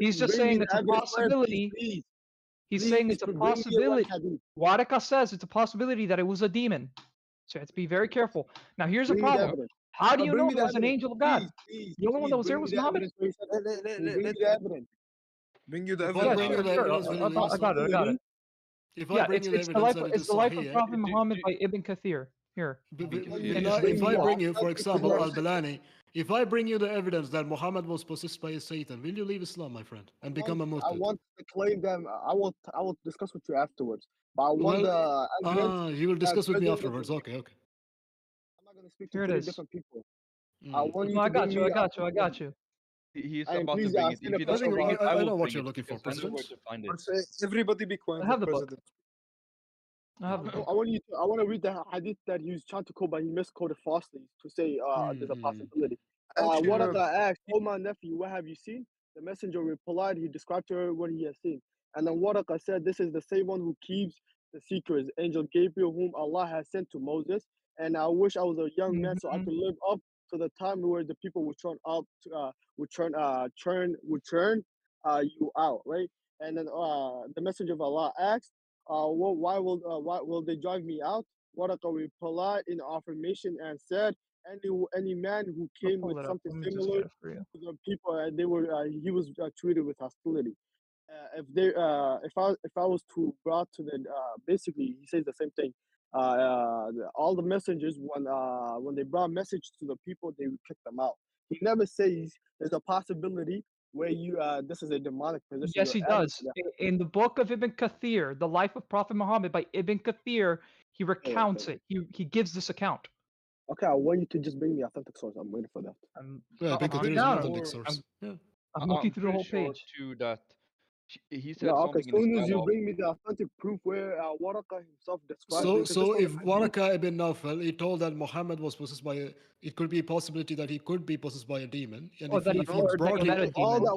He's just saying it's a possibility. He's saying it's a possibility. Waraka says it's a possibility that it was a demon. So you have to be very careful. Now here's the problem. How do you know it was an angel of God? The only one that was there was Muhammad. Bring the evidence. Bring you the evidence. I got it. If I bring you the evidence, it's the life of Prophet Muhammad by Ibn Kathir. Here. If I bring you, for example, Al-Balani, if I bring you the evidence that Muhammad was possessed by Satan, will you leave Islam, my friend, and become a Muslim? I want to claim them. I will discuss with you afterwards. But I want the evidence. You will discuss with me afterwards. Okay. I'm not going to speak to two different people. I want you I got you. He's about to bring it. If he doesn't bring it, I know what you're looking for, President. Everybody be quiet. I have the book. I want to read the hadith that he was trying to quote, but he misquoted falsely to say there's a possibility. Waraka asked, "Oh my nephew, what have you seen?" The messenger replied, he described to her what he has seen. And then Waraka said, "This is the same one who keeps the secrets, Angel Gabriel, whom Allah has sent to Moses. And I wish I was a young man so I could live up to the time where the people would turn you out, right?" And then the messenger of Allah asked, why will they drive me out? Waraka replied in affirmation and said, any man who came with something similar to the people, he was treated with hostility. If I was to brought to the basically he says the same thing. All the messengers when they brought message to the people, they would kick them out. He never says there's a possibility where this is a demonic position. Yes, he does. In the book of Ibn Kathir, The Life of Prophet Muhammad by Ibn Kathir, he recounts it. He gives this account. Okay, I want you to just bring the authentic source. I'm waiting for that. Ibn Kathir is an authentic source. I'm looking through the whole page. To that. He said as soon as you bring me the authentic proof where Waraka himself described. So if Waraka ibn Nawfal, he told that Muhammad was possessed by it could be a possibility that he could be possessed by a demon. And if he brought him all that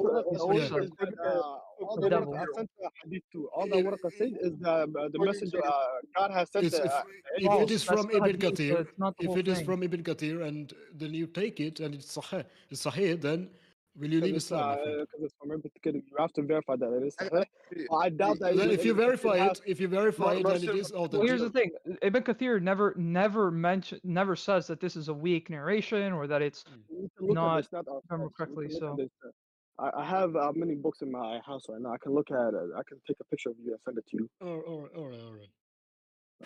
Waraka said is the messenger God has sent. If it is from Ibn Kathir, and then you take it and it's sahih, then will you leave Islam? Because it's from Ibn Kathir, you have to verify that it is sahih. I doubt that. Then if you verify it, then it is authentic. Well, here's the thing: Ibn Kathir never says that this is a weak narration or that it's not remember correctly. So I have many books in my house right now. I can look at it. I can take a picture of you and send it to you. All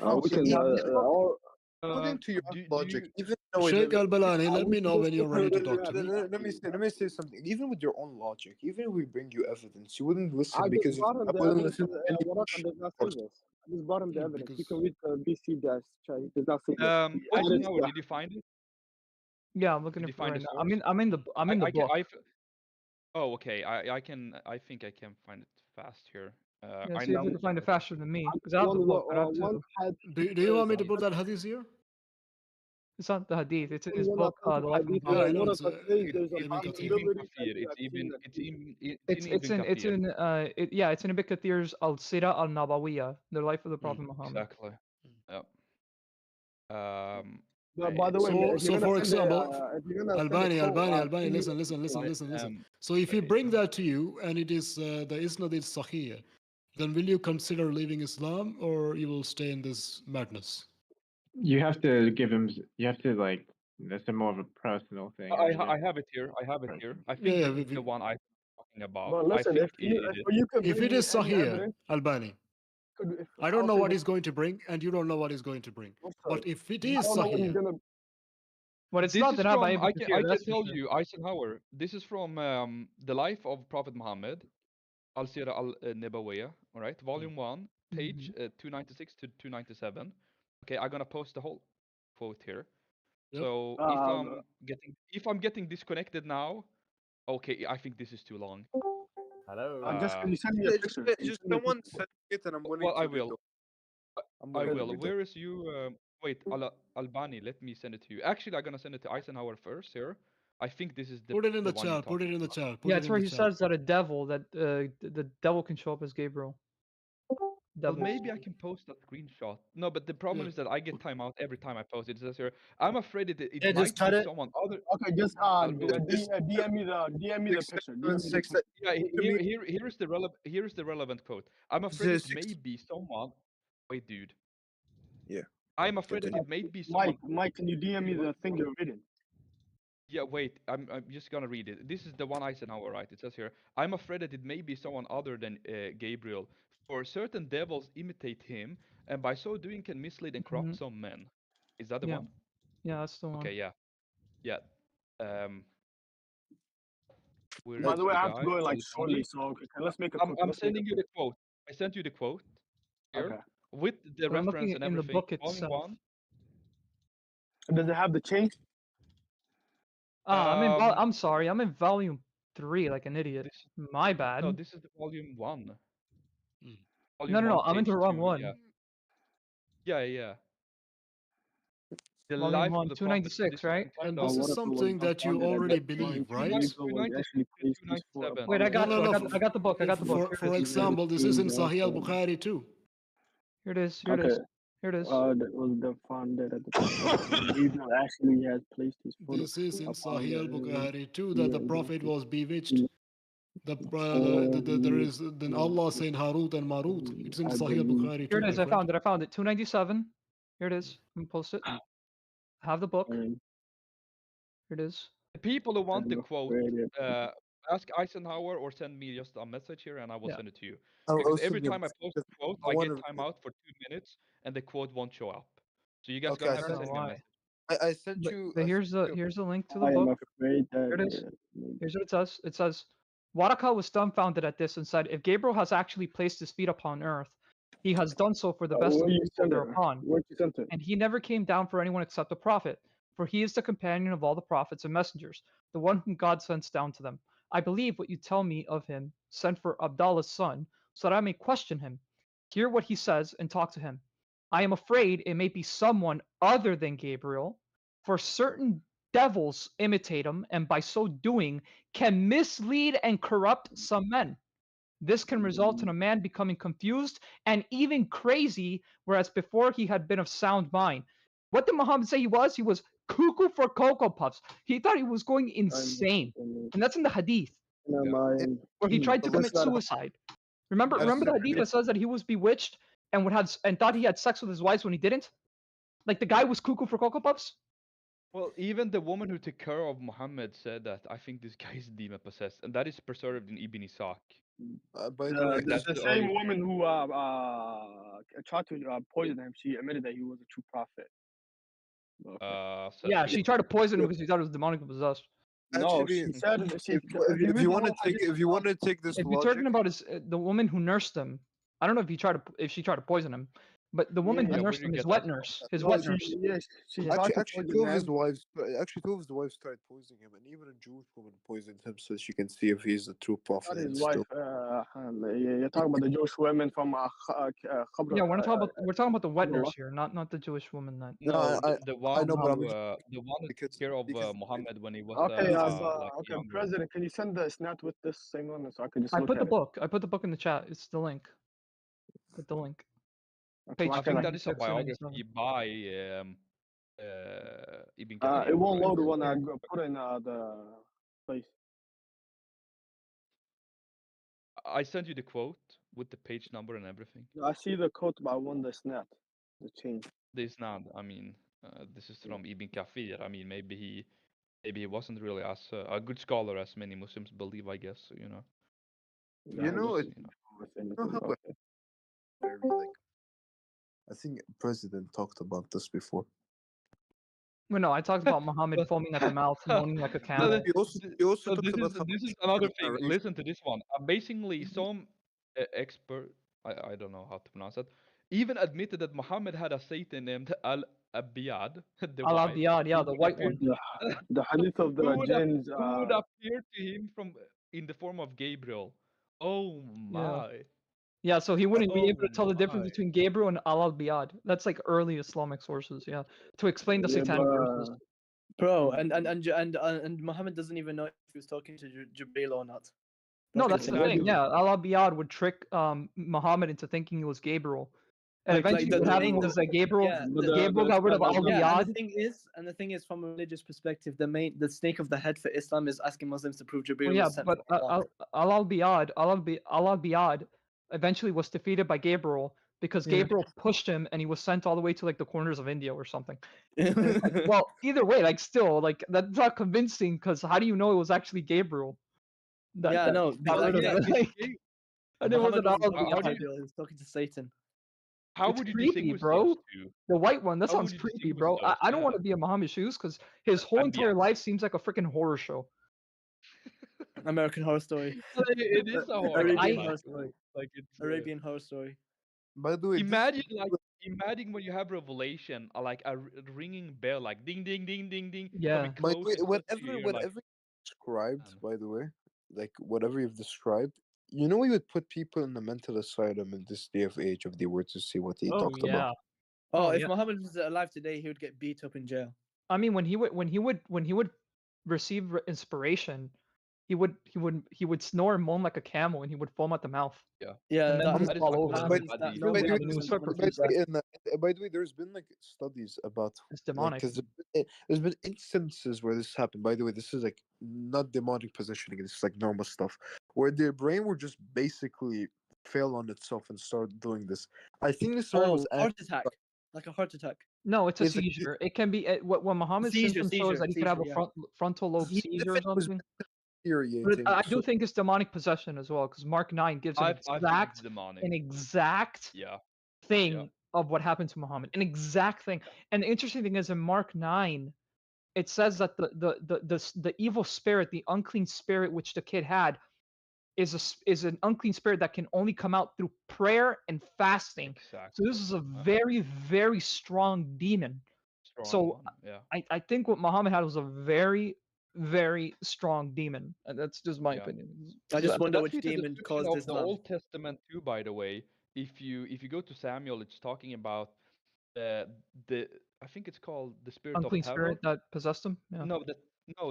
right. We can. According to your logic, even Sheikh Al-Balani, let me know when you're ready to talk to me. Let me say something. Even with your own logic, even if we bring you evidence, you wouldn't listen because I wouldn't listen to any I just brought him the evidence. You can read the BC dash. He does not say that. Did you find it? Yeah, I'm looking for it right now. I'm in the book. Oh, okay. I think I can find it fast here. I see if you can find it faster than me because I have the book. Do you want me to put that hadith here? It's not the hadith. It's in his book, The Life of Muhammad. It's in Ibn Kathir's Al-Sira Al-Nabawiyya, The Life of the Prophet Muhammad. Exactly. Yep. By the way, so for example, Albani, listen. So if he bring that to you and it is the isnad is sahih, then will you consider leaving Islam or you will stay in this madness? You have to give him. You have to that's more of a personal thing. I have it here. I think the one I'm talking about. But listen, if it is sahih, Albani, I don't know what he's going to bring, and you don't know what he's going to bring. But if it is sahih, but it's not that I can tell you, Eisenhower. This is from The Life of Prophet Muhammad, Al-Sira Al-Nabawiyya, all right, Volume 1, page 296 to 297. Okay, I'm gonna post the whole quote here. Yep. So if I'm getting disconnected now, okay, I think this is too long. Hello. Can you send me a picture? Just someone send it, and I'm willing. Well, I will. I will. Where is you? Wait, Albani. Let me send it to you. Actually, I'm gonna send it to Eisenhower first here. I think this is the. Put it in the chat. Put it in the chat. Yeah, it's where he says that the devil can show up as Gabriel. Well, devils. maybe I can post that screenshot. No, but the problem is that I get timeout every time I post it. It says here, I'm afraid it Yeah, just might be cut it. someone other. Okay, just Go ahead. DM me the picture. DM me the Six, picture. Yeah, to me- here is the relevant quote. I'm afraid it may be someone. Wait, dude. Yeah. I'm afraid that Continue. it may be someone. Mike, can you DM me the thing you're reading? Yeah, wait. I'm just gonna read it. This is the one Eisenhower, right? It says here, I'm afraid that it may be someone other than Gabriel, for certain devils imitate him, and by so doing can mislead and corrupt some men. Is that the Yeah. one? Yeah, that's the one. Okay, yeah, yeah. Where By is the way, the I have to guy? go like Albani? shortly, so okay, let's make a quick. I'm sending you the quote. I sent you the quote here Okay. with the But I'm reference looking and in the everything. book Volume itself. one. Does it have the change? I'm sorry. I'm in volume 3, like an idiot. My bad. No, this is the volume one. No. I'm into the wrong one. Yeah. The Volume life 1, of the prophet. 296, right? And Oh, this what is if it was something that you unfounded already at that time? believe, right? Gabriel was actually placed before 297. Wait, I got No, you. no, I got the book. I got the book. For example, this is in Sahih al-Bukhari too. Here it is. Here it Okay. is. Here it is. That was the founded at the time. Gabriel actually has placed his foot This is in upon Sahih the al-Bukhari too, that the yeah, Prophet was bewitched. before There is then Allah saying Harut and Marut. It's in I Sahih believe. al-Bukhari Here too, it is. my I friend. found it. I found it. 297. Here it is. Let me post it. I have the book. Here it is. The people who want the I'm quote, afraid ask Eisenhower or send me just a message here and I will Yeah. send it to you. I'll Because send every you a time I message post a because quote, I I wanna get read it. timeout for 2 minutes and the quote won't show up. So you guys Okay, gonna I have to I don't send know me a why. message. I sent you. But I here's sent the you. link to the I am book. afraid Here it that is. Here's what it says. It says, Waraka was dumbfounded at this and said, if Gabriel has actually placed his feet upon earth, he has done so for the best of where the you people sent it? thereupon. Where you sent it? And he never came down for anyone except a prophet, for he is the companion of all the prophets and messengers, the one whom God sends down to them. I believe what you tell me of him, sent for Abdallah's son, so that I may question him. Hear what he says and talk to him. I am afraid it may be someone other than Gabriel, for certain devils imitate him, and by so doing can mislead and corrupt some men. This can result in a man becoming confused and even crazy, whereas before he had been of sound mind. What did Muhammad say he was? He was cuckoo for Cocoa Puffs. He thought he was going insane. And that's in the hadith, where he tried to commit suicide. Remember the hadith that says that he was bewitched and thought he had sex with his wives when he didn't? Like the guy was cuckoo for Cocoa Puffs? Well, even the woman who took care of Muhammad said that I think this guy is demon possessed, and that is preserved in Ibn Ishaq. By the way, The same woman who tried to poison him, she admitted that he was a true prophet. Yeah, she tried to poison him because she thought it was demonic possessed. No, actually, she said if you want to take this If you're logic, talking about the woman who nursed him, I don't know if she tried to poison him, but the woman who Yeah, nursed where him, do you his get wet that from? nurse, his no, wet she, nurse. yeah, she tried to actually, poison two of him. his wives, tried poisoning him, and even a Jewish woman poisoned him so she can see if he's a true prophet. Not and his still- wife. You're talking about the Jewish women from Yeah, we're talking about the wet nurse here, not the Jewish woman that. No, I the one know, but I'm who, just the one who took because care of because Muhammad when he was Okay, like okay, younger. President, can you send the snap with this thing on it so I can just I look put at the it? book. I put the book in the chat. It's the link. Put the link. Page I think that is a 296 or biography 97. by Ibn Kathir. It won't right? load when I put in the place. I sent you the quote with the page number and everything. I see the quote, but I want the snap, the change. This not. I mean, this is from Ibn Kathir. I mean, maybe he wasn't really as a good scholar as many Muslims believe. I guess you know. you know it. How very like. I think President talked about this before. Well, no, I talked about Muhammad foaming at the mouth, moaning like a camel. He also talked about how this much is another thing. narration- Listen to this one. Basically, some expert, I don't know how to pronounce it, even admitted that Muhammad had a Satan named Al-Abiyad, the white, Al-Abiyad, yeah, the white one. The hadith of the jinns. who would appear to him from in the form of Gabriel. Oh my. Yeah, so he wouldn't be Oh able to tell the difference my. between Gabriel and Al-Biyad. That's like early Islamic sources, yeah, to explain the Yeah, satanic but- verses. Bro, and Muhammad doesn't even know if he was talking to Jibril or not. No, that's the thing. Exactly. Yeah, Allah Biyad would trick Muhammad into thinking it was Gabriel, and eventually what happened was that Gabriel got rid of Al Yeah, Biyad. and the thing is, from a religious perspective, the snake of the head for Islam is asking Muslims to prove Jibreel Well, yeah, was sent but from Allah. Al Biyad eventually was defeated by Gabriel because Yeah. Gabriel pushed him, and he was sent all the way to like the corners of India or something. Like, well, either way, like still, like that's not convincing because how do you know it was actually Gabriel? Yeah, no, got rid of yeah, it. Like, and it Muhammad wasn't wasn't Al talking to Biyad. Jibreel, he was talking to Satan. How It's would you creepy, distinguish bro. those two? The white one, that How sounds would you creepy, distinguish bro. those? I don't want Yeah. to be in Muhammad's shoes because his whole entire life seems like a freaking horror show. American Horror Story. It is a horror. Arabian Horror Story. Like it's Arabian Horror Story. By the way, imagine when you have revelation, like a ringing bell, like ding ding ding ding ding. Yeah. by the way, coming close to your ear, whatever like, you've described, by the way, like whatever you've described, you know, we would put people in the mental asylum in this day of age if they were to see what he talked about. Oh, if Muhammad was alive today, he would get beat up in jail. I mean, when he would receive inspiration, he would snore and moan like a camel, and he would foam at the mouth. Yeah, and then that he'd is fall what over. happens, that nobody By the way, there's been like studies about it's demonic. Because there's been instances where this happened. By the way, this is like not demonic positioning. This is like normal stuff where their brain would just basically fail on itself and start doing this. I think this was heart attack, like a heart attack. No, it's a seizure. It can be what Muhammad's symptoms shows that he could have a frontal lobe seizure or something. But I do think it's demonic possession as well, because Mark 9 gives an exact thing of what happened to Muhammad, an exact thing. And the interesting thing is in Mark 9, it says that the evil spirit, the unclean spirit which the kid had, is an unclean spirit that can only come out through prayer and fasting. Exactly. So this is a very, very strong demon. I think what Muhammad had was a very, very strong demon, and that's just my opinion. I just wonder which demon caused this. The Old Testament too, by the way. If you go to Samuel, it's talking about the I think it's called the spirit unclean of terror. Spirit that possessed him. Yeah. No,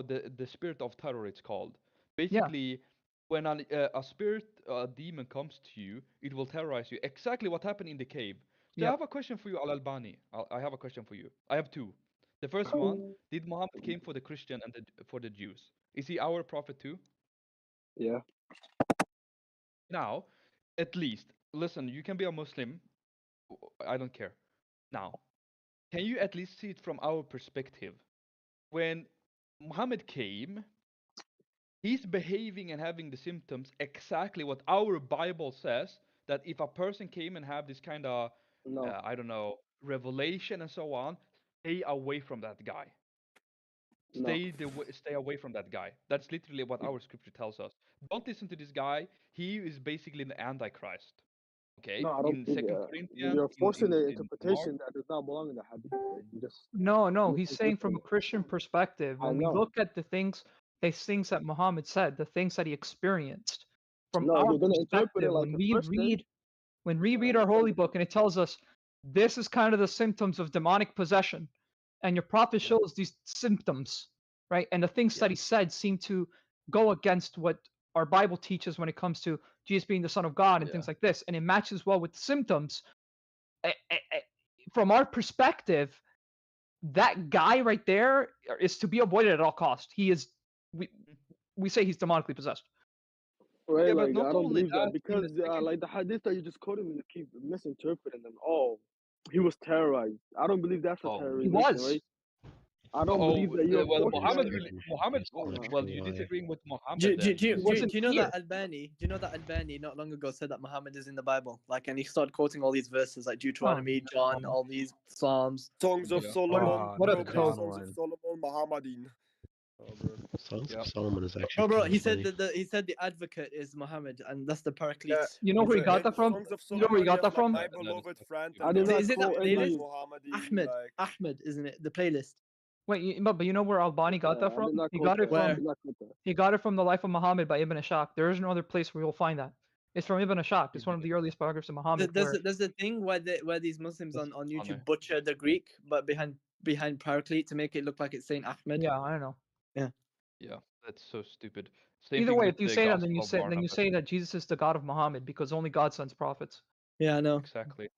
the spirit of terror. It's called basically. When a spirit, a demon comes to you, it will terrorize you. Exactly what happened in the cave. So I have a question for you, Al-Albani. I have a question for you. I have two. The first one, did Muhammad came for the Christian and for the Jews? Is he our prophet too? Yeah. Now, at least, listen, you can be a Muslim. I don't care. Now, can you at least see it from our perspective? When Muhammad came, he's behaving and having the symptoms exactly what our Bible says, that if a person came and have this kind of, I don't know, revelation and so on, stay away from that guy. Stay away from that guy. That's literally what our scripture tells us. Don't listen to this guy. He is basically the Antichrist. Okay? No, I don't think you're forcing an interpretation that does not belong in the hadith. No, he's saying from a Christian perspective, when we look at the things that Muhammad said, the things that he experienced, from our perspective, when we read our holy book and it tells us this is kind of the symptoms of demonic possession, and your prophet shows these symptoms, right? And the things that he said seem to go against what our Bible teaches when it comes to Jesus being the Son of God and things like this, and it matches well with the symptoms. From our perspective, that guy right there is to be avoided at all costs. He is, we say he's demonically possessed. Right, like, I don't believe that because like the hadith that you just quoted me, you keep misinterpreting them. Oh, he was terrorized. I don't believe that's a terrorization, he was. right? I don't believe that you're you're disagreeing with Muhammad. Do you know that Albani? Do you know that Albani not long ago said that Muhammad is in the Bible? Like, and he started quoting all these verses like Deuteronomy, John, all these Psalms. Songs of Solomon. What a Songs of Solomon, Muhammadin. Songs of Solomon is actually. Bro, he said he said the advocate is Muhammad, and that's the Paraclete. Yeah. You know where he got that from? You know where he got that from? Is it that playlist? Ahmed, isn't it? The playlist. Wait, but you know where Albani got that from? He got it from The Life of Muhammad by Ibn Ishaq. There is no other place where you'll find that. It's from Ibn Ishaq. It's one of the earliest biographers of Muhammad. There's the thing where these Muslims on YouTube butcher the Greek, but behind Paraclete to make it look like it's saying Ahmed. Yeah, I don't know. Yeah. Yeah, That's so stupid. Same Either thing way, with if you the say that, then Gospel of you Barnabas. say that Jesus is the God of Muhammad because only God sends prophets. Yeah, I know. Exactly.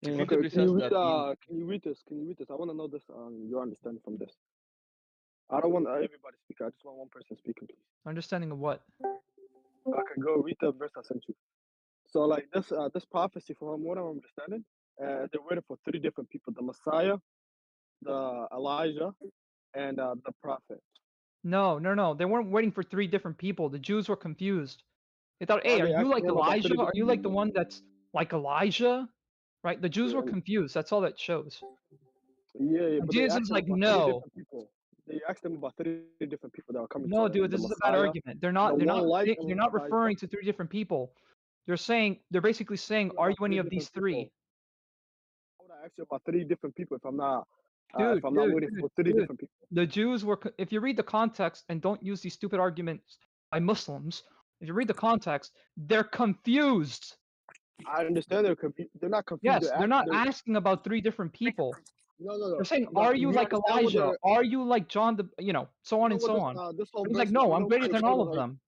Yeah. It Okay, literally can you says read? that Can you read this? Can you read this? I want to know this. Your understanding from this. I don't want everybody speaking. I just want one person speaking, please. Understanding of what? Okay, go read the verse I sent you. So like this prophecy, from what I'm understanding, they're waiting for three different people: the Messiah, the Elijah, and the prophet. No, no, no. They weren't waiting for three different people. The Jews were confused. They thought, hey, Are are they you like asking him about Elijah? three Are you different like the people? one that's like Elijah? Right? The Jews were Yeah, confused. That's all that shows. yeah, And but they Jesus asked is him like, about three no. different people. They asked him about three different people that are coming to No, him: dude, the this is a bad Messiah, argument. They're the not one like they're not Elijah. referring to three different people. They're basically saying, are you About any three of these different three? people. I would ask you about three different people if I'm not Dude, waiting for three dude. different people. The Jews were, if you read the context and don't use these stupid arguments by Muslims, if you read the context, they're confused. I understand they're confused. They're not confused. Yes, they're not asking about three different people. No. They're saying, But are you you like understand what Elijah? they're. Are you like John the, so You on know and what so on. this whole And he's verse like, is. no, You I'm know greater what than you're all reading, of right? them.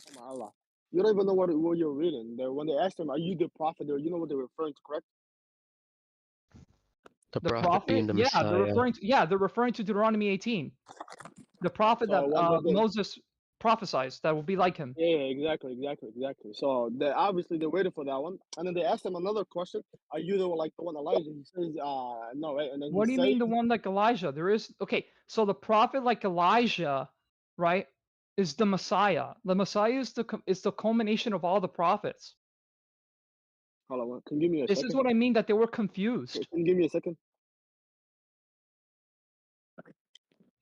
Oh my Allah. You don't even know what you're reading. When they asked him, "Are you the prophet?" You know what they're referring to, correct? The The prophet being prophet? the Yeah, Messiah. they're referring to Deuteronomy 18. The prophet So that Moses prophesies that will be like him. Yeah, exactly. So they obviously they're waiting for that one, and then they asked him another question: "Are you the one Elijah?" He says, no, right?" And then What do he you mean says, the one like Elijah? There is, okay, so the prophet like Elijah, right, is the Messiah. The Messiah is the culmination of all the prophets. "Hold on, can you give me a This second? is what I mean that they were confused. Can you give me a second?"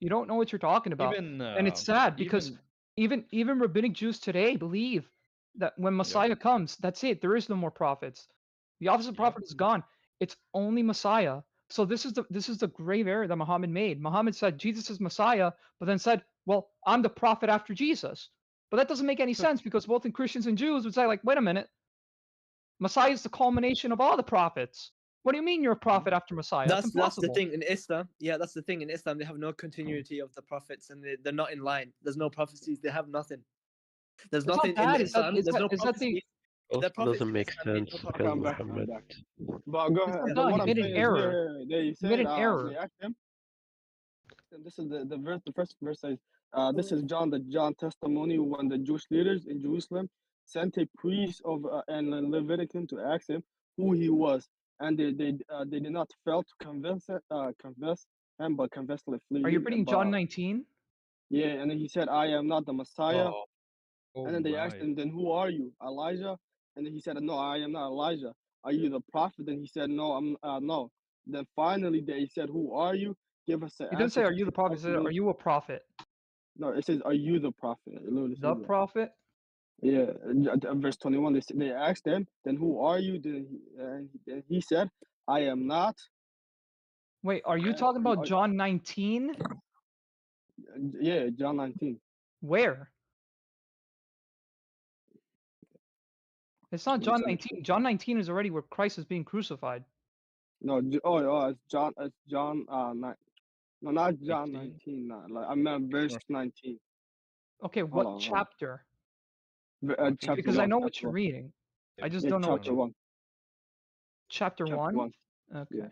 You don't know what you're talking about. even And it's sad because even rabbinic Jews today believe that when Messiah comes, that's it. There is no more prophets. The office of prophet is gone. It's only Messiah. So this is the grave error that Muhammad made. Muhammad said Jesus is Messiah, but then said, well, I'm the prophet after Jesus. But that doesn't make any sense because both in Christians and Jews would say, like, wait a minute, Messiah is the culmination of all the prophets. What do you mean you're a prophet after Messiah? That's That's the impossible. thing in Islam. Yeah, that's the thing in Islam. They have no continuity of the prophets, and they're not in line. There's no prophecies. They have nothing. There's It's nothing not in bad. Islam. There's no Is that prophecies. the Also The prophets doesn't in make Islam mean sense no because I'm prophecies. back. Muhammad. But go ahead. But No, what you I'm made an saying is, error. they You said made an error. they asked him. And this is the verse. The first verse says, "This is the John testimony when the Jewish leaders in Jerusalem sent a priest of and a Leviticus to ask him who he was, and they did not fail to convince him, but confessed Are you freely. reading John 19? Yeah, and then he said, "I am not the Messiah." Oh And then they asked my. him, "Then who are you, Elijah?" And then he said, "No, I am not Elijah. Are you the prophet?" Then he said, "No, I'm no." Then finally they said, "Who are you? Give us the He didn't answer say, to are you the take prophet? He said, are responsibility." you a prophet? No, it says, "Are you the prophet?" It literally The says that. prophet? Yeah, verse 21. They asked him, "Then who are you?" Then he said, "I am not." Wait, are you talking about John 19? Yeah, John 19. Where? It's not John 19. John 19 is already where Christ is being crucified. No, it's John. It's John. No, not John 19. Like I meant verse 19. Okay, what chapter? Chapter Because I 1. know what you're reading. I just Yeah, don't know what chapter 1. Chapter 1? Okay. Yeah.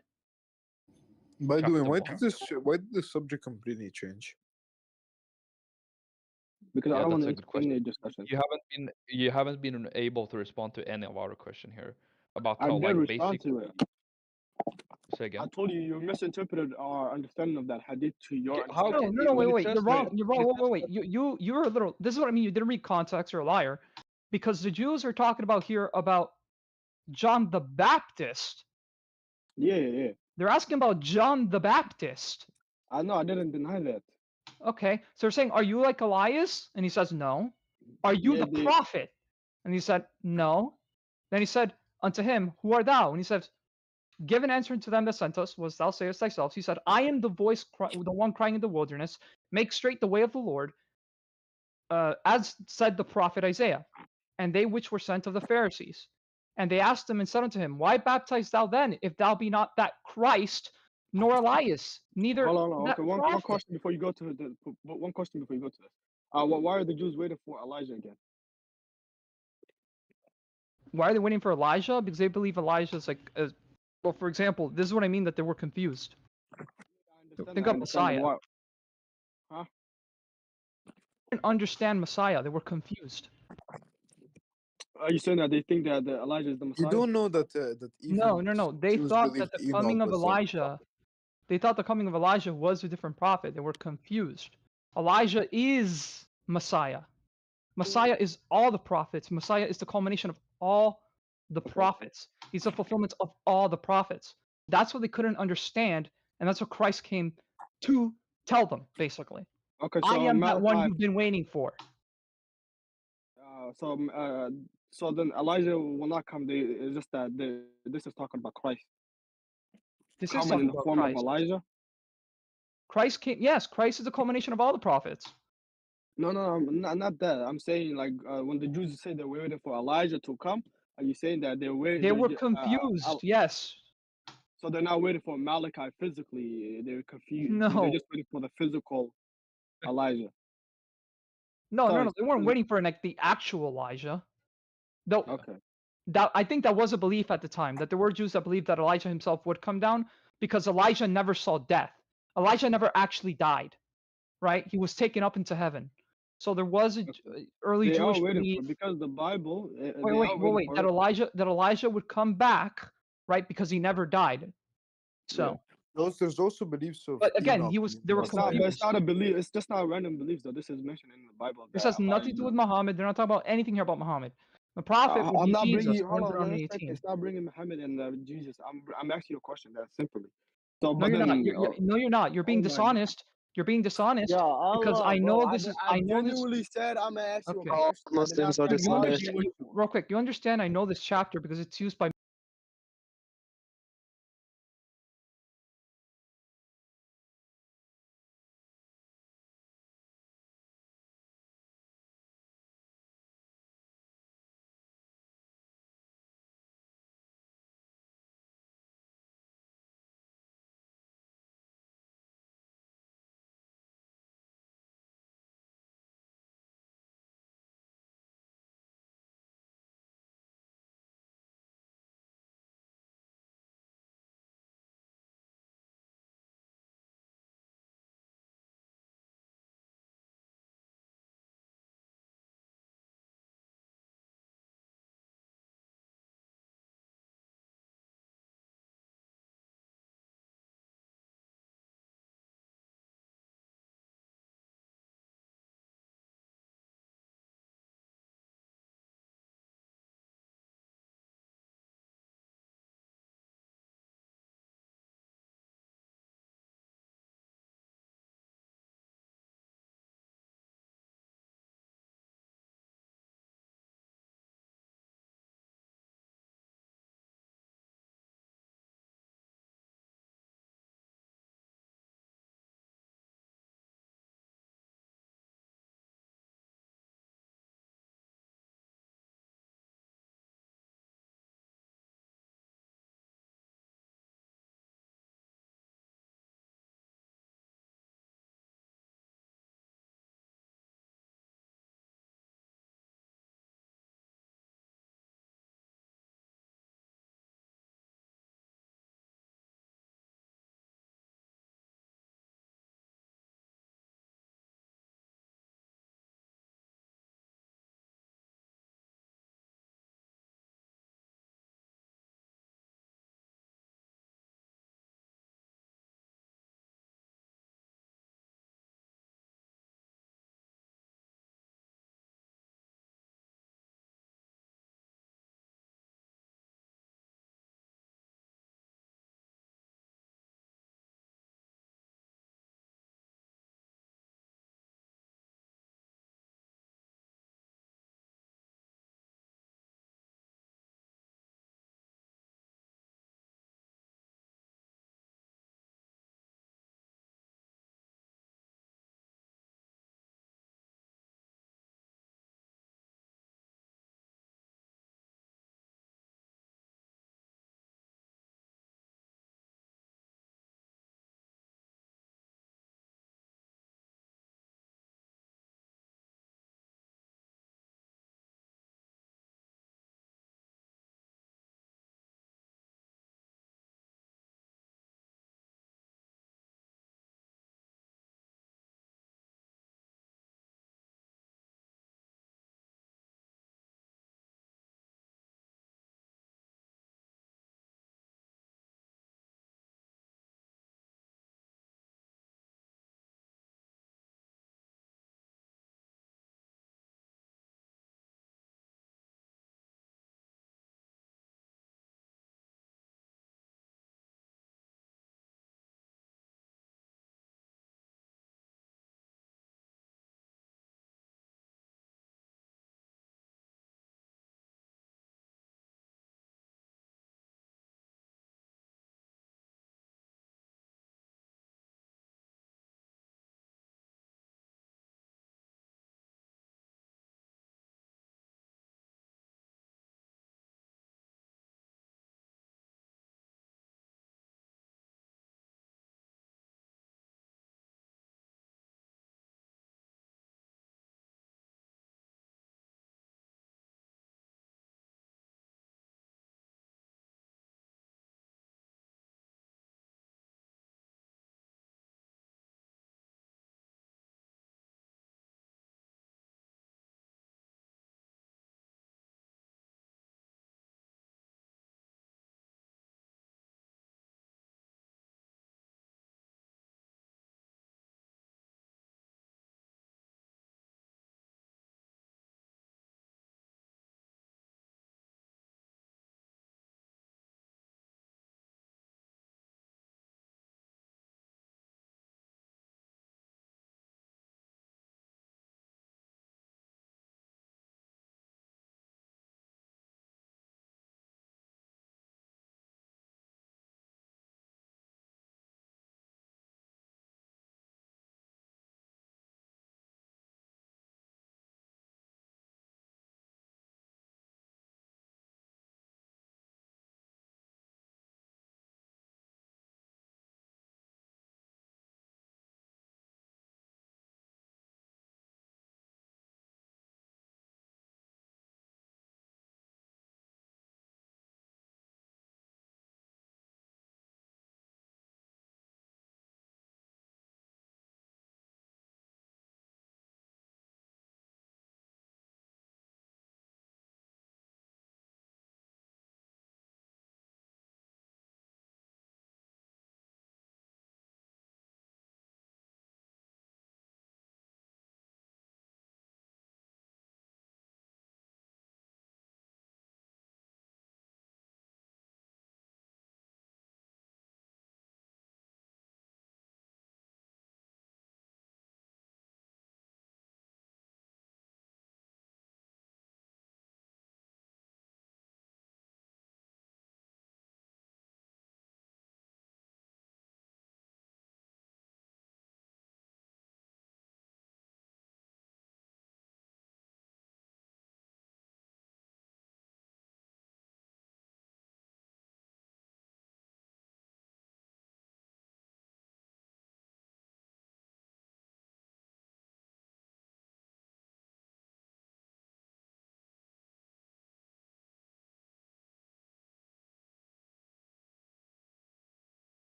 By the way, Chapter why did the subject completely change? Because I Yeah, don't want that's to a good question. explain the discussion. You haven't been able to respond to any of our question here about I how did like respond basic. to it. Say again. I told you you misinterpreted our understanding of that hadith to your How understanding. No, when it wait. says You're wrong. that- You're wrong. Wait. You're a little. This is what I mean. You didn't read context. You're a liar. Because the Jews are talking about here about John the Baptist. Yeah. They're asking about John the Baptist. I know. I didn't deny that. Okay, so they're saying, are you like Elias? And he says, no. Are you the prophet? And he said, no. Then he said unto him, who art thou? And he says, give an answer unto them that sent us, was thou sayest thyself. He said, I am the voice, the one crying in the wilderness, make straight the way of the Lord, as said the prophet Isaiah, and they which were sent of the Pharisees. And they asked him and said unto him, why baptize thou then, if thou be not that Christ, nor Elias, neither Hold on. that Okay, one prophet. question before you go to the one question before you go to this. Why are the Jews waiting for Elijah again? Why are they waiting for Elijah? Because they believe Elijah is like, well, for example, this is what I mean that they were confused. Think of Messiah. Why. Huh? They didn't understand Messiah. They were confused. Are you saying that they think that Elijah is the Messiah? You don't know that even No. They Jews thought that believed the coming Enoch of was Elijah, they thought the coming of Elijah was a different prophet. They were confused. Elijah is Messiah. Messiah is all the prophets. Messiah is the culmination of all the prophets. He's the fulfillment of all the prophets. That's what they couldn't understand, and that's what Christ came to tell them, basically. Okay, I so am that one Malachi. you've been waiting for. So then Elijah will not come. It's just that this is talking about Christ This is coming talking in the about form of Christ. Elijah. Christ came. Yes, Christ is the culmination of all the prophets. No, not that. I'm saying like when the Jews say they're waiting for Elijah to come, are you saying that they're waiting? They were confused. Yes. So they're not waiting for Malachi physically. They're confused. They're No. just waiting for the physical Elijah. No. They weren't waiting for like the actual Elijah. Though. Okay. I think that was a belief at the time, that there were Jews that believed that Elijah himself would come down because Elijah never saw death. Elijah never actually died, right? He was taken up into heaven. So there was a early They Jewish are waiting belief. for because the Bible. Wait. That Elijah would come back, right? Because he never died. So. Yeah. There's also beliefs of. But again, Enoch they were confused. It's not a belief. It's just not random beliefs, though. This is mentioned in the Bible. This has nothing to do with Muhammad. They're not talking about anything here about Muhammad. The prophet would I'm be not Jesus. bringing. Hold on, Deuteronomy let's 18. it's not bringing Muhammad and Jesus. I'm asking you a question. That simply. So, No, but you're then. not. No, you're not. You're being Oh my God. dishonest. You're being dishonest Yeah, because Allah, I bro. know this is. I know this. genuinely said I'm gonna ask you a Okay. All question. I did not Muslims are start You arguing dishonest. understand, with you. real quick. You understand? I know this chapter because it's used by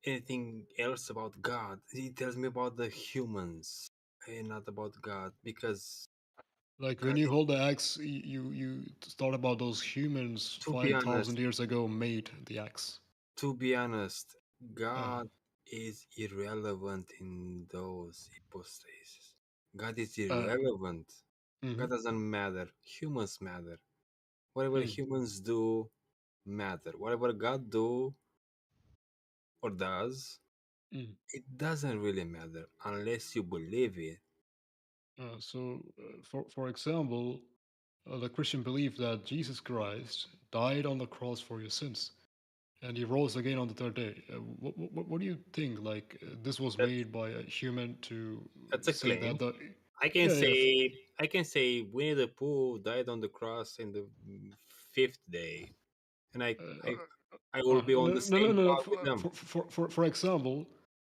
anything else about God. He tells me about the humans and not about God, because like when you hold the axe, you thought about those humans to be 5,000 honest, years ago made the axe. God is irrelevant in those hypostases. God is irrelevant. God doesn't matter. Humans matter. Whatever humans do matter. Whatever God do or does, it doesn't really matter unless you believe it. So, for example, the Christian belief that Jesus Christ died on the cross for your sins, and he rose again on the third day. What do you think? Like this was made by a human to That's a say claim. that the I can say Winnie the Pooh died on the cross in the fifth day, and I will be on the same no. path with them. For example,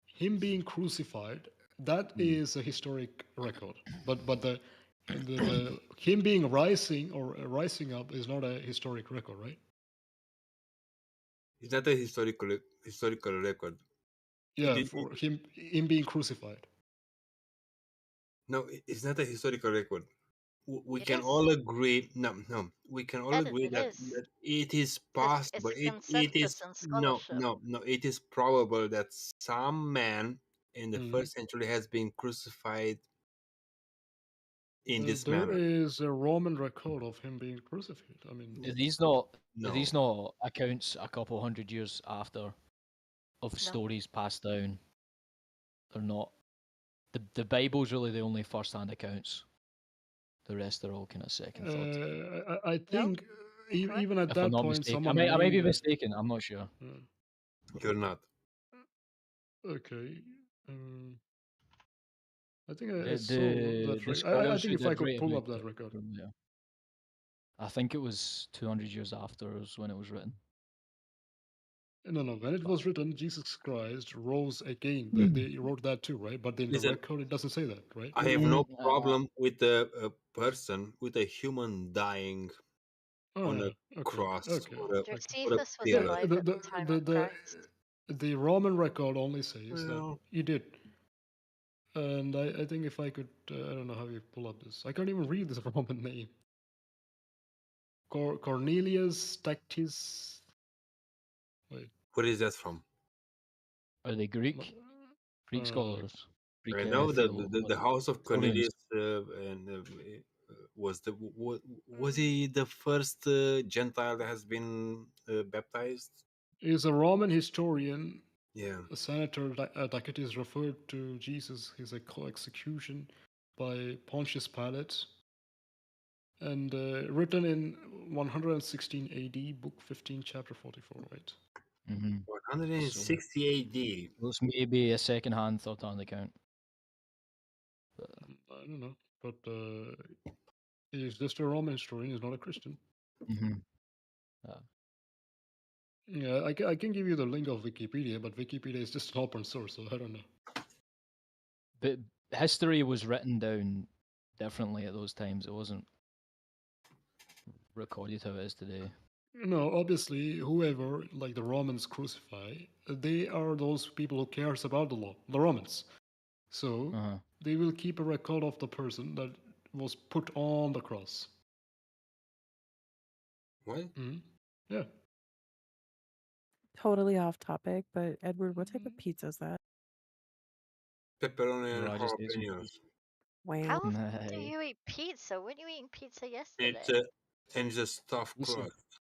him being crucified, that is a historic record. But the him being rising or rising up is not a historic record, right? It's not a historical record. Yeah, for him being crucified. No, it's not a historical record. We It can is. all agree. No, we can all agree that it is possible. It's a It consensus is in scholarship. no. It is probable that some man in the first century has been crucified in this There manner. is a Roman record of him being crucified. I mean, Are these not No. accounts a couple hundred years after of stories passed down? They're not. The Bible's really the only first-hand accounts. The rest are all kind of second, third. I think even at If I'm that not point, mistaken, someone I may be named. mistaken. I'm not sure. You're not. Okay. I think I The saw that. the I scholars think who if I did could write pull about up that it record. from there. I think it was 200 years after was when it was written. No. When it was written, Jesus Christ rose again. They wrote that too, right? But in the Listen, record, it doesn't say that, right? I have no problem with a person, with a human dying on a cross or a Josephus was pillar. alive at the time of Christ. The Roman record only says that Well. he did. And I think if I could, I don't know how you pull up this. I can't even read this Roman name. Cornelius Tactis. Wait. Where is that from? Are they Greek? Greek scholars. Greek, I know the house of Cornelius was he the first Gentile that has been baptized? Is a Roman historian. Yeah. Senator Tacitus referred to Jesus, his execution by Pontius Pilate, and written in 116 AD, book 15, chapter 44, right? 160 AD. Those may be a second-hand, third-hand account. I don't know, but he's just a Roman historian. He's not a Christian. Yeah, I can give you the link of Wikipedia, but Wikipedia is just an open source, so I don't know. But history was written down differently at those times. It wasn't recorded how it is today. No, obviously, whoever, like the Romans crucify, they are those people who cares about the law, the Romans. So they will keep a record of the person that was put on the cross. What? Yeah. Totally off topic, but Edward, what type of pizza is that? Pepperoni and jalapenos. Wow. How often do you eat pizza? Weren't you eating pizza yesterday? It's a stuffed crust.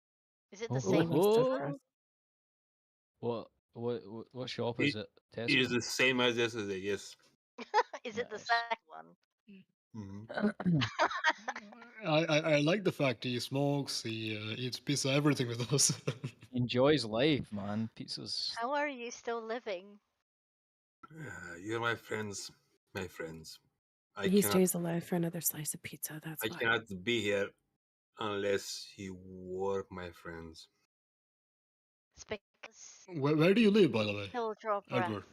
Is it the same one? What shop is it? It is the same as yesterday, yes. Is it the second one? I like the fact he smokes, he eats pizza, everything with us. Enjoys life, man. Pizza's. How are you still living? You're my friends, my friends. He stays alive for another slice of pizza. That's I why. cannot be here unless you work, my friends. It's because Where do you live, by the way? Hold your breath. Edward.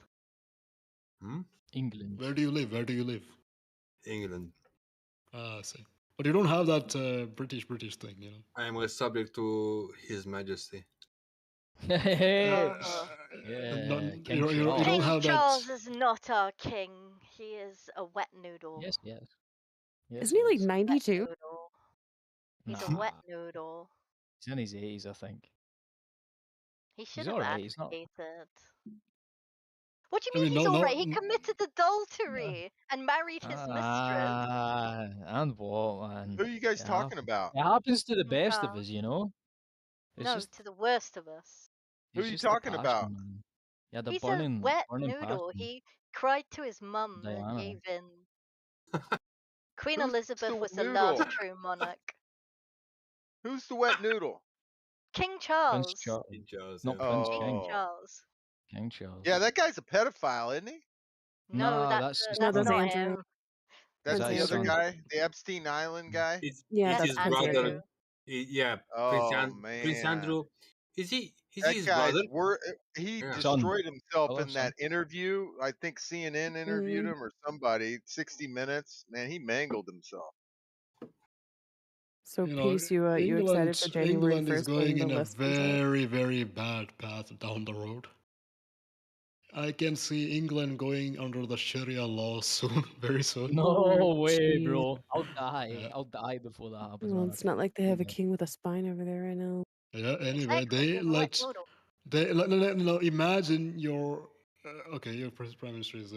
England. Where do you live? Where do you live? England. Ah, I see. But you don't have that British thing, you know? I am subject to His Majesty. Hey, Oh. yeah, King you Charles. don't King have Charles that. is not our king. He is a wet noodle. Yes, yes. Yes, Isn't he like yes. 92? Noodle. He's a wet noodle. He's in his 80s, I think. He should He's have alright. He's not. abdicated. What do I you mean mean, he's no, alright? He committed adultery and married his mistress. And what, man? Who are you guys It talking happens. about? It happens to the King best of Charles. us, you know. It's No, just to the worst of us. Who are it's you just the talking about? passion, man. Yeah, the He's a burning wet passion noodle. for He cried to his mum and Diana. gave in. Queen Who's Elizabeth the was the noodle? last true monarch. Who's the wet noodle? King Prince Charles. Charles. King Charles, Not yeah. Prince King King. Oh. Charles. King Charles. Yeah, that guy's a pedophile, isn't he? No, Nah, that's that's his No, that's that's son. not Andrew. him. That's that the his other son? guy, the Epstein Island guy. Yeah, It's That's his Prince brother. Andrew. Yeah, Oh Prince man, Andrew. Is he that his guy's brother? he Yeah. Son. destroyed himself Brother, in son. that interview. I think CNN interviewed him or somebody. 60 Minutes. Man, he mangled himself. So You know, peace, you excited for January England is 1st when going the in a list comes out? very, very bad path down the road. I can see England going under the Sharia law soon, very soon. No way, Jeez. bro. I'll die. I'll die before that happens, Well, man. it's not like they have a king with a spine over there right now. Yeah. Anyway, Exactly. He's a wet noodle. no, imagine your your prime minister is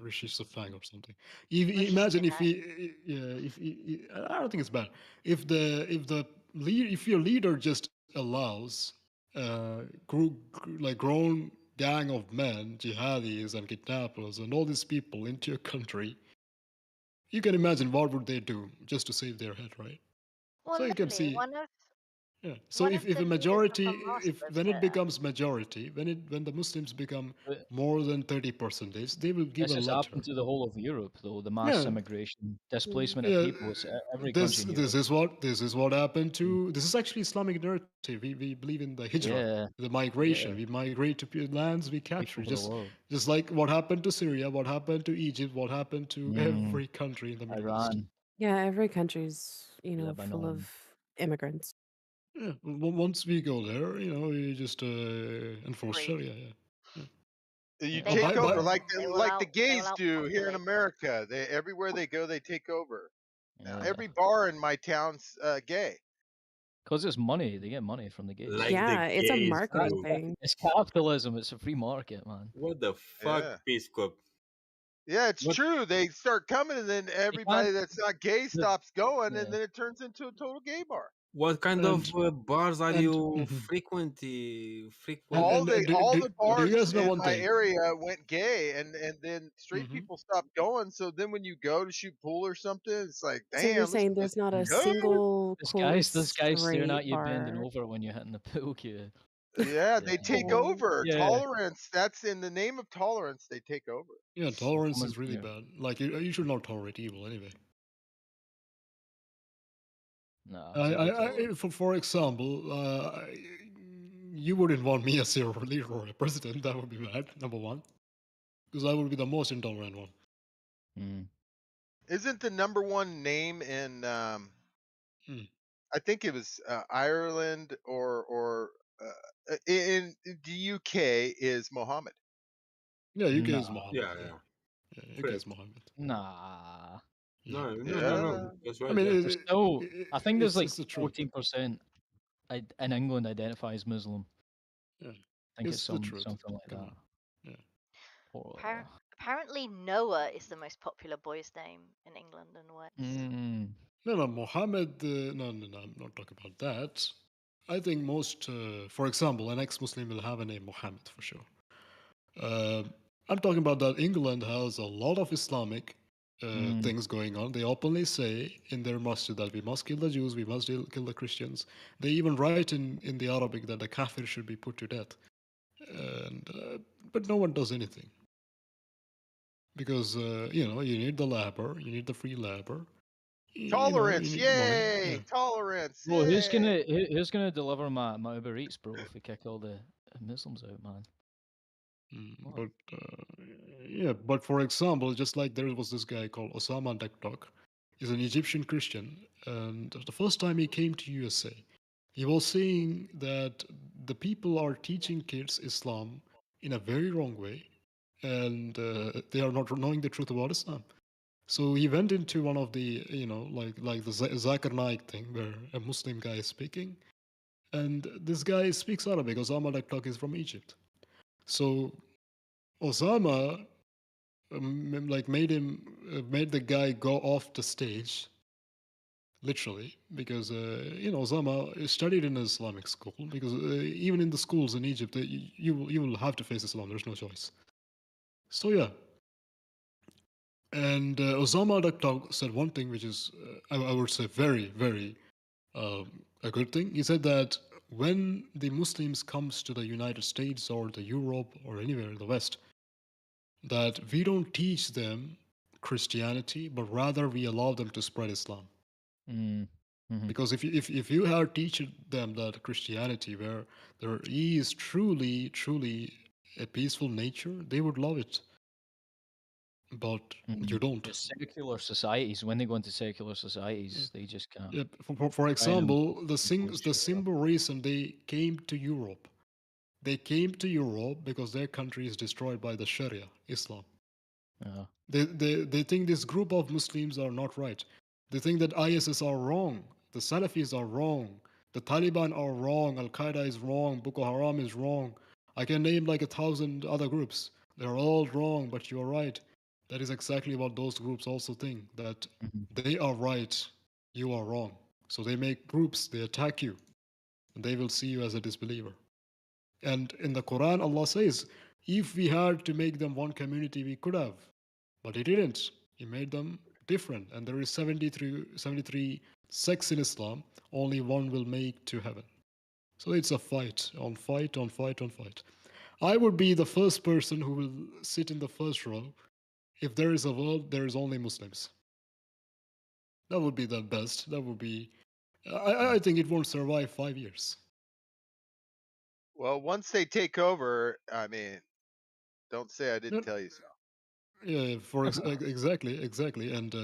Rishi Sunak or something. Rishi Imagine if Sunak. I don't think it's bad. If your leader just allows grown gang of men, jihadis and kidnappers and all these people into your country, you can imagine what would they do just to save their head, right? Well, So you can literally, see. one So of if the a leaders of majority, Hamas if lives when it here. becomes majority, when the Muslims become But more than 30%, they will give this a has lecture. happened to the whole of Europe, though. The mass Yeah, immigration, displacement of yeah. people. It's every This country in this Europe. is what happened to. This is actually Islamic narrative. We believe in the hijrah, Yeah, the migration. yeah. We migrate to lands we Take capture. over the world. Just like what happened to Syria, what happened to Egypt, what happened to every country in the Middle East. Iran, Yeah, every country's, full Lebanon. of immigrants. Yeah, once we go there, we just enforce Agreed. Sharia. Yeah. You They take will. over By- They will like the gays do here in outpopulate. America. They everywhere they go, they take over. Now, Yeah. every bar in my town's gay. Because it's money. They get money from the gays. Like Yeah, the it's a gays marketing do. thing. It's capitalism. It's a free market, man. What the fuck, Yeah. Peace Corp? Yeah, it's What- true. They start coming, and then everybody that's not gay stops going, yeah. and then it turns into a total gay bar. What kind of bars are you mhm. frequent? All the bars you guys know in one my thing? area went gay, and then straight Mhm. people stopped going. So then when you go to shoot pool or something, it's like, So damn. you're this saying is there's not a good. single This quote guy's staring at straight you bending bar. over when you're hitting the pool cue. Yeah, they take Oh. over. Yeah. Tolerance. That's in the name of tolerance. They take over. Yeah, tolerance Someone's is really here. bad. Like you should not tolerate evil anyway. No, it's a good tolerance. For example, you wouldn't want me as your leader or a president. That would be bad. Number one, because I would be the most intolerant one. Isn't the number one name in I think it was Ireland or in the UK is Mohammed. Yeah, UK is Mohammed. Yeah. Yeah, UK is Mohammed. Nah. No. That's right. I mean, There's still, I think there's like it's the truth. 14% in England identify as Muslim. Yeah. I think it's It's the truth. something like Come that. on. Yeah. Or, Apparently, Noah is the most popular boy's name in England and Wales. No, Mohammed. No, I'm not talking about that. I think most, for example, an ex-Muslim will have a name Mohammed for sure. I'm talking about that England has a lot of Islamic things going on. They openly say in their masjid that we must kill the Jews, we must kill the Christians. They even write in the Arabic that the kafir should be put to death. But no one does anything. Because, you need the labor, you need the free labor. Tolerance, you need yay! money. Yeah. Tolerance. Bro, yay! who's gonna deliver my Uber Eats, bro? If we kick all the Muslims out, man. But for example, just like there was this guy called Osama Daktok, he's an Egyptian Christian, and the first time he came to USA, he was saying that the people are teaching kids Islam in a very wrong way, and they are not knowing the truth about Islam. So he went into one of the, like the Zakir Naik thing, where a Muslim guy is speaking, and this guy speaks Arabic. Osama Daktak is from Egypt. So Osama made the guy go off the stage, literally, because Osama studied in an Islamic school, because even in the schools in Egypt, you will have to face Islam. There's no choice. So yeah. And Osama Daktak said one thing which is, I would say, very, very a good thing. He said that when the Muslims comes to the United States or the Europe or anywhere in the West, that we don't teach them Christianity, but rather we allow them to spread Islam. Because if you had teaching them that Christianity, where there is truly, truly a peaceful nature, they would love it. But you don't. The secular societies, when they go into secular societies, they just can't. Yeah, for example, the simple reason they came to Europe, they came to Europe because their country is destroyed by the Sharia, Islam. Yeah. They think this group of Muslims are not right. They think that ISIS are wrong, the Salafis are wrong, the Taliban are wrong, Al Qaeda is wrong, Boko Haram is wrong. I can name like 1,000 other groups. They're all wrong, but you are right. That is exactly what those groups also think, that they are right, you are wrong. So they make groups, they attack you, and they will see you as a disbeliever. And in the Quran, Allah says, if we had to make them one community, we could have. But He didn't. He made them different. And there is 73 sects in Islam. Only one will make to heaven. So it's a fight, on fight, on fight, on fight. I would be the first person who will sit in the first row. If there is a world, there is only Muslims. That would be the best. That would be... I think it won't survive 5 years. Well, once they take over, I mean, don't say I didn't tell you so. Yeah, exactly. And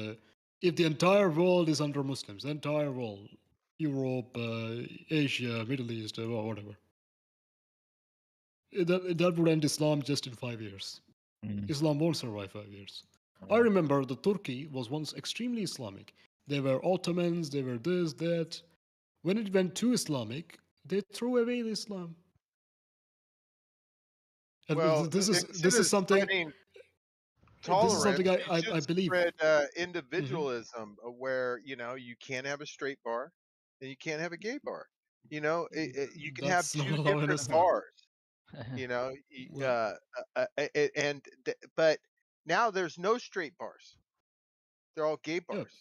if the entire world is under Muslims, the entire world, Europe, Asia, Middle East, whatever, that would end Islam just in 5 years. Islam won't survive 5 years. I remember the Turkey was once extremely Islamic. They were Ottomans, they were this, that. When it went too Islamic, they threw away the Islam. And Well, this instead is of something. spreading This is something tolerance, you I should believe. spread individualism, where you can't have a straight bar and you can't have a gay bar. You can have That's not two allowed in different Islam. bars. But now there's no straight bars. They're all gay bars.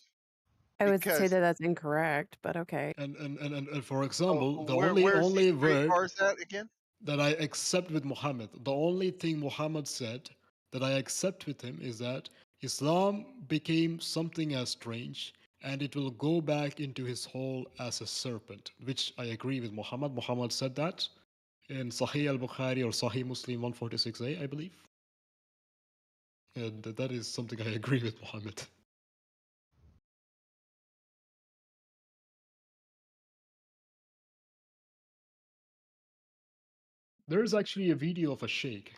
I would say Because that that's incorrect, but okay. And for example, the where's only the straight word bars at again? that I accept with Muhammad, the only thing Muhammad said that I accept with him is that Islam became something as strange and it will go back into his hole as a serpent, which I agree with Muhammad. Muhammad said that in Sahih al-Bukhari or Sahih Muslim 146a, I believe. And that is something I agree with Muhammad. There is actually a video of a sheikh.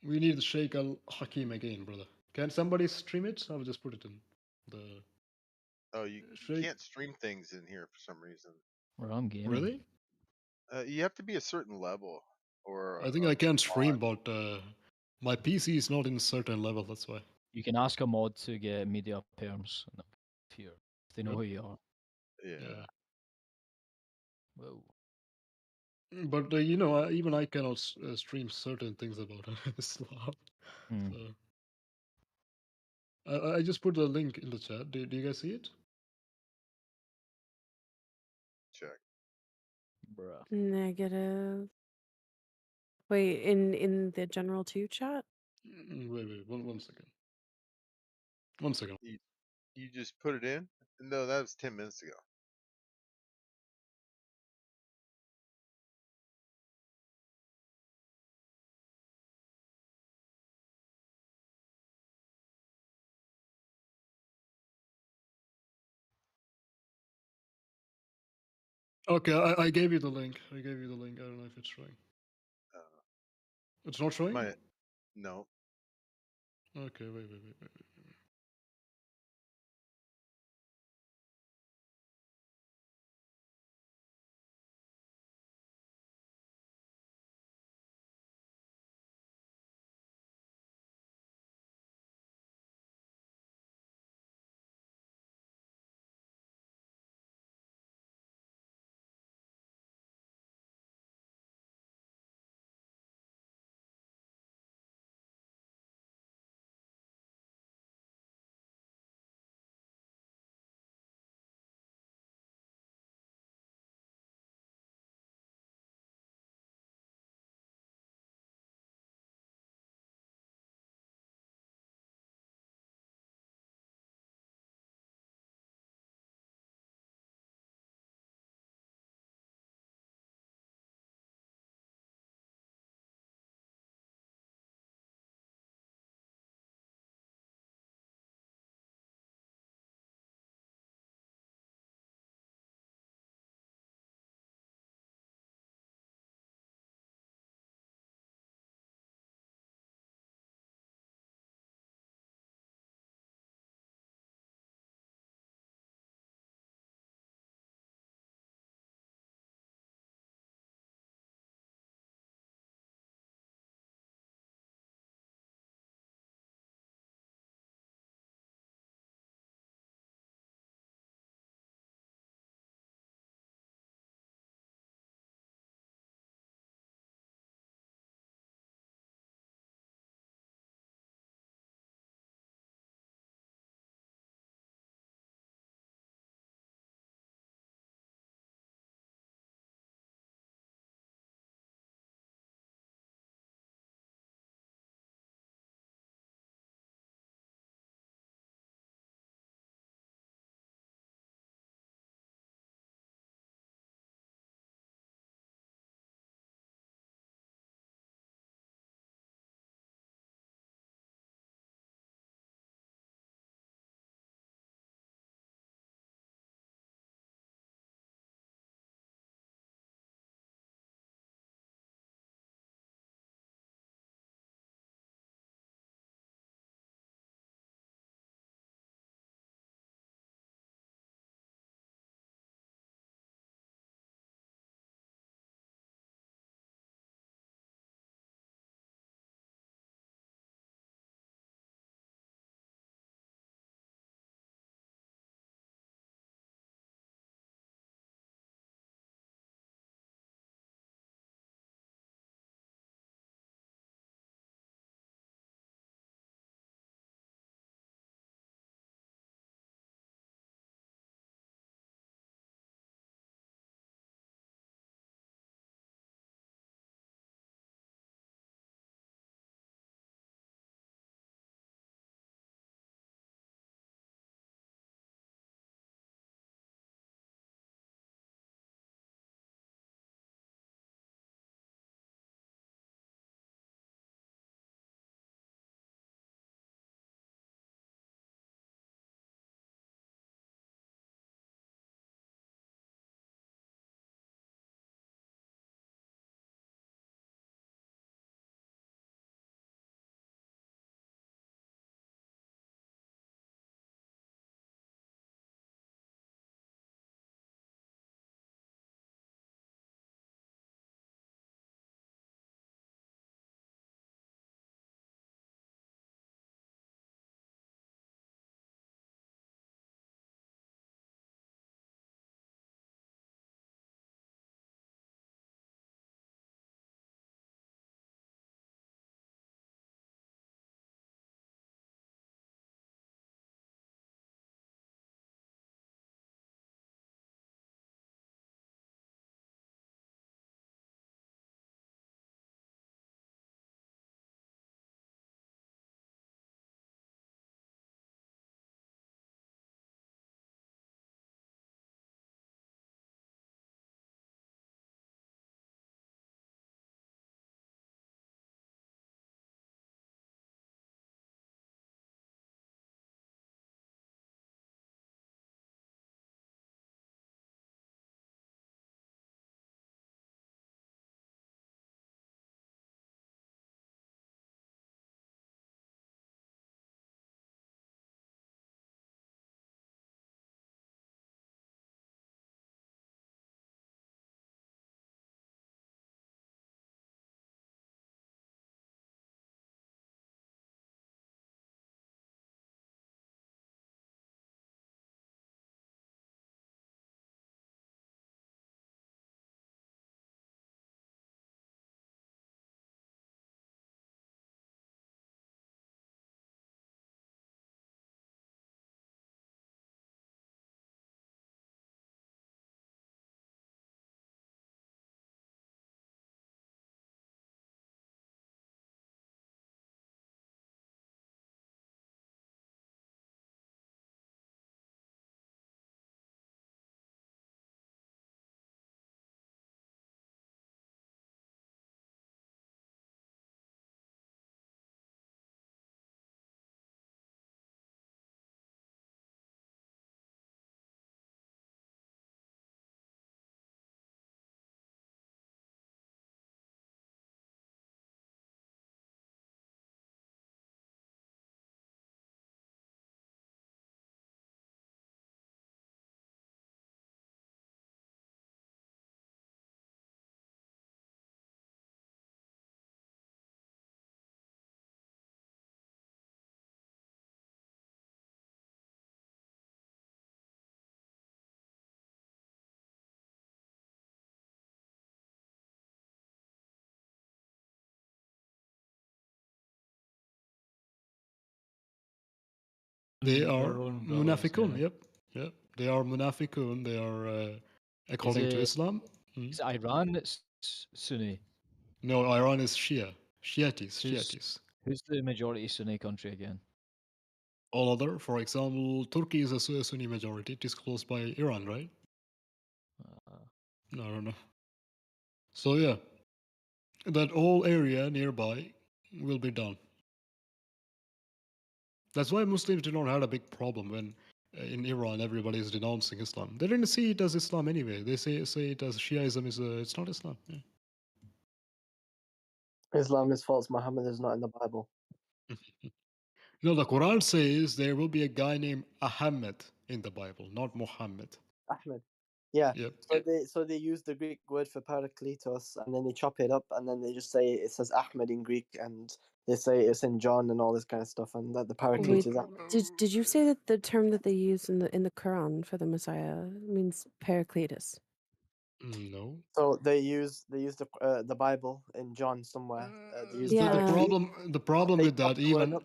We need Sheikh Al Hakim again, brother. Can somebody stream it? I'll just put it in the. Oh, you can't stream things in here for some reason. Well, I'm gaming. Really? You have to be a certain level, or I think I can stream, but my PC is not in a certain level. That's why. You can ask a mod to get media perms if they know who you are. Yeah. Whoa. But even I cannot stream certain things about Islam. So, I just put the link in the chat. Do you guys see it? Check. Bruh. Negative. Wait, in the general 2 chat? Wait, one second. 1 second. You just put it in? No, that was 10 minutes ago. Okay, I gave you the link. I gave you the link. I don't know if it's showing. It's not showing? No. Okay, wait. They Their are own brothers, munafiqun. yeah. Yep. They are munafiqun. They are according to it- Islam. Is it Iran that's Sunni? No, Iran is Shia. Shiites. Who's Shiites. who's the majority Sunni country again? All other, for example, Turkey is a Sunni majority. It is close by Iran, right? No, I don't know. So yeah, that whole area nearby will be done. That's why Muslims do not have a big problem when in Iran everybody is denouncing Islam. They didn't see it as Islam anyway. They say it as Shiaism is it's not Islam. Yeah. Islam is false. Muhammad is not in the Bible. No, the Quran says there will be a guy named Ahmed in the Bible, not Muhammad. Ahmed. Yeah. Yep. So they use the Greek word for parakletos, and then they chop it up, and then they just say it says Ahmed in Greek, and they say it's in John and all this kind of stuff, and that the paraclete Wait, is Ahmed. did you say that the term that they use in the Quran for the Messiah means Paracletus? No. So they use the Bible in John somewhere. They use The Greek. problem They with chop that, the word up.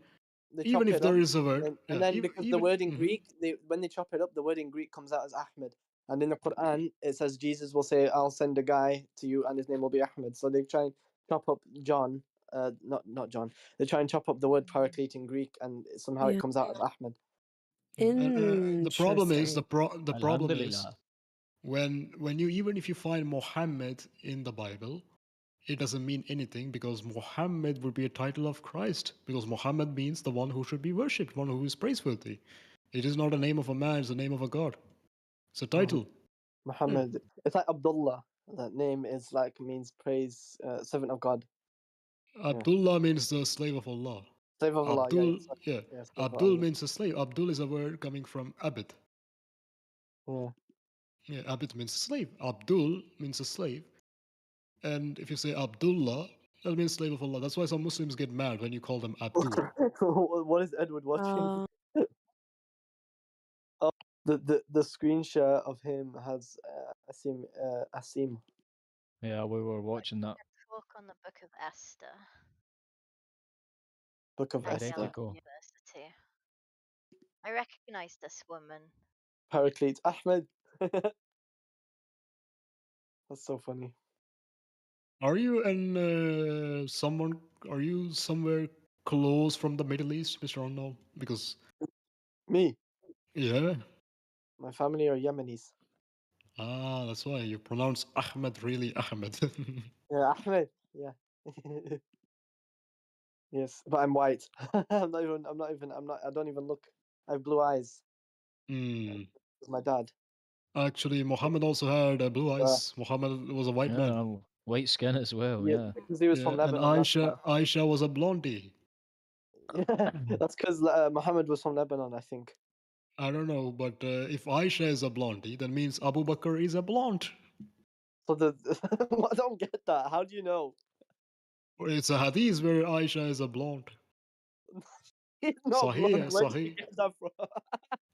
They chop if it there up, is a word, and then because the word in Greek, when they chop it up, the word in Greek comes out as Ahmed. And in the Quran, it says Jesus will say, "I'll send a guy to you, and his name will be Ahmed." So they try and chop up John, not John. They try and chop up the word paraclete in Greek, and somehow it Yeah. comes out as Ahmed. the problem is the problem is Alhamdulillah. when you even if you find Muhammad in the Bible, it doesn't mean anything because Muhammad would be a title of Christ because Muhammad means the one who should be worshipped, one who is praiseworthy. It is not a name of a man; it's the name of a god. It's a title. Muhammad. It's like Abdullah. That name is like means praise, servant of God. Abdullah means the slave of Allah. Slave of Allah. Abdul, Yeah. Slave of Abdul Allah. means a slave. Abdul is a word coming from Abid. Yeah. Yeah, Abid means slave. Abdul means a slave. And if you say Abdullah, that means slave of Allah. That's why some Muslims get mad when you call them Abdul. What is Edward watching? Oh, the screen share of him has Asim. Yeah, we were watching that. Talk on the Book of Esther. Book of at Esther. Yale University. I recognize this woman. Paraclete Ahmed. That's so funny. Are you someone? Are you somewhere close from the Middle East, Mr. Unknown? Because me, yeah. My family are Yemenis. Ah, that's why you pronounce Ahmed really Ahmed. Yeah, Ahmed. Yeah. Yes, but I'm white. I don't even look. I have blue eyes. Mm. It's my dad. Actually, Muhammad also had blue eyes. Muhammad was a white man. White skin as well. Yeah, Yeah. because he was from And Lebanon. That's why. Aisha was a blondie. That's because Muhammad was from Lebanon, I think. I don't know, but if Aisha is a blondie, that means Abu Bakr is a blonde. So I don't get that. How do you know? It's a hadith where Aisha is a blonde. He's not blonde. Where did you Sahih. get that from?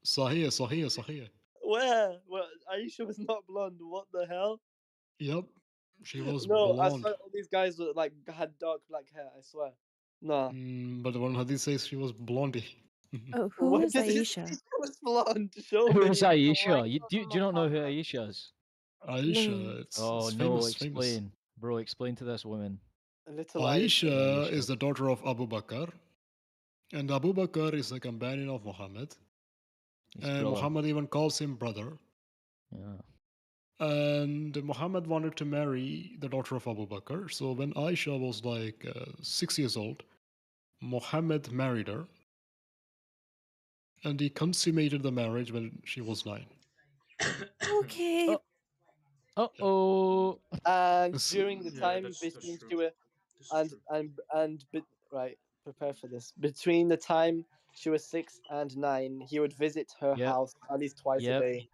Sahih. Where? Well, Aisha was not blonde. What the hell? Yep, she was No, I blonde. swear all these guys were like had dark black hair. I swear. No. But the one hadith says she was blondie. Oh, who is Aisha? She was blonde. Show Who me. is Aisha? Do you not know who Aisha is? Aisha, Oh it's no! famous. Explain, bro. Explain to this woman. Little Aisha is the daughter of Abu Bakr, and Abu Bakr is a companion of Muhammad. And brother. Muhammad even calls him brother. Yeah. And Muhammad wanted to marry the daughter of Abu Bakr. So when Aisha was like 6 years old, Muhammad married her. And he consummated the marriage when she was 9. Okay. Oh. And during the time between she was right, prepare for this. Between the time she was 6 and 9, he would visit her house at least twice a day.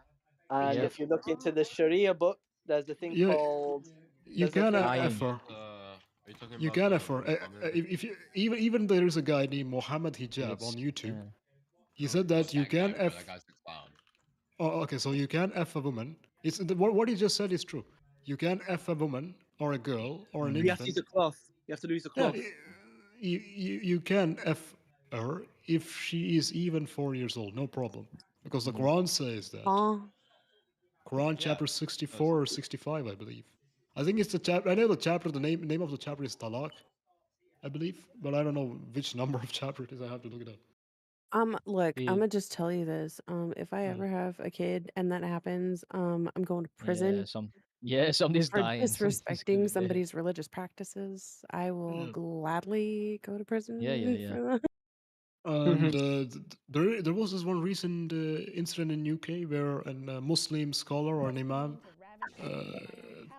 And if you look into the Sharia book, there's a thing called. You can F her. You can F her. If you even there is a guy named Mohammed Hijab on YouTube. He said that you can F. Oh, okay. So you can F a woman. It's what he just said is true. You can F a woman or a girl or an infant. You have to use a cloth. You have to use a cloth. You can F her if she is even 4 years old, no problem. Because the Quran says that. Quran chapter 64 or 65, I believe. I think it's the chapter. I know the chapter. The name of the chapter is Talaq, I believe, but I don't know which number of chapter it is. I have to look it up. Look, I'm gonna just tell you this. If I ever have a kid and that happens, I'm going to prison. Somebody's for dying. disrespecting somebody's religious practices. I will gladly go to prison for that. And there was this one recent incident in UK where a Muslim scholar or an imam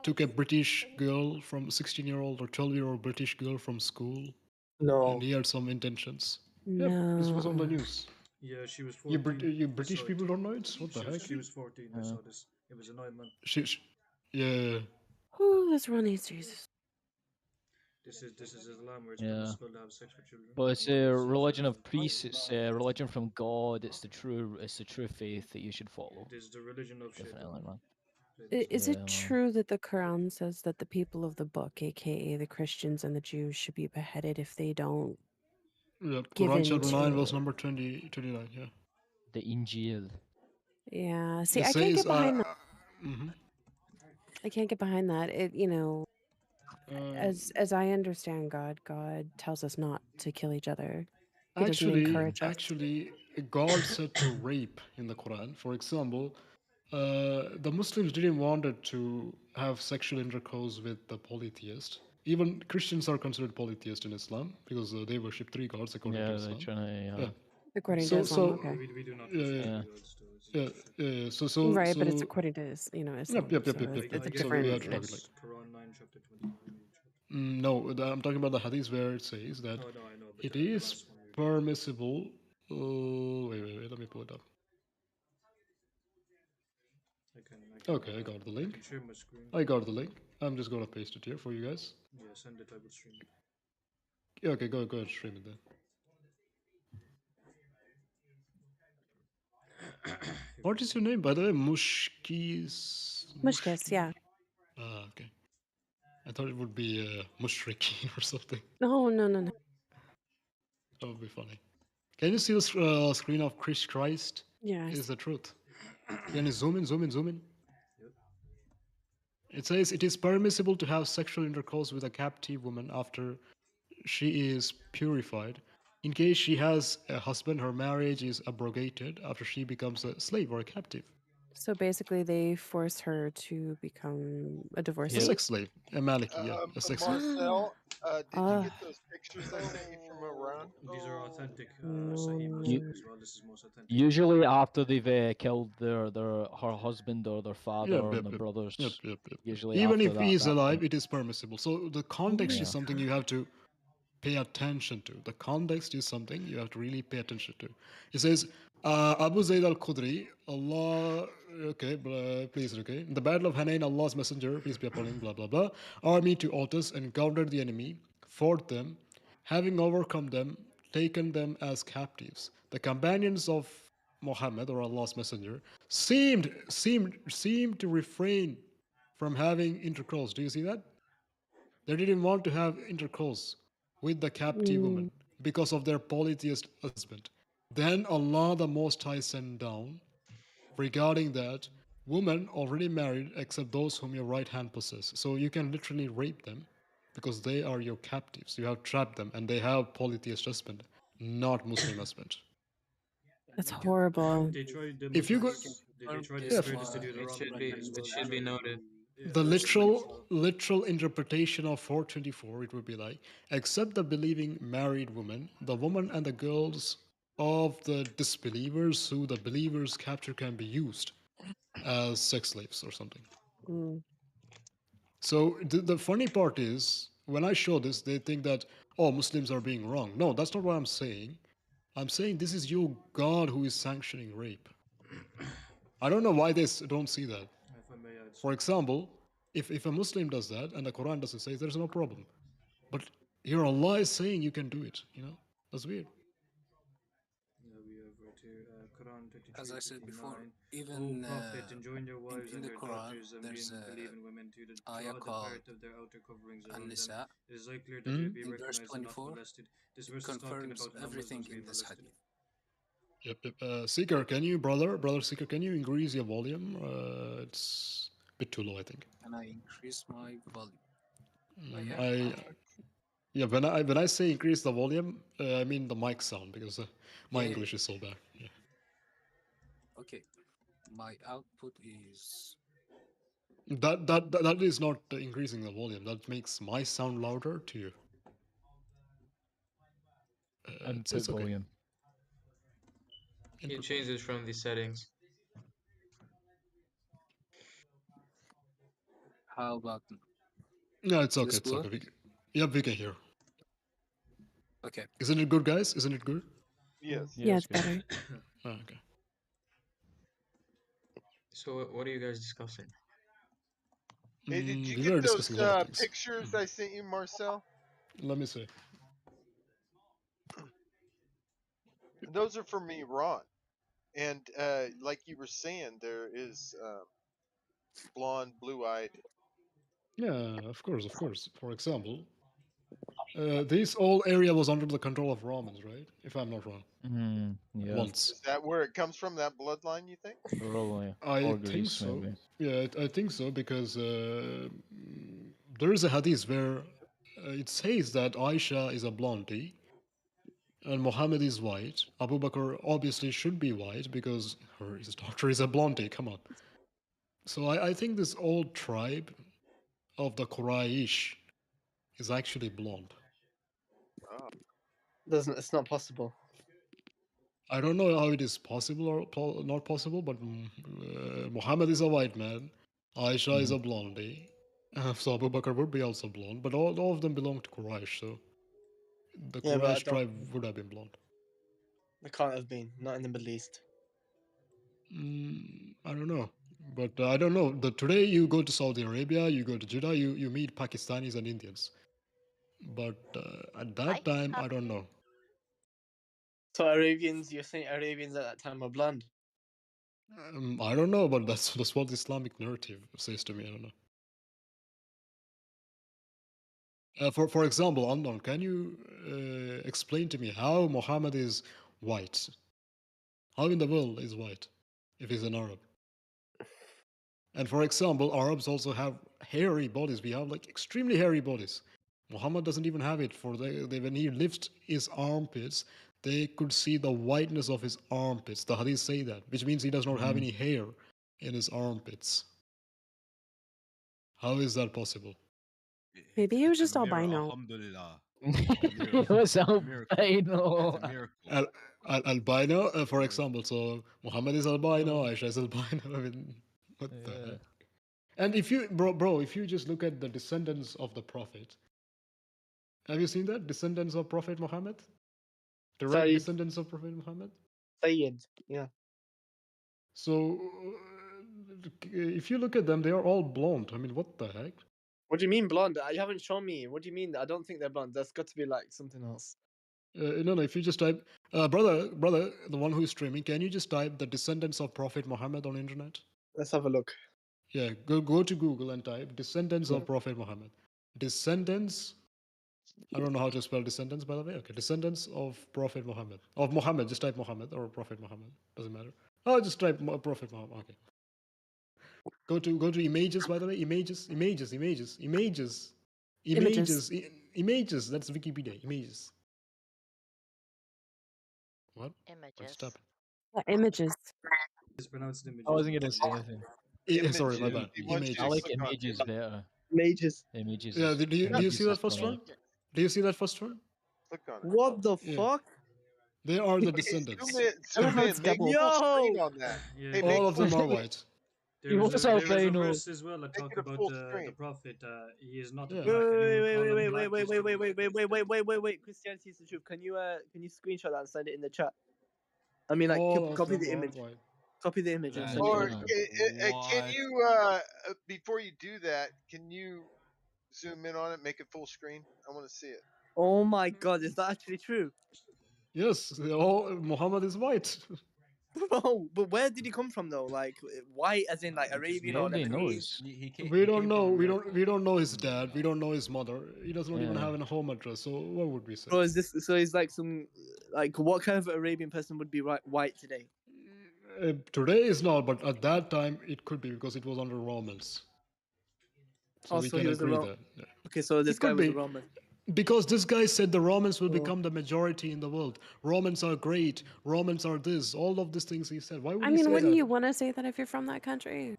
took a British girl from 16-year-old or 12-year-old British girl from school. No. And he had some intentions. No. Yep, this was on the news. Yeah, she was 14. You British people don't know it? What the heck? She was 14. I saw this. It was a nightmare. Yeah. Ooh, this running Jesus. This is Islam where it's permissible to have sex with children. But it's a religion of priests. It's a religion from God. It's the true faith that you should follow. It is the religion of Definitely, man. Is it true that the Quran says that the people of the book, aka the Christians and the Jews, should be beheaded if they don't give Quran in chapter to 9 verse number 29, yeah. The Injil. Yeah, see, It I can't says, get behind that. mhm. I can't get behind that. As I understand God tells us not to kill each other. He doesn't encourage us. Actually, God said to rape in the Quran. For example, the Muslims didn't want it to have sexual intercourse with the polytheist. Even Christians are considered polytheist in Islam because they worship 3 gods according to Islam. According to Islam, okay. We do not worship three gods, right, but it's according to Islam. Yep. So it's a different. Quran 9 chapter 29. No, I'm talking about the hadith where it says that it is permissible. Wait, let me pull it up. Okay, I got the link. I got the link. I'm just gonna paste it here for you guys. Yeah, send it. I will stream it. Yeah, okay, go ahead, stream it then. What is your name, by the way? Mushkis? Mushkis, yeah. Ah, okay. I thought it would be Mushriki or something. No. That would be funny. Can you see the screen of Chris Christ? Yes. Is the truth. Can you zoom in? It says it is permissible to have sexual intercourse with a captive woman after she is purified. In case she has a husband, her marriage is abrogated after she becomes a slave or a captive. So basically, they force her to become a divorcee. A sex slave, a maliki, yeah, a sex slave. Marcel, did you get those pictures I sent you from Iran? These are authentic Sahih Muslim as well. This is most authentic. Usually after they've killed her husband or their father or their brothers. Yep. Usually even after if that, he is alive, it is permissible. So the context Yeah. is something you have to pay attention to. The context is something you have to really pay attention to. It says, Abu Zayd al-Khudri, Allah, okay, please, okay. In the battle of Hunain, Allah's messenger, peace be upon him, blah, blah, blah, army to Otus, encountered the enemy, fought them, having overcome them, taken them as captives. The companions of Muhammad, or Allah's messenger, seemed to refrain from having intercourse. Do you see that? They didn't want to have intercourse with the captive woman because of their polytheist husband. Then Allah the Most High sent down regarding that, women already married except those whom your right hand possess. So you can literally rape them because they are your captives. You have trapped them and they have polytheist husband, not Muslim husband. That's horrible. They tried the If you go, they tried to spread this to do the wrong It should be noted. The literal interpretation of 424, it would be like, except the believing married woman, the woman and the girls of the disbelievers who the believers capture can be used as sex slaves or something. So the funny part is, when I show this, they think that, oh, Muslims are being wrong. No, that's not what I'm saying. I'm saying this is your God who is sanctioning rape. I don't know why they don't see that. For example, if a Muslim does that and the Quran doesn't say, there's no problem. But your Allah is saying you can do it, That's weird. We have right here, Quran 23, As I said before, 59. even O Prophet, enjoin your wives in and the your Quran, daughters being believing women to the part of their outer coverings alone, then it is very clear that Hmm? they'll be recognized and not molested. This verse is talking about non-Muslims being molested. Yep. Seeker, can you, brother Seeker, can you increase your volume? It's a bit too low, I think. Can I increase my volume? When I say increase the volume, I mean the mic sound because my Yeah. English is so bad. Yeah. Okay. My output is That is not increasing the volume. That makes my sound louder to you. Input it's okay. volume. You change it from the settings. how about No, it's okay. this It's good? okay. Yep, we can hear. Okay. Isn't it good, guys? Isn't it good? Yes. Yeah, it's better. Oh, okay. So what are you guys discussing? Hey, did you We get were those discussing a lot of things. pictures I sent you, Marcel? Let me see. Those are from Iran, and like you were saying, there is blonde, blue-eyed. Yeah, of course. For example, this whole area was under the control of Romans, right? If I'm not wrong. Yeah. Once. Is that where it comes from? That bloodline, you think? Probably. I Or think Greece, so. maybe. Yeah, I think so because there is a hadith where it says that Aisha is a blondie and Muhammad is white. Abu Bakr obviously should be white because his daughter is a blondie. Come on. So I think this old tribe of the Quraysh is actually blonde. Oh. It's not possible. I don't know how it is possible or not possible, but Muhammad is a white man. Aisha is a blondie. So Abu Bakr would be also blonde, but all of them belong to Quraysh, so the Yeah, but I Quraysh tribe would have been blonde. It can't have been. Not in the Middle East. I don't know. But I don't know. Today you go to Saudi Arabia, you go to Jeddah, you meet Pakistanis and Indians. But at that time, I don't know. So Arabians, you're saying Arabians at that time were blonde? I don't know, but that's what the Islamic narrative says to me. I don't know. For example, Unknown, can you explain to me how Muhammad is white? How in the world is white if he's an Arab? And for example, Arabs also have hairy bodies. We have like extremely hairy bodies. Muhammad doesn't even have it. When he lifts his armpits, they could see the whiteness of his armpits. The hadiths say that, which means he does not have any hair in his armpits. How is that possible? Maybe he was just albino. Alhamdulillah. He was albino. Albino, for example. So Muhammad is albino, Aisha is albino. I mean, what the heck? And if you, bro, if you just look at the descendants of the Prophet, have you seen that? Descendants of Prophet Muhammad? Direct descendants of Prophet Muhammad? Sayyid, yeah. So, if you look at them, they are all blonde. I mean, what the heck? What do you mean blonde? You haven't shown me. What do you mean? I don't think they're blonde. That's got to be like something else. No, if you just type, brother, the one who is streaming, can you just type the descendants of Prophet Muhammad on internet? Let's have a look. Yeah, go to Google and type descendants of Prophet Muhammad. Descendants. I don't know how to spell descendants, by the way. Okay, descendants of Prophet Muhammad. Of Muhammad, just type Muhammad or Prophet Muhammad. Doesn't matter. Oh, just type Prophet Muhammad. Okay. Go to images, by the way. Images. Images. That's Wikipedia. Images. What? Images. Images. It's pronounced images. I wasn't gonna say anything. Sorry, my bad. I like images better. Images. Images. Yeah, do you see that first one? Do you see that first one? Click on it. What the fuck? They are the descendants. Zoom in, make full screen on that. Hey, make All of them full are screen. white. There was a verse as well that talked about the prophet. He is not a black. Wait. Christianity is the truth. Can you screenshot that and send it in the chat? I mean, like, copy the image. Copy the image and send Or it. can you, before you do that, can you zoom in on it, make it full screen? I want to see it. Oh my god, is that actually true? Yes, Muhammad is white. Bro, but where did he come from though? Like white, as in like Arabian or Nobody Lebanese? knows. We don't know. We don't know his dad. We don't know his mother. He does not even have a home address. So what would we say? Bro, is this so? He's like some like what kind of Arabian person would be white today? Today is not, but at that time it could be because it was under Romans. So we Also, can he was agree a that. Yeah. Okay, so this guy was a Roman. Because this guy said the Romans will become the majority in the world. Romans are great. Romans are this. All of these things he said. Why would I he mean, say wouldn't that? you want to say that if you're from that country?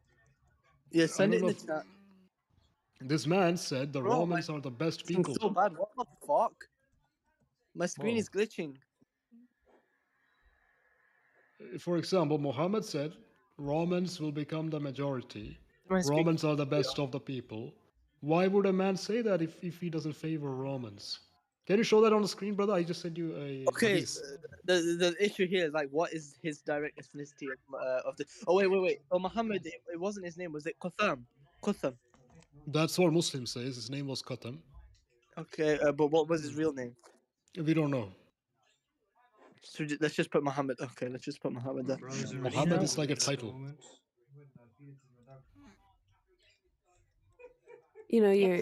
Yeah, I send it don't in know the chat. This man said the Bro, Romans are the best people. so bad. What the fuck? My screen is glitching. For example, Muhammad said Romans will become the majority. My screen- Romans are the best of the people. Why would a man say that if he doesn't favor Romans? Can you show that on the screen, brother? I just sent you a Okay, hadith. the issue here is like, what is his direct ethnicity of the? Oh wait. Oh, Muhammad, it wasn't his name. Was it Qatham? Qatham. That's what Muslim says. His name was Qatam. Okay, but what was his real name? We don't know. So let's just put Muhammad. Okay, let's just put Muhammad there. Muhammad is like a title. You know, your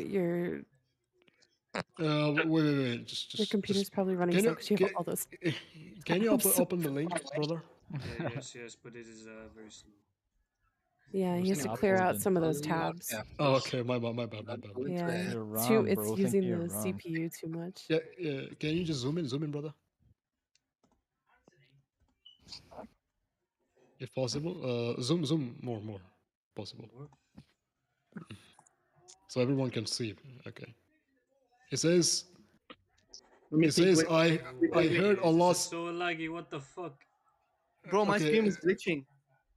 Wait. your computer's probably running slow because you have all those. Can you open the link, brother? Yes, but it is very slow. Yeah, he has to clear out some of those tabs. Oh, okay, my bad. Yeah, Your RAM, it's bro. using Think of the your RAM. CPU too much. Yeah. Can you just zoom in, brother? If possible, zoom more, possible. So everyone can see. Okay. It says. I heard Allah's. So laggy. What the fuck? Bro, my screen was glitching.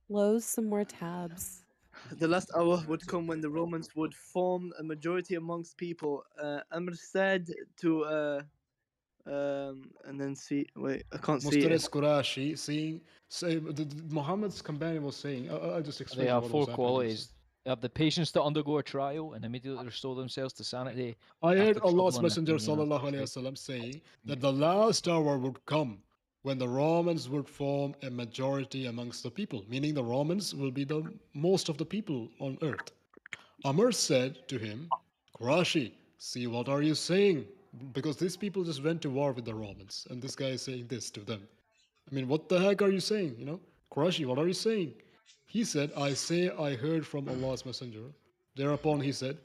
Close some more tabs. The last hour would come when the Romans would form a majority amongst people. Amr said to and then see. Wait, I can't see it. Mustares Qurashi Muhammad's companion was saying. I'll just explain. They have what four was happening. qualities. They have the patience to undergo a trial and immediately restore themselves to sanity. I heard after Allah's troubling Messenger and, sallallahu alaihi wasallam saying that the last hour would come when the Romans would form a majority amongst the people, meaning the Romans will be the most of the people on earth. Amr said to him, Qurashi, see, what are you saying? Because these people just went to war with the Romans, and this guy is saying this to them. I mean, what the heck are you saying? You know, Qurashi, what are you saying? He said, I say I heard from Allah's Messenger. Thereupon he said,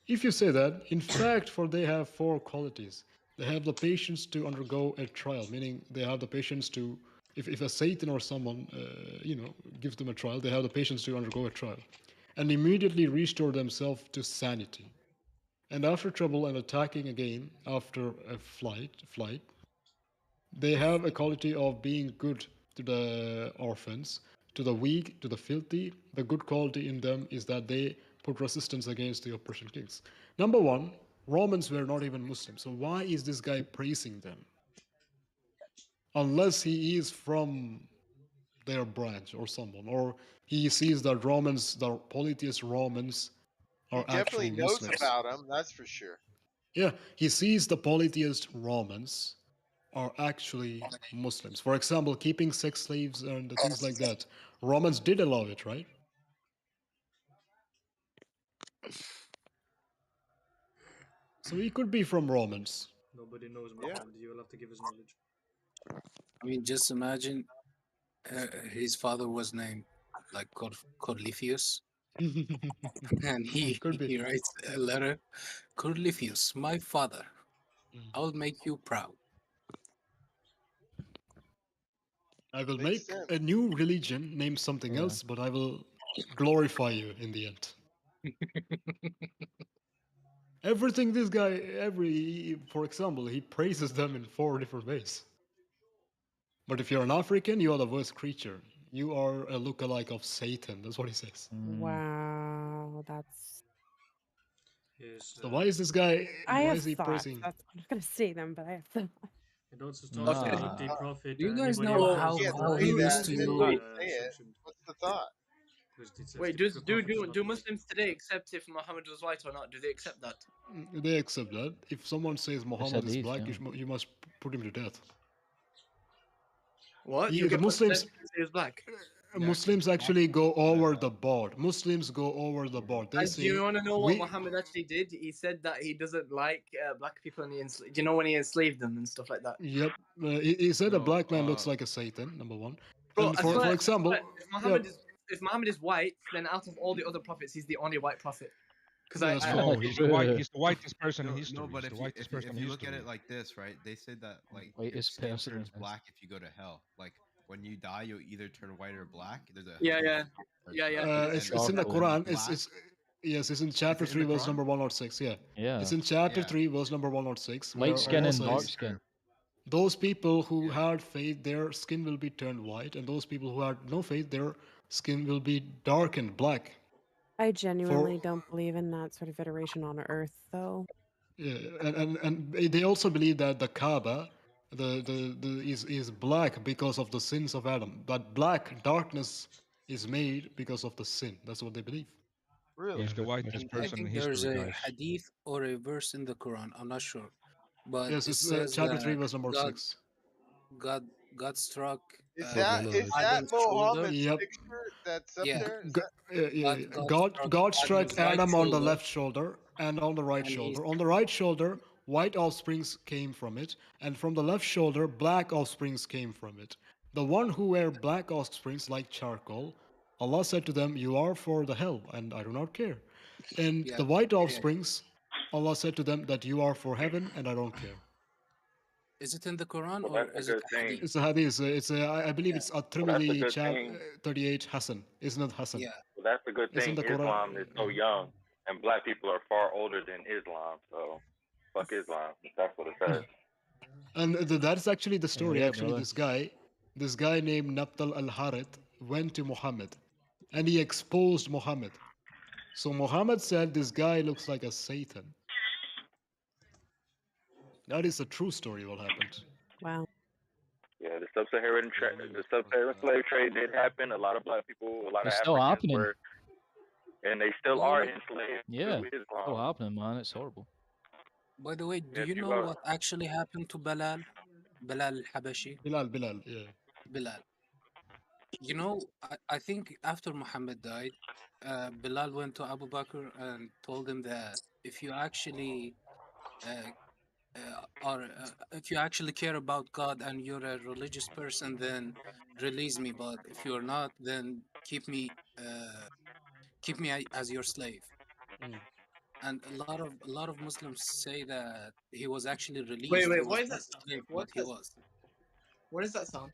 if you say that, in fact, for they have four qualities. They have the patience to undergo a trial, meaning they have the patience to, if a Satan or someone, gives them a trial, they have the patience to undergo a trial, and immediately restore themselves to sanity. And after trouble and attacking again, after a flight, they have a quality of being good to the orphans, to the weak, to the filthy. The good quality in them is that they put resistance against the oppression kings. Number one, Romans were not even Muslims. So why is this guy praising them? Unless he is from their branch or someone, or he sees that Romans, the polytheist Romans, are He definitely actual knows Muslims. about them, that's for sure. Yeah, he sees the polytheist Romans are actually Muslims. For example, keeping sex slaves and things like that. Romans did allow it, right? So he could be from Romans. Nobody knows, my friend. You will have to give us knowledge. I mean, just imagine his father was named like Corlifius. And he writes a letter, Corlifius, my father, I will make you proud. I will make a new religion named something else, but I will glorify you in the end. Everything this guy, for example, he praises them in 4 different ways. But if you're an African, you are the worst creature. You are a lookalike of Satan. That's what he says. Wow, that's. Yes, So why is this guy? I why have is he thoughts. praising? I'm not gonna say them, but I have thoughts. It also talks about the prophet. Do you guys anybody know who how falls how under he the used to assumption What's the thought? Wait, do Muslims today accept if Muhammad was white or not? Do they accept that? They accept that. If someone says Muhammad is hadith, black, yeah. you must put him to death. What? Yeah, You the get Muslims. he was black. Muslims actually go over the board. Muslims go over the board. They And do you say want to know what Muhammad actually did? He said that he doesn't like black people, and do you know when he enslaved them and stuff like that? Yep, he said a black man looks like a Satan. Number one, Bro, and I swear, for example, if Muhammad is white, then out of all the other prophets, he's the only white prophet. Because no, he's the whitest person in history. No, but he's the whitest person if in you look at history. it like this, right? They say that like your Whitest skin person in turns history. black if you go to hell. Like when you die, you'll either turn white or black. There's a Yeah. It's in the Quran. It's yes, it's in chapter 3, verse number 106. Yeah, Yeah. It's in chapter 3, verse number 106. where Light skin Allah and dark says, skin. those people who had faith, their skin will be turned white, and those people who had no faith, their skin will be darkened black. I genuinely don't believe in that sort of iteration on Earth, though. Yeah, and they also believe that the Kaaba, is black because of the sins of Adam. But black darkness is made because of the sin. That's what they believe. Really? He's the whitest And I person in think there's history, a guys. hadith or a verse in the Quran. I'm not sure, but Yes, it it's says chapter 3, that verse number 6. God struck Is that Adam's shoulder. Muhammad's Yep. picture that's up Yeah. there? Is God struck Adam's Adam on the shoulder, left shoulder and on the right and shoulder. On the right shoulder, white offsprings came from it, and from the left shoulder, black offsprings came from it. The one who wear black offsprings like charcoal, Allah said to them, "You are for the hell, and I do not care." And Yeah. the white offsprings, Allah said to them that you are for heaven, and I don't care. Is it in the Quran Well, or that's a is it good a thing. hadith? It's a hadith. I believe it's Well, that's a At-Tirmidhi, good chap thing. 38 Hassan. Isn't it Hassan? Yeah. Well, that's a good It's in thing. the Quran. Islam is so young, and black people are far older than Islam. So, fuck Islam. That's what it says. And that's actually the story. Yeah, Actually, brother. this guy named Nabtal al-Harith went to Muhammad, and he exposed Muhammad. So Muhammad said, "This guy looks like a Satan." That is a true story. What happened? Wow. Yeah, the sub-Saharan slave trade did happen. A lot of black people, a lot It's of still Africans happening. were, and they still By the are way, enslaved Yeah, to still Islam. happening, man. It's horrible. by the way, do Yes, you you know are. what actually happened to Bilal? Bilal al-Habashi? Bilal, yeah. Bilal. You know, I think after Muhammad died, Bilal went to Abu Bakr and told him that if you actually if you actually care about God and you're a religious person, then release me. But if you're not, then keep me as your slave. And a lot of Muslims say that he was actually released. He Wait, was what is not that a sound? slave, but he was. What does that sound?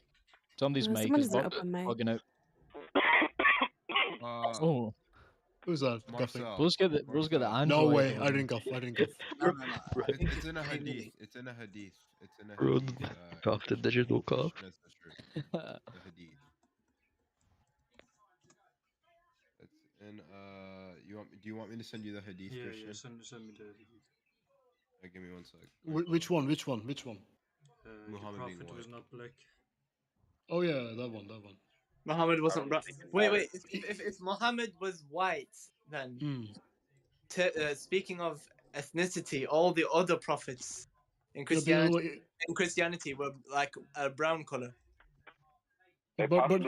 Somebody's mic Someone is has an open mic. bugging out. Oh, Who's that? Coughing? Marcel. Bro's got the Android. No way! I on. didn't cough. I didn't cough. No. It's in a hadith. It's in a hadith. It's in a Bro, hadith. cough the digital cough. The hadith. It's in do you want me to send you the hadith, Christian? Yeah, send me the hadith. Give me 1 sec. Which one? The Muhammad being prophet was white. not black. Oh yeah, that one. Muhammad wasn't black. Wait. If Muhammad was white, then speaking of ethnicity, all the other prophets in Christianity were like a brown color. But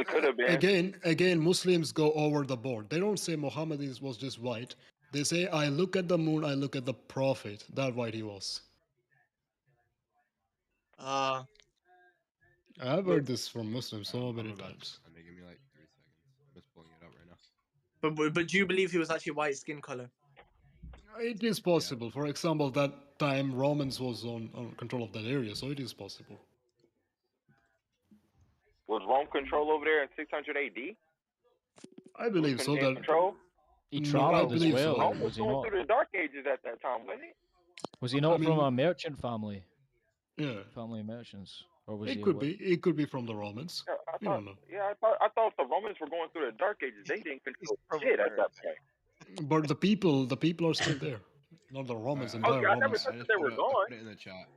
again, Muslims go over the board. They don't say Muhammad was just white. They say, "I look at the moon, I look at the prophet. That white he was." I've heard this from Muslims so many times. Give me like 3 seconds. I'm just pulling it up right now. But do you believe he was actually white skin color? It is possible. For example, that time Romans was on control of that area, so it is possible. Was Rome control over there in 600 AD? I believe so. He No, I traveled as believe well. so. Rome Was was he going not? through the Dark Ages at that time, wasn't he? Was he not from a merchant family? Yeah. Family of merchants, or was It he? could be. It could be from the Romans. We don't know. Yeah, I thought the Romans were going through the Dark Ages. They didn't control shit at that point. But the people are still there. Not the Romans, Oh, entire yeah, I never Romans. said that they were I gone. put it in the chat.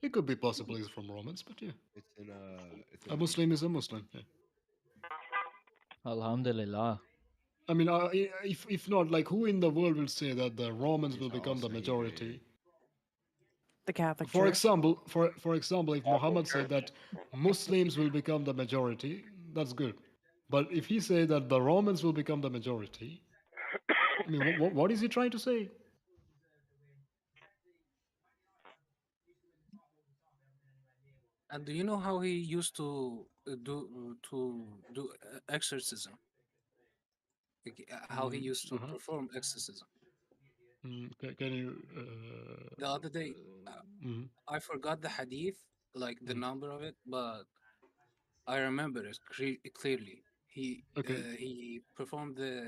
It could be possibly from Romans, but yeah. It's in a Muslim is a Muslim. Yeah. Alhamdulillah. I mean, if not, like, who in the world will say that the Romans will become the majority? The Catholic For Church. example, if Muhammad said that Muslims will become the majority, that's good. But if he said that the Romans will become the majority, I mean, what is he trying to say? And do you know how he used to do exorcism? Like, how he used to perform exorcism? Can you? The other day, I forgot the hadith, like the number of it, but I remember it clearly. He performed the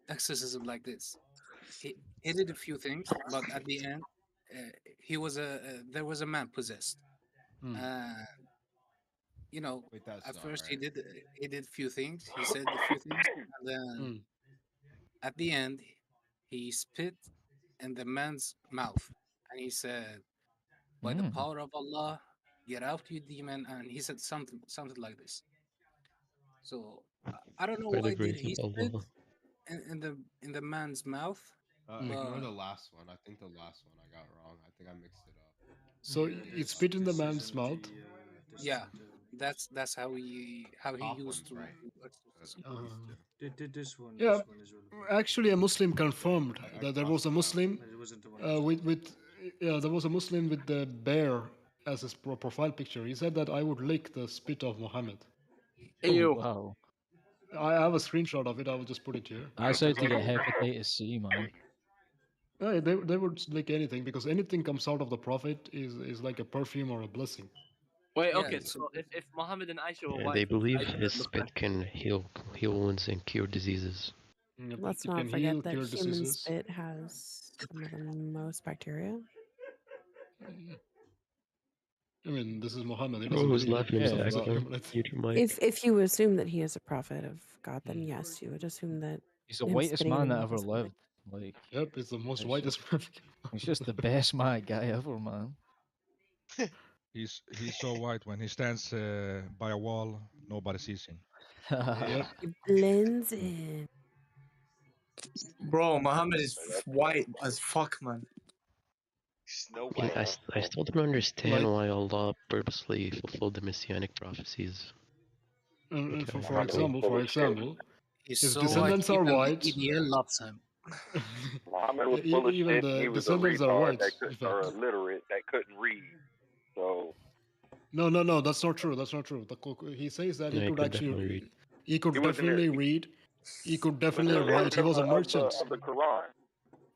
exorcism like this. He did a few things, but at the end, he was there was a man possessed. You know, Wait, that's at not first right. he did a few things. He said a few things, and then at the end, he spit in the man's mouth, and he said, "By the power of Allah, get out, you demon!" And he said something like this. So I don't know By the why did grace he of spit Allah. in the man's mouth. Ignore But the last one. I think the last one I got wrong. I think I mixed it up. So it spit in the man's mouth. yeah, that's how he used Ones, to right? do exorcism. This one. Yeah, This one is relevant. actually, a Muslim confirmed that there was a Muslim But it wasn't the one. with there was a Muslim with the bear as his profile picture. He said that I would lick the spit of Muhammad. Oh, wow. I have a screenshot of it. I will just put it here. That's how to get hepatitis C, man. They would lick anything because anything comes out of the Prophet is like a perfume or a blessing. Wait, Yeah, okay, so if Muhammad and Aisha were Yeah, wife, they believe Aisha his look spit can heal wounds and cure diseases. Let's It not can forget heal, that cure human diseases. spit has some of the most bacteria. I mean, this is Muhammad. He Oh, doesn't who's believe laughing himself in the as a background? human. Mute your mic. If you assume that he is a prophet of God, then yes, you would assume that He's the him whitest spitting in man the that mouth ever is good. lived. Like, Yep, it's the most it's whitest just, man. he's just the best mad guy ever, man. He's so white when he stands by a wall, nobody sees him. Yep. It blends in. bro, Muhammad is white as fuck, man. Snow I mean, White. I still don't understand Like- why Allah purposely fulfilled the messianic prophecies. And Okay. for example, He's his so white. descendants are Even white. the EDL loves him. Muhammad was full of Even shit. And the he was a descendants are retard white. that In could, fact. or illiterate that couldn't read. So No, that's not true. That's not true. He says that Yeah, he he could could actually definitely read. he could he was in definitely read. He could he was an definitely write. He was a illiterate merchant. of the Quran.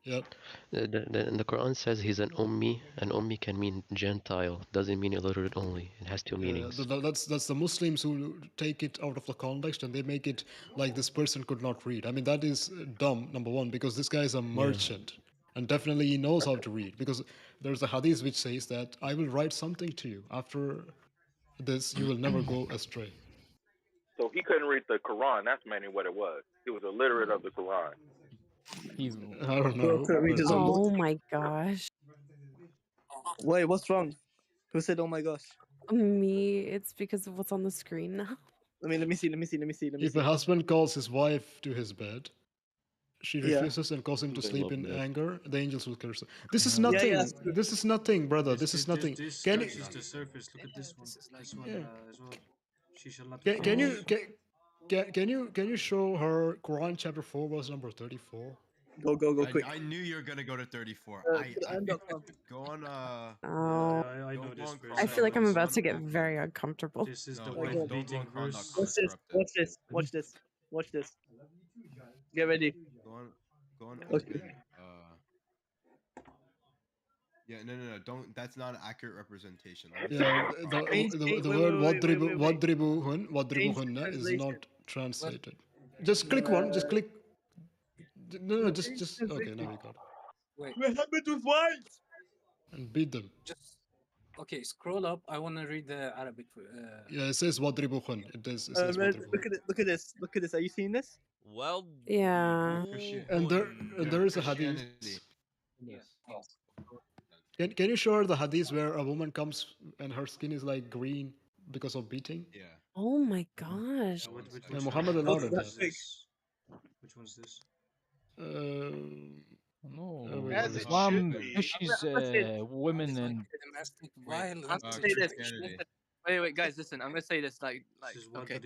Yep. The Quran says he's an ummi. An ummi can mean Gentile, doesn't mean illiterate only. It has two meanings. That's the Muslims who take it out of the context and they make it like this person could not read. I mean, that is dumb, number one, because this guy is a merchant. And definitely he knows how to read. Because there's a hadith which says that I will write something to you. After this, you will never go astray. So he couldn't read the Quran. That's mainly what it was. He was illiterate of the Quran. I don't know. Oh my gosh. Wait, what's wrong? Who said, "Oh my gosh"? Me, it's because of what's on the screen now. Let me see. If a husband calls his wife to his bed, she Yeah. refuses and calls him to They sleep love in that. anger, the angels will curse her. This is Yeah, nothing. yeah, This is nothing, brother. This is nothing. This Can you scratches the surface. Look at this one. This one as well. She shall not. can you curse. can you show her Quran chapter 4 verse number 34? Go quick. I knew you were gonna go to 34. Go on. Oh, I know this verse. I feel like I'm about to Go get on very uncomfortable. This is the No, wife don't go beating on Quran. verse. Watch this. Get ready. Go on. Okay. Yeah, no. Don't. That's not an accurate representation. Yeah, the word wadribuhunna is not translated. Just click one. Just click. No. Just. Okay, now we got it. Wait. Muhammad was white. And beat them. Just okay. Scroll up. I want to read the Arabic. Yeah, it says wadribuhun. It says wadribuhun. Look at this. Are you seeing this? Well, Yeah. And there is a hadith. Can you show her the hadith where a woman comes and her skin is like green because of beating? Yeah. Oh my gosh. And Muhammad allowed it. Which one's this? No, As it Islam should be. pushes women and domestic Wait, violence. I'm gonna say this. Listen, wait, guys, listen. I'm gonna say this. Like, okay,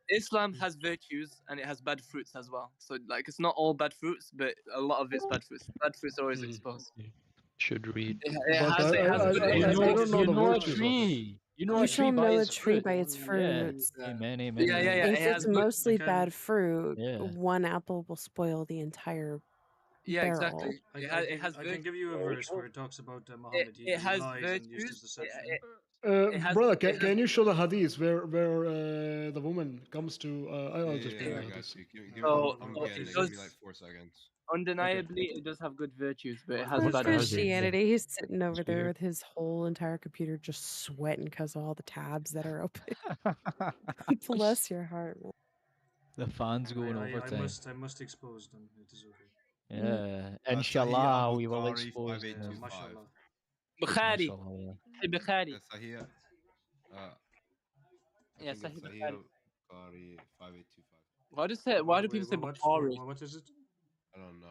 Islam has virtues and it has bad fruits as well. So, like, it's not all bad fruits, but a lot of it's bad fruits. Bad fruits are always exposed. Should read. It But has good. I don't know the virtues of it. You shall know a tree by its fruits. Amen, amen. Yeah. If It has it's good. mostly bad fruit, Yeah. one apple will spoil the entire Yeah, barrel. exactly. I can give you a verse where it talks about Muhammad. He It has lies and uses virtues. deception. Brother, can you show the hadith where the woman comes to? I'll just bring Yeah, the I got hadith. you. Give me, So, I'm so getting it it. Give me does. like 4 seconds. Undeniably, it does have good virtues, but it has Poor bad. Christianity, he's sitting over there with his whole entire computer just sweating because of all the tabs that are open. Bless your heart, man. The fans going overtime. I must expose them. It is okay. Yeah, inshallah, we will expose them. Mashallah. Bukhari. Mashallah, yeah. Hey, Bukhari. Sahih. Yeah, I think Sahih it's Bukhari. Bukhari 5825. Why do people say Bukhari? What is it? I don't know.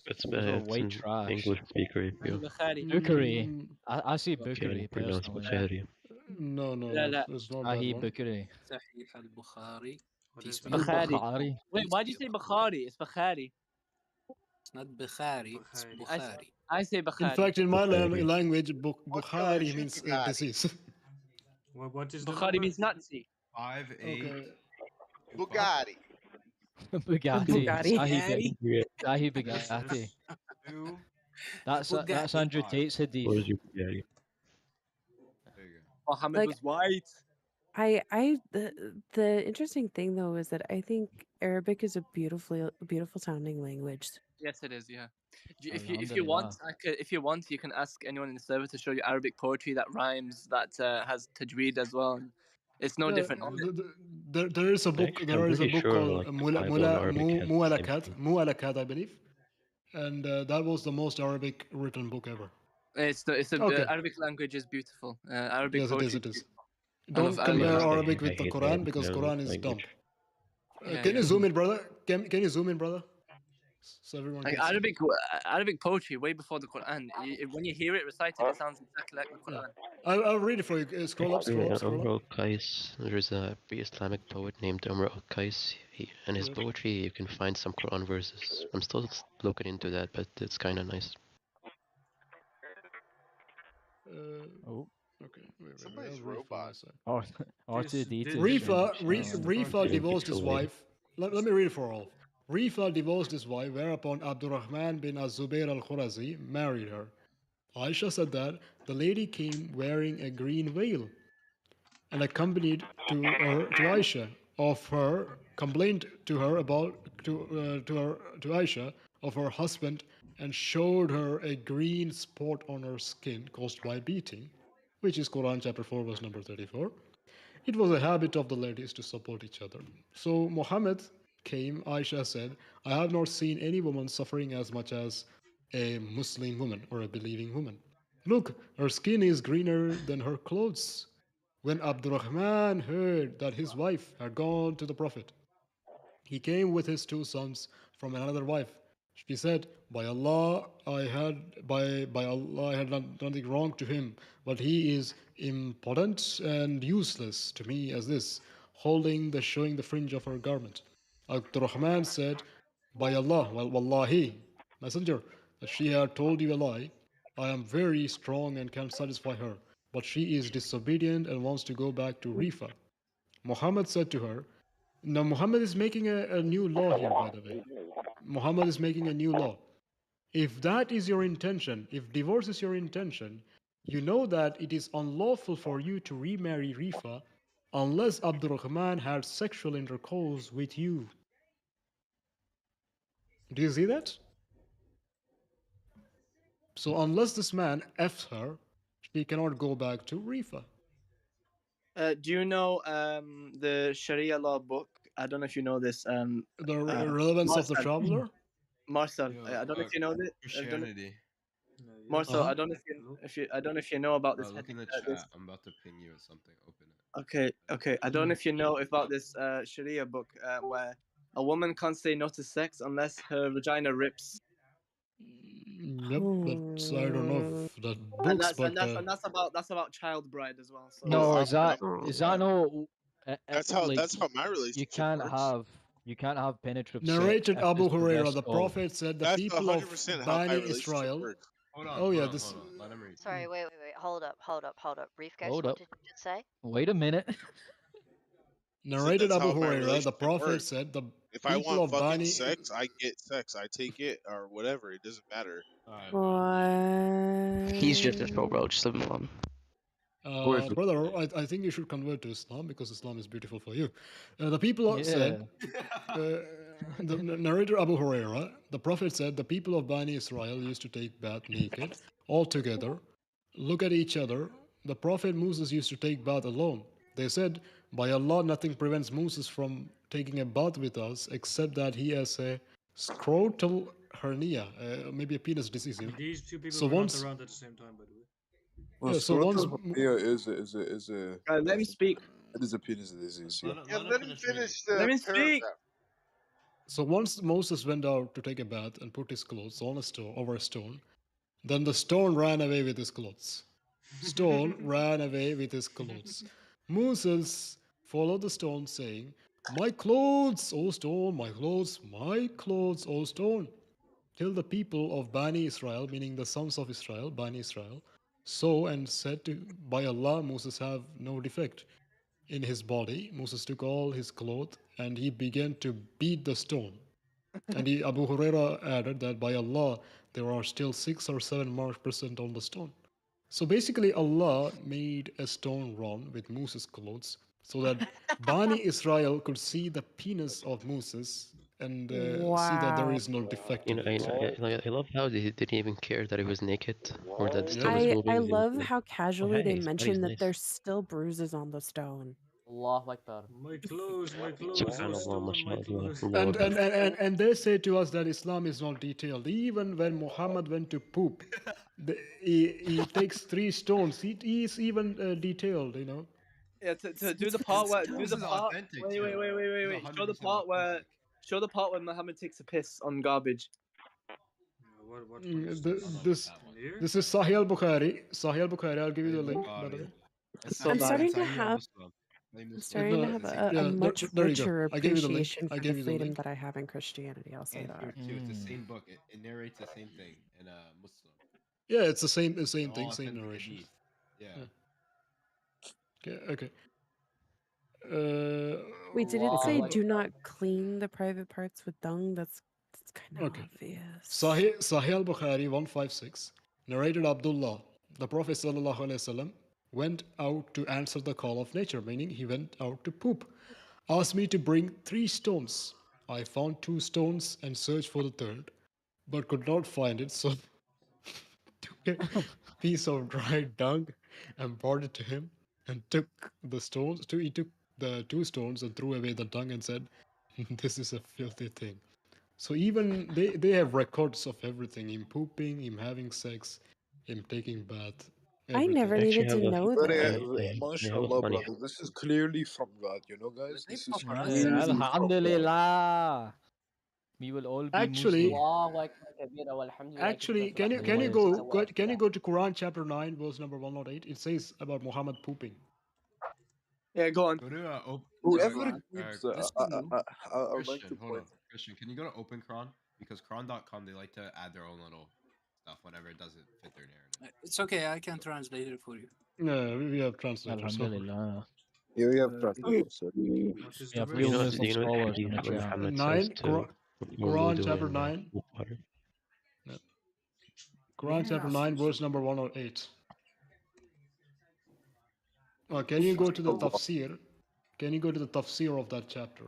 It's Those are it's white an trash. English speaker if you Bukhari. I say Bukhari can pronounce personally. Bukhari. No, Sahih it's not that one. Bukhari. Sahih al-Bukhari. Bukhari. Wait, why do you say Bukhari? It's Bukhari. It's not Bukhari, it's Bukhari. I say Bukhari. In fact, in my Bukhari. language, Bukhari means disease. What is Bukhari means Nazi. 58. Bugatti. Bugatti. Bugatti. Sahih Bugatti. That's Andrew Tate's hadith. What is your Bukhari? There you go. Muhammad Like- was white. The interesting thing though is that I think Arabic is a beautiful sounding language. Yes, it is. Yeah. If you want, you can ask anyone in the server to show you Arabic poetry that rhymes, that has tajweed as well. It's no different. There is a book. Actually, There I'm is a pretty book sure, called like, the Bible in Arabic has the same thing. Mu'alakat, I believe, and that was the most Arabic written book ever. The Arabic language is beautiful. Arabic Yes, poetry. it is. Beautiful. I Don't love compare Arabic. Arabic with I the hate Quran Arabic because as a Quran is dumb. language. Can you zoom in, brother? Can you zoom in, brother? So everyone Like can see. Arabic poetry way before the Quran. When you hear it recited, it sounds exactly like the Quran. I'll read it for you. Scroll up. Amr al-Qais, there's a pre-Islamic poet named Amr al-Qais. In his poetry, you can find some Quran verses. I'm still looking into that, but it's kind of nice. Okay. Somebody's robot. Rifa divorced his wife. Let me read it for all. Rifa divorced his wife, whereupon Abdurrahman bin Az-Zubair al-Khurazi married her. Aisha said that the lady came wearing a green veil and accompanied to Aisha of her complained to her about to Aisha of her husband and showed her a green spot on her skin caused by beating, which is Quran chapter 4 verse number 34. It was a habit of the ladies to support each other. So Muhammad came, Aisha said, I have not seen any woman suffering as much as a Muslim woman or a believing woman. Look, her skin is greener than her clothes. When Abdurrahman heard that his wife had gone to the Prophet, he came with his 2 sons from another wife. She said, by Allah, I had done nothing wrong to him, but he is impotent and useless to me as this, showing the fringe of her garment. Abdurrahman said, by Allah, well, Wallahi, messenger, that she had told you a lie. I am very strong and can satisfy her, but she is disobedient and wants to go back to Rifa. Muhammad said to her, now Muhammad is making a new law here, by the way. Muhammad is making a new law. If that is your intention, if divorce is your intention, you know that it is unlawful for you to remarry Rifa unless Abdurrahman had sexual intercourse with you. Do you see that? So unless this man F's her, she cannot go back to Rifa. Do you know the Sharia law book? I don't know if you know this. The relevance of the traveler? Marcel, I don't know if you know this. Christianity. Marcel, I don't know if you know about this. Look in the chat. I'm about to ping you with something. Open it. Okay. I don't know if you know about this Sharia book where a woman can't say no to sex unless her vagina rips. Yep, that's I don't know if that And books, that's but that's about child bride as well. So No, I'm, is that yeah. no? Like That's how my relationship works. you can't have penetrative sex narrated if Abu it's the Huraira, rest the of. Prophet said, the That's people of 100% how my Bani relationship Israel. works. Hold on. Oh yeah, hold this. on. Let him read. Sorry, wait. Hold up. Briefcase, Hold what up. did you just say? Wait a minute. So Narrated that's Abu how my Huraira, the relationship Prophet works. said, the If I people want of fucking Bani. sex, I get sex. I take it or whatever. It doesn't matter. He's just a troll, bro. Just leave him alone. Brother, I think you should convert to Islam because Islam is beautiful for you. The people said, the narrator Abu Huraira, the Prophet said, the people of Bani Israel used to take bath naked, all together, look at each other. The Prophet Moses used to take bath alone. They said, by Allah, nothing prevents Moses from taking a bath with us except that he has a scrotal hernia, maybe a penis disease. These two people So were not once, around at the same time, by the way. Well, yeah, so once, is a let me speak. It is a penis disease. Yeah. Let him finish Let the me speak. paragraph. So once Moses went out to take a bath and put his clothes on a stone over a stone, then the stone ran away with his clothes. Stone ran away with his clothes. Moses followed the stone, saying, "My clothes, O stone, my clothes, O stone." Till the people of Bani Israel, meaning the sons of Israel, Bani Israel, saw and said to, "By Allah, Moses have no defect in his body." Moses took all his clothes and he began to beat the stone. And Abu Huraira added that by Allah, there are still 6 or 7 marks present on the stone. So basically, Allah made a stone run with Moses' clothes so that Bani Israel could see the penis of Moses and see that there is no defect You in know, it. I love how they didn't even care that he was naked or that the stone was Yeah. moving. I They were love like, how casually they hey, his body's mention that nice. there's still bruises on the stone. Allahu Akbar. My clothes, oh Subhanallah, stone, my mashallah, clothes. And they say to us that Islam is not detailed. Even when Muhammad went to poop, he takes 3 stones. He is even detailed, you know. Yeah, to do the part where This is authentic. wait. This is Show the 100% part where authentic. Muhammad takes a piss on garbage. What This is Sahih al-Bukhari. Sahih al-Bukhari. I'll give you the link, by the way. I'm starting to have a much there you go. richer I gave you the link. appreciation I for gave the you the freedom link. that I have in Christianity. I'll say And that. here too, it's the same book. It narrates the same thing in a Muslim. Yeah, it's the same They're thing, all same authentic narration. hadith. Yeah. Okay. Wait, did it say okay. do not clean the private parts with dung? That's kind of Okay. obvious. Sahih al-Bukhari 156, narrated Abdullah, the Prophet sallallahu alaihi wasallam went out to answer the call of nature, meaning he went out to poop. Asked me to bring 3 stones. I found 2 stones and searched for the third, but could not find it, so took a piece of dried dung and brought it to him and took the stones. He took the 2 stones and threw away the dung and said, "This is a filthy thing." So even they have records of everything: him pooping, him having sex, him taking bath, I everything. never needed to know that. MashaAllah, brother. This is clearly from God, you know, guys. This is clearly from God. Alhamdulillah. We will all be Actually, Muslim. can you go to Quran chapter 9 verse number 108? It says about Muhammad pooping. Yeah, go on. Go to Whoever keeps I would like to Christian, hold point. on. Christian, can you go to Open Quran? Because Quran.com, they like to add their own little stuff whenever it doesn't fit their narrative. It's okay. I can translate it for you. No, we have translators. Alhamdulillah. Yeah, we have translators. Sir. We have millions of scholars in the chat. Muhammad 9 says to Quran wudu chapter in 9. water? No. Quran chapter 9 verse number 108. Can you go to the tafsir? Can you go to the tafsir of that chapter?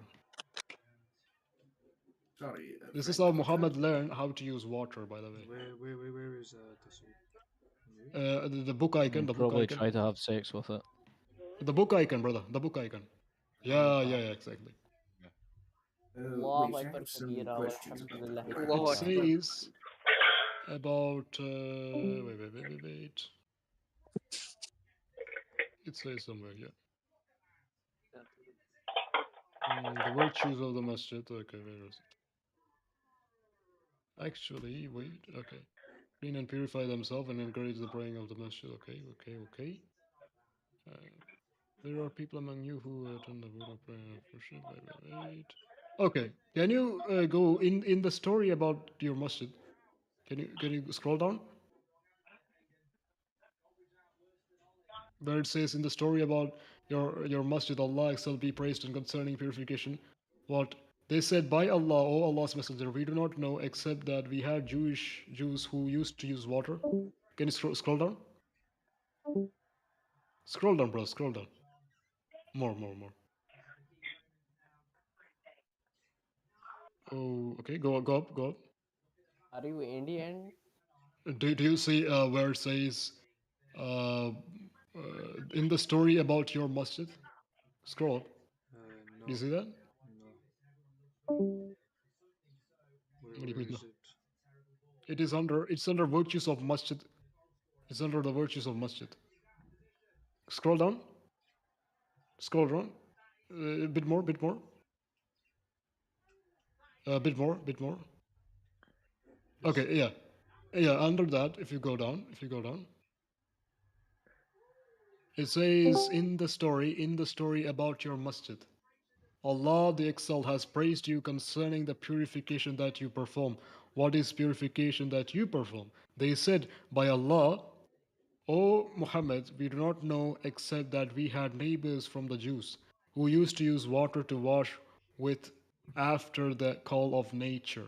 Sorry. This is how Muhammad learned how to use water, by the way. Where is The book icon. The book Probably icon. try to have sex with it. The book icon, brother. The book icon. Yeah, exactly. Wait, I have some questions about the It says about wait. It says somewhere, yeah. The virtues of the masjid. Okay, where is it? Actually, wait. Okay. clean and purify themselves and encourage the praying of the masjid. Okay. There are people among you who attend the word of prayer. Wait. Okay, can you go in the story about your masjid? Can you scroll down? Where it says in the story about your masjid, Allah shall be praised and concerning purification. What they said, by Allah, O Allah's messenger, we do not know except that we had Jews who used to use water. Can you scroll down? Scroll down, bro. Scroll down. More. Oh, okay. Go up. Are you Indian? Do you see where it says in the story about your masjid? Scroll up. No. You see that? No. What do you mean? Where No? is it? It's under virtues of masjid. It's under the virtues of masjid. Scroll down. Scroll down. A bit more. Bit more. Okay, yeah. Under that, if you go down, it says in the story about your masjid, Allah the Exalted has praised you concerning the purification that you perform. What is purification that you perform? They said, by Allah, O Muhammad, we do not know except that we had neighbors from the Jews who used to use water to wash with after the call of nature.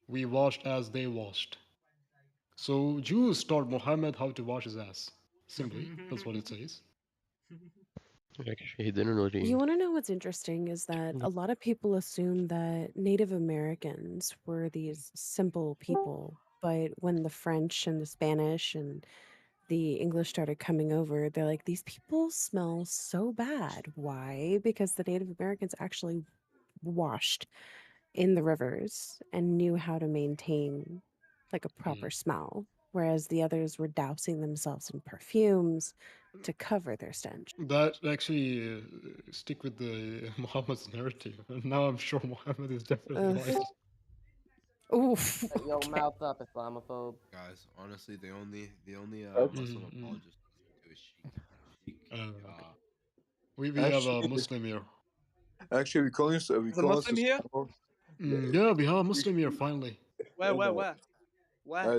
We washed as they washed. So Jews taught Muhammad how to wash his ass. Simply, that's what it says. Actually, he didn't really. You want to know what's interesting is that a lot of people assume that Native Americans were these simple people, but when the French and the Spanish and the English started coming over, they're like, these people smell so bad. Why? Because the Native Americans actually washed in the rivers and knew how to maintain like a proper smell, whereas the others were dousing themselves in perfumes to cover their stench. That actually stick with the Muhammad's narrative. And now I'm sure Muhammad is definitely right. Oof. Shut your mouth up, Islamophobe. Guys, honestly, the only Muslim apologist to is Sheikh. We have a Muslim here. Actually, we call There's a Muslim here? Yeah, we have a Muslim here finally. Where?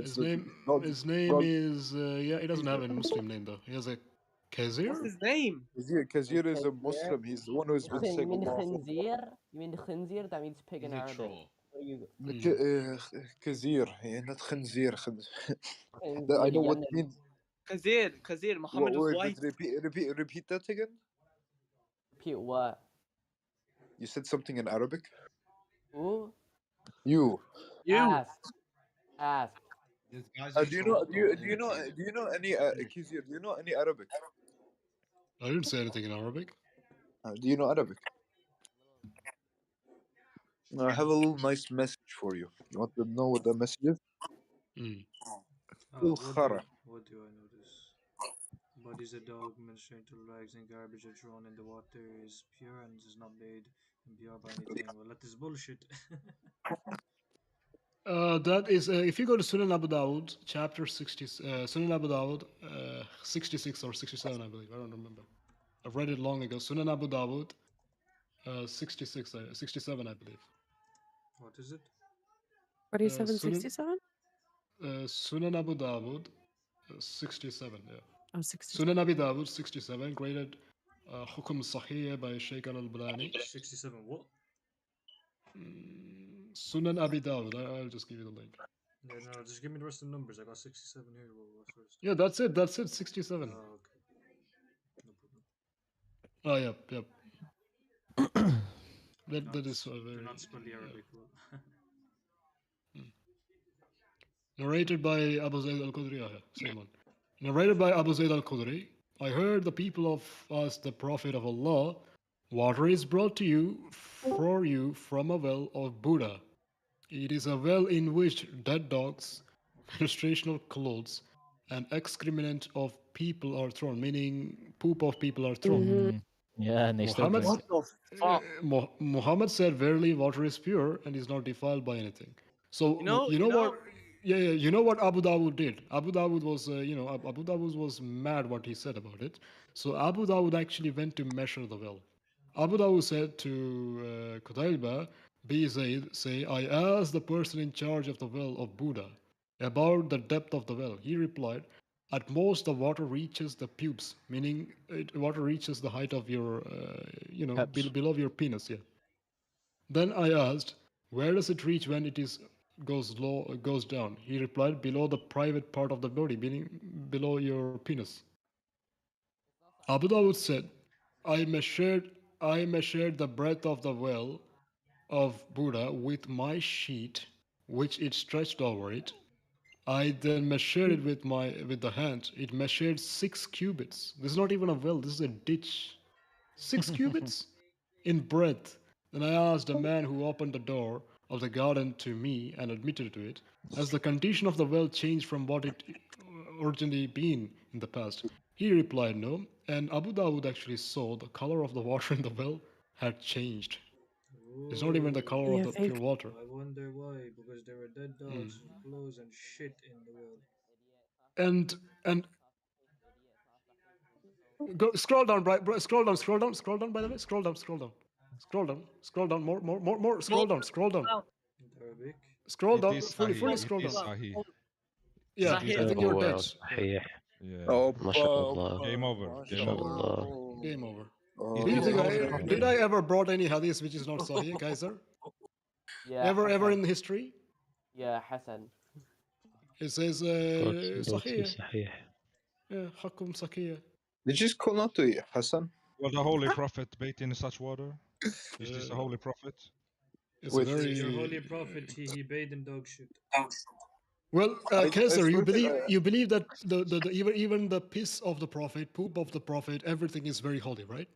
His name is he doesn't have a Muslim name though. He has a Kazir. What's his name? Kazir is a Muslim. He's the one who's been saying Allah. Khinzir? You mean khinzir? That means pig in Arabic. Kazir, not Khinzir. I know what it means. Kazir, Muhammad was white. Repeat that again. Repeat what? You said something in Arabic. Who? You. Ask. Do you know any Kizir? Do you know any Arabic? I didn't say anything in Arabic. Do you know Arabic? I have a little nice message for you. You want to know what the message is? What do I notice? Bodies of dog, menstruated rags, and garbage are thrown in the water is pure and is not made impure by anything. Well, that is bullshit. That is, if you go to Sunan Abu Dawud, chapter 60, Sunan Abu Dawud, 66 or 67, I believe. I don't remember. I've read it long ago. Sunan Abu Dawud, 67, I believe. What is it? 4767? Sunan Abu Dawud, 67, yeah. Oh, 67. Sunan Abu Dawud, 67, graded Hukum Sahih by Sheikh al-Albani. 67 what? Sunan Abi Dawud. I'll just give you the link. Yeah, no, just give me the rest of the numbers. I got 67 here. What's the rest? Yeah, that's it. 67. Oh, okay. No problem. Oh, yep. that is very... Do not spell the Arabic well. Narrated by Abu Zayd al-Khudri. Same one. Narrated by Abu Zayd al-Khudri. I heard the people of us, the Prophet of Allah, water is brought to you for you from a well of Buddha. It is a well in which dead dogs, menstruational clothes, and excrement of people are thrown, meaning poop of people are thrown. Yeah, and they still drink it. Muhammad said, verily water is pure and is not defiled by anything. So, you know what? Yeah, you know what Abu Dawud did? Abu Dawud was, Abu Dawud was mad what he said about it. So Abu Dawud actually went to measure the well. Abu Dawud said to Qutaybah, B. Zayd, say, I asked the person in charge of the well of Buddha about the depth of the well. He replied, at most the water reaches the pubes, meaning water reaches the height of your, below your penis, yeah. Then I asked, where does it reach when it goes down? He replied, below the private part of the body, meaning below your penis. Abu Dawud said, I measured the breadth of the well of Buddha with my sheet, which it stretched over it. I then measured it with the hand. It measured 6 cubits. This is not even a well, this is a ditch. 6 cubits in breadth. Then I asked the man who opened the door of the garden to me and admitted to it, has the condition of the well changed from what it originally been in the past? He replied no, and Abu Dawud actually saw the color of the water in the well had changed. It's not even the color of the pure water. I wonder why, because there were dead dogs, clothes, and shit in the well. And go scroll down, bro. Scroll down. By the way, scroll down. More. Scroll down. Arabic. Scroll down. It is Fully Sahih. scroll It is down. Sahih. Yeah, Sahih. I think you're dead. Sahih. Yeah. MashaAllah. Game over. MashaAllah. Game over. Oh, Do you think did I ever brought any hadith which is not Sahih, Kaiser? Yeah. Ever in history? Yeah, Hassan. It says Sahih. Sahih. Yeah, Hakum Sahih. Did you just call out to Hassan? Was the Holy Prophet bathed in such water? Is this a Holy Prophet? It's a very Your holy prophet, he bathed in dog shit. well, Kaiser, you believe that the even the piss of the prophet, poop of the prophet, everything is very holy, right?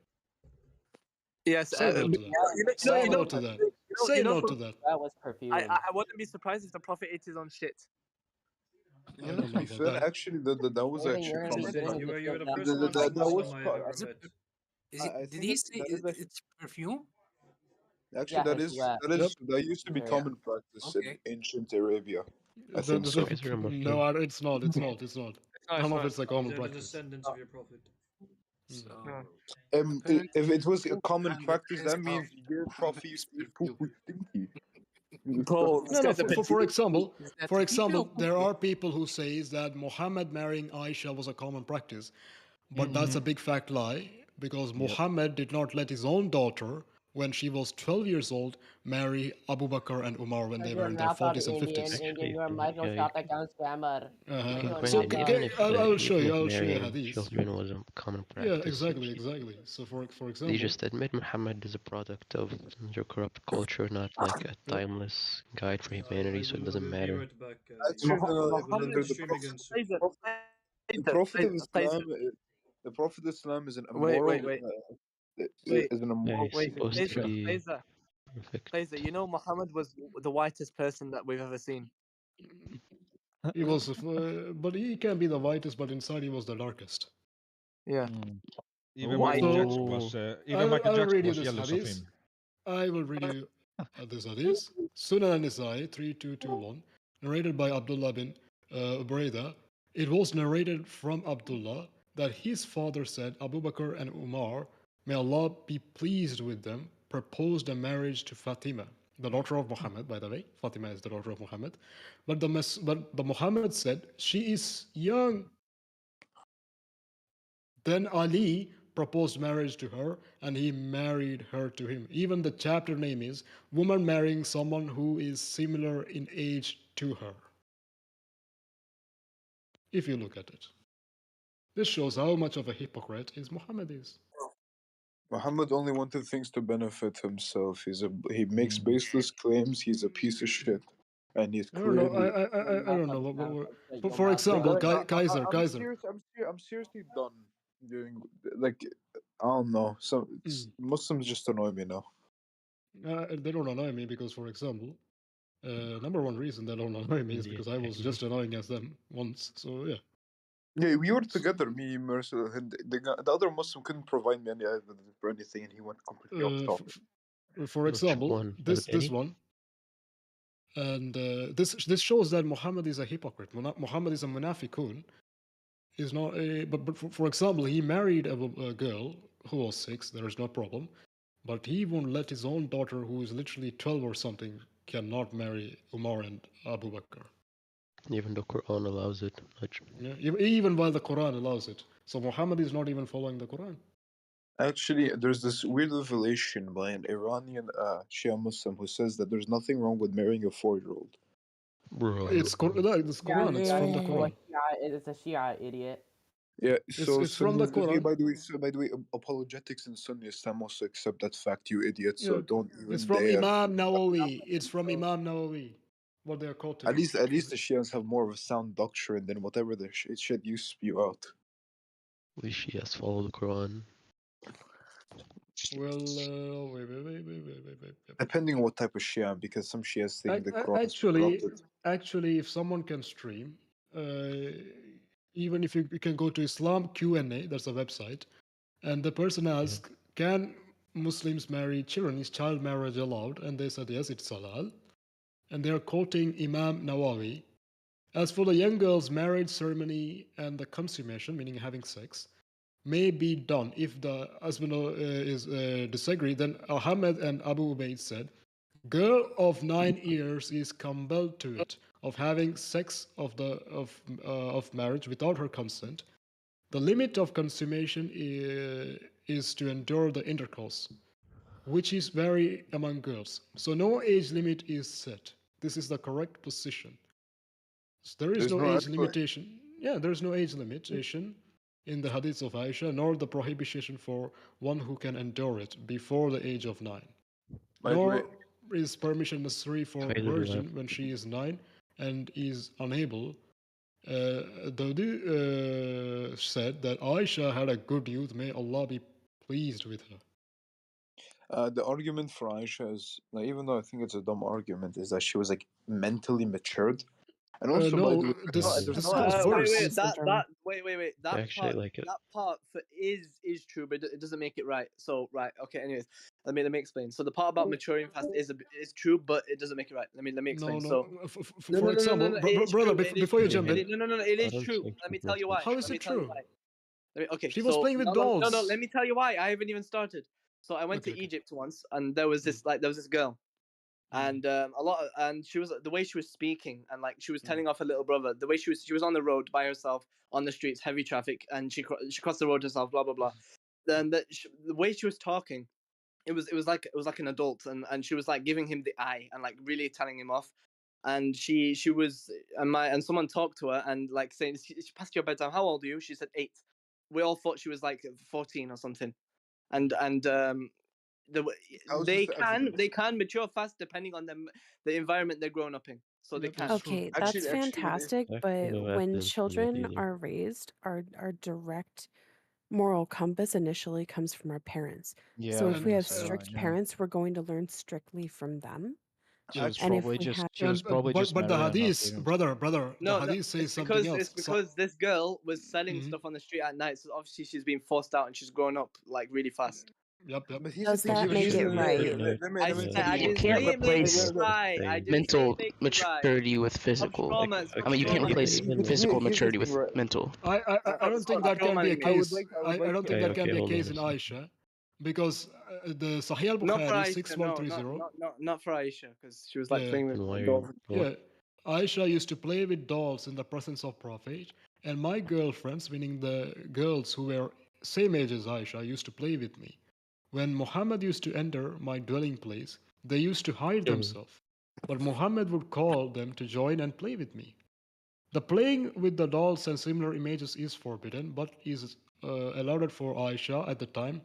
Yes. Say no to that. Say no to that. Say no to that. That was perfume. I wouldn't be surprised if the prophet ate his own shit. You know, to be fair, actually, that was actually common. You were the first non-Muslim I ever met. Did he say it's perfume? Actually, that used to be common practice in ancient Arabia. I think so. No, it's not. None of it's a common They're the practice. descendants of your prophet. If it was a common practice, that means your prophet used to eat poop with stinky. Bro, No. For example, there are people who says that Muhammad marrying Aisha was a common practice, but that's a big fat lie because Muhammad did not let his own daughter, when she was 12 years old, marry Abu Bakr and Umar when they were in their 40s and 50s. Indian, you're a Microsoft account scammer. So I'll show you hadith. Children was a common practice. Yeah, exactly. So for example, They just admit Muhammad is a product of your corrupt culture, not like a timeless guide for humanity, so it doesn't matter. Actually, the Prophet of Islam, the Prophet of Islam is an immoral. Is an immoral. Faisal, you know Muhammad was the whitest person that we've ever seen. He was, but he can be the whitest, but inside he was the darkest. Yeah. Even Michael Jackson was. Even Michael Jackson was jealous of him. I will read you this hadith. Sunan an-Nisa'i 3221, narrated by Abdullah bin Ubrayda. It was narrated from Abdullah that his father said, Abu Bakr and Umar, may Allah be pleased with them, proposed a marriage to Fatima, the daughter of Muhammad, by the way. Fatima is the daughter of Muhammad. But the Muhammad said, she is young. Then Ali proposed marriage to her, and he married her to him. Even the chapter name is Woman Marrying Someone Who is Similar in Age to Her. If you look at it. This shows how much of a hypocrite Muhammad is. Muhammad only wanted things to benefit himself. He makes baseless claims. He's a piece of shit, and he's created. I don't know. For example, Kaiser. I'm seriously done doing like I don't know. Muslims just annoy me now. They don't annoy me because, for example, number one reason they don't annoy me is because I was just annoying as them once. So yeah. Yeah, we were together, me, Mercer, and the other Muslim couldn't provide me any evidence for anything, and he went completely off topic. For example, this one. And this shows that Muhammad is a hypocrite. Muhammad is a munafiqun. Is not a, but for example, he married a girl who was 6. There is no problem, but he won't let his own daughter, who is literally 12 or something, cannot marry Umar and Abu Bakr. Even the Quran allows it. Yeah, even while the Quran allows it. So Muhammad is not even following the Quran. Actually, there's this weird revelation by an Iranian Shia Muslim who says that there's nothing wrong with marrying a 4-year-old. Bro. It's Quran. It's from the Quran. It's a Shia idiot. Yeah, so it's from the Quran. By the way, apologetics in Sunni Islam also accept that fact, you idiot. So Yeah, don't even it's from dare. Imam Nawawi. It's from Imam Nawawi. What they're quoting. At least the Shias have more of a sound doctrine than whatever the shit you spew out. We Shias follow the Quran. Well, wait. Depending on what type of Shia, because some Shias think the Quran is corrupted. Actually, if someone can stream, even if you can go to Islam Q&A, that's a website, and the person asks, can Muslims marry children? Is child marriage allowed? And they said, yes, it's halal. And they're quoting Imam Nawawi. As for the young girls' marriage ceremony and the consummation, meaning having sex, may be done. If the husband is disagree, then Ahmed and Abu Ubaid said, girl of 9 years is compelled to it, of having sex of marriage without her consent. The limit of consummation is to endure the intercourse, which is vary among girls. So no age limit is set. This is the correct position. So there is no age limitation. Yeah, there is no age limitation in the hadiths of Aisha, nor the prohibition for one who can endure it before the age of 9. Nor is permission necessary for a virgin when she is 9 and is unable. Dodi said that Aisha had a good youth. May Allah be pleased with her. The argument for Aisha is, like, even though I think it's a dumb argument, is that she was like mentally matured. And also, by the way, wait. That part is true, but it doesn't make it right. So okay. Anyways, let me explain. So the part about maturing fast is true, but it doesn't make it right. Let me explain. For example, brother, before you jump in, no, it is true. Let me tell you why. How is it true? Okay. She was playing with dolls. No. Let me tell you why. I haven't even started. So I went to Egypt once, and there was this girl. And and she was, the way she was speaking, and like she was telling off her little brother, the way she was on the road by herself on the streets, heavy traffic, and she crossed the road herself, blah blah blah. Then the way she was talking, it was like an adult, and she was like giving him the eye and like really telling him off. And she was, and someone talked to her and like saying, she passed your bedtime, how old are you? She said 8. We all thought she was like 14 or something. And they can mature fast depending on the environment they're growing up in. So they can. Okay, that's fantastic. But when children are raised, our direct moral compass initially comes from our parents. So if we have strict parents, we're going to learn strictly from them. She was probably just but the hadith, brother, no, the hadith says something else. It's because this girl was selling stuff on the street at night, so obviously she's being forced out and she's grown up like really fast. Yep. Does that make it right? You can't replace mental maturity with physical. I mean, you can't replace physical maturity with mental. I don't think that can be a case. I don't think that can be a case in Aisha, because the Sahih al-Bukhari 6130. Not for Aisha, because she was like playing with dolls. Yeah, Aisha used to play with dolls in the presence of Prophet, and my girlfriends, meaning the girls who were same age as Aisha, used to play with me. When Muhammad used to enter my dwelling place, they used to hide themselves, but Muhammad would call them to join and play with me. The playing with the dolls and similar images is forbidden, but is allowed for Aisha at the time.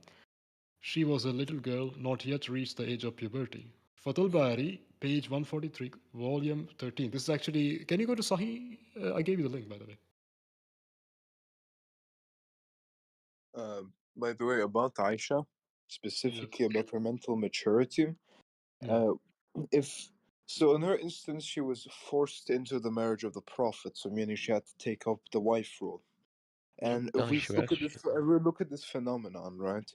She was a little girl, not yet reached the age of puberty. Fatul Bari, page 143, volume 13. This is actually, can you go to Sahih? I gave you the link, by the way. By the way, about Aisha, specifically about her mental maturity, so in her instance, she was forced into the marriage of the Prophet, so meaning she had to take up the wife role. And if we look at this phenomenon, right,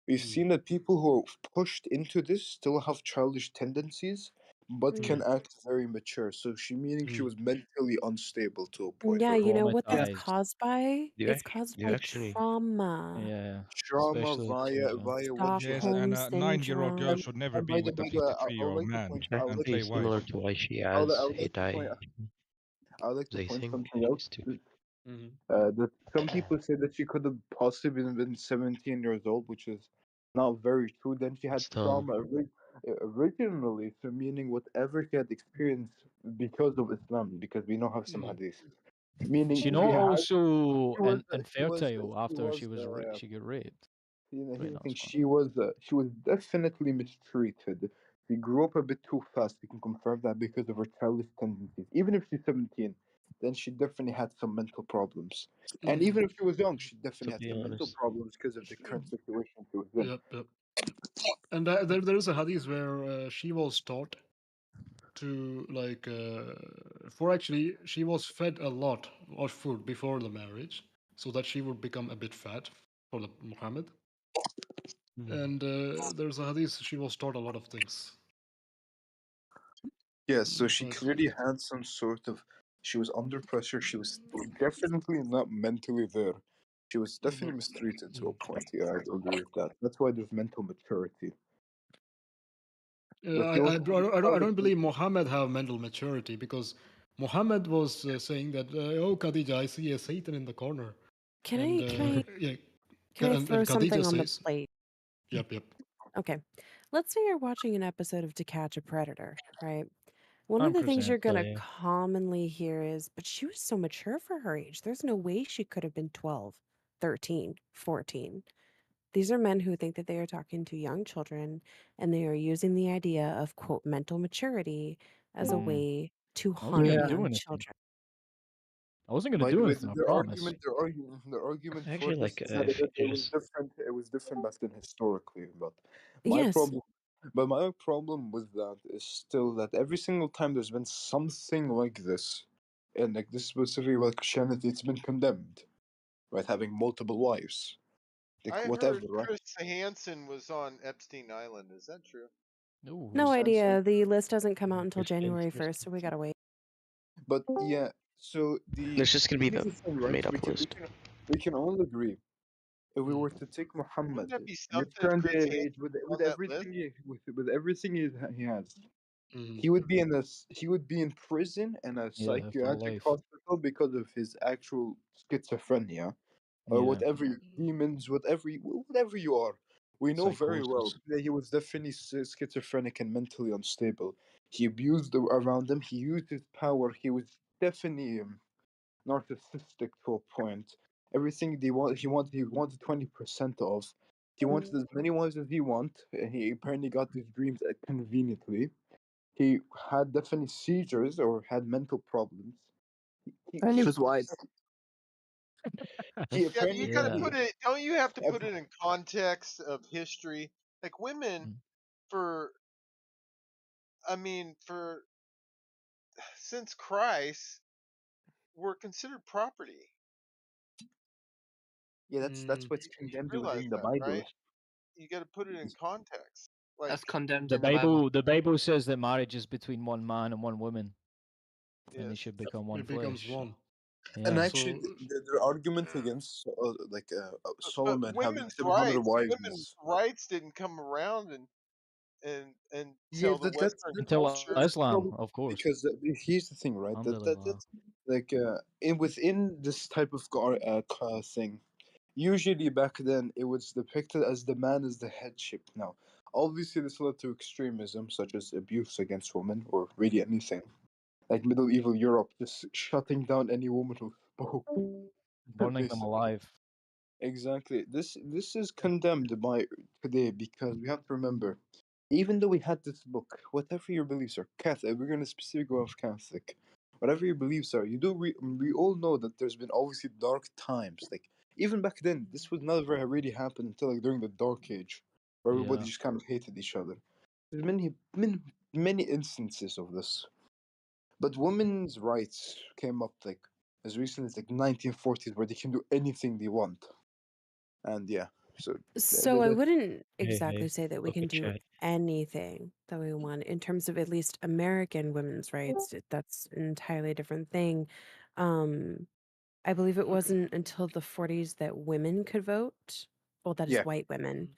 we've seen that people who are pushed into this still have childish tendencies, but can act very mature. So meaning she was mentally unstable to a point. Yeah, you know what that's Traumatized. caused by? You It's act, caused you by actually. trauma. Yeah. Trauma Especially via children. what she Yes, had. and Stockholm a 9-year-old girl syndrome. should never And be with a by the way, I would 53-year-old like to man. point. She I can would like play to Pretty point. similar wife. to why she I would, has I would a like to point. die. I would like to They point think something out. stupid. That some people say that she could have possibly been 17 years old, which is not very true. Then she had Still, trauma originally, so meaning whatever she had experienced because of Islam, because we know how some hadith. Meaning She she not had, also she was, infertile after she got raped. here's Right, the no, thing. it's fine. She was definitely mistreated. She grew up a bit too fast. We can confirm that because of her childish tendencies. Even if she's 17, then she definitely had some mental problems. And even if she was young, she definitely to had be some mental honest. problems because of the current situation she was in. Yep. And there is a hadith where she was taught to for actually she was fed a lot of food before the marriage so that she would become a bit fat for the Muhammad. And there's a hadith she was taught a lot of things. Yeah, so she besides clearly food. had some sort of. She was under pressure. She was definitely not mentally there. She was definitely mistreated to a point. Yeah, I agree with that. That's why there's mental maturity. But she also I don't believe Muhammad have mental maturity because Muhammad was saying that, oh, Khadija, I see a Satan in the corner. Can And, I and throw something Khadija on the says, plate? Yep. Okay. Let's say you're watching an episode of To Catch a Predator, right? One of the things 100% you're going to say. commonly hear is, but she was so mature for her age. There's no way she could have been 12, 13, 14. These are men who think that they are talking to young children and they are using the idea of, quote, mental maturity as a way to I wasn't harm going to do young anything. children. I wasn't going to by the do way, anything, I promise. their argument for Actually, this like is that if it you was just different. It was different back then historically. My Yes. problem, my problem with that is still that every single time there's been something like this, and like this specifically about Christianity, it's been condemned, right? Having multiple wives, like I whatever, heard right? Chris Hansen was on Epstein Island. Is that true? No idea. The list doesn't come out until January 1st, so we got to wait. But yeah, so the There's just gonna be here's the the thing, right? made up list. We can all agree if we were to take Muhammad, Wouldn't that be in his something if current Chris day and Hansen age, with was on that list? everything he has, he would be he would be in prison and a Yeah, for psychiatric life. hospital because of his actual schizophrenia or Yeah. whatever demons, whatever you are. We know very well Psychosis. that he was definitely schizophrenic and mentally unstable. He abused around him. He used his power. He was definitely narcissistic to a point. Everything he wanted 20% of. He wanted as many wives as he wanted, and he apparently got these dreams conveniently. He had definitely seizures or had mental problems. And he was white. He Yeah, but you got to apparently put it. Don't you have to put every, it in context of history? Like women, for I mean, for since Christ, were considered property. yeah, that's what's You condemned realize within the that, Bible. right? You got to put it in context. Like That's condemned The in the Bible. Bible says that marriage is between one man and one woman, and they yes, should become one It becomes flesh. one. And Yeah. actually, their argument against but Solomon having 700 women's wives. rights didn't come around and Yeah, tell the Western Until culture. Islam, of course. because here's the thing, right? Alhamdulillah. That's like within this type of thing. Usually back then, it was depicted as the man as the headship. Now, obviously, this led to extremism such as abuse against women or really anything, like medieval Europe, just shutting down any woman who spoke. Burning them alive. Exactly. This is condemned by today because we have to remember, even though we had this book, whatever your beliefs are, Catholic, we're gonna specifically go off Catholic. Whatever your beliefs are, you do. We all know that there's been obviously dark times. Like even back then, this would never really happen until like during the Dark Age, where everybody Yeah. just kind of hated each other. There's many instances of this, but women's rights came up like as recently as like 1940s, where they can do anything they want. And yeah, So I wouldn't Hey, exactly say that we look can at do chat. anything that we want in terms of at least American women's rights. That's an entirely different thing. I believe it wasn't until the 40s that women could vote. Well, that is Yeah. white women.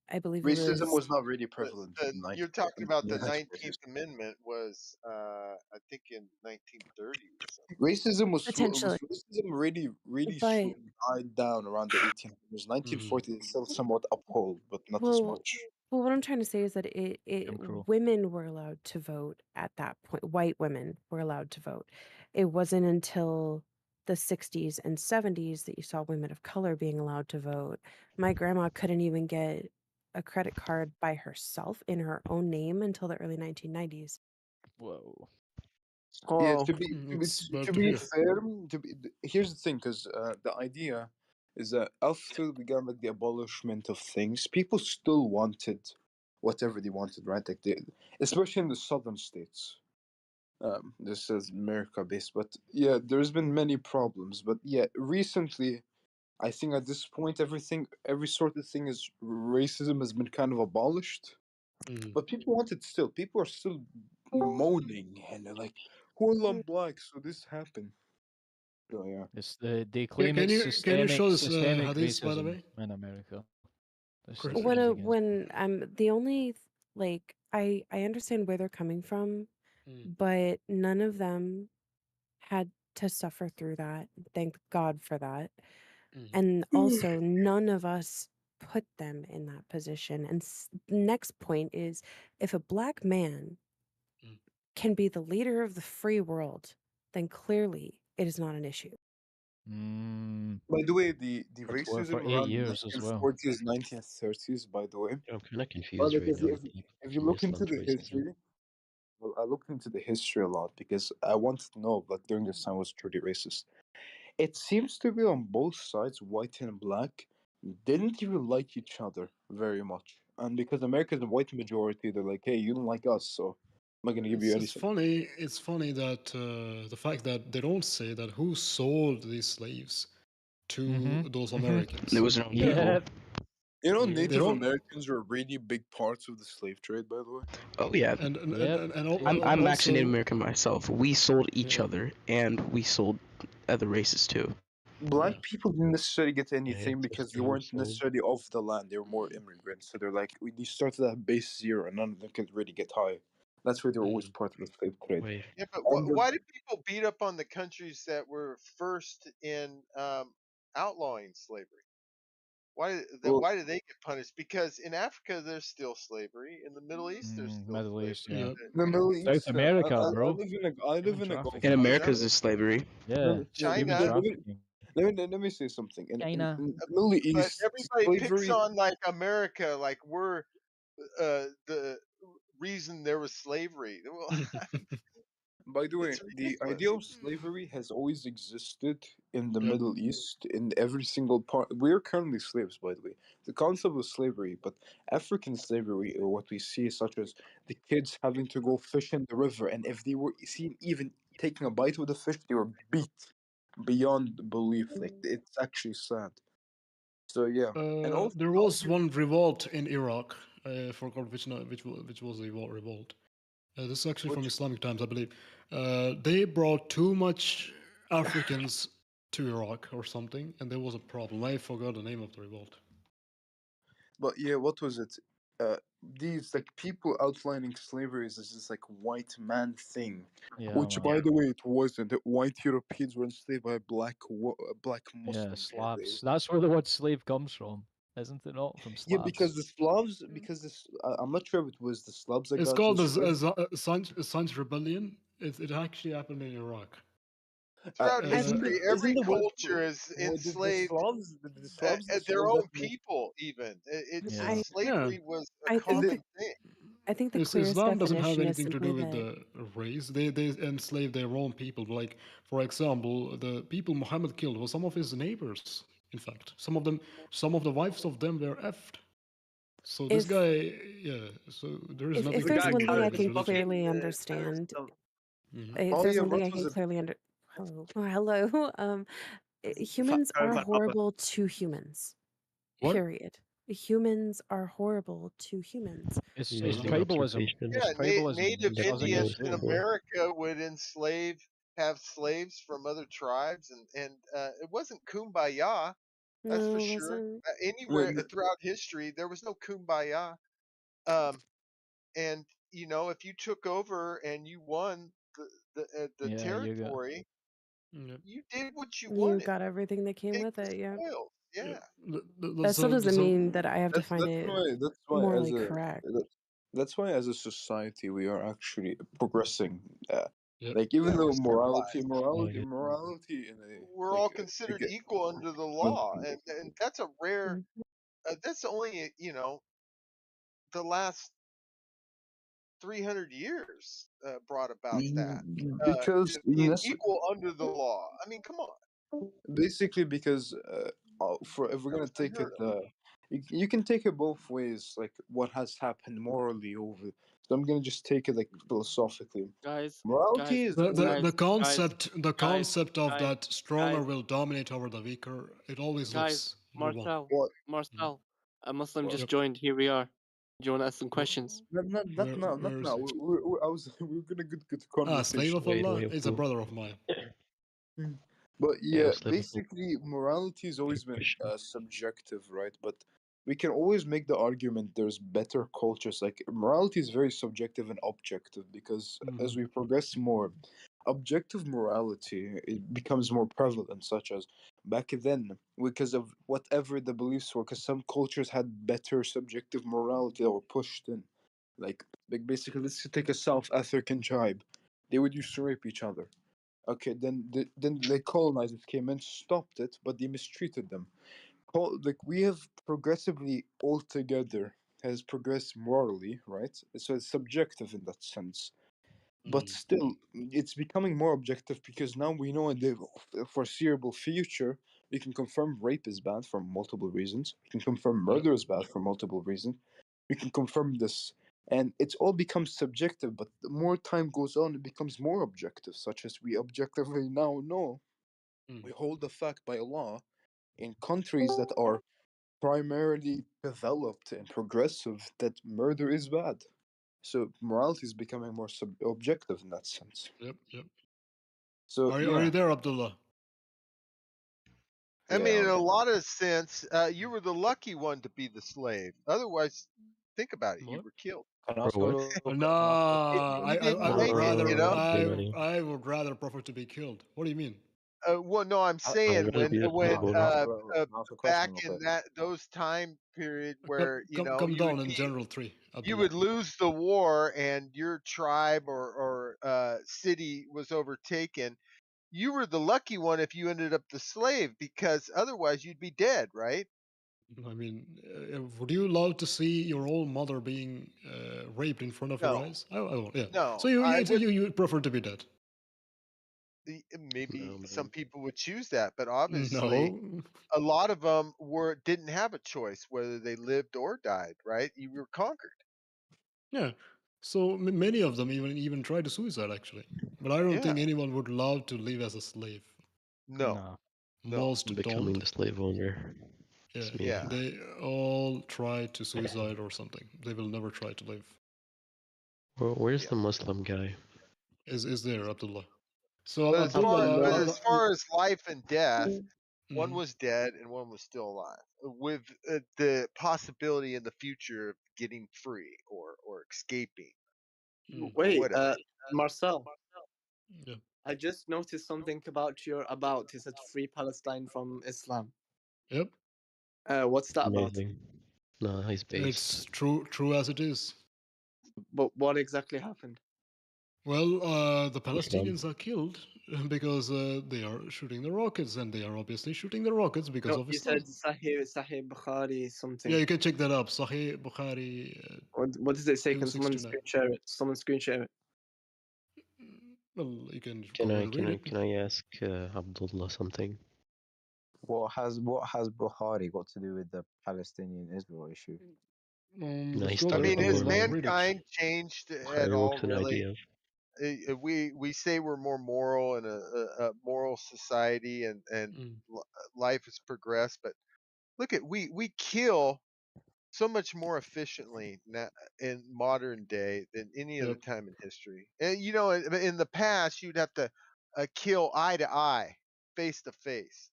I believe it Racism was was not really prevalent in You're talking about the 1940s. 19th Amendment was, I think, in 1930 or something. Racism potentially, racism really but died down around the 1800s. 1940s is still somewhat upheld, but not as well, much. well, what I'm trying to say is that Jim Crow. women were allowed to vote at that point. White women were allowed to vote. It wasn't until the 60s and 70s that you saw women of color being allowed to vote. My grandma couldn't even get a credit card by herself in her own name until the early 1990s. Whoa. Yeah, Oh, to be fair, here's the thing, because the idea is that after we got like the abolishment of things, people still wanted whatever they wanted, right? Like especially in the southern states. This is America based, but yeah, there's been many problems. But yeah, recently, I think at this point, every sort of thing is racism has been kind of abolished. But people want it still. People are still moaning and they're like, "Well, I'm black, so this happened." So yeah. It's they claim Can it's you show this systemic hadith, by the racism way? in America. This Chris. is against When the only like I understand where they're coming from, but none of them had to suffer through that. Thank God for that. And also, none of us put them in that position. And next point is, if a black man can be the leader of the free world, then clearly it is not an issue. By the way, the For racism 8 around years as well. 1940s, 1930s, by the way. I'm kind of Well, confused right because now. if you look into the history, well, I looked into the history a lot because I wanted to know, like, during this time was truly racist. It seems to be on both sides, white and black, didn't even like each other very much. And because America's a white majority, they're like, hey, you don't like us, so I'm not going to give you It's anything. funny. It's funny that the fact that they don't say that who sold these slaves to those Americans. There was no people. You know, They Native don't. Americans are really big parts of the slave trade, by the way. Oh yeah. I'm actually Native American myself. We sold each other, and we sold other races too. Black people didn't necessarily get anything it's because they history weren't sold. necessarily of the land. They were more immigrants. So they're like, they started at base zero, and none of them could really get high. That's why they were always part of the slave trade. Yeah, but And why did people beat up on the countries that were first in outlawing slavery? Well, why did they get punished? Because in Africa there's still slavery. In the Middle East there's still Middle slavery. East, yeah. the Middle South East. America, I bro. live in a Gulf. In America, is slavery. Yeah. China. Let me say something. China. In the Middle But East, everybody picks slavery. on like America, like we're the reason there was slavery. Well, By the way, it's the ridiculous. idea of slavery has always existed in the Middle East in every single part. We're currently slaves, by the way. The concept of slavery, but African slavery, or what we see, such as the kids having to go fish in the river, and if they were seen even taking a bite of the fish, they were beat beyond belief. Like, it's actually sad. So yeah, and also There was one revolt in Iraq. I forgot which was the revolt. This is actually from Islamic Times, I believe. They brought too much Africans to Iraq or something, and there was a problem. I forgot the name of the revolt. But yeah, what was it? These like people outlining slavery as this like white man thing, Yeah, which man. by the way it wasn't. The white Europeans were enslaved by black Yeah, Muslims. Slavs. That's where the word slave comes from, isn't it not? From Yeah, Slavs. because the Slavs, I'm not sure if it was the Slavs that It's got called enslaved. the Sanj Rebellion. It actually happened in Iraq. Throughout history, every culture is the enslaved Slavs at their own people. Even it's slavery was a I think common thing. I think the clearest Islam doesn't have definition is anything to simply do with that the race. They enslave their own people. Like, for example, the people Muhammad killed were some of his neighbors. In fact, some of the wives of them were effed. So this If- guy, yeah. So there is nothing. if there's one thing I can religion. clearly understand, if Oh, there's yeah, one thing what I can was it? clearly hello, humans are horrible to humans. What? Period. Humans are horrible to humans. It's Using tribalism. observation. It's Yeah, tribalism. Native It doesn't Indians use in America would have slaves from other tribes, and it wasn't kumbaya. That's for No, it sure. wasn't. Anywhere throughout history, there was no kumbaya. And you know, if you took over and you won the Yeah, you got. territory, you did what you You wanted. got everything that came Take with the it, yeah. spoils. Yeah. That still doesn't mean that I have to find That's it why morally correct. that's why as a society we are actually progressing. Like Yeah, even we're though civilized. morality in a We're all considered equal under the law, and that's a rare. That's only the last 300 years brought about that. because Being equal under the law. I mean, come on. basically because for if we're gonna That was take it, unheard of. you can take it both ways. Like what has happened morally over. So I'm gonna just take it like philosophically. Guys, Morality is The concept of that stronger guys. will dominate over the weaker. It always Guys, looks number one. Marcel, a Muslim just Yep. joined. Here we are. Do you want to ask some questions? Not now. Where is I was we were gonna get to conversation. slave of Allah is a brother of mine. But Yeah, yeah, slave of Allah. basically, morality has always been subjective, right? But we can always make the argument there's better cultures. Like morality is very subjective and objective because as we progress more, objective morality it becomes more prevalent. Such as back then, because of whatever the beliefs were, because some cultures had better subjective morality that were pushed in. Like basically, let's take a South African tribe. They would used to rape each other. Okay, then the colonizers came and stopped it, but they mistreated them. Like we have progressively altogether has progressed morally, right? So it's subjective in that sense, but still it's becoming more objective because now we know in the foreseeable future we can confirm rape is bad for multiple reasons. We can confirm murder is bad for multiple reasons. We can confirm this, and it's all becomes subjective. But the more time goes on, it becomes more objective, such as we objectively now know we hold the fact by law in countries that are primarily developed and progressive that murder is bad. So morality is becoming more objective in that sense. Yep. So Are yeah, you there, Abdullah? I mean, in a lot of sense, you were the lucky one to be the slave. Otherwise, think about it, you were killed. No, You didn't I would make it, you rather know. I would rather prefer to be killed. What do you mean? Well, no, I'm saying when back in those time period where Come you would down in General 3. you would lose the war and your tribe or city was overtaken. You were the lucky one if you ended up the slave because otherwise you'd be dead, right? I mean, would you love to see your own mother being raped in front of your eyes? I won't. Yeah. No, So you prefer to be dead? Maybe some people would choose that, but obviously No. a lot of them didn't have a choice whether they lived or died, right? You were conquered. Yeah. So many of them even try to suicide actually, but I don't think anyone would love to live as a slave. No. Most Becoming don't. the slave owner. Yeah. They all try to suicide or something. They will never try to live. Well, where's the Muslim guy? Is there, Abdullah? So But Abdullah, as far as life and death, one was dead and one was still alive, with the possibility in the future of getting free or escaping. Wait, whatever. Marcel. Yeah. I just noticed something about your about. It said free Palestine from Islam. Yep. What's that Amazing. No, he's based. It's true as it is. But what exactly happened? Well, the Palestinians are killed because they are shooting the rockets, and they are obviously shooting the rockets because of You Islam. said Sahih Bukhari something. Yeah, you can check that up. Sahih Bukhari. What does it say? Can someone 269. screen share it? Someone screen share it. Well, you can Can go I and read it. can I ask Abdullah something? What has Bukhari got to do with the Palestinian-Israel issue? Nice I mean, has Abdullah. mankind changed at Bukhari all? works an Really? idea. We say we're more moral and a moral society, and life has progressed, but look at we kill so much more efficiently now in modern day than any other time in history. And you know, in the past, you'd have to kill eye to eye, face to face.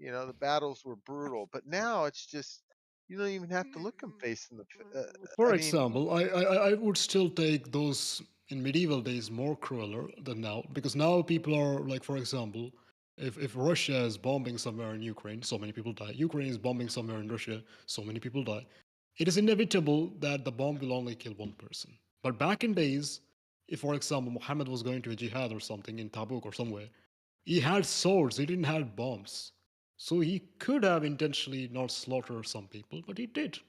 You know, the battles were brutal, but now it's just you don't even have to look them face in the. For I mean, example, I would still take those in medieval days more crueler than now, because now people are like, for example, if Russia is bombing somewhere in Ukraine, so many people die. Ukraine is bombing somewhere in Russia, so many people die. It is inevitable that the bomb will only kill one person. But back in days, if, for example, Muhammad was going to a jihad or something in Tabuk or somewhere, he had swords, he didn't have bombs. So he could have intentionally not slaughtered some people, but he did.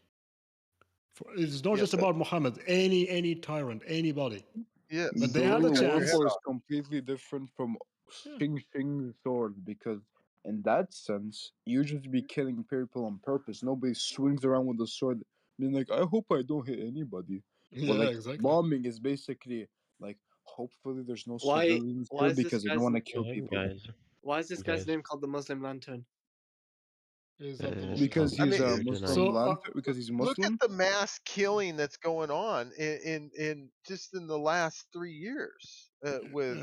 It's not just about Muhammad, any tyrant, anybody. Yes. But they The had way the of chance. war is completely different from Shing's sword, because in that sense, you just be killing people on purpose. Nobody swings around with a sword, being like, "I hope I don't hit anybody." But Yeah, like exactly. bombing is basically like, hopefully there's no Why? civilians Why here is this because I don't guy's? want to kill people. Why is this guy's name called the Muslim Lantern? Because I he's mean, a Muslim lantern. Because he's look at Muslim. the mass killing that's going on in just in the last 3 years with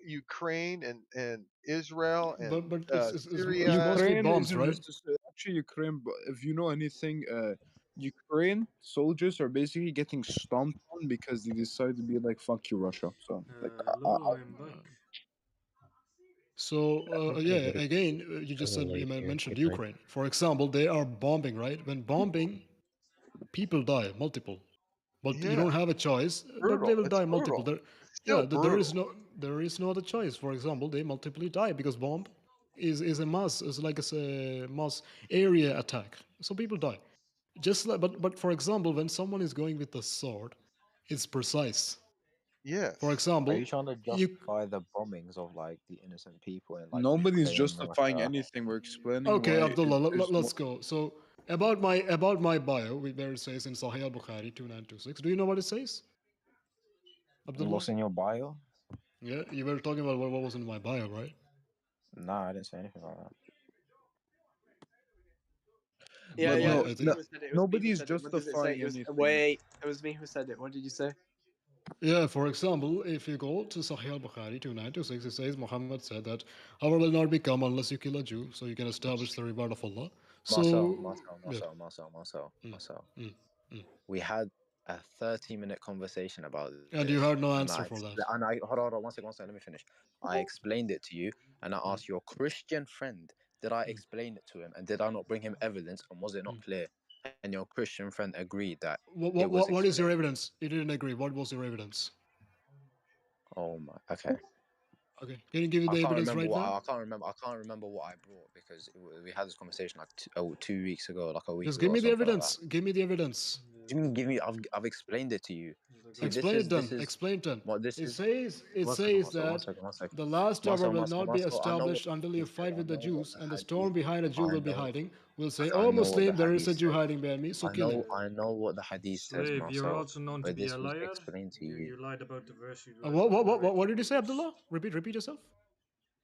Ukraine and Israel and But it's Syria. mostly Ukraine bombs, isn't right? just actually Ukraine. But if you know anything, Ukraine soldiers are basically getting stomped on because they decided to be like, "Fuck you, Russia." So like, Hello, I'm back. So yeah, again, you just said you mentioned Ukraine. For example, they are bombing, right? When bombing, people die, multiple. But you Yeah, don't have a choice. But brutal. they will It's die multiple. brutal. There, It's still yeah, brutal. there is no other choice. For example, they multiply die because bomb is a mass, is like a mass area attack. So people die. Just like, but for example, when someone is going with a sword, it's precise. Yes. For example, Are you trying to you justify the bombings of like the innocent people in like nobody's Ukraine, justifying Russia? anything. We're explaining okay, why Abdullah, there's let's go. So about my bio, where it says in Sahih al-Bukhari 2926. Do you know what it says? Abdullah? What's in your bio? Yeah, you were talking about what was in my bio, right? Nah, I didn't say anything like that. Yeah, But yeah, I it was me think who said it. It was me who nobody's said it. What does it say? justifying It was anything. wait. It was me who said it. What did you say? yeah, for example, if you go to Sahih al-Bukhari 2926, it says Muhammad said that however will not become unless you kill a Jew, so you can establish the reward of Allah. So Marcel. We had a 30-minute conversation about this, and you had no answer for that. And I hold on, one second, let me finish. I explained it to you, and I asked your Christian friend, did I explain it to him, and did I not bring him evidence, and was it not clear? And your Christian friend agreed that it was What is your explained. evidence? You didn't agree. What was your evidence? Oh my, okay. Okay, can you give me the evidence right now? I can't remember what I brought because we had this conversation like 2 weeks ago, like a week Just ago give or me the something like evidence. that. Give me the evidence. Give me. I've explained it to you. See, Explain it then. Explain it then. It says that the last hour will not be established until you fight with the Jews, and the storm behind a Jew will be hiding. Will say, "Oh Muslim, there is a Jew hiding behind me, so kill him." I know what the hadith says, Slave, you're Marcel, also known to but be a this was liar. explained to you. You lied about the verse. You lied about the What did you say, Abdullah? Repeat yourself.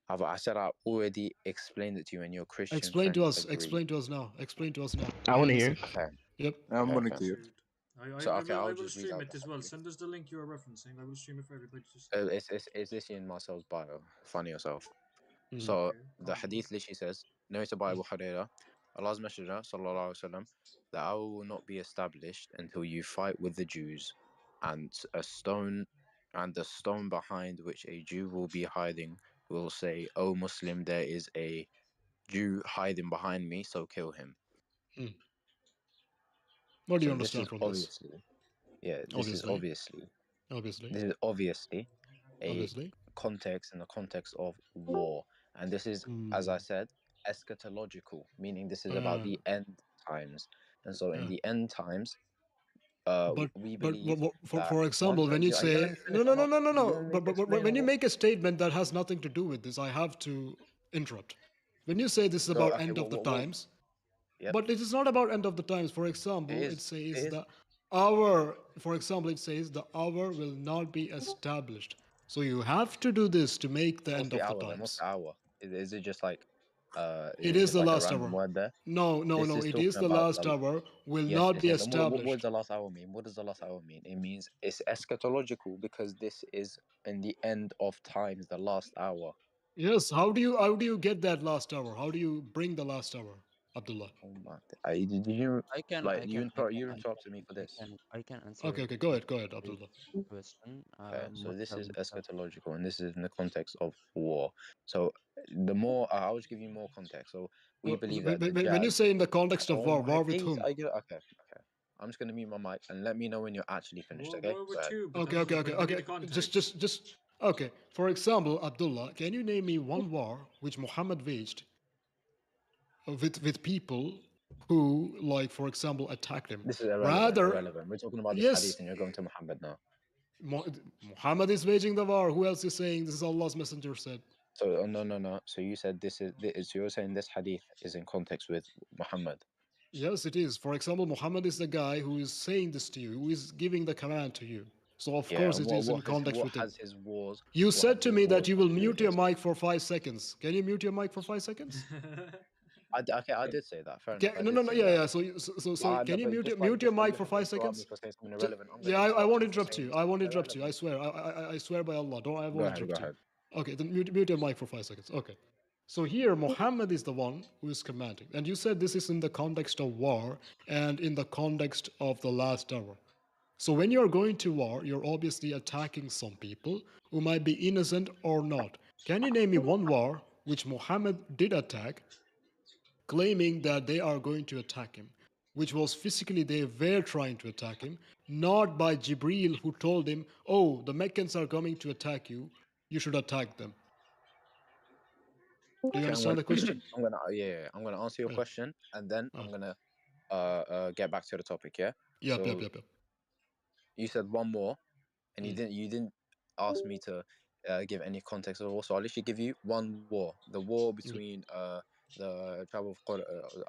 I said I already explained it to you, and your Christian Explain friend to us. agreed. Explain to us now. Explain to us now. I want to hear. Okay. Yep. I'm gonna hear. I will stream it as well. Send us the link you are referencing. I will stream it for everybody to see. It's literally in Marcel's bio. Find yourself. So the hadith literally says, narrated by Abu Hurairah, Allah's Messenger sallallahu alaihi wasallam, that I will not be established until you fight with the Jews, and the stone behind which a Jew will be hiding will say, "O Muslim, there is a Jew hiding behind me, so kill him." What do you understand from this? This is obviously a context in the context of war, and this is, as I said, eschatological, meaning this is about the end times. And so in the end times, we believe for example, when you say no, but when you make a statement that has nothing to do with this, I have to interrupt. When you say this is about end of the times, but it is not about end of the times. For example, it says the hour. For example, it says the hour will not be established. So you have to do this to make the end of the times. What's the hour? Is it just like It is the like a last random hour. word there. No. It is the last hour. Will Yes, not it be is. And what established. does the last hour mean? What does the last hour mean? It means it's eschatological because this is in the end of times, the last hour. Yes. How do you get that last hour? How do you bring the last hour, Abdullah? Oh my! Did you I can like you answer. interrupted me for this? I can Okay. answer Go ahead, Abdullah. question. Okay, so this is Muslim. eschatological, and this is in the context of war. So the more I'll just give you more context. So we believe that the When you Dajjal. say in the context of Oh war, my war with days! whom? I get it. Okay. I'm just gonna mute my mic and let me know when you're actually finished. Okay. War Go with ahead. you, but Okay. give me the context. Just. Okay. For example, Abdullah, can you name me one war which Muhammad waged with people who, like, for example, attacked him? This is irrelevant. Rather, Irrelevant. We're talking about this hadith, yes, and you're going to Muhammad now. Muhammad is waging the war. Who else is saying this is Allah's messenger said? So no. So you said this is. So you're saying this hadith is in context with Muhammad. Yes, it is. For example, Muhammad is the guy who is saying this to you, who is giving the command to you. So of course And it is in context what with him. has his wars? You What said has to his me that wars you got will to do with mute your this? mic for 5 seconds. Can you mute your mic for 5 seconds? Okay, I did say that. Fair enough. I did No, say yeah, that. yeah. So No, can you but mute your like mic you for have to 5 interrupt me seconds? for saying something irrelevant. I'm going Yeah, to I interrupt won't you for interrupt saying you. I something won't interrupt you. I irrelevant. swear. I swear by Allah. I Go won't ahead. interrupt Go you. ahead. Okay, then mute your mic for 5 seconds. Okay. So here, Muhammad is the one who is commanding. And you said this is in the context of war and in the context of the last hour. So when you're going to war, you're obviously attacking some people who might be innocent or not. Can you name me one war which Muhammad did attack, claiming that they are going to attack him, which was physically they were trying to attack him, not by Jibreel who told him, oh, the Meccans are coming to attack you, you should attack them. Do you Okay, understand the question? I'm gonna answer your question, and then I'm gonna get back to the topic. Yeah. Yep. You said one more, and you didn't ask me to give any context at all. So I'll literally give you one war. The war between the tribe of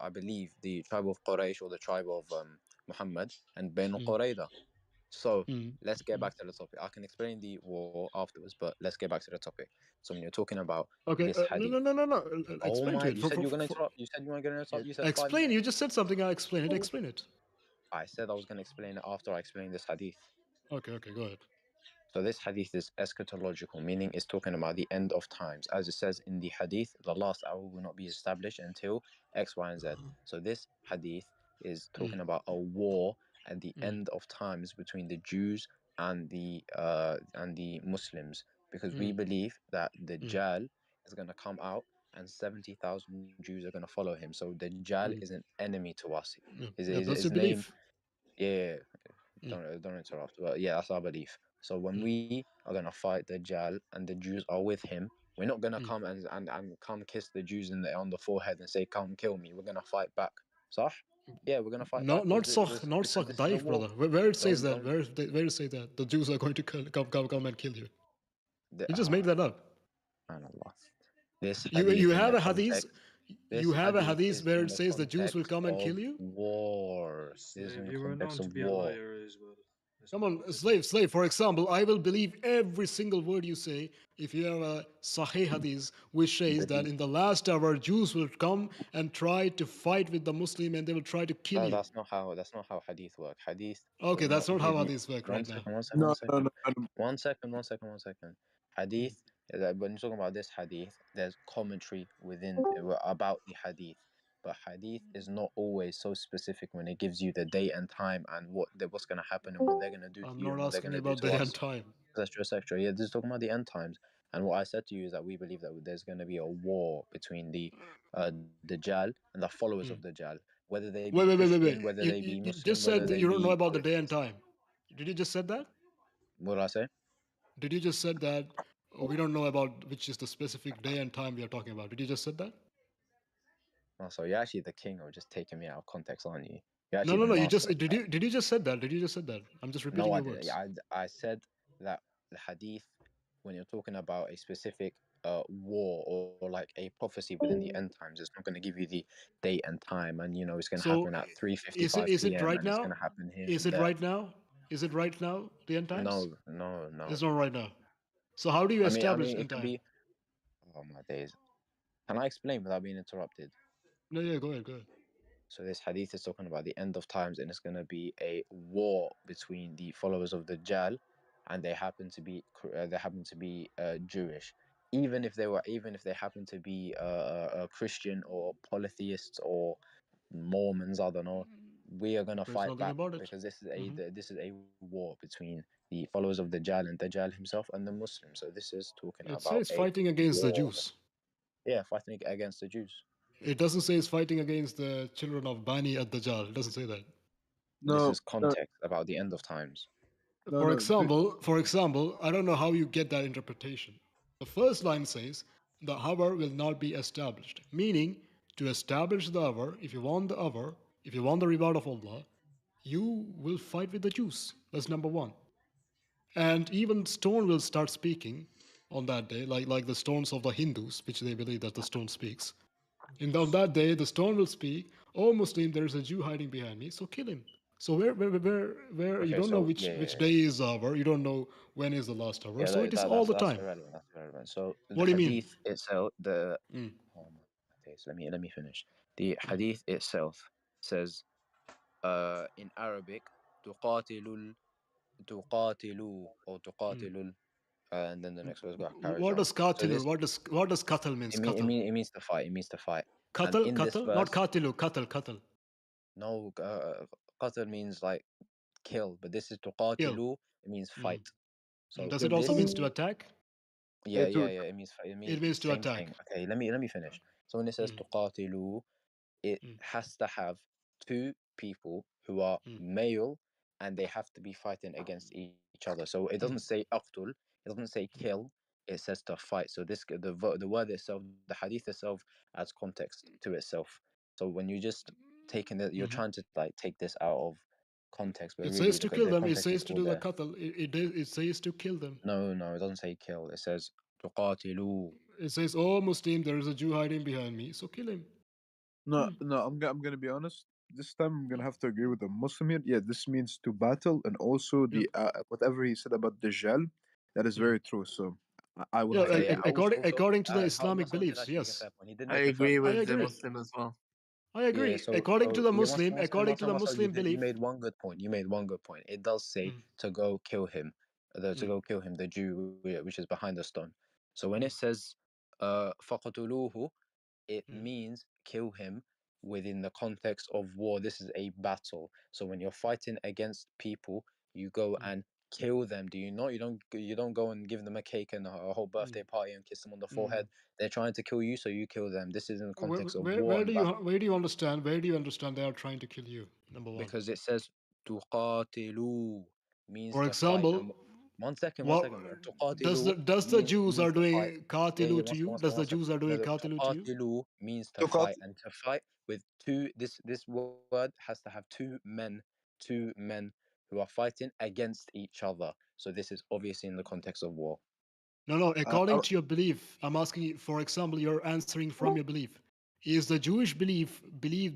I believe the tribe of Quraysh or the tribe of Muhammad and Banu Qurayza. So let's get back to the topic. I can explain the war afterwards, but let's get back to the topic. So when you're talking about Okay, this hadith. no. Oh Explain my! to it. You said you were going to interrupt. You said you weren't going to interrupt. You said 5 Explain. minutes. You just said something. I explain it. Explain it. I said I was going to explain it after I explained this hadith. Okay, go ahead. So this hadith is eschatological, meaning it's talking about the end of times. As it says in the hadith, the last hour will not be established until X, Y, and Z. So this hadith is talking about a war at the end of times between the Jews and the Muslims, because we believe that the Dajjal is going to come out and 70,000 Jews are going to follow him. So the Dajjal is an enemy to us. That's His your name, belief. yeah. Don't interrupt. But yeah, that's our belief. So when we are gonna fight the Dajjal and the Jews are with him, we're not gonna come and come kiss the Jews on the forehead and say, "Come kill me." We're gonna fight back. Sah? Yeah, we're gonna fight back. Not sah, Because this is a daif, war. brother. Where it says that? Don't. Where it say that the Jews are going to come and kill you? The, You just made that up. Subhanallah. This You hadith in have the a hadith. This You have a hadith hadith is where in it the says the Jews will context come and of kill you. war. This is in the You were known context to of be a war. liar as well. Come on, slave. For example, I will believe every single word you say if you have a Sahih Hadith which says that in the last hour Jews will come and try to fight with the Muslim and they will try to kill you. That's not how hadith work. Hadith Okay, will that's not how give you Hadith work right now. One second. Hadith, when you're talking about this hadith, there's commentary within about the hadith. But hadith is not always so specific when it gives you the date and time and what's going to happen and what they're going to do to I'm you not and what they're asking going you to do about to day us, and time. etc. Yeah, this is talking about the end times. And what I said to you is that we believe that there's going to be a war between the Dajjal and the followers of Dajjal, whether they be Christian, whether they be You Muslim, just whether said that they you don't know be about the day and polytheists. time. Did you just said that? What did I say? Did you just said that we don't know about which is the specific day and time we are talking about? Did you just said that? Oh, so you're actually the king of just taking me out of context, aren't you? You're No, actually the You master just of that. did you just said that? Did you just said that? I'm just repeating No, I your didn't. words. I said that the hadith, when you're talking about a specific war or like a prophecy within the end times, it's not going to give you the date and time, and it's going to So happen at is 3:55 it p.m. right and it's now? going to happen here Is and it there. right now? Is it right now? The end times? No. It's not right now. So how do you I establish mean, it end could time? be. Oh my days. Can I explain without being interrupted? No, yeah, go ahead, go ahead. So this hadith is talking about the end of times, and it's going to be a war between the followers of the Dajjal, and they happen to be Jewish. Even if they happen to be Christian or polytheists or Mormons, I don't know, we are going to There's fight nothing back about it. because this is a war between the followers of Dajjal and Dajjal himself and the Muslims. So this is talking It about says a fighting against the war. Jews. Yeah, fighting against the Jews. It doesn't say it's fighting against the children of Bani at Dajjal. It doesn't say that. This is context about the end of times. For example, I don't know how you get that interpretation. The first line says, the hour will not be established. Meaning, to establish the hour, if you want the hour, if you want the reward of Allah, you will fight with the Jews. That's number one. And even stone will start speaking on that day, like the stones of the Hindus, which they believe that the stone speaks. On that day, the stone will speak, "Oh Muslim, there is a Jew hiding behind me, so kill him." So where you don't know which day is the hour, you don't know when is the last hour, Yeah, so it is all the that's time. irrelevant. That's irrelevant. So What the do you mean? hadith itself, oh my days, let me finish. The hadith itself says, in Arabic, تقاتل or تقاتل, and then the next word carries What on. does So qatilu? this What does qatal means? it means to fight. It means to fight. And Qatal, in this qatal, verse, not qatilu, qatal. no, qatl means like kill, but this is tuqatilu. It means fight. So Does it also means to attack? Yeah. It means fight. It means to same attack. thing. Okay, let me finish. So when it says tuqatilu, it has to have two people who are male, and they have to be fighting against each other. So it doesn't say aqtul, it doesn't say kill. It says to fight. So the word itself, the hadith itself, adds context to itself. So when you just taking it, you're trying to like take this out of context, but It really says to kill the them. It context is says to all do the there. qatl. It says to kill them. No, it doesn't say kill. It says tuqatilu. It says, "Oh Muslim, there is a Jew hiding behind me, so kill him." No, I'm gonna be honest. This time I'm gonna have to agree with the Muslim here. Yeah, this means to battle, and also the whatever he said about Dajjal, that is very true. So I will. According to the Islamic Hassan did beliefs, actually make a yes. fair point. He did I make a fair agree point. with the Muslim as well. I agree. Yeah, so according to the yeah, Muslim, you belief, made one good point. You made one good point. It does say to go kill him, the Jew which is behind the stone. So when it says فَقَتُلُوهُ, it means kill him within the context of war. This is a battle. So when you're fighting against people, you go and kill them. Do you not? You don't go and give them a cake and a whole birthday party and kiss them on the forehead. They're trying to kill you, so you kill them. This is in the context of war. Where do you understand? Where do you understand they are trying to kill you? Number one. Because it says tuqatilu means For to fight. example, And one second. does the Jews are doing qatilu to you? Does the Jews are doing no, qatilu to you? tuqatilu means to fight, and to fight with two. This word has to have two men who are fighting against each other. So this is obviously in the context of war. No. According to your belief, I'm asking you. For example, you're answering from your belief. Is the Jewish belief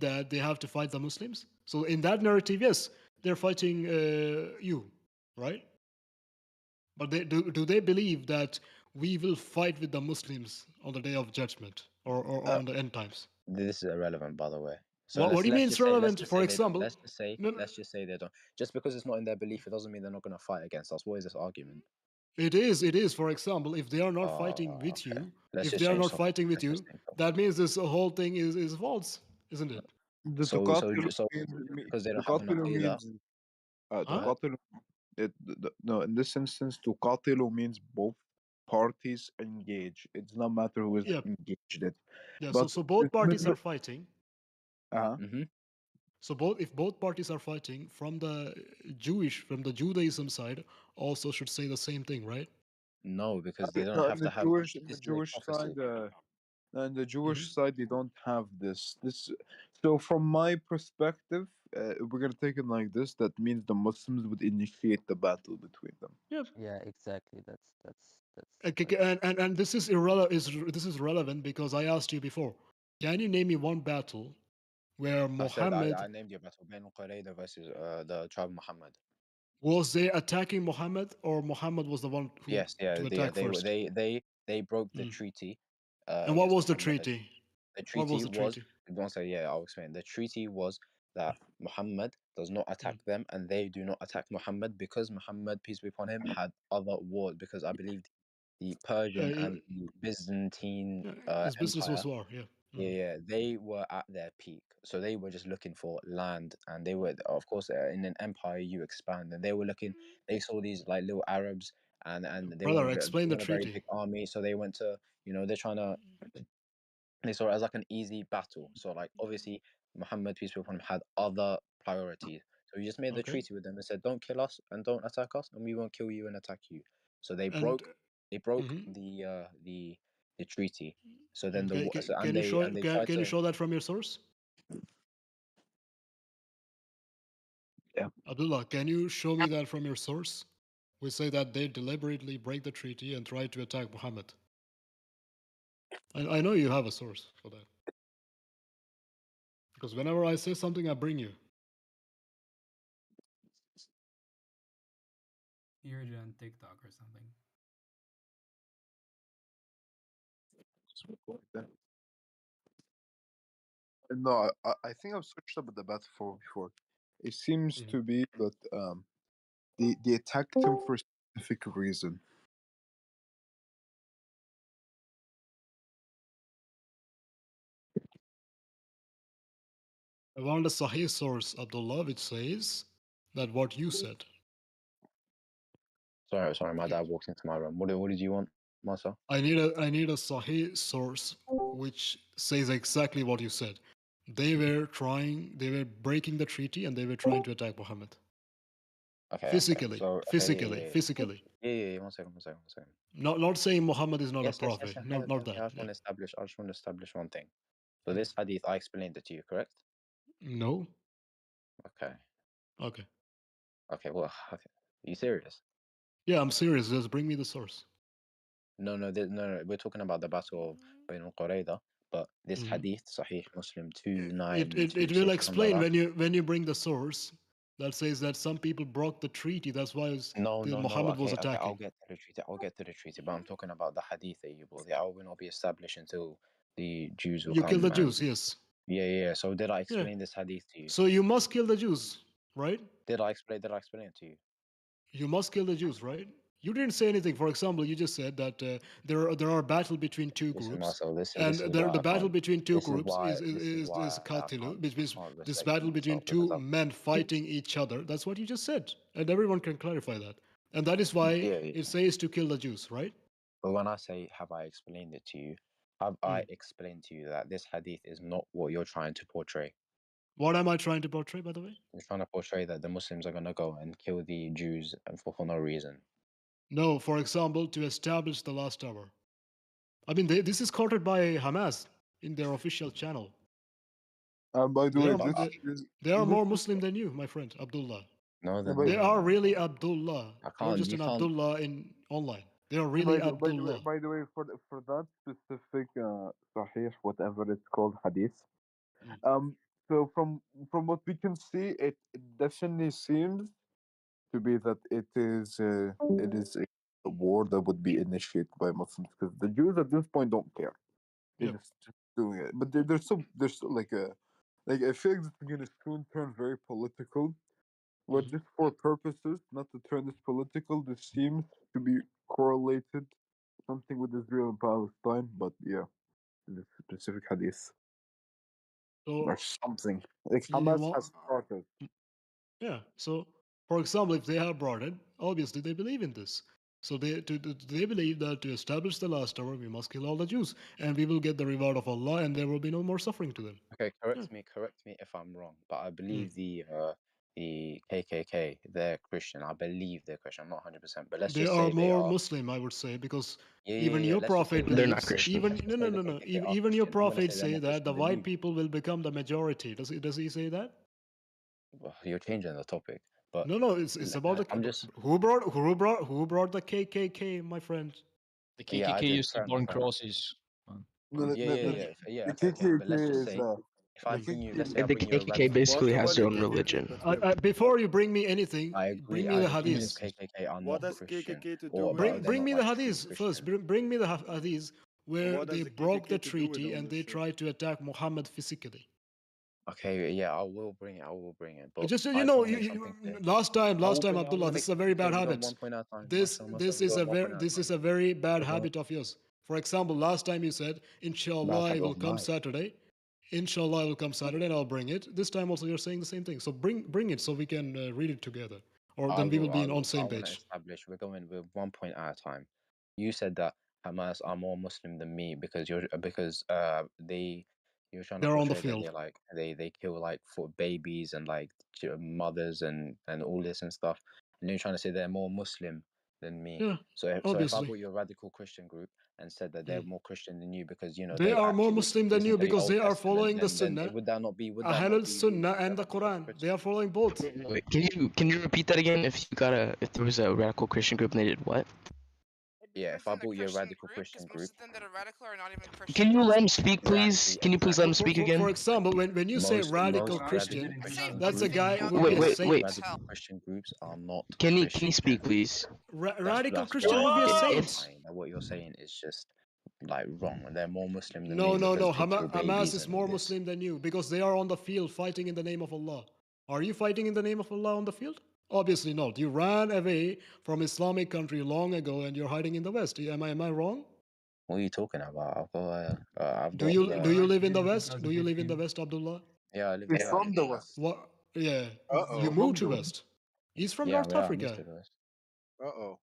that they have to fight the Muslims? So in that narrative, yes, they're fighting you, right? But do they believe that we will fight with the Muslims on the day of judgment or on the end times? This is irrelevant, by the way. So What do you mean it's relevant? For let's example, just say they don't. Just because it's not in their belief, it doesn't mean they're not going to fight against us. What is this argument? It is. For example, if they are not fighting with you, that means this whole thing is false, isn't it? Because they don't have an aqidah. No, in this instance, tuqatilu means both parties engage. It does not matter who is engaged it. Yeah, so both parties are fighting. Mm-hmm. So if both parties are fighting, from the Judaism side, also should say the same thing, right? No, because they don't have to have the Jewish side. On the Jewish side, they don't have this. So from my perspective, we're gonna take it like this. That means the Muslims would initiate the battle between them. Yeah, exactly. That's And this is relevant because I asked you before. Can you name me one battle where Muhammad I named you a battle Banu Qurayza versus the tribe of Muhammad. Was they attacking Muhammad, or Muhammad was the one who to attack first? They broke the treaty, And what against was the Muhammad. treaty? The What was treaty the was. treaty? Don't say yeah. I'll explain. The treaty was that Muhammad does not attack them, and they do not attack Muhammad, because Muhammad, peace be upon him, had other wars. Because I believe the Persian and the Byzantine His business Empire. was war. Yeah. Yeah, they were at their peak, so they were just looking for land, and they were, of course, in an empire you expand, and they were looking. They saw these like little Arabs, and they Brother, want explain the a very treaty. big army, so they went to, they're trying to. They saw it as like an easy battle. So like obviously Muhammad, peace be upon him, had other priorities. So he just made the Okay. treaty with them and said, "Don't kill us and don't attack us, and we won't kill you and attack you." So they And broke the treaty. So then can you show they tried can you to. show that from your source? Yeah. Abdullah, can you show me that from your source? We say that they deliberately break the treaty and try to attack Muhammad. I know you have a source for that. Because whenever I say something, I bring you. You're on TikTok or something. No, I think I've searched up the battle before. It seems to be that they attacked him for a specific reason. I want a Sahih source, Abdullah, which says that what you said. Sorry, my dad walked into my room. What did you want, Masa? I need a Sahih source which says exactly what you said. They were breaking the treaty and they were trying to attack Muhammad. Okay. Physically. So Physically. Yeah. One second. Not saying Muhammad is not Yes, a prophet. yes. Not that. I just want to establish one thing. So this hadith, I explained it to you, correct? No. Okay. Okay. Well, okay. Are you serious? Yeah, I'm serious. Just bring me the source. No. We're talking about the battle of Bain al-Qurayda, but this hadith, Sahih Muslim 2926. It will explain when you bring the source that says that some people broke the treaty. That's why Muhammad was attacking. I'll get to the treaty, but I'm talking about the hadith that you brought. The hour will not be established until the Jews will You come. kill the Jews, yes. Yeah. So did I explain this hadith to you? So you must kill the Jews, right? Did I explain it to you? You must kill the Jews, right? You didn't say anything. For example, you just said that there are battle between two groups, Marcel, the battle between two groups is qatilu, which means this battle between two men fighting each other. That's what you just said, and everyone can clarify that. And that is why it says to kill the Jews, right? But when I say have I explained it to you, have I explained to you that this hadith is not what you're trying to portray? What am I trying to portray, by the way? You're trying to portray that the Muslims are going to go and kill the Jews for no reason. No, for example, to establish the last hour. I mean, this is quoted by Hamas in their official channel. By the way, they are more Muslim than you, my friend, Abdullah. No, they are really Abdullah. You're just an Abdullah in online. They are really Abdullah. By the way, for that specific Sahih, whatever it's called, hadith. So from what we can see, it definitely seems to be that it is a war that would be initiated by Muslims, because the Jews at this point don't care. They're just doing it. But there's still like I feel like this is going to soon turn very political. But just for purposes, not to turn this political, this seems to be correlated something with Israel and Palestine. But yeah, this specific hadith or something like Hamas has started. Yeah. So, for example, if they have brought it, obviously they believe in this. So they believe that to establish the last hour, we must kill all the Jews, and we will get the reward of Allah, and there will be no more suffering to them. Okay, correct me if I'm wrong, but I believe the KKK, they're Christian. I believe they're Christian. I'm not 100%, but let's they just are say more Muslim, I would say, because even your let's prophet just say believes. they're not Christian. No. Even your prophet say that the white people will become the majority. Does he say that? Well, you're changing the topic, but no, it's about the. I'm just who brought the KKK, my friend? The KKK used to burn crosses. Yeah. The KKK but let's just say if I bring you, let's say I bring you a KKK basically has their own religion. Before you bring me anything, I agree. bring me the hadith. KKK are not Christian. Bring me the hadith first. Bring me the hadith. where What they does the broke the KKK to do with treaty all and this they shit? tried to attack Muhammad physically. Okay, yeah, I will bring it. I will bring it. But Just I just want to make something clear. last time, I will bring it. I'm Abdullah, gonna this make is a something very clear. bad We're going habit. one point at a time. This Marcel, this we're is a going one very point at a time. very bad We're going habit of yours. For example, last time you said, bad "Inshallah, I habit will of come mine. Saturday." Inshallah, I will come Saturday and I'll bring it. This time also you're saying the same thing. So bring it so we can read it together, or then we will be on same I want to page. establish. We're going with 1 point at a time. You said that Hamas are more Muslim than me because you're trying to They're on the portray that field. they're like they kill like for babies and like mothers and all this and stuff, and you're trying to say they're more Muslim than me. Yeah, So if I obviously. brought you a radical Christian group and said that they're more Christian than you because They are more actually Muslim than listen you to the because Old they are Testament, following the then Sunnah, would that not be Ahlul Sunnah would and the that not be Quran. hypocritical? They are following both. Wait, can you repeat that again? If there was a radical Christian group and they did what? Yeah, if I brought you a radical Christian group, Can you let him speak, they're please? actually Can you please let him speak again? For example, when you say radical most Christian, Christian that's a groups, guy who would Wait, be a wait, saint. wait. Radical Christian groups are not Can he Christian. speak, please? Radical That's Christian why would be a I'm saint. saying that what you're saying is just like wrong. They're more Muslim than No, me because they kill Hamas babies is and all more this. Muslim than you because they are on the field fighting in the name of Allah. Are you fighting in the name of Allah on the field? Obviously not. You ran away from Islamic country long ago and you're hiding in the West. Am I wrong? What are you talking about? Do you live in the West? Do you live in the West, Abdullah? Yeah, I live. He's Yeah, I from live the in West. What? Yeah. Uh-oh. You moved to West. He's from North I Africa. moved to the West. Uh-oh.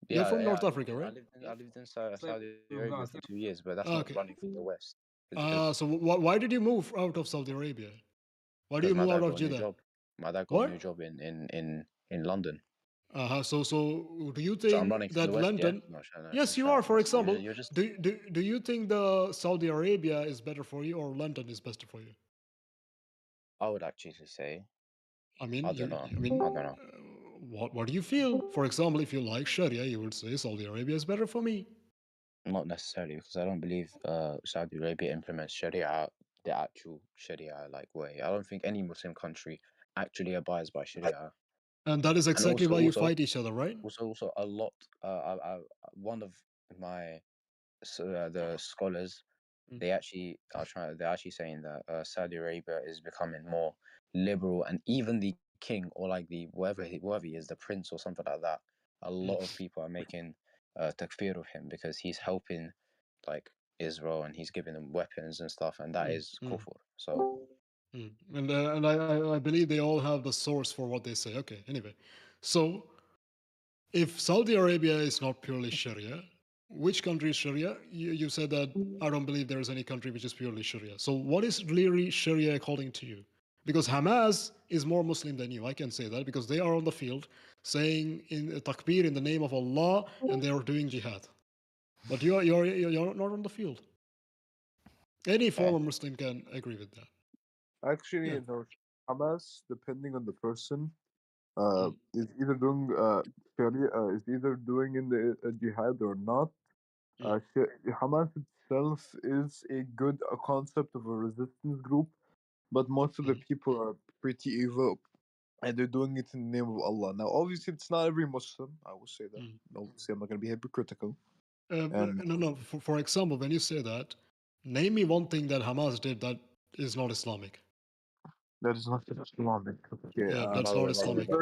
You're Yeah, from yeah. North Africa, right? I lived in Saudi Arabia for 2 years, but that's not Okay. running from the West. It's just So why did you move out of Saudi Arabia? Why do you because my move out dad of got a new Jeddah? job. My dad got a What? new job in London. So do you So I'm think running from that the West, yeah? London? No, Yes, you are. For example, you're just. do you think the Saudi Arabia is better for you or London is better for you? I would actually say. I mean, I don't know. I mean, what do you feel? For example, if you like Sharia, you would say Saudi Arabia is better for me. Not necessarily, because I don't believe Saudi Arabia implements Sharia the actual Sharia like way. I don't think any Muslim country actually abides by Sharia. And that is exactly also, why you also, fight each other, right? Also, a lot. One of my the scholars, they actually are trying. They're actually saying that Saudi Arabia is becoming more liberal, and even the king or like the whoever he is, the prince or something like that. A lot of people are making takfir of him because he's helping like Israel and he's giving them weapons and stuff, and that is kufr. So. And I believe they all have the source for what they say. Okay, anyway. So if Saudi Arabia is not purely Sharia, which country is Sharia? You said that I don't believe there is any country which is purely Sharia. So what is really Sharia according to you? Because Hamas is more Muslim than you. I can say that because they are on the field saying in takbir in the name of Allah and they are doing jihad. But you're not on the field. Any former Muslim can agree with that. Actually, Yeah. no, Hamas, depending on the person, is either doing Sharia, is either doing in the jihad or not. Hamas itself is a good concept of a resistance group, but most of the people are pretty evil, and they're doing it in the name of Allah. Now, obviously, it's not every Muslim. I will say that. Obviously, I'm not going to be hypocritical. No. For example, when you say that, name me one thing that Hamas did that is not Islamic. That is not Islamic. Okay, Yeah, that's not Islamic. By the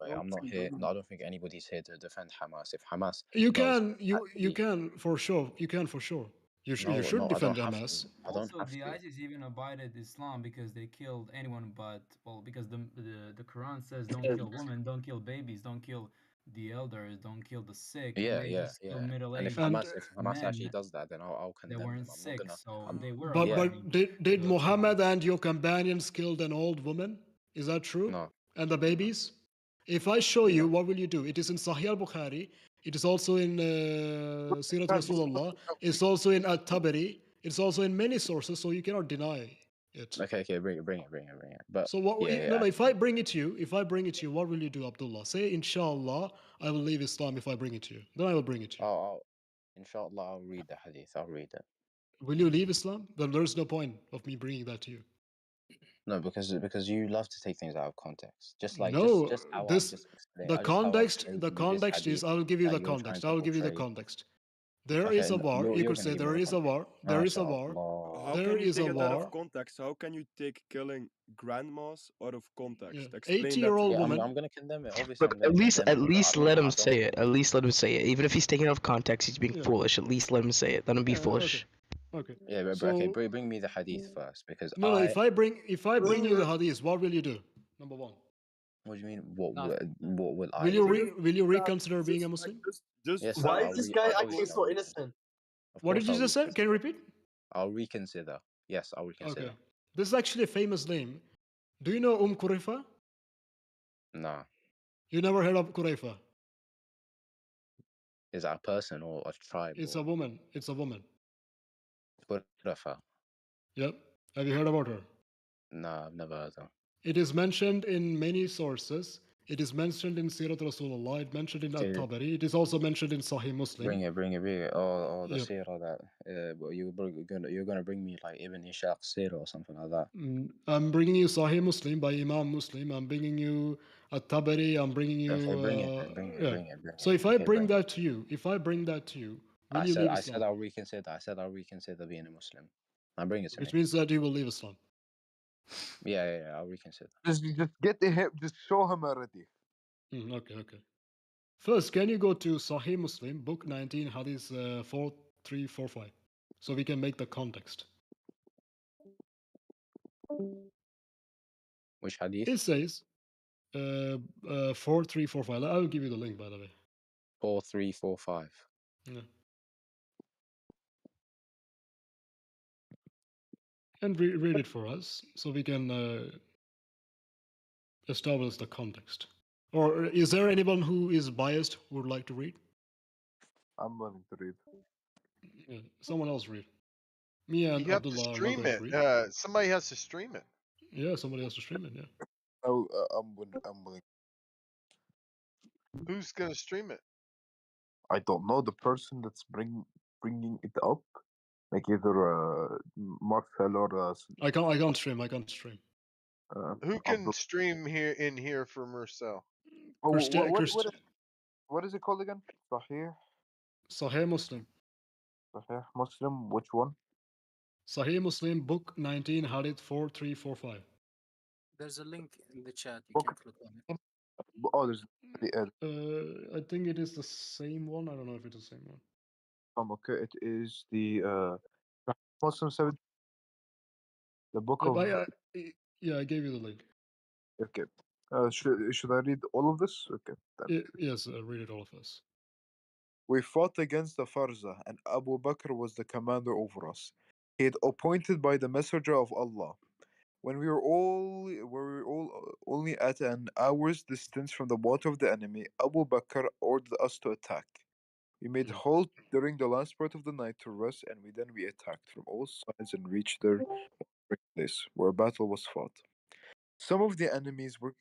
way, I'm not here. I don't think anybody's here to defend Hamas. If Hamas, You can for sure. You can for sure. You should defend Hamas. Also, the ISIS even abided Islam because they killed anyone but because the Quran says don't kill women, don't kill babies, don't kill the elders, don't kill the sick, and they just kill middle-aged And if Hamas men actually does that, then I'll condemn that them. weren't I'm not sick. gonna. So they were But abiding. did Muhammad and your companions killed an old woman? Is that true? No. And the babies? If I show you, what will you do? It is in Sahih al-Bukhari. It is also in Sirat Rasulullah. It's also in At-Tabari. It's also in many sources, so you cannot deny it. Okay, bring it. But So what? No. If I bring it to you, what will you do, Abdullah? Say, Inshallah, I will leave Islam if I bring it to you. Then I will bring it to you. Inshallah, I'll read the hadith. I'll read it. Will you leave Islam? Then there's no point of me bringing that to you. No, because you love to take things out of context. Just how the context is. I will give you the context. There is a war. You could say there is a war. There is a war. How There can you is take a it out of war. context? How can you take killing grandmas out of context? Yeah. Explain that to 80-year-old me. woman. I'm gonna condemn it. Obviously, But I'm gonna condemn at it. least But let him I say don't it. At least let him say it. Even if he's taking it out of context, he's being Yeah. foolish. At least let him say it. Let him be foolish. Okay. Yeah, but So okay, bring me the hadith first because no, if I bring you the hadith, what will you do? Number one. What do you mean? What will I Will do? you reconsider being a Muslim? Yes, sir. Why is this guy acting so innocent? What did you just say? Can you repeat? I'll reconsider. Yes, I'll reconsider. Okay. This is actually a famous name. Do you know Qurayfa? Nah. You never heard of Qurayfa? Is that a person or a tribe? It's a woman. It's a woman. Qurayfa. Yep. Have you heard about her? Nah, I've never heard of. It is mentioned in many sources. It is mentioned in Sirat Rasulullah. It mentioned in At-Tabari. It is also mentioned in Sahih Muslim. Bring it. Oh, the Yep. seerah that. You're gonna bring me like Ibn Ishaq's seerah or something like that. I'm bringing you Sahih Muslim by Imam Muslim. I'm bringing you At-Tabari. I'm bringing you. Okay, bring it. So if I bring that to you, will you leave I Islam? said I'll reconsider. I said I'll reconsider being a Muslim. Now bring it to Which me. means that you will leave Islam. Yeah, I'll reconsider. Just get him. Just show him already. Okay. First, can you go to Sahih Muslim, book 19, Hadith 4345, so we can make the context. Which hadith? It says 4345. I will give you the link, by the way. 4345. Yeah. And read it for us, so we can establish the context. Or is there anyone who is biased who would like to read? I'm willing to read. Yeah, someone else read. Me and You have to Abdullah are not stream going to it. read. Somebody has to stream it. Yeah, somebody has to stream it. Yeah. Oh, I'm willing. Who's gonna stream it? I don't know the person that's bringing it up, like either Marcel or I can't stream. Who can stream here for Marcel? Oh, what is it called again? Sahih Muslim. Sahih Muslim. Which one? Sahih Muslim, book 19, Hadith 4345. There's a link in the chat. You can click on it. Oh, there's I think it is the same one. I don't know if it's the same one. Okay, it is the Muslim 7. The book of. Yeah, I gave you the link. Okay. Should I read all of this? Okay. Yes, read it all of us. We fought against the Farza, and Abu Bakr was the commander over us. He had appointed by the Messenger of Allah. When we were all only at an hour's distance from the water of the enemy, Abu Bakr ordered us to attack. We made halt during the last part of the night to rest, and we attacked from all sides and reached their place where battle was fought. Some of the enemies were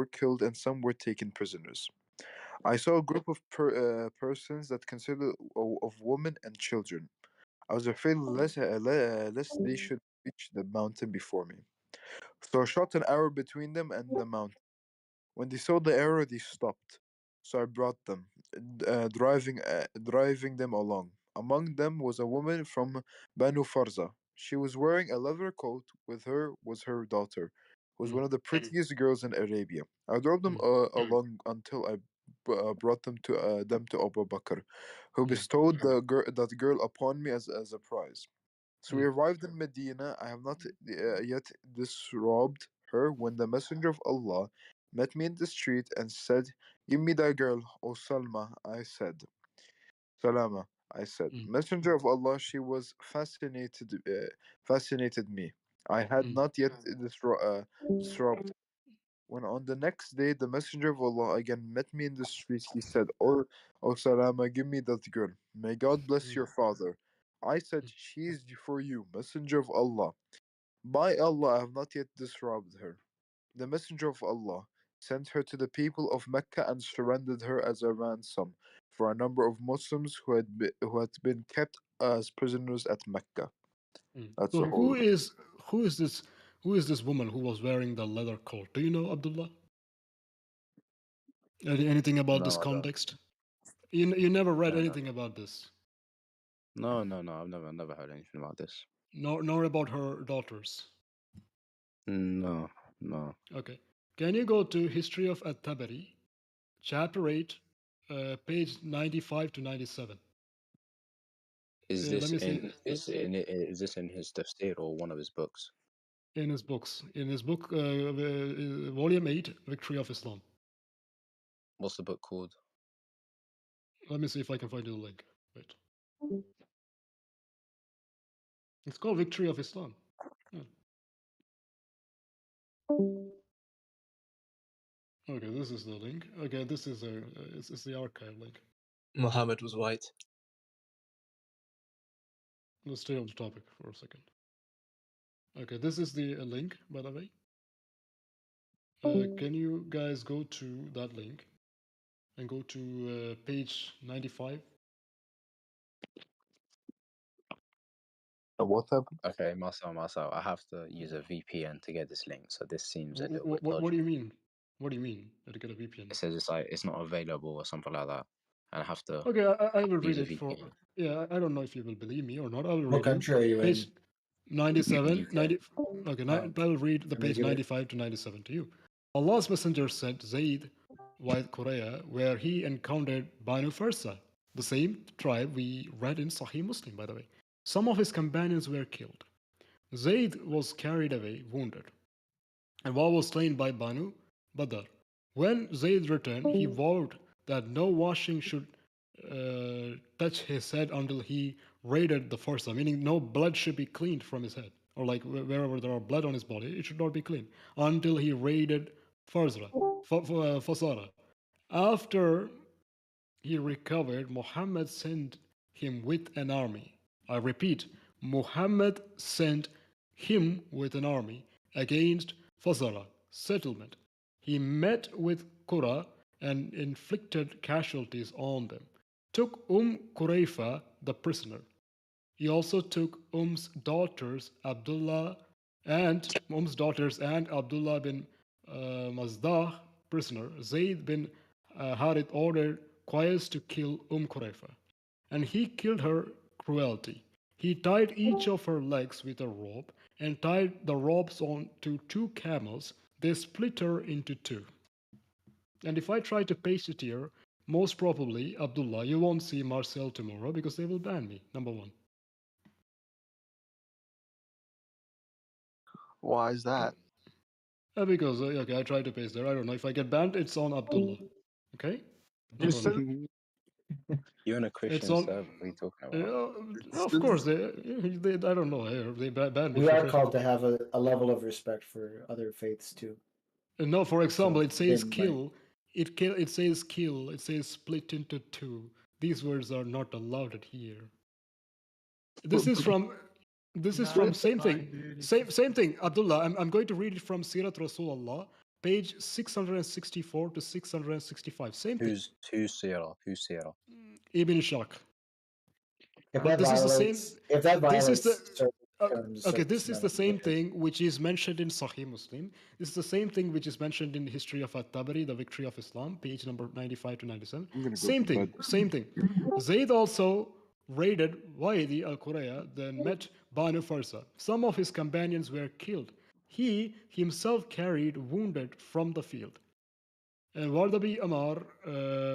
killed, and some were taken prisoners. I saw a group of persons that consisted of women and children. I was afraid lest they should reach the mountain before me. So I shot an arrow between them and the mountain. When they saw the arrow, they stopped. So I brought them, driving them along. Among them was a woman from Banu Farza. She was wearing a leather coat. With her was her daughter, who was one of the prettiest girls in Arabia. I drove them along until I brought them to Abu Bakr, who bestowed that girl upon me as a prize. So we arrived in Medina. I have not yet disrobed her when the Messenger of Allah met me in the street and said, "Give me that girl, O Salma." I said, "Salama." I said, "Messenger of Allah." She was fascinated me. I had not yet disrobed. When on the next day the Messenger of Allah again met me in the street, he said, O Salama, give me that girl. May God bless your father. I said, She is for you, Messenger of Allah. By Allah, I have not yet disrobed her. The Messenger of Allah sent her to the people of Mecca and surrendered her as a ransom for a number of Muslims who had been kept as prisoners at Mecca. That's So the whole. who is this woman who was wearing the leather coat? Do you know, Abdullah? Anything about this context? You never read No, no. anything about this? No. I've never heard anything about this. Nor about her daughters? No. Okay. Can you go to History of At-Tabari, chapter 8, page 95 to 97? Is Let this me see. is this in his tafsir or one of his books? In his books. In his book, volume 8, Victory of Islam. What's the book called? Let me see if I can find you the link. Wait. It's called Victory of Islam. Yeah. Okay, this is the link. Okay, this is it's the archive link. Muhammad was white. Let's stay on the topic for a second. Okay, this is the link, by the way. Can you guys go to that link and go to page 95? What happened? Okay, Marcel, I have to use a VPN to get this link, so this seems a little bit What dodgy. do you mean? What do you mean to get a VPN? It says it's not available or something like that, and I have to. Okay, I will read use a it for. VPN. Yeah, I don't know if you will believe me or not. I will read What country are you in? page 97, UK. 90. Okay, I will read the page Regular. 95 to 97 to you. Allah's messenger sent Zayd via Korea, where he encountered Banu Farsa, the same tribe we read in Sahih Muslim, by the way. Some of his companions were killed. Zayd was carried away, wounded, and was slain by Banu Badr. When Zayd returned, he vowed that no washing should touch his head until he raided the Farsa, meaning no blood should be cleaned from his head, or like wherever there are blood on his body, it should not be clean until he raided Fasara. After he recovered, Muhammad sent him with an army. I repeat, Muhammad sent him with an army against Fasara settlement. He met with Qura and inflicted casualties on them. Took Qurayfa the prisoner. He also took daughters and Abdullah bin Mazdah prisoner. Zayd bin Harith ordered Qais to kill Qurayfa, and he killed her cruelty. He tied each of her legs with a rope and tied the ropes on to 2 camels. They split her into 2. And if I try to paste it here, most probably, Abdullah, you won't see Marcel tomorrow because they will ban me, number 1. Why is that? Because, okay, I tried to paste there. I don't know. If I get banned, it's on Abdullah. Okay? You said You're in a Christian server. What are you talking about? Of course, they I don't know. They banned me. We are called to have a level of respect for other faiths too. No, for example, it says then, kill. It says kill. It says split into 2. These words are not allowed here. This is from same thing. Same thing. Abdullah, I'm going to read it from Sirat Rasulullah, page 664 to 665. Same thing. Who's Sierra? Ibn Ishaq. If But that this is the same. violates, if that This is violates the certain terms okay. of This is the Islamic same religion, thing which is mentioned in Sahih Muslim. This is the same thing which is mentioned in the History of At-Tabari, the Victory of Islam, page number 95 to 97. Same thing. Same thing. Zayd also raided Wadi al-Quraya, then met Banu Farsa. Some of his companions were killed. He himself carried wounded from the field. And Wardabi Amar,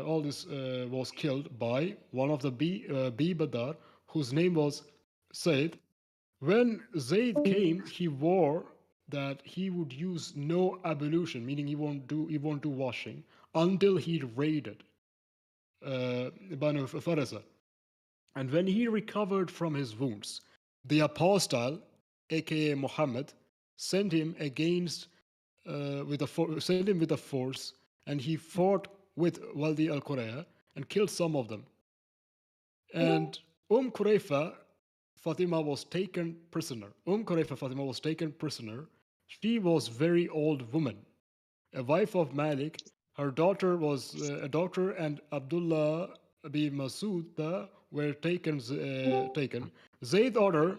all this was killed by one of the B Badar, whose name was Said. When Zayd came, he swore that he would use no ablution, meaning he won't do washing until he raided Banu Farasa. And when he recovered from his wounds, the apostle, aka Muhammad, sent him with a force, and he fought with Waldi al-Quraya and killed some of them. And Qurayfa Fatima was taken prisoner. Qurayfa Fatima was taken prisoner. She was very old woman, a wife of Malik. Her daughter was a daughter, and Abdullah bin Masud were taken. Zayd ordered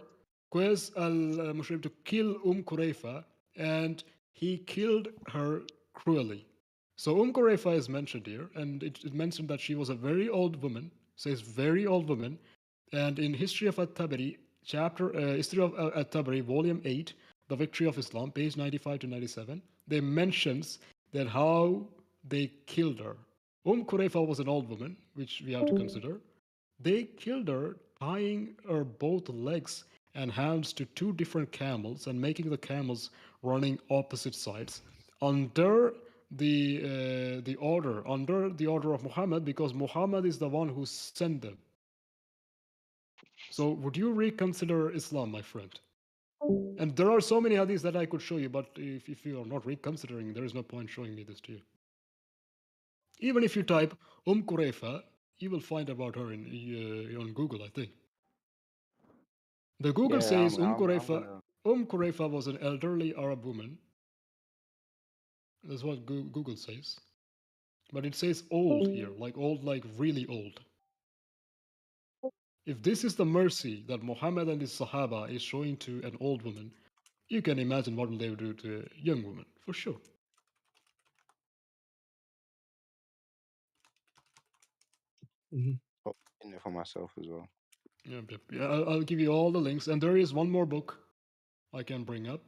Qais al-Mushrim to kill Qurayfa, and he killed her cruelly. So Qurayfa is mentioned here, and it mentioned that she was a very old woman, says very old woman, and in History of At-Tabari, History of At-Tabari, Volume 8, The Victory of Islam, page 95 to 97, they mentions that how they killed her. Qurayfa was an old woman, which we have to consider. They killed her, tying her both legs and hands to two different camels and making the camels running opposite sides under the order of Muhammad, because Muhammad is the one who sent them. So would you reconsider Islam, my friend? And there are so many hadiths that I could show you, but if you are not reconsidering, there is no point showing me this to you. Even if you type Qurayfa, you will find about her on Google, I think. The Google says Qurayfa was an elderly Arab woman. That's what Google says. But it says old here, like old, like really old. If this is the mercy that Muhammad and his Sahaba is showing to an old woman, you can imagine what they would do to a young woman, for sure. In it for myself as well. Yeah, I'll give you all the links. And there is one more book I can bring up.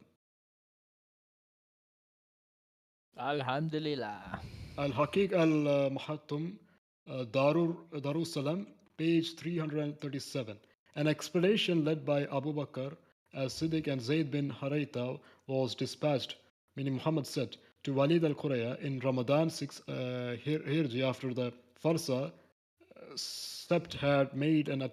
Alhamdulillah. Al-Haqiq al-Muhattum, Darus Salam, page 337. An expedition led by Abu Bakr as-Siddiq and Zayd bin Haritha was dispatched, meaning Muhammad said, to Walid al-Quraya in Ramadan 6 Hijri after the Farsa sept had made an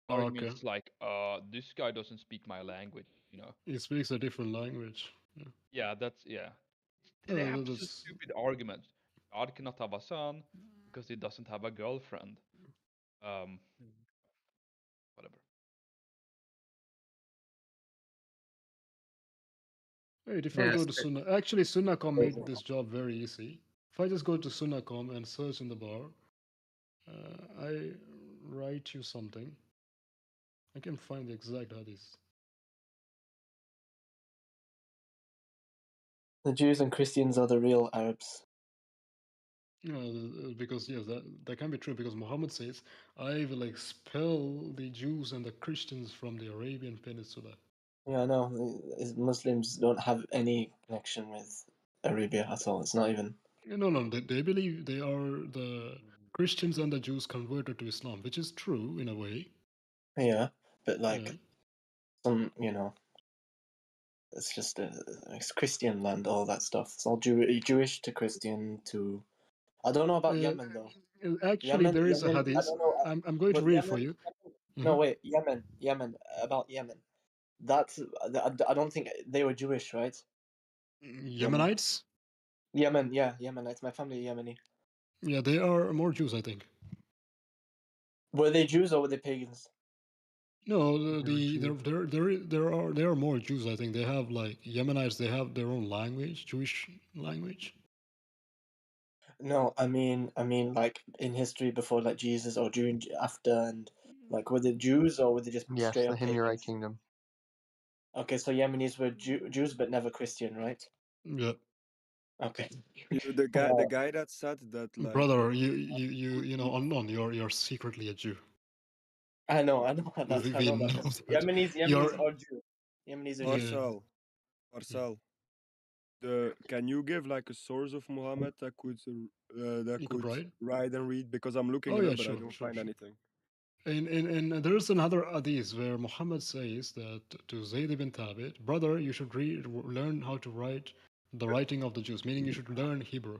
Arguments is like, this guy doesn't speak my language, you know. He speaks a different language. Yeah. Yeah, that's an absolute stupid argument. God cannot have a son because he doesn't have a girlfriend. Whatever. Wait, if I go to Sunnah, actually Sunnah.com made this job very easy. If I just go to Sunnah.com and search in the bar, I write you something. I can find the exact hadith. The Jews and Christians are the real Arabs. Because yes, that can be true. Because Muhammad says, "I will expel the Jews and the Christians from the Arabian Peninsula." Yeah, I know. Muslims don't have any connection with Arabia at all. It's not even. No. They believe they are the Christians and the Jews converted to Islam, which is true in a way. Yeah, but like some, it's just it's Christian land, all that stuff. It's all Jewish to Christian to. I don't know about Yemen though. Actually, there is a hadith. I don't know. I'm going to read it for you. No, wait, Yemen. About Yemen. That's I don't think they were Jewish, right? Yemenites? Yemen, yeah, Yemenites. My family are Yemeni. Yeah, they are more Jews, I think. Were they Jews or were they pagans? No, there are more Jews. I think they have like Yemenites. They have their own language, Jewish language. No, I mean, like in history before, like Jesus, or during, after, and like were they Jews or were they just straight up the Himyarite pagans? kingdom. Okay, so Yemenis were Jews but never Christian, right? Yeah. Okay. The guy that said that, like, brother, you know, unknown, you're secretly a Jew. I know that. We know that. Yemenis are Jew. Yemenis are Jew. Marcel. Can you give like a source of Muhammad that could write and read? Because I'm looking it up, but I don't find anything. And there's another hadith where Muhammad says that to Zayd ibn Thabit, brother, you should learn how to write the writing of the Jews, meaning you should learn Hebrew.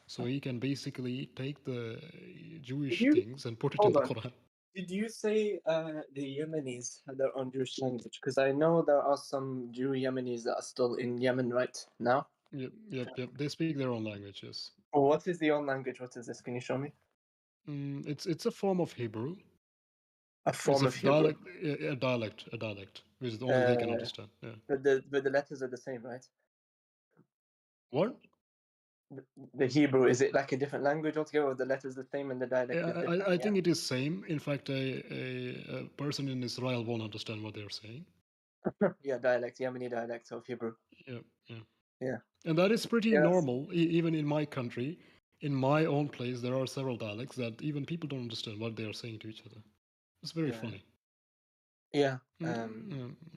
So he can basically take the Jewish things and put it in the Quran. Did you say the Yemenis had their own Jewish language? Because I know there are some Jew Yemenis that are still in Yemen right now. Yep. They speak their own language. Yes. Oh, what is the own language? What is this? Can you show me? It's a form of Hebrew. A form of Hebrew. A dialect, which only they can understand. Yeah. But the letters are the same, right? What? The Hebrew, is it like a different language altogether, or the letters the same and the dialect is different? I think it is same. In fact, a person in Israel won't understand what they're saying. Yeah, dialect, Yemeni dialect of Hebrew. Yeah. And that is pretty normal, even in my country. In my own place, there are several dialects that even people don't understand what they are saying to each other. It's very funny. Yeah.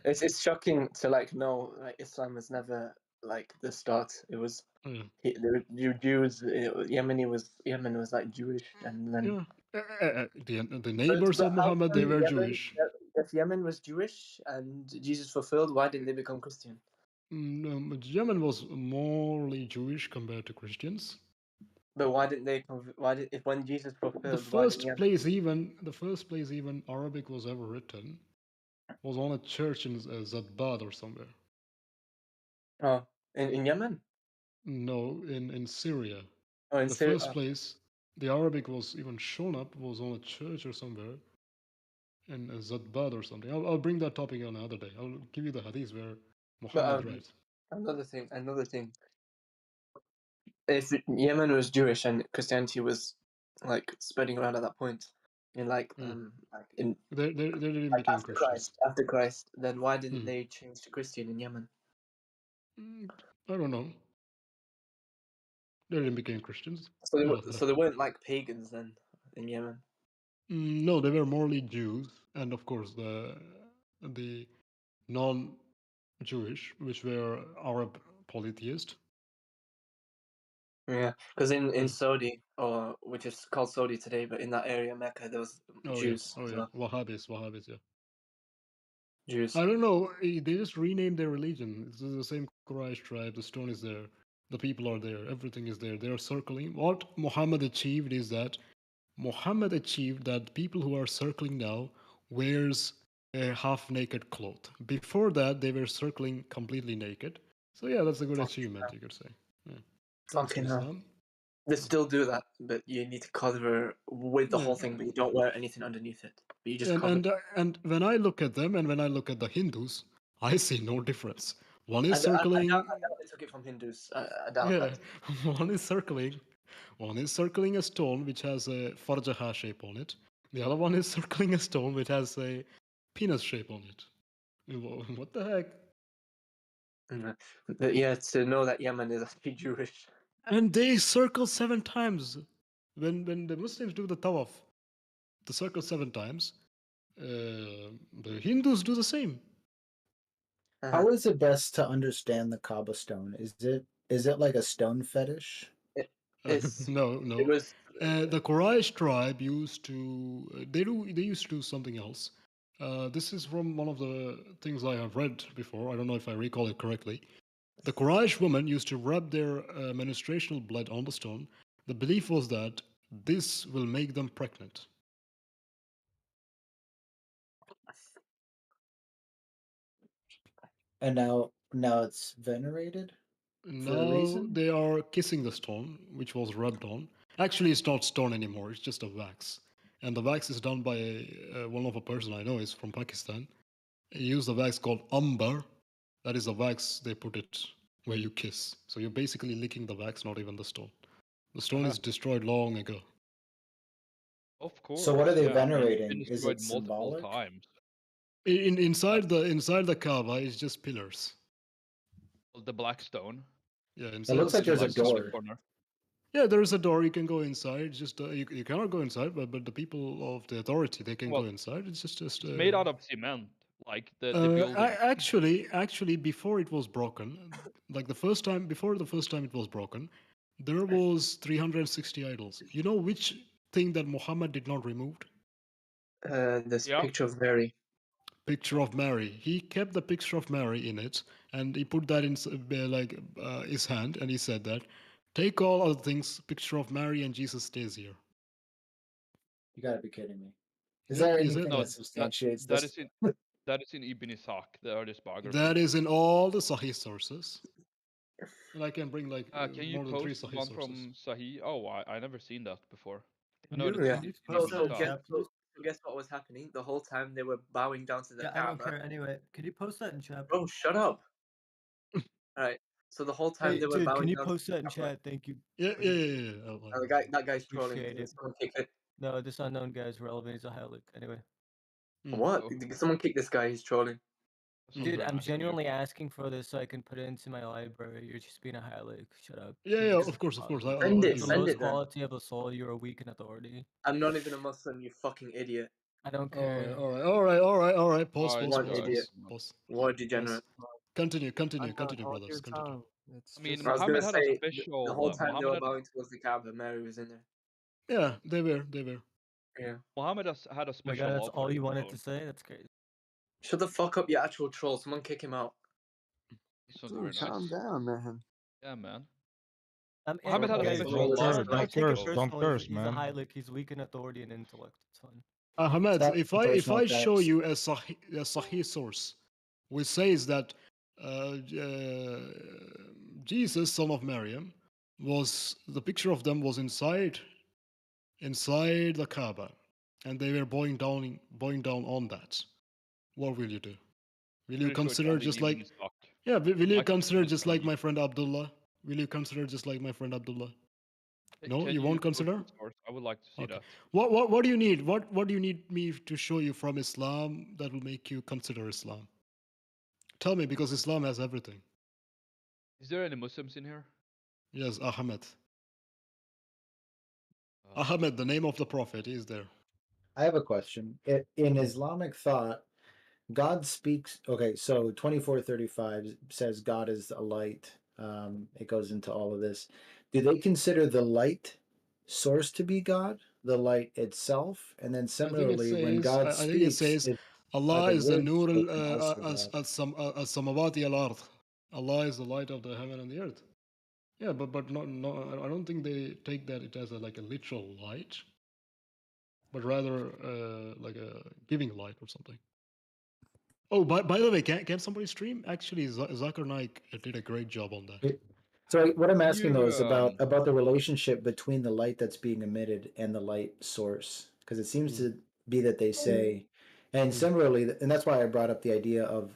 It's shocking to know Islam was never the start. It was the Jews. Yemen was like Jewish, and then the neighbors of Muhammad, they were Jewish. If Yemen was Jewish and Jesus fulfilled, why didn't they become Christian? Yemen was morely Jewish compared to Christians. But why didn't they? When Jesus fulfilled, the first place even Arabic was ever written was on a church in Zadbad or somewhere. Oh, in Yemen? No, in Syria. Oh, in the Syria. First place the Arabic was even shown up was on a church or somewhere in Zadbad or something. I'll bring that topic on another day. I'll give you the hadith where Muhammad writes. Another thing. If Yemen was Jewish and Christianity was spreading around at that point, in they didn't become Christians. After Christ, then why didn't they change to Christian in Yemen? I don't know. They didn't become Christians. So they weren't like pagans then in Yemen. No, they were morely Jews, and of course the non-Jewish, which were Arab polytheist. Yeah, because in Saudi, or which is called Saudi today, but in that area, Mecca, there was Jews. Yeah. Wahhabis, yeah. Jews. I don't know. They just renamed their religion. It's the same Quraysh tribe. The stone is there. The people are there. Everything is there. They are circling. What Muhammad achieved is that people who are circling now wears a half-naked cloth. Before that, they were circling completely naked. So yeah, that's a good achievement, you could say. Yeah. Fucking hell. They still do that, but you need to cover with the whole thing, but you don't wear anything underneath it. But you just cover. And when I look at them and when I look at the Hindus, I see no difference. One is circling. I doubt they took it from Hindus. I doubt that. One is circling a stone which has a farjaha shape on it. The other one is circling a stone which has a penis shape on it. What the heck? Yeah, to know that Yemen is actually Jewish. And they circle 7 times. When the Muslims do the tawaf, the circle 7 times, the Hindus do the same. How is it best to understand the Kaaba stone? Is it like a stone fetish? No. The Quraysh tribe used to they used to do something else. This is from one of the things I have read before. I don't know if I recall it correctly. The Quraysh women used to rub their menstruational blood on the stone. The belief was that this will make them pregnant. And now it's venerated? Now they are kissing the stone, which was rubbed on. Actually, it's not stone anymore. It's just a wax. And the wax is done by one of a person I know is from Pakistan. He used a wax called amber. That is a wax, they put it where you kiss. So you're basically licking the wax, not even the stone. The stone is destroyed long ago. Of course. So what are they venerating? Been Is destroyed it multiple symbolic? times. Inside the Kaaba is just pillars. The black stone. Yeah, it looks like there's a door. Yeah, there is a door. You can go inside. Just you cannot go inside, but the people of the authority they can go inside. It's just it's made out of cement, like the building. Actually, before it was broken, like before the first time it was broken, there was 360 idols. You know which thing that Muhammad did not remove? This picture of Mary. Picture of Mary. He kept the picture of Mary in it, and he put that in his hand, and he said that, take all other things, picture of Mary and Jesus stays here. You gotta be kidding me. Is there anything that substantiates that this? That is in Ibn Ishaq, the earliest biography. That is in all the Sahih sources. And I can bring like Can you more than 3 post Sahih one sources. from Sahih? Oh, I never seen that before. I Can know you, that can you post that So in chat, please? guess what was happening? The whole time they were bowing down to the Yeah, I don't Kaaba. care anyway. Can you post that in chat? Bro, shut up. Alright. So the whole time Hey, they were dude, bowing can you down post to the that in Kaaba. chat? Thank you. Yeah. That guy's trolling. Appreciate it. Someone kick it. No, this unknown guy is relevant. He's a Halik. Anyway. What? Someone kick this guy. He's trolling. Dude, I'm genuinely asking for this so I can put it into my library. You're just being a Halik. Shut up. Yeah, of course. Send it, The send lowest it then. quality of a soul, you're a weak in authority. I'm not even a Muslim, you fucking idiot. I don't care. All right. Pause. What a degenerate. Continue, brothers. Continue. I mean, I was Muhammad gonna had a say, special. the whole time they were Muhammad bowing towards the Kaaba, Mary was in there. Yeah, they were. Yeah. Muhammad had a Oh my special. god, that's love all for you wanted phone. to say? That's crazy. Shut the fuck up, you actual troll. Someone kick him out. This one's Dude, very calm nice. down, man. Yeah, man. I'm Muhammad had a special love. Don't take it personally. He's a Halik. He's weak in authority and intellect. It's fine. Ahmed, if I show you a Sahih source, which says that Jesus, son of Maryam, the picture of them was inside the Kaaba, and they were bowing down on that. What will you do? Will you consider just like will you consider just like my friend Abdullah? Will you consider just like my friend Abdullah? No, you won't consider. I would like to see that. What do you need? What do you need me to show you from Islam that will make you consider Islam? Tell me, because Islam has everything. Is there any Muslims in here? Yes, Ahmed. Ahmed, the name of the prophet, is there. I have a question. In Islamic thought, God speaks. Okay, so 24:35 says God is a light. It goes into all of this. Do they consider the light source to be God, the light itself? And then similarly, when God speaks, I think it says Allah is the nur as-samawati al-ard. Allah is the light of the heaven and the earth. Yeah, but no, I don't think they take that it as like a literal light, but rather like a giving light or something. Oh, by the way, can somebody stream? Actually, Zakir Naik did a great job on that. So what I'm asking though is about the relationship between the light that's being emitted and the light source, because it seems to be that they say, and similarly, and that's why I brought up the idea of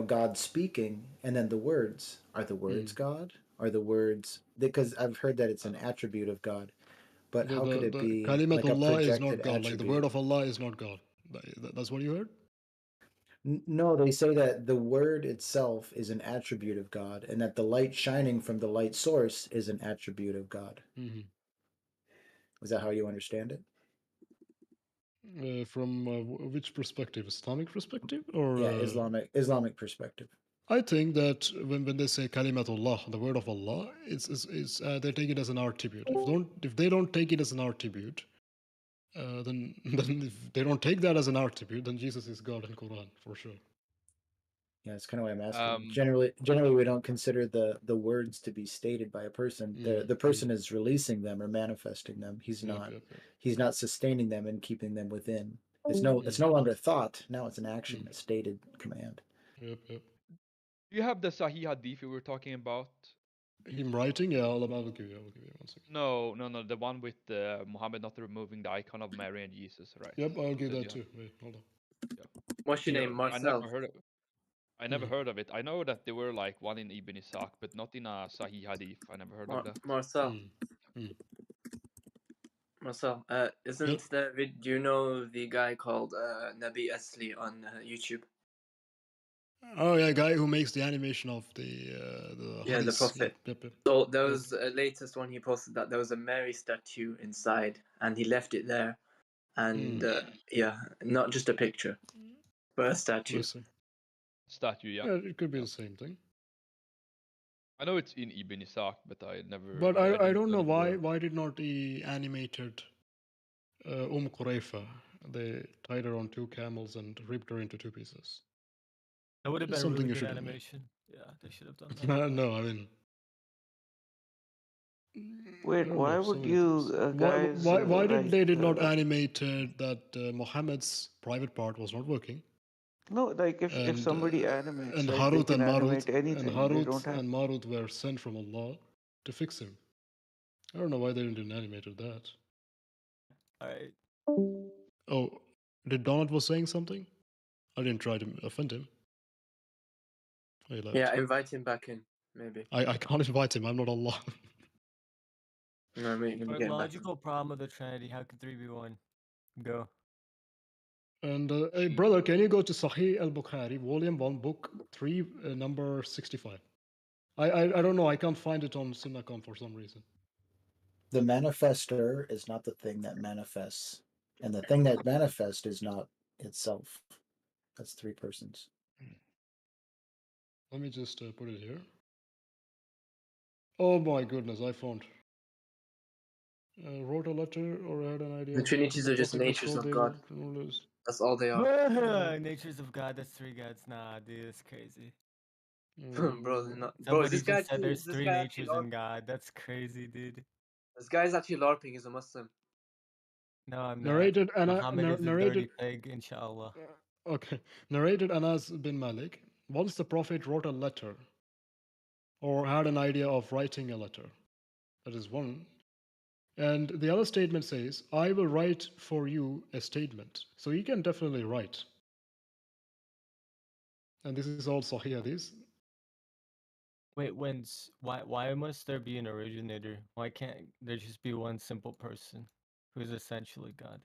God speaking, and then the words. Are the words God? Are the words, because I've heard that it's an attribute of God, but how could it be like a Kalimatullah is not projected God. attribute? Like the word of Allah is not God. That's what you heard? No, they say that the word itself is an attribute of God, and that the light shining from the light source is an attribute of God. Is that how you understand it? From which perspective? Islamic perspective, or Islamic perspective? I think that when they say Kalimatullah, the word of Allah, it's they take it as an attribute. If they don't take it as an attribute, then if they don't take that as an attribute, then Jesus is God in Quran for sure. Yeah, it's kind of what I'm asking. Generally, we don't consider the words to be stated by a person. The person is releasing them or manifesting them. He's not sustaining them and keeping them within. It's no longer thought. Now it's an action, a stated command. Yep. Do you have the Sahih Hadith we were talking about? Him writing? Yeah, I'll give you 1 second. No, the one with Muhammad not removing the icon of Mary and Jesus, right? Yep, I'll give that too. Wait, hold on. Yeah. What's your name, Marcel? I never heard of it. I know that there were like one in Ibn Ishaq, but not in a Sahih Hadith. I never heard of that. Marcel. Marcel, isn't there? Do you know the guy called Nabi Asli on YouTube? Oh yeah, guy who makes the animation of the the prophet. Yep. So there was a latest one he posted that there was a Mary statue inside, and he left it there, and not just a picture, but a statue. Statue, yeah. Yeah, it could be the same thing. I know it's in Ibn Ishaq, but I never. But I don't know why did not he animated Qurayfa? They tied her on 2 camels and ripped her into 2 pieces. That would have been something a really you good should animation. Yeah, they should have done that. No, I mean. Wait, why would you guys? Why did they not animate that Muhammad's private part was not working? No, like if somebody animates, and right, they Harut can and Marut animate anything. They don't have. and Marut were sent from Allah to fix him. I don't know why they didn't animate that. All right. Oh, did Donald was saying something? I didn't try to offend him. He left. Yeah, invite him back in, maybe. I can't invite him. I'm not Allah. No, I mean, For logical problem of the Trinity, how can 3 be 1? Go. And hey, brother, can you go to Sahih al-Bukhari, volume 1, book 3, number 65? I don't know. I can't find it on Sunnah.com for some reason. The manifester is not the thing that manifests, and the thing that manifests is not itself. That's 3 persons. Let me just put it here. Oh my goodness, I found. Wrote a letter or had an idea. The Trinities are just natures of God. That's all they are. Natures of God, that's 3 gods. Nah, dude, that's crazy. Bro, not, Somebody this guy just said there's this 3 guy natures in God. That's crazy, dude. This guy is actually LARPing. He's a Muslim. No, I'm Narrated not. Muhammad is a narrated. dirty pig, inshallah. Okay, narrated Anas bin Malik. Once the Prophet wrote a letter, or had an idea of writing a letter. That is one. And the other statement says, I will write for you a statement. So he can definitely write. And this is all Sahih Hadith. Wait, why must there be an originator? Why can't there just be one simple person who's essentially God?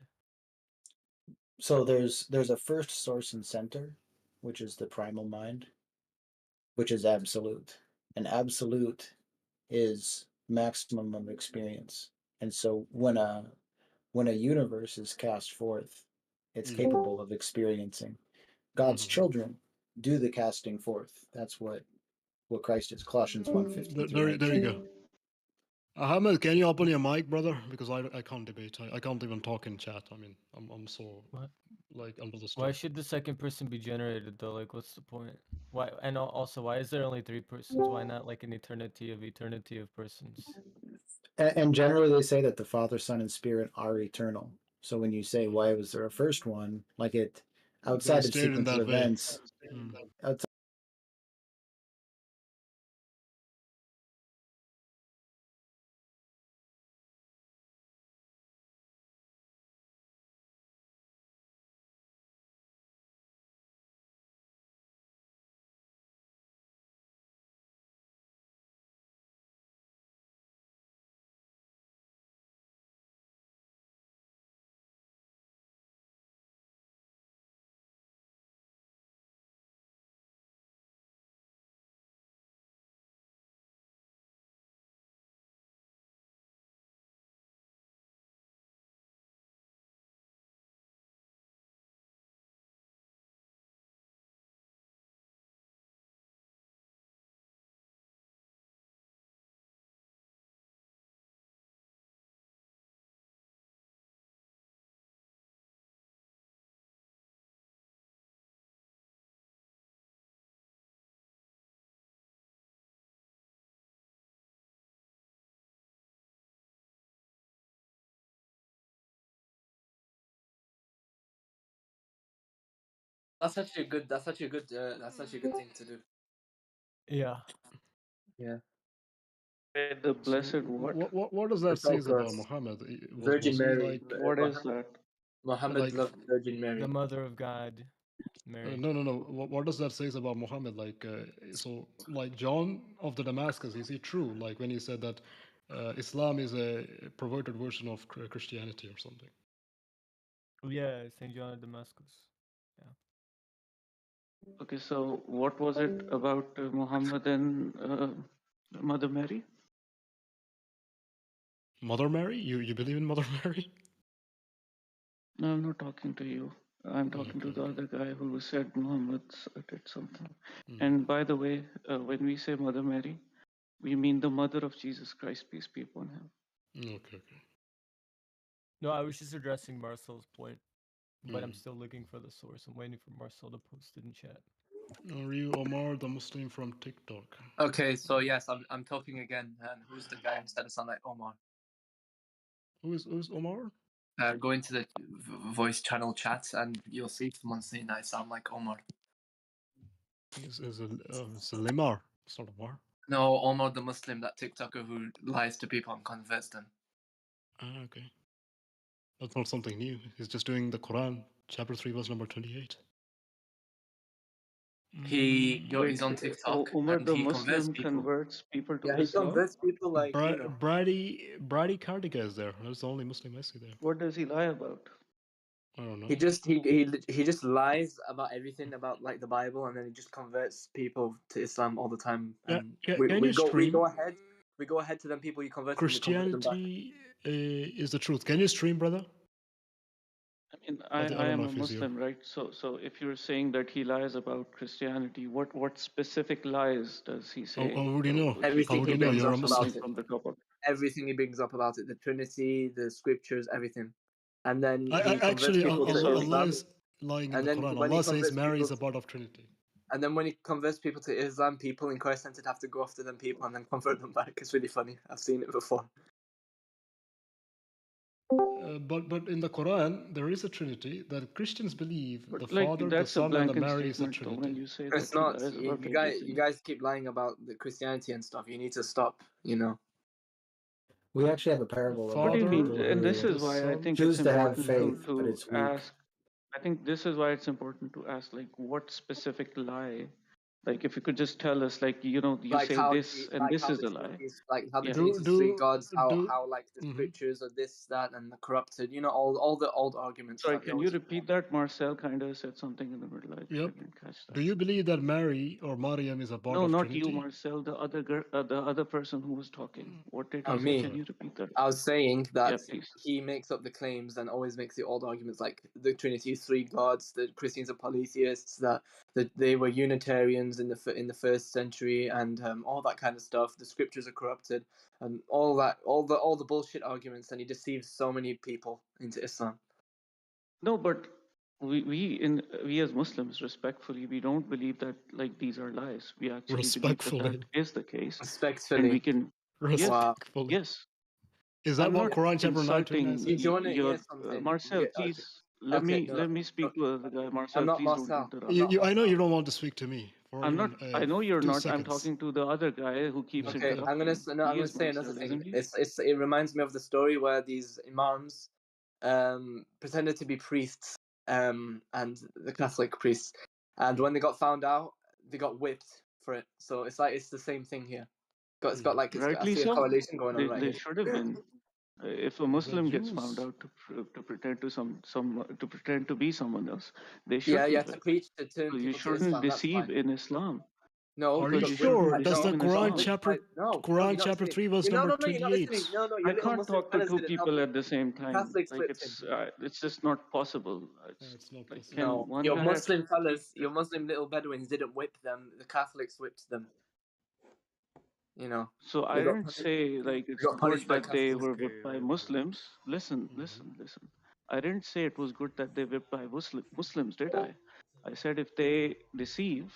So there's a first source and center, which is the primal mind, which is absolute. And absolute is maximum of experience. And so when a universe is cast forth, it's capable of experiencing. God's children do the casting forth. That's what Christ is. Colossians 1:53. There you go. Ahmed, can you open your mic, brother? Because I can't debate. I can't even talk in chat. I mean, I'm so like under the Why skin. should the second person be generated though? Like, what's the point? Why? And also, why is there only 3 persons? Why not like an eternity of persons? And generally, they say that the Father, Son, and Spirit are eternal. So when you say why was there a first one, like it outside of sequence of events, outside. That's actually a good. That's actually a good. That's actually a good thing to do. Yeah. Yeah. The blessed what? What does that say about Muhammad? Virgin Mary. Like, What is that? Muhammad like, loved Virgin Mary. The mother of God, Mary. No. What does that say about Muhammad? Like, so, like John of the Damascus, is he true? Like when he said that Islam is a perverted version of Christianity or something. Yeah, Saint John of Damascus. Yeah. Okay, so what was it about Muhammad and Mother Mary? Mother Mary? You believe in Mother Mary? No, I'm not talking to you. I'm talking to the other guy who said Muhammad did something. And by the way, when we say Mother Mary, we mean the mother of Jesus Christ, peace be upon him. Okay. No, I was just addressing Marcel's point, but I'm still looking for the source. I'm waiting for Marcel to post it in chat. Are you Omar, the Muslim from TikTok? Okay, so yes, I'm talking again. And who's the guy who said it sound like Omar? Who's Omar? Go into the voice channel chats and you'll see someone saying I sound like Omar. It's a lemar. It's not a war. No, Omar the Muslim, that TikToker who lies to people and converts them. Ah, okay. That's not something new. He's just doing the Quran, chapter 3, verse number 28. He's on TikTok Umar and the he converts Muslim people. converts people to Yeah, he Islam? converts people like, you know. Brady Cardiga is there. That's the only Muslim I see there. What does he lie about? I don't know. He just lies about everything about like the Bible, and then he just converts people to Islam all the time. And we go ahead to them people he converts. Christianity is the truth. Can you stream, brother? I mean, I I don't am know a if he's here. Muslim, right? So if you're saying that he lies about Christianity, what specific lies does he say? How would you know? Everything he brings up about it. From the topic. Everything he brings up about it, the Trinity, the scriptures, everything. And then he Actually, converts people to Allah Islam. is lying in And the then Quran. when Allah he says converts Mary is people a part of Trinity. And then when he converts people to Islam, people in Christ Centered have to go after them people and then convert them back. It's really funny. I've seen it before. But in the Quran, there is a Trinity that Christians believe But the like Father, the that's a Son, and the blanket Mary is a statement, though, when Trinity. you say It's that he not. lies about You everything. guys keep lying about the Christianity and stuff. You need to stop. You know. We actually have a parable What about do you mean? people And this who is why I think choose it's to have important faith, but to it's weak. ask. I think this is why it's important to ask, like, what specific lie? Like, if you could just tell us, like, you know, you Like say how this, and this is a lie. like how the Yeah. Trinity's three gods, how like the scriptures are this, that, and the corrupted. You know, all the old arguments. Sorry, that they can you always repeat that? Marcel kind of said something in the middle. I didn't catch that. Do you believe that Mary or Maryam is a part No, of not Trinity? you, Marcel. The other girl, the other person who was talking. What did he say? Me. Can you repeat that? I was saying that Yeah, please. he makes up the claims and always makes the old arguments like the Trinity is three gods, the Christians are polytheists, that they were Unitarians in the first century, and all that kind of stuff. The scriptures are corrupted, and all the bullshit arguments, and he deceives so many people into Islam. No, but we as Muslims, respectfully, we don't believe that like these are lies. We actually believe that is the case. Respectfully. And we can Respectfully. Yes. Is that I'm what not Quran chapter 9 insulting says? your Marcel, please let me speak with the guy. Marcel, please don't interrupt. I know you don't want to speak to me. I'm not. I know you're 2 not. seconds. I'm talking to the other guy who keeps interrupting. I'm gonna say another thing. It reminds me of the story where these imams pretended to be priests and the Catholic priests, and when they got found out, they got whipped for it. So it's the same thing here. I see a correlation going on right They here. should have been. If a Muslim gets found out to pretend to pretend to be someone else, they should be. To preach to turn people you to shouldn't Islam, deceive in Islam. No, are you sure? That's the Quran chapter 3 verse number 28. I can't talk to two people at the same time. Like it's just not possible. It's not like, possible. one your guy Muslim fellas, your Muslim little Bedouins didn't whip them. The Catholics whipped them. You know. So I didn't say like it's good that they were whipped by Muslims. Listen. I didn't say it was good that they whipped by Muslims, did I? I said if they deceive,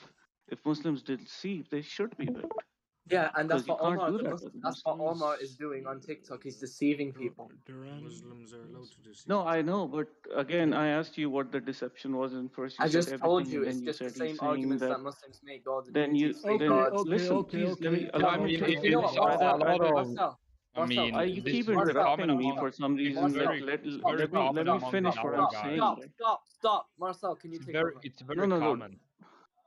if Muslims deceive, they should be whipped. Yeah, and that's what that's what Omar is doing on TikTok. He's deceiving people. Muslims are allowed to deceive. No, I know, but again, I asked you what the deception was, and first you I said just everything, told you and it's then just you the said same arguments that Muslims make. God, then you listen, please let me allow me to you know what, you keep interrupting me for some reason. Let me finish what I'm saying. Stop, Marcel. Can you take over? It's very common.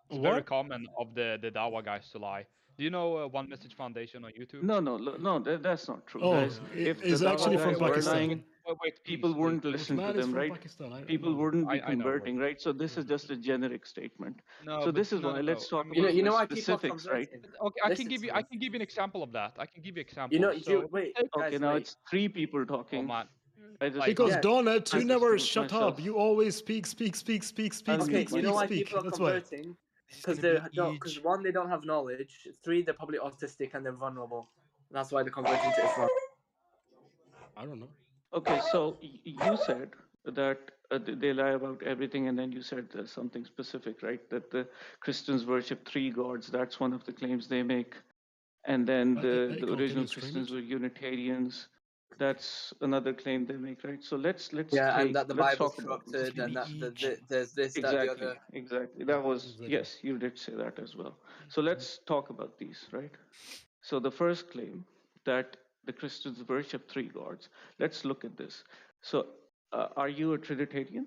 It's very common of the Dawa guys to lie. Do you know One Message Foundation on YouTube? No, that's not true, Oh, guys. If it's the actually Dawa from guys were Pakistan. lying, people wouldn't listen to them, right? People wouldn't be converting, right? So this is just a generic statement. So this is why let's talk about you know why specifics, right? Okay, I can give you an example of that. I can give you examples. You know, wait. Okay, now it's 3 people talking. Oh man. Because Donut, you never shut myself. up. You always speak. Okay, you know why people are That's converting? Because one, they don't have knowledge. 3, they're probably autistic and they're vulnerable. That's why they're converting to Islam. I don't know. Okay, so you said that they lie about everything, and then you said there's something specific, right? That the Christians worship 3 gods. That's one of the claims they make. And then the original Christians were Unitarians. That's another claim they make, right? So let's Yeah, and take that the let's Bible's talk about this. corrupted, and that there's this, that, the Exactly, other. exactly. That was yes, you did say that as well. So let's talk about these, right? So the first claim that the Christians worship three gods. Let's look at this. So, are you a Trinitarian?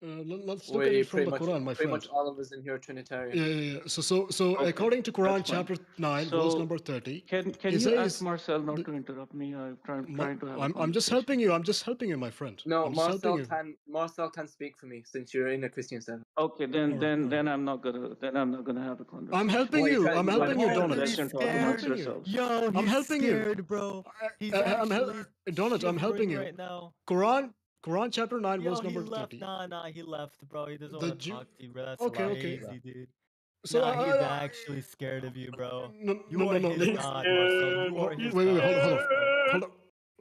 Let's look at it from the Quran, my pretty friend. much all of us in here are Trinitarian. Yeah. So Okay, according to Quran, that's fine. chapter 9, So verse number 30, can it you says, ask Marcel not to interrupt me? I'm trying to have a I'm just conversation. helping you. I'm just helping you, my friend. No, I'm just helping Marcel can speak for me since you're in a Christian server. Okay, then I'm not gonna have a conversation. I'm helping you. I'm helping you, Donut. Let them talk amongst yourselves. Yo, he's I'm helping scared, you. bro. He's I'm actually Donut, I'm helping shivering you. right now. Quran chapter 9, Yo, verse he number left. 30. Nah, he left, bro. He doesn't The want to Jew- talk to you, bro. That's Okay. crazy, dude. So, Nah, he's actually scared of you, bro. No. You are his god, Marcel. You are his Wait, god.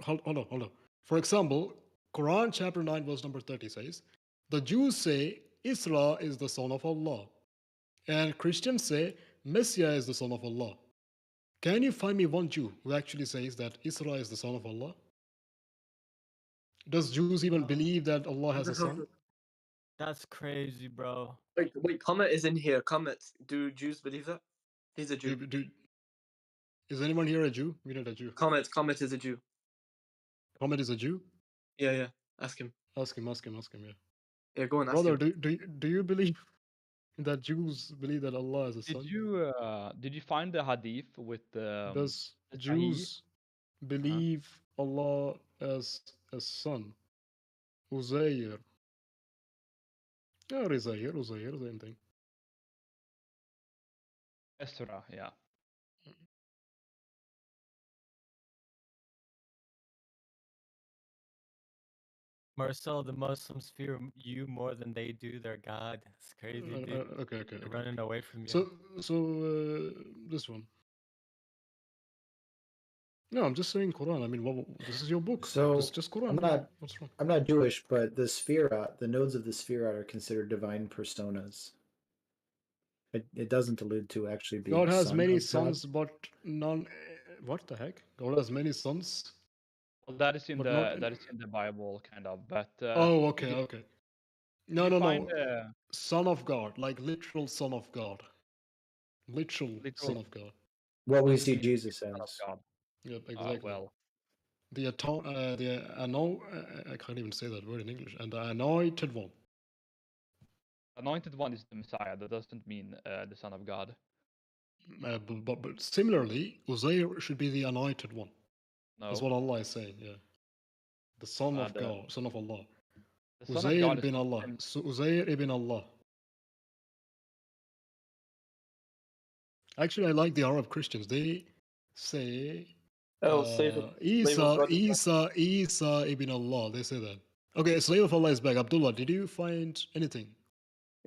hold on. For example, Quran chapter 9, verse number 30 says, the Jews say Isra is the son of Allah, and Christians say Messiah is the son of Allah. Can you find me one Jew who actually says that Isra is the son of Allah? Does Jews even believe that Allah has a son? That's crazy, bro. Wait, Comet is in here. Comet, do Jews believe that? He's a Jew. Is anyone here a Jew? We need a Jew. Comet is a Jew. Comet is a Jew? Yeah. Ask him. Ask him, yeah. Yeah, go on, ask Brother, him. do you believe that Jews believe that Allah is a son? Did you find the hadith with Does the Jews believe Allah as a son? Uzair. Yeah, Uzair, same thing. Esra, yeah. Marcel, the Muslims fear you more than they do their God. It's crazy, dude. Okay. They're running away from you. So this one. No, I'm just saying Quran. I mean, this is your book. So it's just Quran. What's wrong? I'm not Jewish, but the Sphirot, the nodes of the Sphirot are considered divine personas. It doesn't allude to actually being God has son many of sons, God. but none. What the heck? God has many sons. Well, that is in the Bible, kind of. But okay. No. Find, son of God, like literal son of God. Literal son of God. What we see Jesus as. Yep, exactly. I can't even say that word in English. And the anointed one. Anointed one is the Messiah. That doesn't mean the Son of God. But similarly, Uzair should be the anointed one. No. That's what Allah is saying. Yeah, the son of God, son of Allah. Uzair ibn Allah. Uzair ibn Allah. Actually, I like the Arab Christians. They say Isa ibn Allah. They say that. Okay, slave of Allah is back. Abdullah, did you find anything?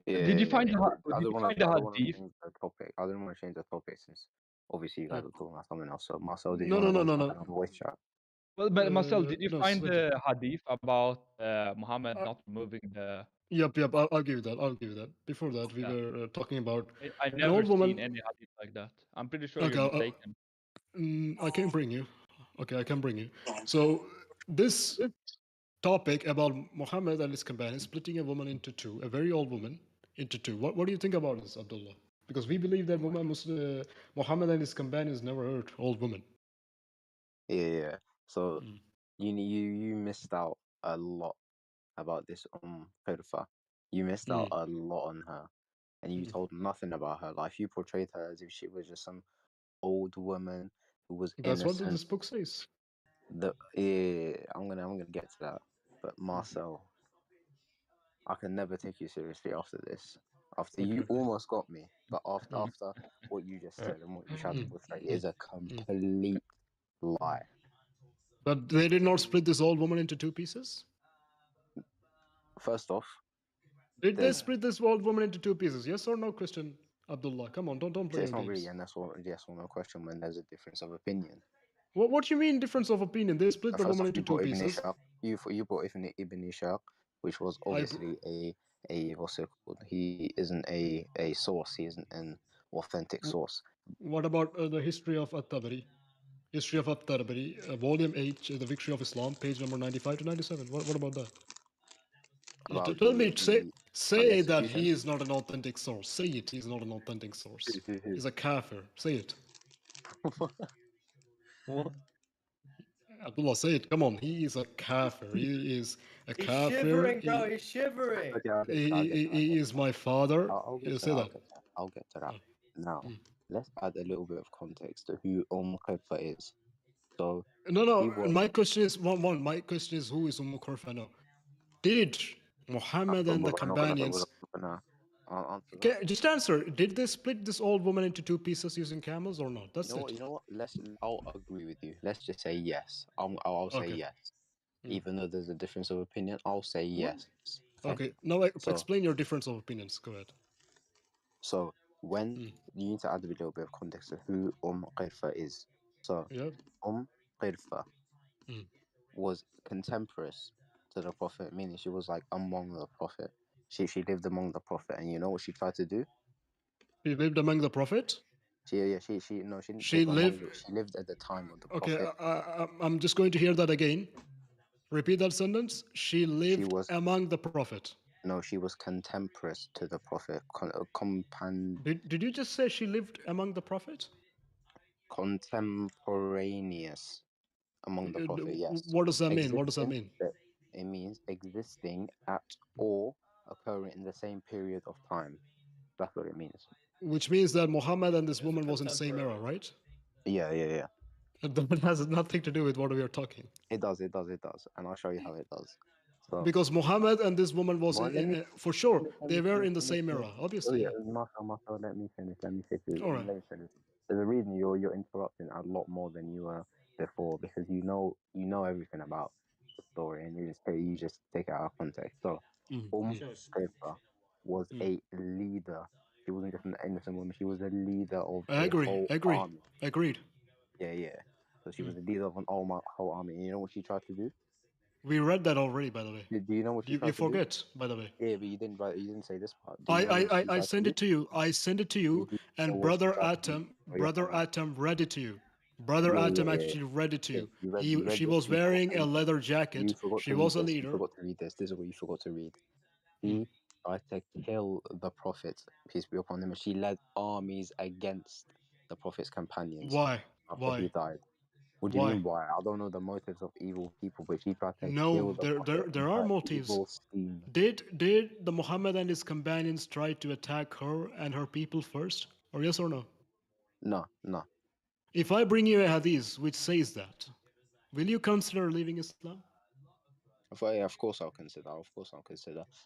Yeah, did you find the I don't want to hadith? change the topic. I don't want to change the topic since obviously you guys are talking about something else. So Marcel, did you No. on voice chat? Well, but Marcel, did you find the hadith about Muhammad not removing the? Yep. I'll give you that. Before that, we were talking about I an never old woman. seen any hadith like that. I'm pretty sure you're mistaken. I can bring you. Okay, I can bring you. So this topic about Muhammad and his companions splitting a woman into two, a very old woman into two. What do you think about this, Abdullah? Because we believe that Muhammad and his companions never hurt old women. Yeah. So you missed out a lot about this Khalifa. You missed out a lot on her, and you told nothing about her life. You portrayed her as if she was just some old woman who was That's innocent. what this book says. I'm gonna get to that. But Marcel, I can never take you seriously after this. After you almost got me, but after what you just said and what you tried to portray is a complete lie. But they did not split this old woman into two pieces? First off, did they split this old woman into two pieces? Yes or no, Christian Abdullah? Come on, don't play it's your not games. really a yes or no question when there's a difference of opinion. What do you mean difference of opinion? They split the woman into two pieces. You brought Ibn Ishaq, which was obviously a what's it called? He isn't a source. He isn't an authentic source. What about the history of At-Tabari? History of At-Tabari, volume 8, The Victory of Islam, page number 95 to 97. What about that? About Tell me, the say that execution. he is not an authentic source. Say it, he's not an authentic source. He's a kafir. Say it. What? Abdullah, say it. Come on, he is a kafir. He is a He's kafir. shivering, bro. He's shivering. Okay, He is my father. I'll get to Say that. I'll get to that. Now, let's add a little bit of context to who Qurfa is. So No. My question is one. My question is, who is Qurfa now? Did Muhammad and the companions? Answer just answer. Did they split this old woman into two pieces using camels or not? That's you know what? I'll agree with you. Let's just say yes. I'll say yes. Even though there's a difference of opinion, I'll say yes. Okay. Now explain your difference of opinions. Go ahead. So when you need to add a little bit of context of who Qurfa is. So Qurfa was contemporaries to the Prophet, meaning she was like among the Prophet. She lived among the Prophet, and you know what she tried to do? She lived among the Prophet. She didn't live. She lived at the time of the Prophet. Okay, I'm just going to hear that again. Repeat that sentence. She lived among the Prophet. No, she was contemporaries to the Prophet. Did you just say she lived among the Prophet? Contemporaneous among the Prophet, yes. What does that mean? What does that mean? It means existing at or occurring in the same period of time. That's what it means. Which means that Muhammad and this woman was in the same era, right? Yeah. That has nothing to do with what we are talking. It does. And I'll show you how it does. So, because Muhammad and this woman was, for sure, they were in the same era, obviously. Marcel, let me finish. All right. There's a reason you're interrupting a lot more than you were before, because you know everything about the story, and you just take it out of context. So, Qurfa was a leader. She wasn't just an innocent woman. She was a leader of a whole army. Agreed. Yeah. So she was a leader of an whole army. And you know what she tried to do? We read that already, by the way. Do you know what you forget, by the way? Yeah, but you didn't say this part. I sent it to you. I sent it to you, and Brother Atom read it to you. Brother Atom actually read it to you. She was wearing a leather jacket. She was a leader. You forgot to read this. This is what you forgot to read. He tried to kill the Prophet, peace be upon him, and she led armies against the Prophet's companions. Why? After he died. What do you mean why? I don't know the motives of evil people, but she tried to kill the Prophet. There are motives. Did the Muhammad and his companions try to attack her and her people first? Or yes or no? No. If I bring you a hadith which says that, will you consider leaving Islam? Of course I'll consider.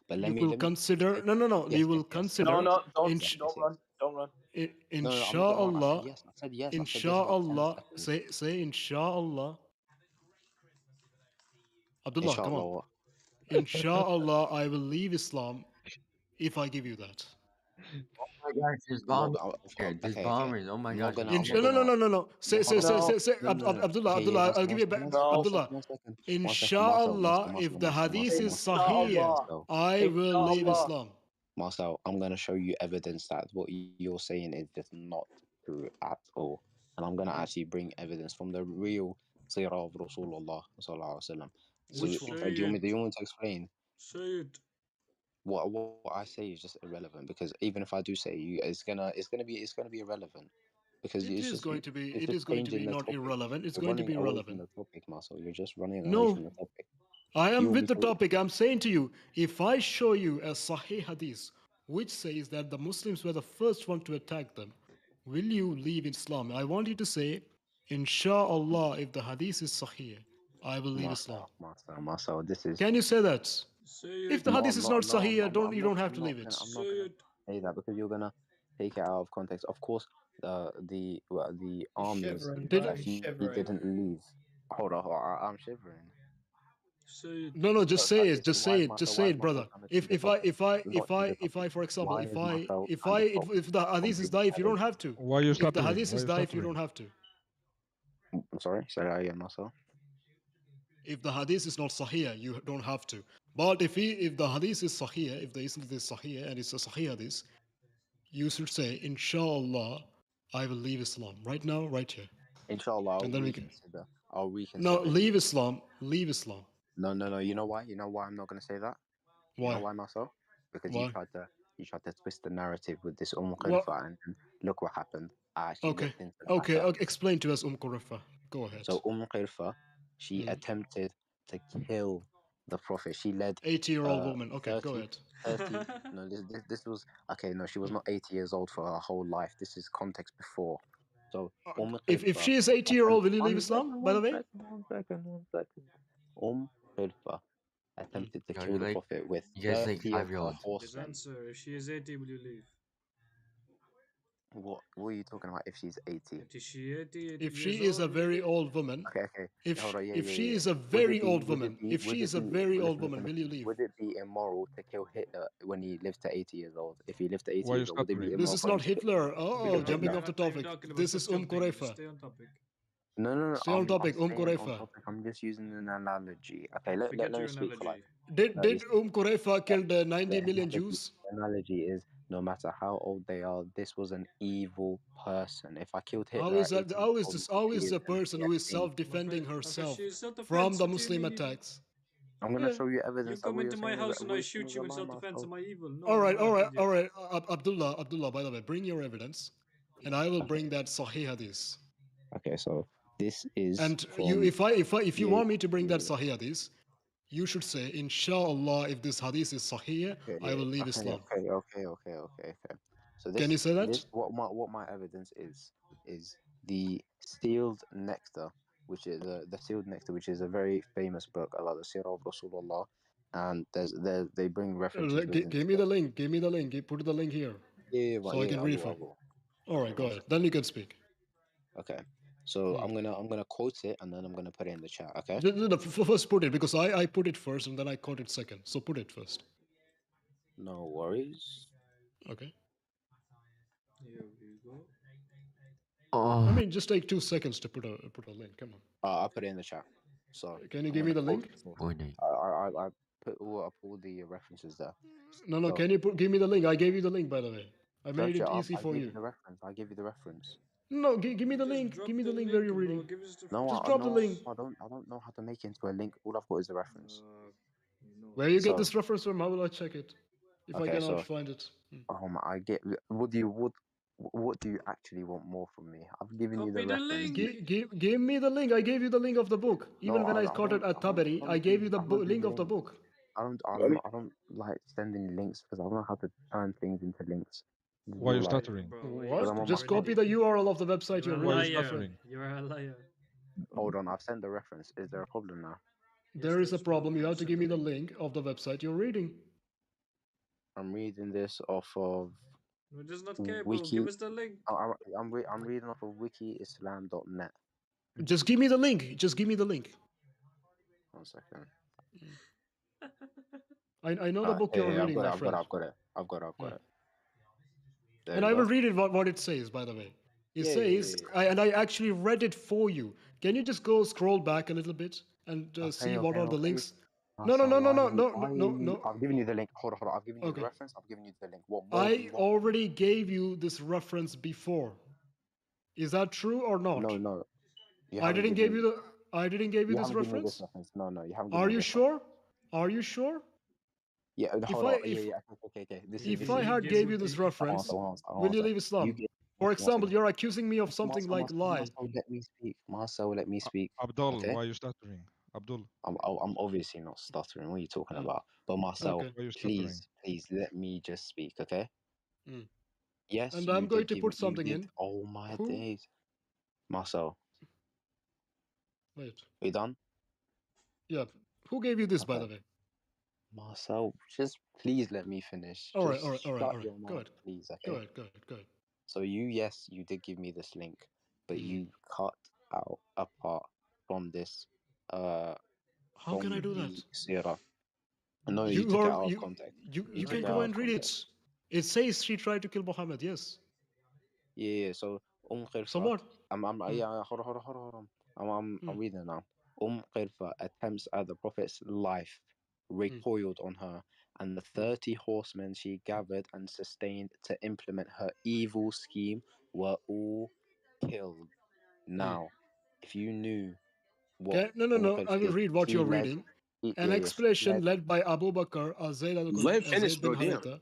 But you will consider. No. Yes, you will consider. No, don't run. Inshallah. Yes, I said yes. Inshallah. Say inshallah. Abdullah, come on. Inshallah, I will leave Islam if I give you that. Oh my gosh, there's bombers here. There's bombers. Oh my gosh. No. Say, Abdullah, I'll give you back. Abdullah, inshallah, if the hadith is sahih, I will leave Islam. Marcel, I'm going to show you evidence that what you're saying is just not true at all. And I'm going to actually bring evidence from the real Sirah of Rasulullah sallallahu alaihi wasallam. So, do you want me to explain? Say it. What I say is just irrelevant, because even if I do say it's gonna be irrelevant, because it is going to be not irrelevant. It's going to be irrelevant. The topic, Marcel. You're just running away from the topic. I am with the topic. I'm saying to you, if I show you a Sahih Hadith which says that the Muslims were the first one to attack them, will you leave Islam? I want you to say, Inshallah, if the Hadith is Sahih, I will leave Islam. Marcel, this is. Can you say that? If the Hadith is not Sahih, you don't have to leave it. I'm not going to say that, because you're gonna take it out of context. Of course, the armies. He didn't leave. Hold on, I'm shivering. No, just say it. Just say it, brother. If I, for example, if the hadith is daif, you don't have to. Why are you stopping? If the hadith is daif, you don't have to. I'm sorry, say that again, Marcel. If the hadith is not sahih, you don't have to. But if the hadith is sahih, if the isnad is sahih and it's a sahih hadith, you should say, Inshallah, I will leave Islam right now, right here. Inshallah, And then we can. reconsider. I'll No, reconsider. leave Islam. Leave Islam. No. You know why? You know why I'm not gonna say that? Why? You know why, Marcel? Because Why? you tried to twist the narrative with this What? Qurfa, and look what happened. I actually Okay. looked into the Okay. matter. Okay. Explain to us, Qurfa. Go ahead. So Qurfa, she attempted to kill the Prophet. She led 80-year-old woman. Okay, go ahead. 30. No, this was okay. No, she was not 80 years old for her whole life. This is context before. So If she is 80-year-old, will you leave One Islam? second, By the one way. second, one second. Qurfa attempted to You're kill the like, Prophet with you guys like 30 of her 5-year-olds. His horsemen. answer: if she is 80, will you leave? What are you talking about? If she's 80? If she 80 If years she is a old, will you very leave? old woman. Okay. If Hold on, if she yeah. is a Would very it be? old Would it woman. be? If Would she it is a be? very old Listen, woman, will you leave? Would it be immoral to kill Hitler when he lives to 80 years old? If he lived to 80 Why are you years old, would it be stuttering? This immoral is for him not to Hitler. kill Oh, jumping Hitler? off the topic. This is Jumping. Just Qurayfa. stay on topic. No. Stay on topic. I'm staying on Qurayfa. topic. I'm just using an analogy. Okay, let Forget me your speak for like. Did No, did listen. Qurayfa killed 90 The million Jews? analogy is no matter how old they are, this was an evil person. If I killed How Hitler is at 80 that? years How is old, this? How he is is a going to person be a who is saint. self-defending herself She is from self-defense. the What do you Muslim mean? attacks? I'm gonna show you You evidence that come what you're into my saying is house and what I you're saying shoot is you a in lie, self-defense. Marcel. Am I evil? No, All right, I'm not, idiot. all right. Abdullah. By the way, bring your evidence, and I will bring that Sahih hadith. Okay, so this is And from. you, if you want me to bring that Sahih hadith, you should say, Inshallah, if this hadith is Sahih, I will leave Islam. Okay. So this, Can you say that? what my evidence is the sealed nectar, which is the sealed nectar, which is a very famous book about the Sirah of Rasulullah, and they bring references within Give me the link. Give me the link. Put the link here, so I can I read from. will. All right, go ahead. Then you can speak. Okay, so I'm gonna quote it and then I'm gonna put it in the chat. Okay. First put it, because I put it first and then I quote it second. So put it first. No worries. Okay. Here we go. I mean, just take 2 seconds to put a link. Come on. I'll put it in the chat. So Can you give me the link? I put all the references there. No. So, Can you give me the link? I gave you the link, by the way. I made search it it up. easy for you. I gave you the reference. No, give me the link. Give me the link where you're reading. Just drop the link. I don't know how to make it into a link. All I've got is the reference. Where you get this reference from? How will I check it if I Okay, cannot so find it? I get. What do you actually want more from me? I've given you the reference. Give me the link. I gave you the link of the book. Even when I quoted at Tabari, I gave you the link of the book. I don't like sending links because I don't know how to turn things into links. Why are you stuttering? What? Just copy the URL of the website you're You're a reading. liar. You're a liar. Hold on, I've sent the reference. Is there a problem now? There is a problem. You have to give me the link of the website you're reading. I'm reading this off of We're just not capable. Wiki. Give us the link. I'm reading off of wikiislam.net. Just give me the link. Just give me the link. 1 second. I know the book you're reading, my friend. I've got it. And I will read it what it says, by the way. It says, and I actually read it for you. Can you just go scroll back a little bit and see what are the links? No. I've given you the link. Hold on. I've given you the reference. I've given you the link. What more do you want? Already gave you this reference before. Is that true or not? No. I didn't give you this reference. No, you haven't. Are you sure? Are you sure? Yeah, hold on. Okay. If I had gave you this reference, will you leave Islam? For example, you're accusing me of something like lie. Marcel, let me speak. Abdul, why are you stuttering? Abdul. I'm obviously not stuttering. What are you talking about? But Marcel, please let me just speak, okay? Yes, and I'm going to put something in. Oh my days. Marcel. Wait. Are you done? Yeah. Who gave you this, by the way? Marcel, just please let me finish. All right. Go ahead. Please, okay? Go ahead. So you did give me this link, but you cut out a part from this. How can I do that? Sirah. No, you took it out of context. You can go and read it. It says she tried to kill Muhammad. Yes. Yeah. So Qirfa. So what? Hold on. I'm reading it now. Qirfa attempts at the Prophet's life recoiled on her, and the 30 horsemen she gathered and sustained to implement her evil scheme were all killed. Now, if you knew what No. I will read what you're reading. An explanation led by Abu Bakr Zayd bin Haritha,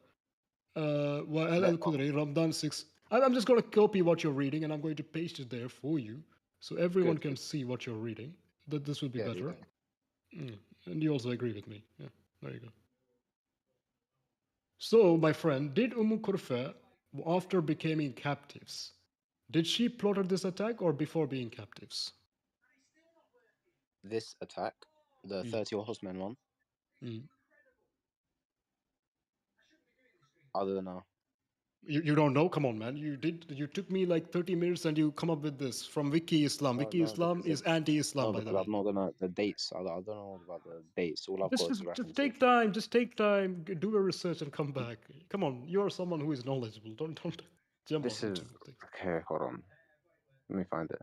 al-Khudri, Ramadan 6. I'm just going to copy what you're reading and I'm going to paste it there for you so everyone can see what you're reading. That this will be better. And you also agree with me. Yeah, there you go. So, my friend, did Kurfa, after becoming captives, did she plotted this attack or before being captives? This attack, the 30 horsemen one. I don't know. You don't know? Come on, man. You took me like 30 minutes and you come up with this from Wiki Islam. Wiki Islam is anti-Islam, by the way. I'm not gonna the dates. I don't know about the dates. All I've got is references. Just take time. Just take time. Do a research and come back. Come on, you're someone who is knowledgeable. Don't jump this on is okay. Hold on. Let me find it.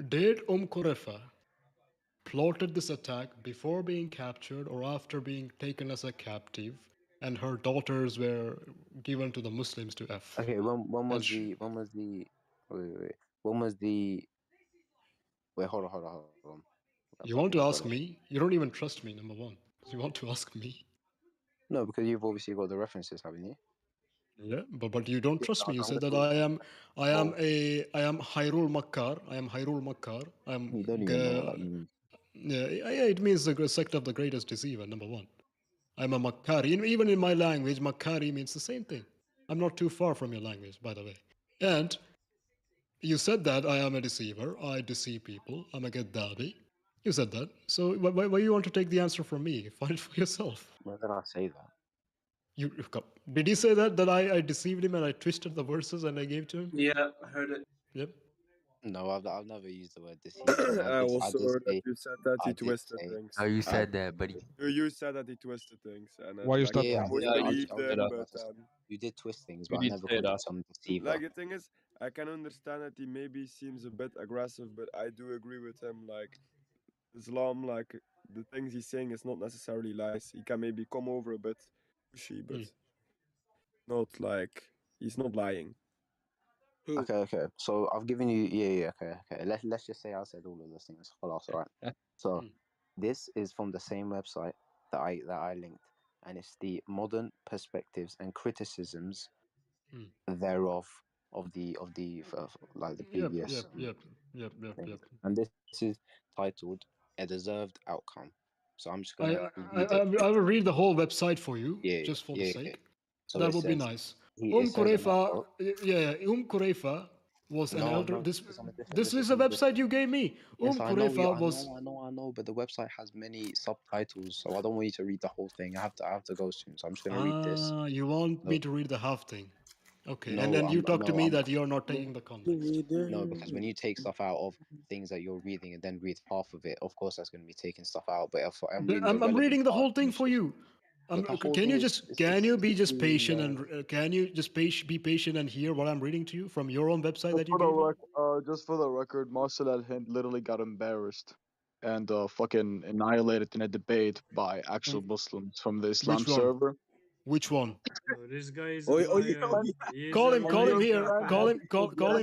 Did Qurayfa plotted this attack before being captured or after being taken as a captive, and her daughters were given to the Muslims to F? Okay, when was the when was the wait, hold on. You want to ask me? You don't even trust me, number one. You want to ask me? No, because you've obviously got the references, haven't you? Yeah, but you don't trust me. You said that I am Hayrul Makkar. I am Hayrul Makkar. You don't even know what that means. Yeah, it means the sect of the greatest deceiver, number one. I'm a Makkari. Even in my language, Makkari means the same thing. I'm not too far from your language, by the way. And you said that I am a deceiver. I deceive people. I'm a Gaddafi. You said that. So why you want to take the answer from me? Find it for yourself. Where did I say that? Did he say that I deceived him and I twisted the verses and I gave to him? Yeah, I heard it. Yep. No, I've never used the word deceiver. I also heard that you said that he twisted things. Oh, you said that, buddy. You said that he twisted things, and Why you like, start? I always believed them, but you did twist things, but I never called you some deceiver. Like the thing is, I can understand that he maybe seems a bit aggressive, but I do agree with him. Like Islam, like the things he's saying is not necessarily lies. He can maybe come over a bit pushy, but not like he's not lying. Okay. So I've given you okay. Let's just say I said all of those things. All right. So this is from the same website that I linked, and it's the modern perspectives and criticisms thereof of the like the previous. Yep. And this is titled "A Deserved Outcome." So I'm just gonna read I will read the whole website for you, just for the sake. Okay. So that would be nice. Qurayfa, Qurayfa was an elder. This is a website you gave me. Qurayfa was. I know, but the website has many subtitles, so I don't want you to read the whole thing. I have to go soon, so I'm just gonna read this. You want me to read the half thing? Okay, no, and then you talk to me that you're not taking the context. No, because when you take stuff out of things that you're reading and then read half of it, of course that's going to be taking stuff out. But if I'm reading the whole thing for you. Can you be just patient and can you just be patient and hear what I'm reading to you from your own website that you gave me? Just for the record, Marcel al-Hind literally got embarrassed and fucking annihilated in a debate by actual Muslims from the Islam server. Which one? This guy is Call him here. Call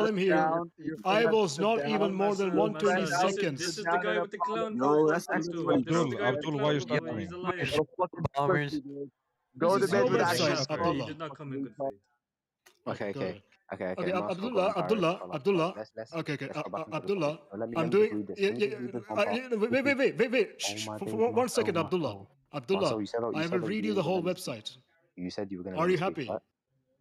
him here. I was not even more than 120 seconds. This is the guy with the clown car. Abdul, why you starting? He's a liar. Go to bed with Abdullah. He did not come in good faith. Okay. Abdullah. Okay. Abdullah. I'm doing. Wait. Shh, for 1 second, Abdullah. Abdullah, I will read you the whole website. You said you were going to. Are you happy?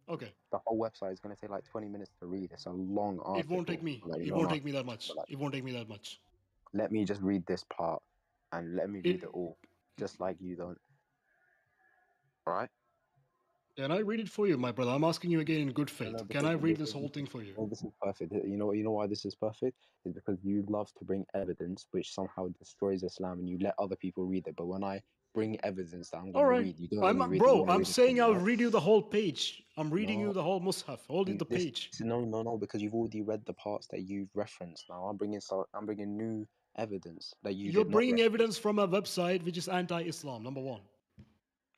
Okay. The whole website is going to take like 20 minutes to read. It's a long article. It won't take me. It won't take me that much. It won't take me that much. Let me just read this part, and let me read it all, just like you don't. All right? Can I read it for you, my brother? I'm asking you again in good faith. Can I read this whole thing for you? This is perfect. You know why this is perfect? It's because you love to bring evidence which somehow destroys Islam, and you let other people read it. But when I bring evidence that I'm going to read, you don't let me read it. I'm saying I'll read you the whole page. I'm reading you the whole Mus'haf. Hold the page. No, because you've already read the parts that you've referenced. Now I'm bringing new evidence that You're bringing evidence from a website which is anti-Islam. Number one.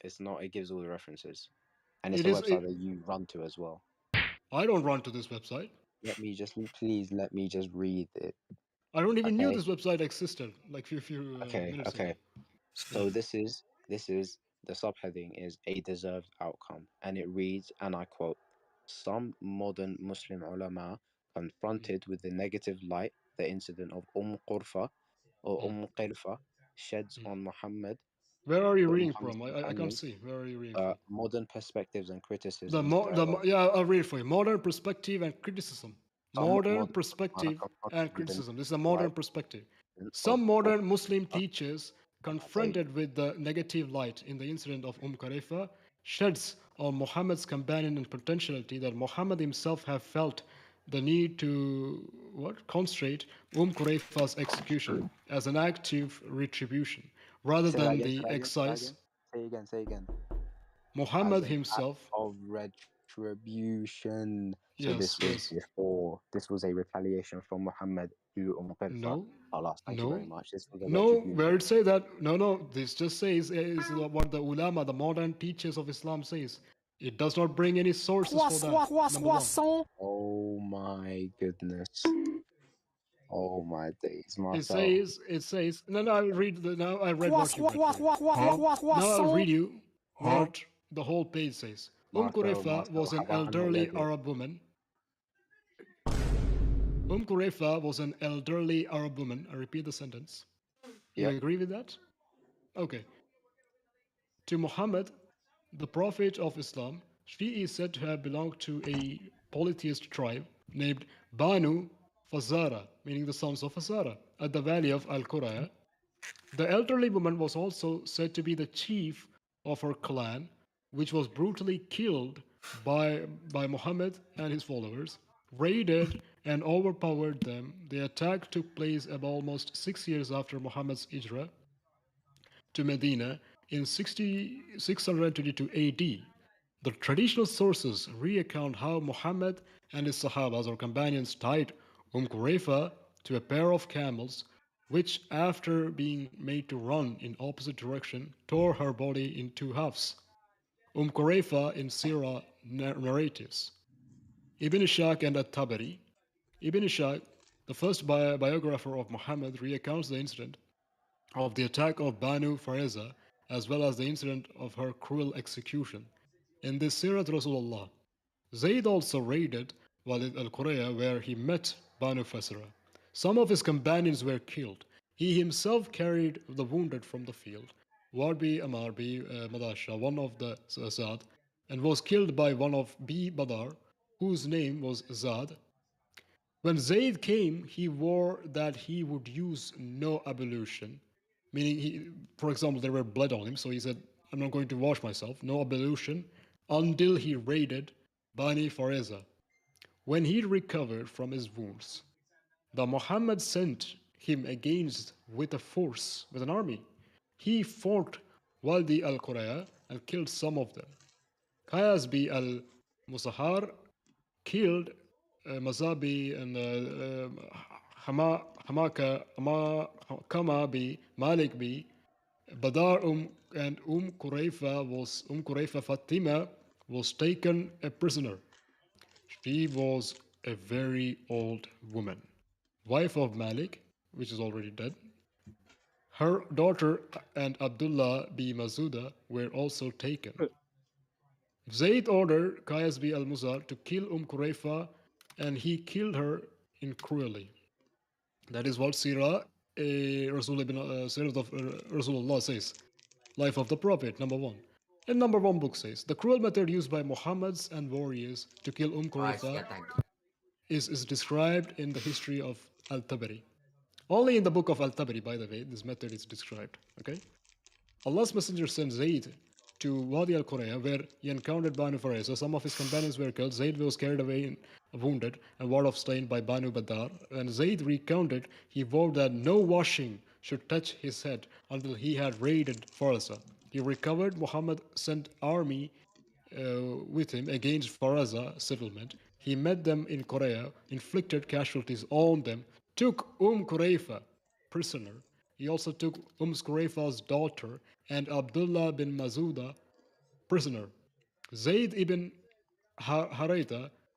It's not. It gives all the references. And it's a website that you run to as well. I don't run to this website. please let me just read it. I don't even knew this website existed like few minutes ago. So this is the subheading is a deserved outcome, and it reads, and I quote: "Some modern Muslim ulama confronted with the negative light the incident of Qurfa or Qirfa sheds on Muhammad." Where are you reading Muhammad's from? I can't see. Where are you reading from? Modern perspectives and criticisms. Yeah, I'll read it for you. Modern perspective and criticism. Modern perspective and criticism. This is a modern perspective. Some modern Muslim teachers, confronted with the negative light in the incident of Qurayfa, sheds on Muhammad's companion and potentiality that Muhammad himself have felt the need to concentrate Qurayfa's execution as an active retribution rather than the excise. Say again. Muhammad himself of retribution. So yes, before. This was a retaliation from Muhammad to Qirfa. No. Thank you very much. This was a No, retribution. where it say that? No. This just says is what the ulama, the modern teachers of Islam says. It does not bring any sources for that. Number one. Oh my goodness. Oh my days, Marcel. It says. No. I'll read now. I read what you read. Now I'll read you what the whole page says. Qurayfa was an elderly Arab woman. Qurayfa was an elderly Arab woman. I repeat the sentence. You agree with that? Okay. To Muhammad, the prophet of Islam, she is said to have belonged to a polytheist tribe named Banu Fazara, meaning the sons of Fazara, at the valley of Al-Quraya. The elderly woman was also said to be the chief of her clan, which was brutally killed by Muhammad and his followers, raided and overpowered them. The attack took place about almost 6 years after Muhammad's hijrah to Medina in 622 AD. The traditional sources recount how Muhammad and his Sahabas or companions tied Qurayfa to a pair of camels, which, after being made to run in opposite direction, tore her body in two halves. Qurayfa in Sirah narratives. Ibn Ishaq and At-Tabari. Ibn Ishaq, the first biographer of Muhammad, recounts the incident of the attack of Banu Fareza, as well as the incident of her cruel execution. In this Sirat Rasulullah, Zayd also raided Walid al-Quraya, where he met Banu Fasra. Some of his companions were killed. He himself carried the wounded from the field. Warbi Amar bi Madasha, one of the Zad, and was killed by one of Bi Badar, whose name was Zad. When Zayd came, he swore that he would use no ablution, meaning, for example, there were blood on him, so he said, I'm not going to wash myself, no ablution, until he raided Bani Fareza. When he recovered from his wounds, the Muhammad sent him against with a force, with an army. He fought Waldi al-Quraya and killed some of them. Qayasbi al-Musahar killed Mazabi and Kama bi Malik bi Badar and Qurayfa Fatima was taken a prisoner. She was a very old woman, wife of Malik, which is already dead. Her daughter and Abdullah bi Mazuda were also taken. Zayd ordered Qais bi al-Muzar to kill Qurayfa, and he killed her cruelly. That is what Sirah of Rasulullah says. Life of the Prophet, number 1. And number 1 book says, the cruel method used by Muhammad's and warriors to kill Qurayfa is described in the history of Al-Tabari. Only in the book of Al-Tabari, by the way, this method is described. Okay? Allah's Messenger sent Zayd to Wadi al-Quraya, where he encountered Banu Fareza. Some of his companions were killed. Zayd was carried away wounded and ward of slain by Banu Badar. When Zayd recounted, he vowed that no washing should touch his head until he had raided Fareza. He recovered. Muhammad sent army with him against Faraza settlement. He met them in Quraya, inflicted casualties on them, took Qurayfa prisoner. He also took Qurayfa's daughter and Abdullah bin Mazuda prisoner. Zayd ibn Haritha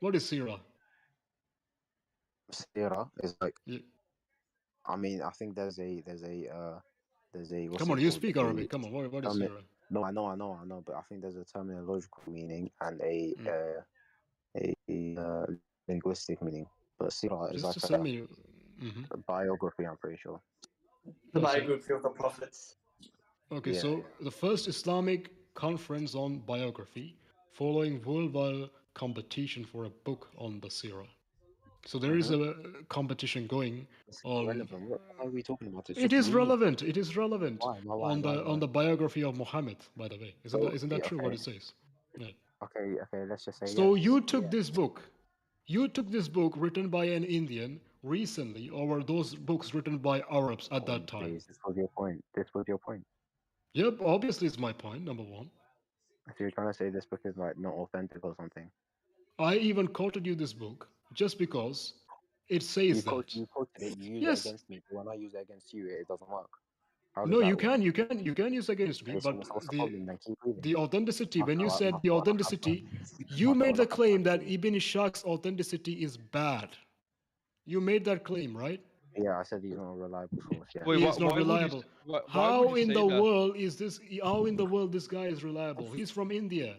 What is Sirah? Sirah is like. Yeah. I mean, I think there's a what's Come it on, you called? speak Arabic. Come on, what is Sirah? No, I know, but I think there's a terminological meaning and a linguistic meaning. But Sirah is Just like send me. a biography. I'm pretty sure. The biography of the prophets. Okay, Yeah. so the first Islamic conference on biography, following worldwide competition for a book on the Sirah. So there is a competition going on. Relevant. What are we talking about? It is relevant. It is relevant Why? on the biography of Muhammad. By the way, isn't that true? What it says? Yeah. Okay. Let's just say. So yes. you took this book. You took this book written by an Indian recently over those books written by Arabs at that time. This was your point. Yep, obviously it's my point, number one. So you're trying to say this book is like not authentic or something? I even quoted you this book just because it says that. You quoted it, you use it against me. But when I use it against you, it doesn't work. How does No, that you work? can use against me, Okay, so but what's the problem then? Keep reading. the authenticity, when you Okay, said the authenticity, you made the claim that Ibn Ishaq's authenticity is bad. You made that claim, right? Yeah, I said he's not a reliable source. Yeah. He is not reliable. How in the world is this? How in the world this guy is reliable? He's from India.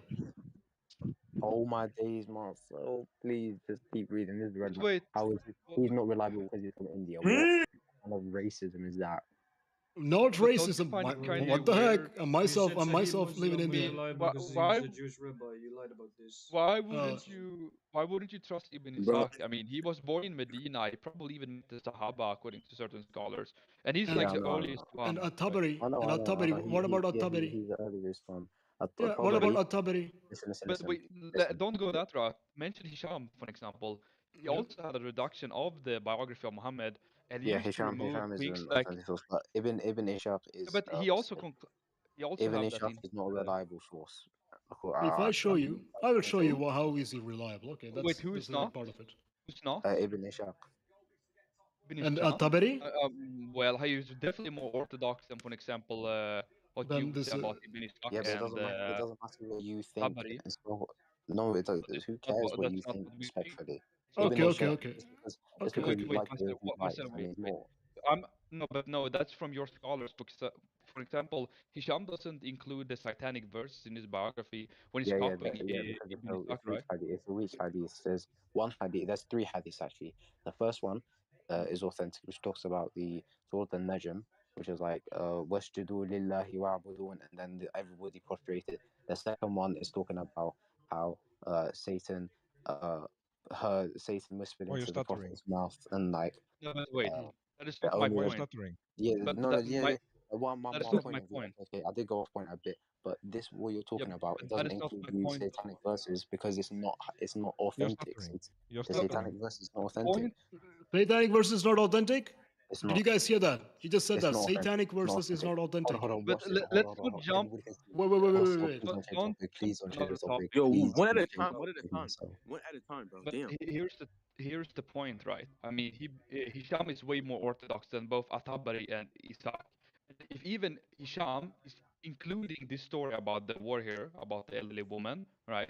Oh my days, Marcel! Please just keep reading. This is relevant. Wait. How is he's not reliable because he's from India? What kind of racism is that? Not But don't you racism. find it kind What of the weird? heck? Myself, I'm myself living in India. Because he was a Jewish rabbi. You lied about this. Why wouldn't you trust Ibn Bro. Ishaq? I mean, he was born in Medina. He probably even met the Sahaba, according to certain scholars, and he's And like the earliest And one. At-Tabari. I know. What about At-Tabari? He's the earliest one. Yeah, what about At-Tabari? But wait, don't go that route. Mention Hisham, for example. He also had a reduction of the biography of Muhammad and Yeah, used to remove Hisham is things an like. authentic source, but Ibn Ishaq is. But he also Ibn have that Ishaq in. is not a reliable source. If I show you, I will show you how is he reliable. Okay, Wait, who that's is a not? part of it. Who's not? Ibn Ishaq. And At-Tabari? Well, he is definitely more orthodox than, for example, what Then you would this, say about Ibn Ishaq Yeah, but and it doesn't matter what you think. Tabari. No, it does. Who cares what you That's not think? what we think. Respectfully, Okay. just because Wait, you wait, like the way he writes and he's more. No, that's from your scholars. Because, for example, Hisham doesn't include the satanic verses in his biography when he's copying Because Ibn Ishaq, it's weak right? hadith. It's a weak hadith. There's one hadith. There's three hadiths actually. The first one is authentic, which talks about the Surah An-Najm, which is like wasjudu lillahi wa'budun, and then everybody prostrated. The second one is talking about how Satan Satan whispered Oh, you're into the stuttering. prophet's mouth and like. No, but wait, that is the not my only point. Stuttering. Yeah, But no, that, yeah, my, yeah. One that is point not my of view. point. Okay, I did go off point a bit, but this what you're talking about, it But that doesn't is not include my the point. satanic verses because it's not You're authentic. stuttering. You're The stuttering. satanic verse is not The authentic. point. Satanic verse is not authentic? It's Did not. you guys hear that? He just said It's that not authentic. satanic It's not verses is authentic. not authentic. Hold on, But watch this. let's Hold not on. jump. Everybody can see. Wait. Please don't change Don't topic. Please don't change another the topic. topic. Yo, Please, one at a please change time. the One at a topic, time. Marcel. One at a time, bro. But Damn. here's the point, right? I mean, Hisham is way more orthodox than both At-Tabari and Ishaq. If even Hisham is including this story about the war here, about the elderly woman, right?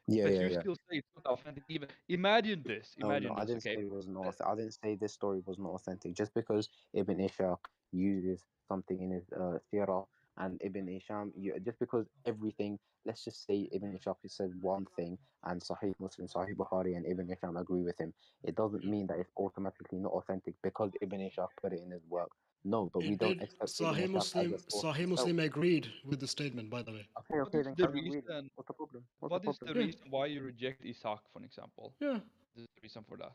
Yeah, But yeah, you yeah. still say it's not authentic. Even imagine this. No, I didn't Okay? say it was not. I didn't say this story was not authentic. Just because Ibn Ishaq uses something in his sirah and Ibn Isham, just because everything, let's just say Ibn Ishaq says one thing and Sahih Muslim, Sahih Bukhari, and Ibn Isham agree with him, it doesn't mean that it's automatically not authentic because Ibn Ishaq put it in his work. No, but we It don't did. accept Ibn Ishaq as a source Sahih himself. Muslim agreed with the statement, by the way. Okay, then The carry on reading. reason? What's the problem? What is the reason why you reject Ishaq, for example? Yeah. There's a reason for that.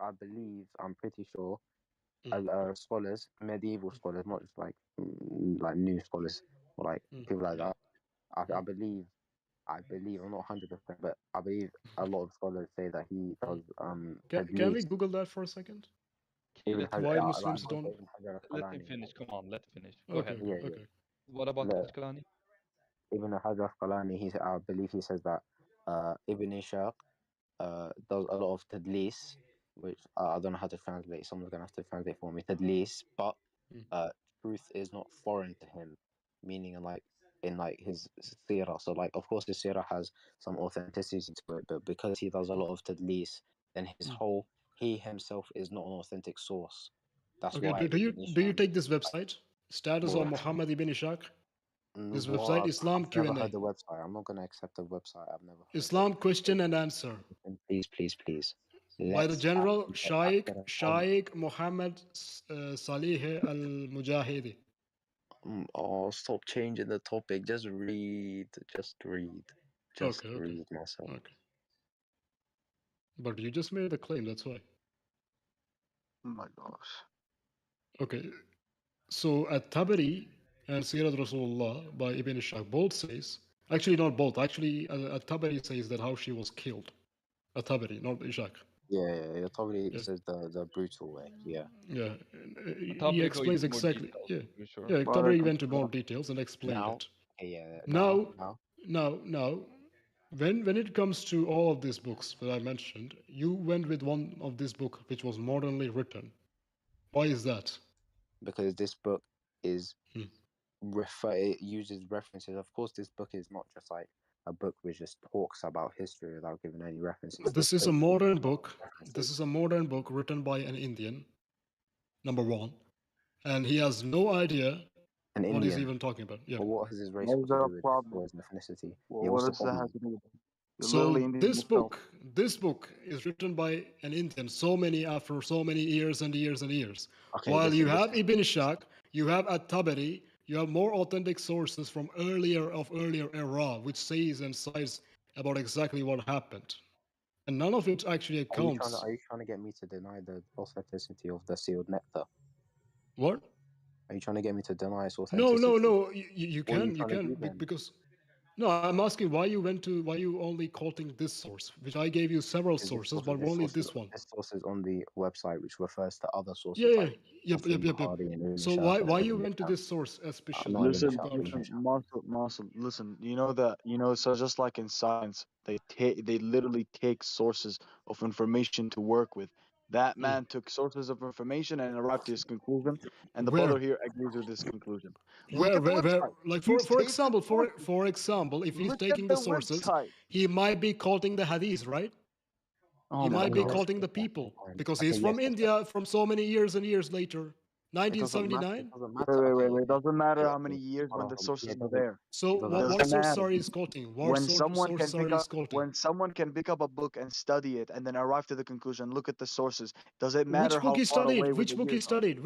I believe, I'm pretty sure, scholars, medieval scholars, not just like new scholars or like people like that. I believe, I'm not 100%, but I believe a lot of scholars say that he does Can we Google that for a second? Why Muslims don't? Let him finish. Come on, let him finish. Go Okay. ahead. Okay. What about Asqalani? Ibn Hajar Asqalani, I believe he says that Ibn Ishaq does a lot of tadlis, which I don't know how to translate. Someone's gonna have to translate for me. Tadlis, but truth is not foreign to him, meaning like in like his seerah. So like, of course, his seerah has some authenticity to it, but because he does a lot of tadlis, then he himself is not an authentic source. That's Okay, why do you take this website, Status of Muhammad ibn Ishaq? This website, Islam I've never Q&A. heard the website. I'm not going to accept the website. I've never heard Islam question and answer. Please. By the General Shaykh Muhammad Salih al-Mujahidi. Oh, stop changing the topic. Just read. Just read, Marcel. Okay. But you just made the claim, that's why. Oh my gosh. Okay. So At-Tabari and Sirat Rasulullah by Ibn Ishaq both says, actually not both, actually At-Tabari says that how she was killed. At-Tabari, not Ishaq. Yeah. Probably says the brutal way. Yeah. Yeah. He explains exactly. Yeah. Yeah. Tabari went into more details and explained it. Now, when it comes to all of these books that I mentioned, you went with one of this book which was modernly written. Why is that? Because this book is it uses references. Of course, this book is not just like a book which just talks about history without giving any references. This is a modern book. This is a modern book written by an Indian, number one, and he has no idea what he's even talking about. Yeah. But what has his race What is got to the do with problem? his ethnicity? What does that have to do with it? So this book is written by an Indian after so many years and years and years. Okay, While you have Ibn Ishaq, you have At-Tabari, you have more authentic sources from earlier era, which says and cites about exactly what happened. And none of it actually accounts. Are you trying to get me to deny the authenticity of the sealed nectar? What? Are you trying to get me to deny its authenticity? No. You can because. No, I'm asking why you only quoting this source, which I gave you several sources, but only this one. This source is on the website, which refers to other sources. Yeah, like yep. So why you went to this source especially? Listen, Marcel, listen. You know, so just like in science, they literally take sources of information to work with. That man took sources of information and arrived to his conclusion, and the brother here agrees with this conclusion. Where, like for example, if he's taking the sources, he might be quoting the hadith, right? He might be quoting the people because he's from India from so many years and years later. 1979. Wait. Doesn't matter how many years when the sources are there. So what source are you quoting? When someone can pick up a book and study it and then arrive to the conclusion, look at the sources. Does it matter how far away? Which book he studied?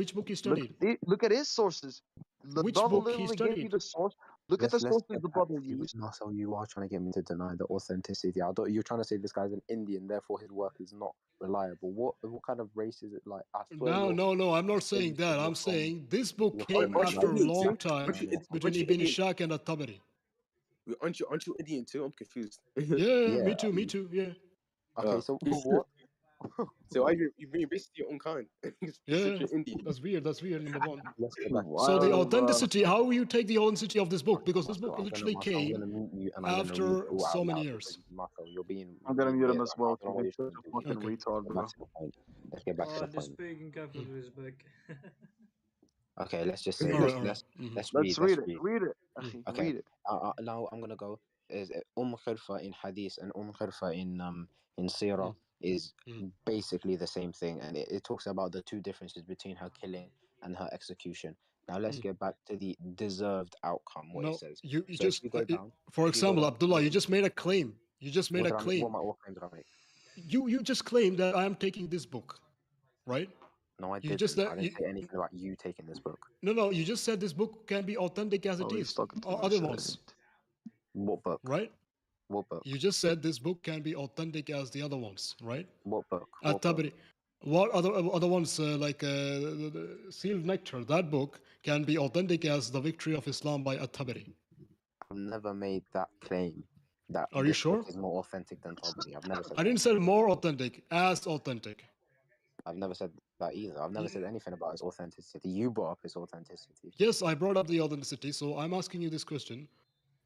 Look at his sources. The brother literally gave you the source. Look at the sources the brother used. Marcel, you are trying to get me to deny the authenticity. You're trying to say this guy's an Indian, therefore his work is not reliable. What kind of race is it like? No, I'm not saying that. I'm saying this book came after a long time between Ibn Ishaq and At-Tabari. Aren't you Indian too? I'm confused. Yeah, me too. Yeah. Okay, so what? So you're being racist to your own kind. Yeah, that's weird. Number one. So the authenticity, how you take the authenticity of this book? Because this book literally came after so many years. I'm gonna mute him as well. He's such a fucking retard, bro. Let's get back to the The point. speaking capital is back. Okay, let's just say let's read it. Read it. Okay. Read it. Now I'm gonna go. Is Khirfa in Hadith and Khirfa in Sirah is basically the same thing, and it talks about the two differences between her killing and her execution. Now let's get back to the deserved outcome. What it says. You just, for example, Abdullah, you just made a claim. You just made a claim. What claim did I make? You just claimed that I am taking this book, right? No, I didn't. I didn't say anything about you taking this book. No, you just said this book can be authentic as it is. Other ones. What book? Right? What book? You just said this book can be authentic as the other ones, right? What book? At-Tabari. What other ones like the Sealed Nectar? That book can be authentic as the Victory of Islam by At-Tabari. I've never made that claim. Are you sure? Book is more authentic than Tabari. I've never said. I didn't say more authentic, as authentic. I've never said that either. I've never said anything about its authenticity. You brought up its authenticity. Yes, I brought up the authenticity. So I'm asking you this question.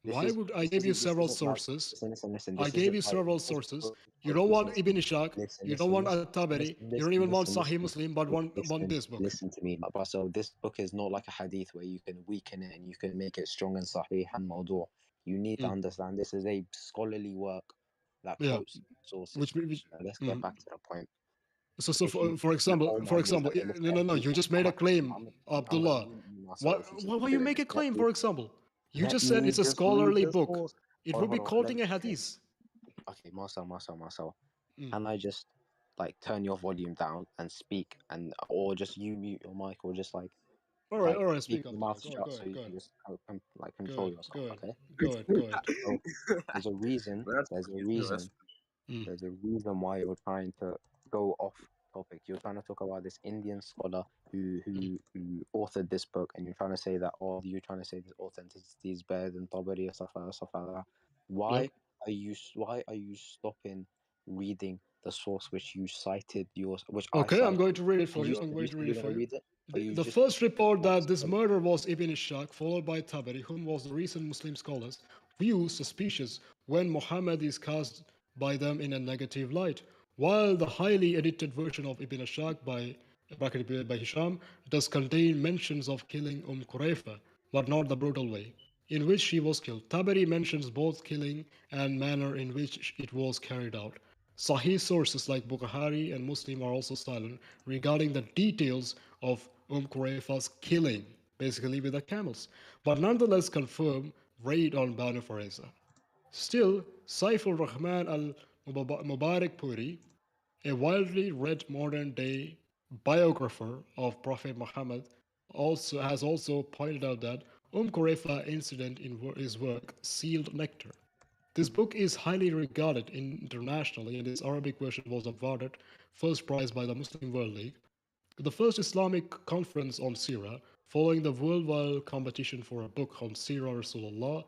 This is I this gave you isn't several like sources? listen. I This gave isn't you like several this sources. book. You don't want Listen to Ibn me. Ishaq. Listen, You don't listen, want listen, At-Tabari. listen, You don't listen, even want listen, Sahih listen, Muslim, but want this book. listen to me. But so this book is not like a hadith where you can weaken it and you can make it strong and sahih and mawdu'. You need to understand this is a scholarly work that Yeah. quotes sources. Now, let's get back to the point. So If you for example, no, you just made a claim, Abdullah. Why you make a claim? For example, you let just said me it's a just read scholarly the book. source. It Hold would on, be hold on. quoting a hadith. Okay, Marcel. Can I just like turn your volume down and speak, and or just you mute your mic, or just like All right, keep speak, your Abdullah. mouth shut so you can just like Go control yourself, okay? ahead. So there's a reason. Mm. There's a reason why you're trying to go off topic. You're trying to talk about this Indian scholar who authored this book, and you're trying to say that you're trying to say this authenticity is better than Tabari or stuff like that. Why are you stopping reading the source which you cited which I Okay, I'm cited? going to read it for you. You said you're gonna read it, but you The just first report that this murder was Ibn Ishaq, followed by Tabari, whom was the recent Muslim scholars view suspicious when Muhammad is cast by them in a negative light, while the highly edited version of Ibn Ishaq bracketed by Hisham does contain mentions of killing Qurayfa, but not the brutal way in which she was killed. Tabari mentions both killing and manner in which it was carried out. Sahih sources like Bukhari and Muslim are also silent regarding the details of Qurayfa's killing, basically with the camels, but nonetheless confirm raid on Banu Fareza. Still, Saifur Rahman al-Mubarak Puri, a widely read modern-day biographer of Prophet Muhammad, has also pointed out that Qurayfa incident in his work Sealed Nectar. This book is highly regarded internationally, and its Arabic version was awarded first prize by the Muslim World League, the first Islamic conference on Sirah, following the worldwide competition for a book on Sirah Rasulullah,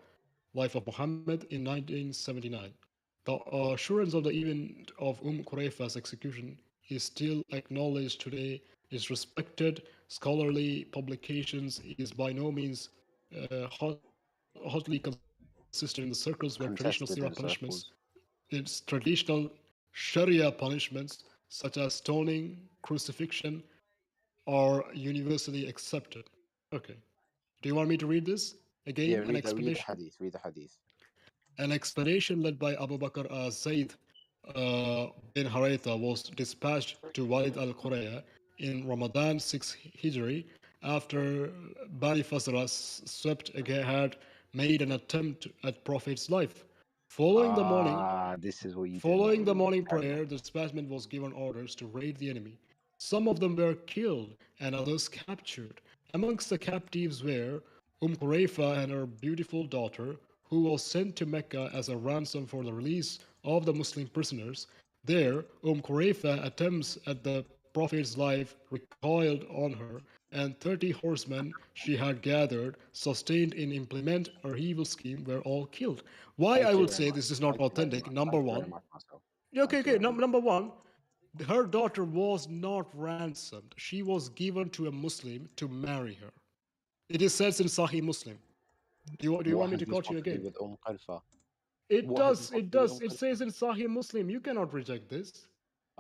Life of Muhammad, in 1979. The assurance of the event of Qurayfa's execution is still acknowledged today. Its respected scholarly publications is by no means hotly considered in the circles where traditional Sirah contested in punishments, circles. its traditional Sharia punishments such as stoning, crucifixion, are universally accepted. Okay. Do you want me to read this? Yeah, Again, an read the explanation. hadith. Read the hadith. An expedition led by Abu Bakr Zayd bin Haritha was dispatched to Walid al-Quraya in Ramadan 6 Hijri after Bani Fazra swept had made an attempt at Prophet's life. Following the morning, This is what you did not Following the read. morning Carry on. prayer, the detachment was given orders to raid the enemy. Some of them were killed and others captured. Amongst the captives were Qurayfa and her beautiful daughter, who was sent to Mecca as a ransom for the release of the Muslim prisoners. There, Qurayfa attempts at the Prophet's life recoiled on her, and 30 horsemen she had gathered, sustained in implement her evil scheme, were all killed. Why Thank I you will very say much. this is not Thank you very authentic, much. number Thank you very one. much, Marcel. Okay. Number one, her daughter was not ransomed. She was given to a Muslim to marry her. It is said in Sahih Muslim. Do you What want me has to this quote got you to do again? with Khalfa? It What has this does. got It to do with does. It Khalfa? says in Sahih Muslim. You cannot reject this.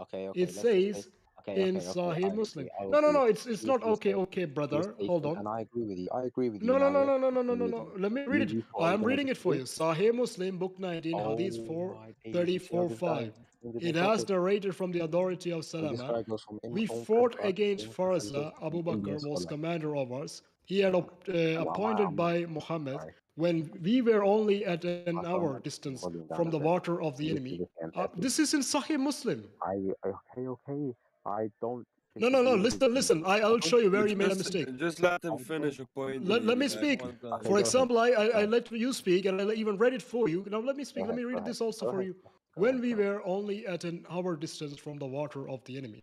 Okay, It let's just say, says in Sahih I Muslim. agree, I No. agree. It's not okay. Okay, She was brother. Hold taken, on. and I agree with you. I agree with you No, no, now, no, yeah? no, no, no, no, Agree no, with no. you. Let me read it. You two, are we I'm gonna reading it for disagree? you. Sahih Muslim, Book 19, Hadith Oh my days, you see how 434 this guy 5. changes the It has topic? narrated from the authority of So this Salama. guy goes from We fought Khalfa against to he goes Faraza. from Abu Indian Bakr was scholar. commander of ours. He had appointed I'm not by Muhammad when we were only at an hour I'm not distance volume from down the a bit. water of the This enemy. is just getting petty. This is in Sahih Muslim. Okay. I don't No. disagree with you. Listen. I will show you where he made a Just, mistake. just let him finish a point. Let me Like speak. one time. For go ahead. example, I let you speak, and I even read it for you. Now let me speak. Let me read this also for you. When we were only at an hour distance from the water of the enemy,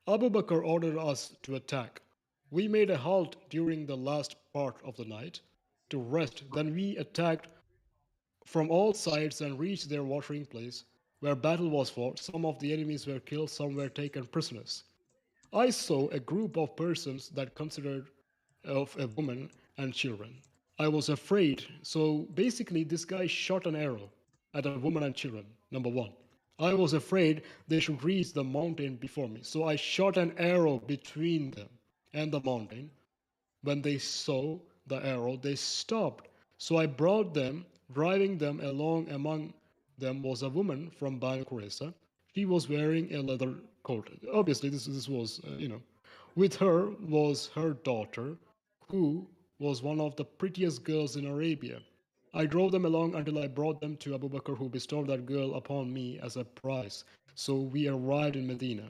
Abu Bakr ordered us to attack. We made a halt during the last part of the night to rest. Then we attacked from all sides and reached their watering place, where battle was fought. Some of the enemies were killed, some were taken prisoners. I saw a group of persons that considered of a woman and children. I was afraid. So basically, this guy shot an arrow at a woman and children, number one. I was afraid they should reach the mountain before me. So I shot an arrow between them and the mountain. When they saw the arrow, they stopped. So I brought them, driving them along. Among them was a woman from Banu Qurayza. She was wearing a leather coat. Obviously, this was, With her was her daughter, who was one of the prettiest girls in Arabia. I drove them along until I brought them to Abu Bakr, who bestowed that girl upon me as a prize. So we arrived in Medina.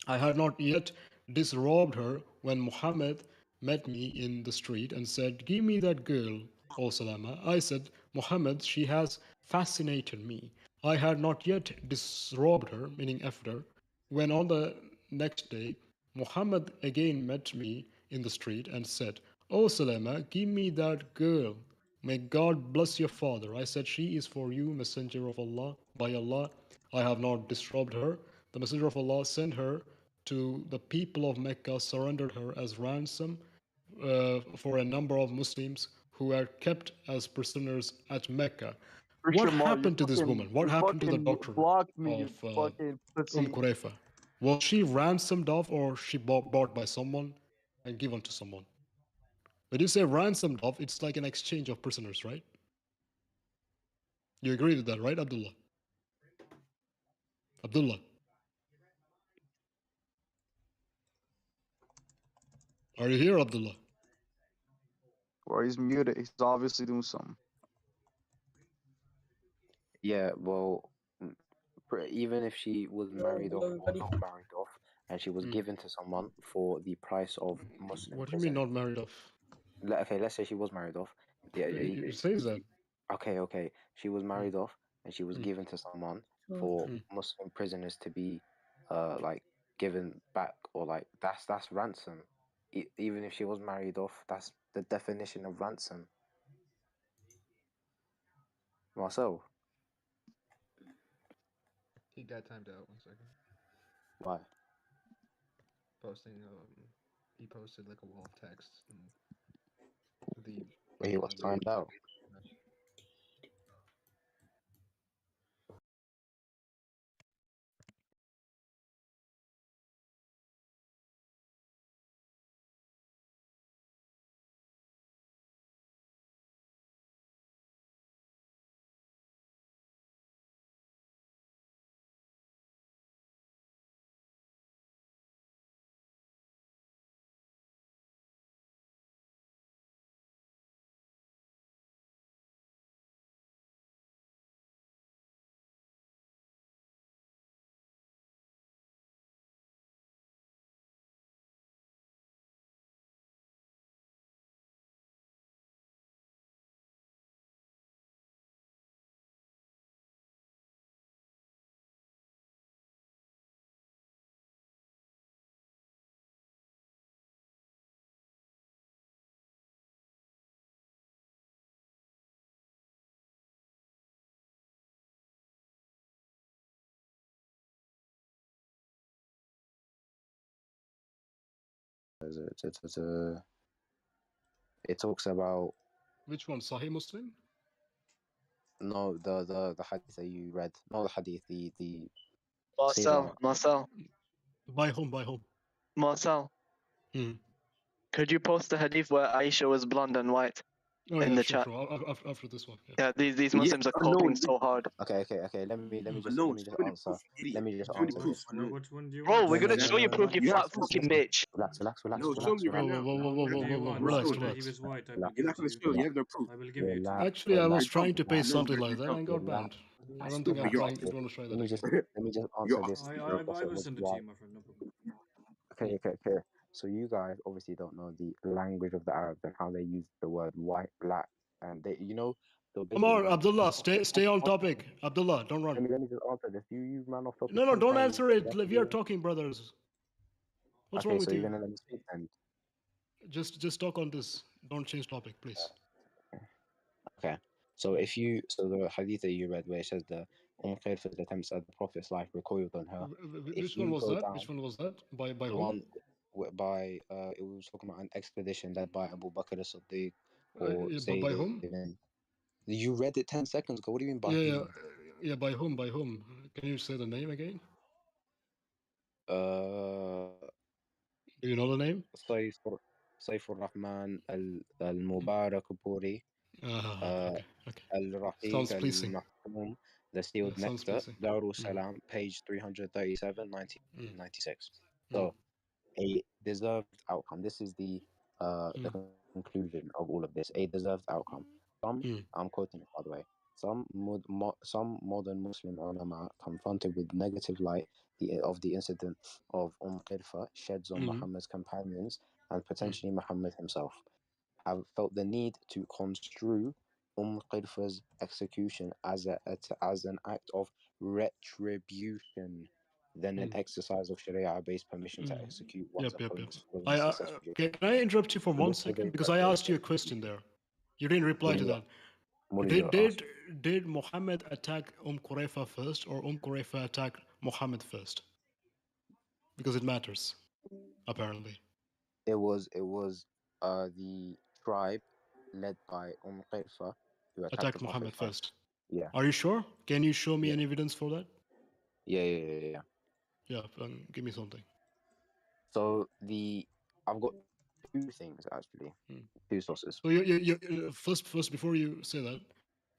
I had not yet disrobed her when Muhammad met me in the street and said, "Give me that girl, O Salama." I said, "Muhammad, she has fascinated me." I had not yet disrobed her, meaning after, when on the next day Muhammad again met me in the street and said, "O Salama, give me that girl. May God bless your father." I said, "She is for you, messenger of Allah. By Allah, I have not disrobed her." The messenger of Allah sent her to the people of Mecca, surrendered her as ransom for a number of Muslims who were kept as prisoners at Mecca. What You happened to this fucking, woman? What you happened to the fucking daughter blocked me, you of fucking pussy. Qurayfa? Was she ransomed off or she bought by someone and given to someone? When you say ransomed off, it's like an exchange of prisoners, right? You agree with that, right, Abdullah? Abdullah, are you here, Abdullah? Well, he's muted. He's obviously doing something. Yeah, well, even if she was married off or not married off, and she was given to someone for the price of Muslim What do you mean prison. not married off? Okay, let's say she was married off. Yeah, It says that. Okay. She was married off, and she was given to someone for Muslim prisoners to be, like given back, or like that's ransom. Even if she was married off, that's the definition of ransom. Marcel, He got timed out. 1 second. why? Posting. He posted like a wall of text. And the. He was timed out. It talks about. Which one? Sahih Muslim? No, the hadith that you read. No, the hadith. The. Marcel. By whom? Marcel. Hmm. Could you post the hadith where Aisha was blonde and white in the chat? Sure. After this one. Yeah, these Muslims are copying so hard. Okay. Let me just answer. Let me just answer this. Which one do you Bro, want? we're gonna show you proof, you fat fucking bitch. Relax. Whoa, relax. He was white. I will You're give not it gonna to spill. you. You have no proof. I will give it to you. Actually, I was trying to pay something like that and got banned. I don't think I'm going to try that again. Let me just answer this. I will send it to you, my friend. No problem. Okay. So you guys obviously don't know the language of the Arabs and how they use the word white, black, and they, Come on, Abdullah, stay on topic. Abdullah, don't run. Let me just answer this. You ran off topic. No, don't answer it. We are talking, brothers. What's wrong with so you? you're gonna let me speak then? Just talk on this. Don't change topic, please. Okay. So the hadith that you read where it says the Khair's attempts at the Prophet's life recoiled on her. Which one was that? Which one was that? By the whom? one by it was talking about an expedition led by Abu Bakr as-Siddiq, or yeah, saving. by whom? You read it 10 seconds ago. What do you mean by Yeah, whom? yeah. By whom? By whom? Can you say the name again? Do you know the name? Saif al-Rahman al-Mubarak Puri. Okay, okay. Al-Rafiq Sounds pleasing. al-Mahkum, The Sealed Sounds Nectar, pleasing. Darul Salam, page 337, 1996. Mm. So, a deserved outcome. This is the conclusion of all of this. A deserved outcome. Some, I'm quoting it by the way, some modern Muslim ulama confronted with negative light of the incident of Qirfa sheds on Muhammad's companions and potentially Muhammad himself, have felt the need to construe Qirfa's execution as an act of retribution than an exercise of Sharia-based permission to execute one's Yep. opponents following successful Can I interrupt you for And 1 this is second? the Because I asked you a question there. You didn't reply to that. What did you ask? Did Muhammad attack Qurayfa first or Qurayfa attack Muhammad first? Because it matters, apparently. It was the tribe led by Qirfa who Attacked attacked the Prophet Muhammad first. first. Yeah. Are you sure? Can you show me any evidence for that? Yeah. Yeah, give me something. So I've got two things actually, two sources. So you first before you say that,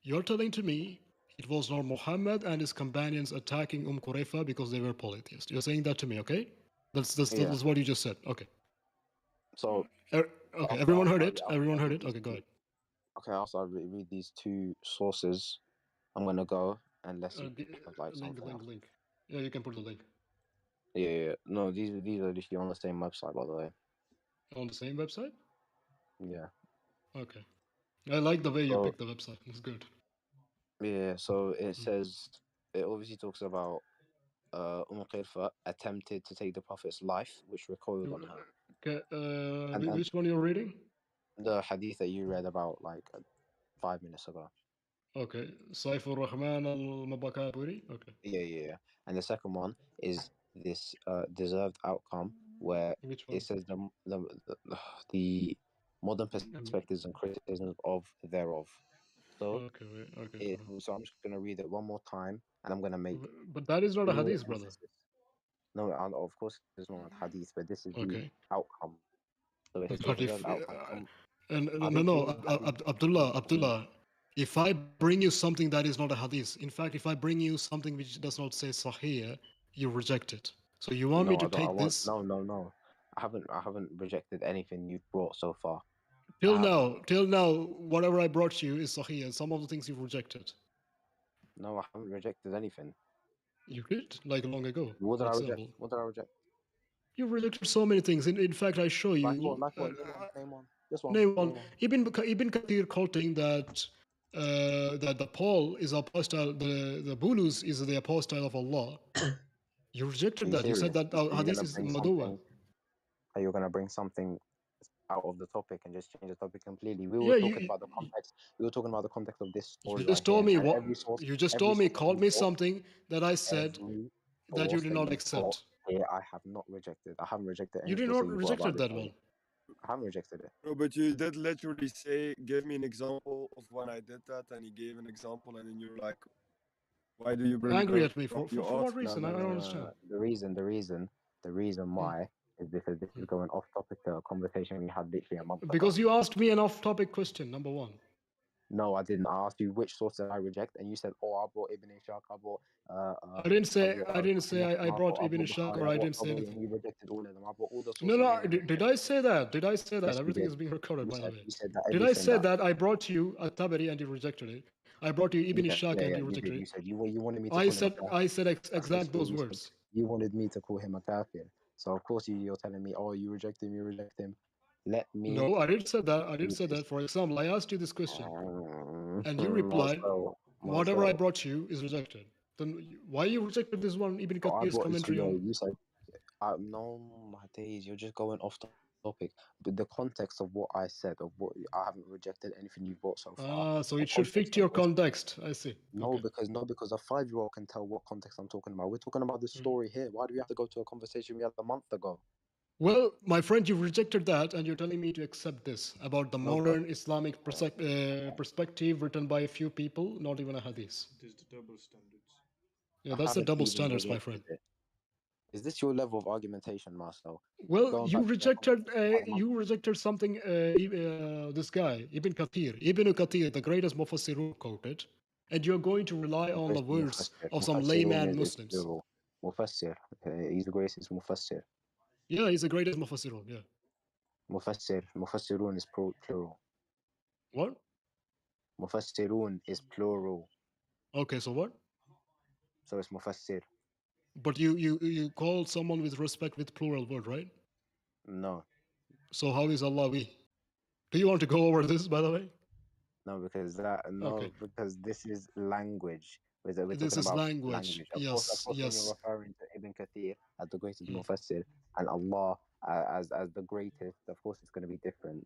you're telling to me it was not Muhammad and his companions attacking Qurayfa because they were polytheists. You're saying that to me, okay? That's what you just said. Okay. So okay, everyone heard it. Everyone heard it. Okay, go ahead. Okay, after I read these two sources, I'm gonna go and let's see if we have like something else. Link. Yeah, you can put the link. Yeah. No, these are literally on the same website, by the way. On the same website? Yeah. Okay. I like the way you picked the website. It's good. Yeah. So it says it obviously talks about Qirfa attempted to take the Prophet's life, which recoiled on her. Okay. And Which one you're reading? The hadith that you read about like 5 minutes ago. Okay. Saifur Rahman al-Mabakaburi. Okay. Yeah. And the second one is this deserved outcome where it says the modern perspectives and criticisms of thereof. So so I'm just gonna read it one more time and I'm gonna make But that is not a hadith, brother. No, of course it's not a hadith, but this is the outcome. So it says But deserved outcome. no, Abdullah, if I bring you something that is not a hadith, in fact, if I bring you something which does not say sahih, you reject it. So you want me to take this? No. I haven't rejected anything you've brought so far. Till now, whatever I brought you is sahih, and some of the things you've rejected. No, I haven't rejected anything. You did, like long ago. What did I reject? What did I reject? You rejected so many things. In fact, I show you. Like what? Name one. Just one. Name one. Ibn Kathir quoting that that the Paul is apostle, the Bulus is the apostle of Allah. You rejected that. You said that hadith is Maduwa. Are you gonna bring something out of the topic and just change the topic completely? We were talking about the context. We were talking about the context of this story. You just told me what. Source, you just told me, called me something that I said that you did not accept. Yeah, I have not rejected. I haven't rejected. You did not rejected that one. I haven't rejected it. No, but you did literally say, give me an example of when I did that, and he gave an example, and then you're like, why do you bring angry at me for what reason? I don't understand. The reason why is because this is going off topic to a conversation we had literally a month ago. Because you asked me an off-topic question, number one. No, I didn't. I asked you which source did I reject, and you said, "Oh, I brought Ibn Ishaq. I brought." I didn't say I brought Ibn Ishaq, or I didn't say anything. You rejected all of them. I brought all the sources. No. Did I say that? Did I say that? Yes, Everything is being recorded, by the way. You said that. Did I say that I brought you At-Tabari and you rejected it? I brought you Ibn Ishaq and you rejected it. You said you wanted me to. I said exact those words. You wanted me to call him a kafir, so of course you're telling me, "Oh, you reject him. You reject him." Let me. No, I didn't say that. I didn't say that. For example, I asked you this question, and you replied, "Whatever I brought you is rejected." Then why you rejected this one? Ibn Kathir's commentary on. You said, "No, my days. You're just going off topic." But the context of what I said, of what I haven't rejected anything you've brought so far. So it should fit your context. I see. No, because a 5-year-old can tell what context I'm talking about. We're talking about the story here. Why do we have to go to a conversation we had a month ago? Well, my friend, you rejected that, and you're telling me to accept this about the modern Islamic perspective written by a few people, not even a hadith. It is the double standards. Yeah, I that's the haven't double even standards, my friend. rejected it. Is this your level of argumentation, Marcel? Well, Going you back to rejected something. This guy, Ibn Kathir. Ibn Kathir, the greatest Mufassirun, quoted, and you're going to rely on the words of some layman Muslims. plural. Mufassir. He's the greatest Mufassir. Yeah, he's the greatest Mufassirun. Yeah. Mufassir. Mufassirun is plural. What? Mufassirun is plural. Okay, so what? So it's Mufassir. But you call someone with respect with plural word, right? No. So how is Allah we? Do you want to go over this, by the way? No, because this is language. We're This talking is about language. Of Yes, course, when you're yes. referring to Ibn Kathir as the greatest Mufassir and Allah as the greatest, of course, it's going to be different.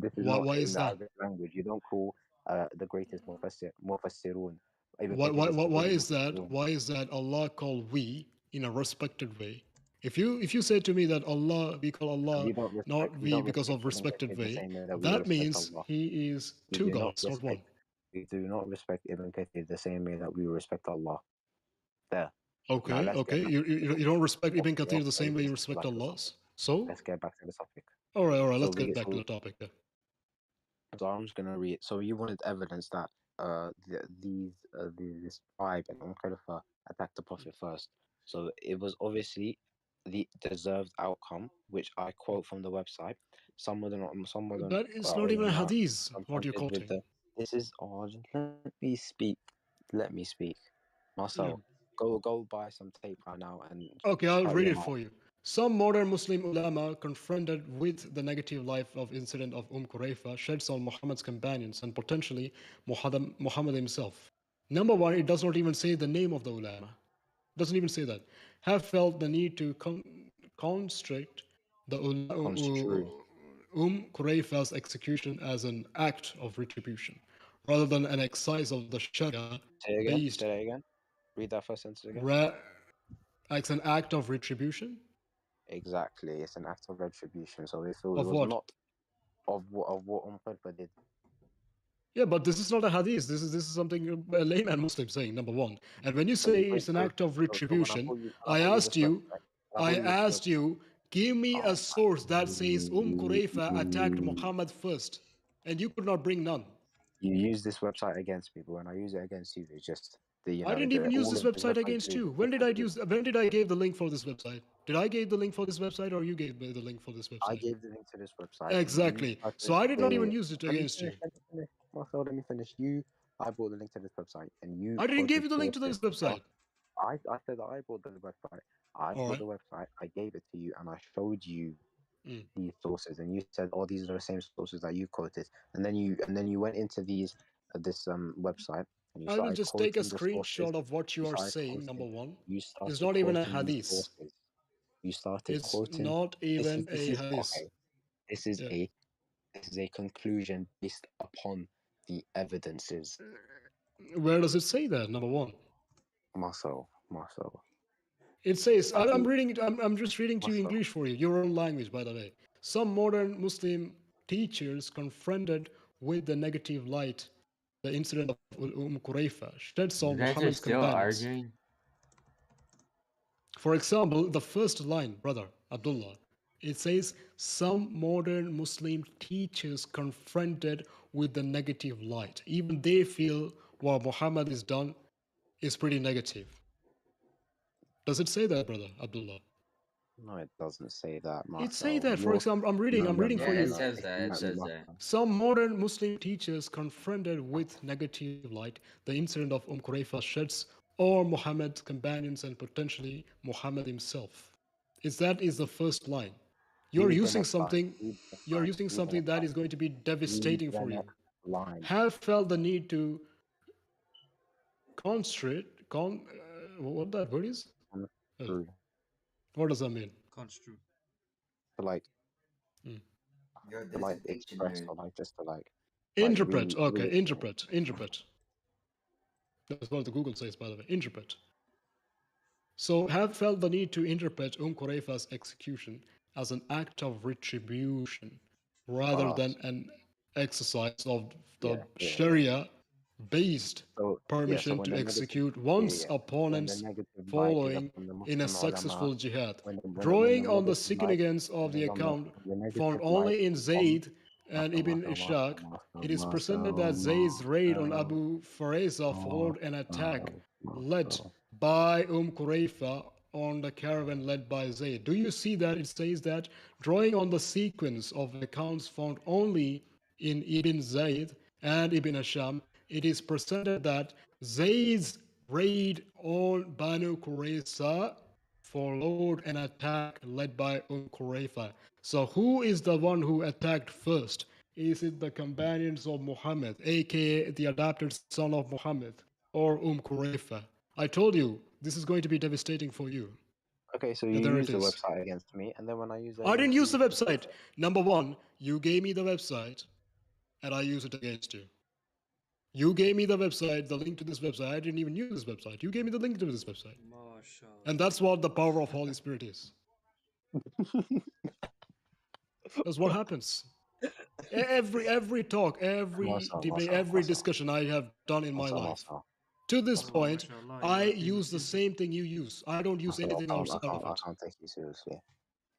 This is not Why in is the that? Arabic language. You don't call the greatest Mufassirun. Ibn Why, Kathir why, is the why greatest is that? Mufassirun. Why is that Allah called we in a respected way? If you say to me that Allah, we call Allah not we because of respected way, that means He is two gods, not one. We do not respect Ibn Kathir the same way that we respect Allah. There. Now Okay, let's okay. get back You don't respect Ibn Okay, Kathir the same way you let's respect get back to the Allah. topic. So? Let's get back to the topic. All right. So Let's get back to the topic. Yeah. So I'm just gonna read. So you wanted evidence that this tribe and Khalifa attacked the Prophet first. So it was obviously the deserved outcome, which I quote from the website. Some of them That is not even a ulama hadith, what you're confronted with quoting. this is just let me speak. Let me speak. Marcel, go buy some tape right now and Okay, I'll shut read your it mouth. for you. Some modern Muslim ulama confronted with the negative life of incident of Qurayfa sheds on Muhammad's companions and potentially Muhammad himself. Number one, it does not even say the name of the ulama. Doesn't even say that. Have felt the need to constrict the Qurayfa's execution as an act of retribution, rather than an exercise of the Sharia based. Say that again. Read that first sentence again. It's an act of retribution. Exactly, it's an act of retribution. So if it Of was what? not of what Qurayfa did. Yeah, but this is not a hadith. This is something a layman Muslim saying. Number one, and when you say it's an act of retribution, I asked you, give me a source that says Qurayfa attacked Muhammad first, and you could not bring none. You use this website against me, but when I use it against you, it's just I didn't even use this website against you. When did I use? When did I give the link for this website? Did I give the link for this website, or you gave me the link for this website? I gave the link to this website. Exactly. So I did not even use it against you. Marcel, let me finish. I brought the link to this website, and you. I didn't give you the link to this website. I said that I brought the website. I brought the website. I gave it to you, and I showed you these sources, and you said, "Oh, these are the same sources that you quoted." And then you went into this website, and you I will started just take a quoting the sources. screenshot of what you are saying. Number one, it's not even a hadith. You started It's quoting. not even a hadith. Okay. This is a conclusion based upon the evidences. Where does it say that? Number one. Marcel. It says, I'm reading it. I'm just reading to you English for you, your own language, by the way. Some modern Muslim teachers confronted with the negative light the incident of Qurayfa sheds on Muhammad's companions. Arguing? For example, the first line, brother Abdullah, it says some modern Muslim teachers confronted with the negative light. Even they feel what Muhammad has done is pretty negative. Does it say that, brother Abdullah? No, it doesn't say that, Marcel. It says that. For example, I'm reading for you. It says that. Some modern Muslim teachers confronted with negative light the incident of Qurayfa sheds or Muhammad's companions and potentially Muhammad himself. That is the first line. You're using something that is going to be devastating for you. Have felt the need to what that word is? What does that mean? Construe. Express or just to interpret. Okay, interpret. That's what the Google says, by the way. Interpret. So have felt the need to interpret Qurayfa's execution as an act of retribution rather than an exercise of the Sharia-based permission to execute one's opponent's following in a successful jihad. Drawing on the significance of the account found only in Zayd and Ibn Ishaq, it is presented that Zayd's raid on Abu Fareza followed an attack led by Qurayfa on the caravan led by Zayd. Do you see that it says that drawing on the sequence of accounts found only in Ibn Zayd and Ibn Hisham, it is presented that Zayd's raid on Banu Qurayza followed an attack led by Qurayfa. So who is the one who attacked first? Is it the companions of Muhammad, aka the adopted son of Muhammad, or Qurayfa? I told you, this is going to be devastating for you. Okay, so And you there use it the is. website against me, and then when I use it I didn't against use you, the website. Number one, you gave me the website, and I use it against you. You gave me the website, the link to this website. I didn't even use this website. You gave me the link to this website. And that's what the power of Holy Spirit is. That's what happens. Every talk, every debate, every discussion I have done in my life. To this point, I use the same thing you use. I don't use anything outside of I it. can't take you seriously.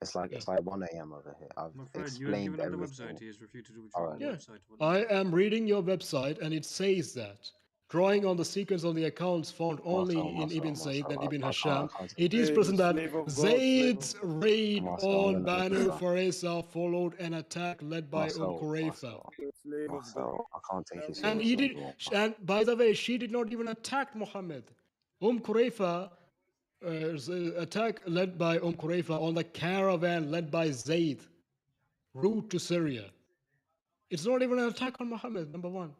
It's like 1 a.m. over here. I've I'm afraid you have explained given him the everything. website. He has refuted to retrieve Alright. the Yeah, website. I am reading your website, and it says that. Drawing on the sequence of the accounts found only in Ibn Zayd and Ibn Hisham, it is present that Zayd's raid on Banu Faresa followed an attack led by Qurayfa. I can't take you And he seriously. did, and by the way, she did not even attack Muhammad. Qurayfa, attack led by Qurayfa on the caravan led by Zayd, route to Syria. It's not even an attack on Muhammad, number one.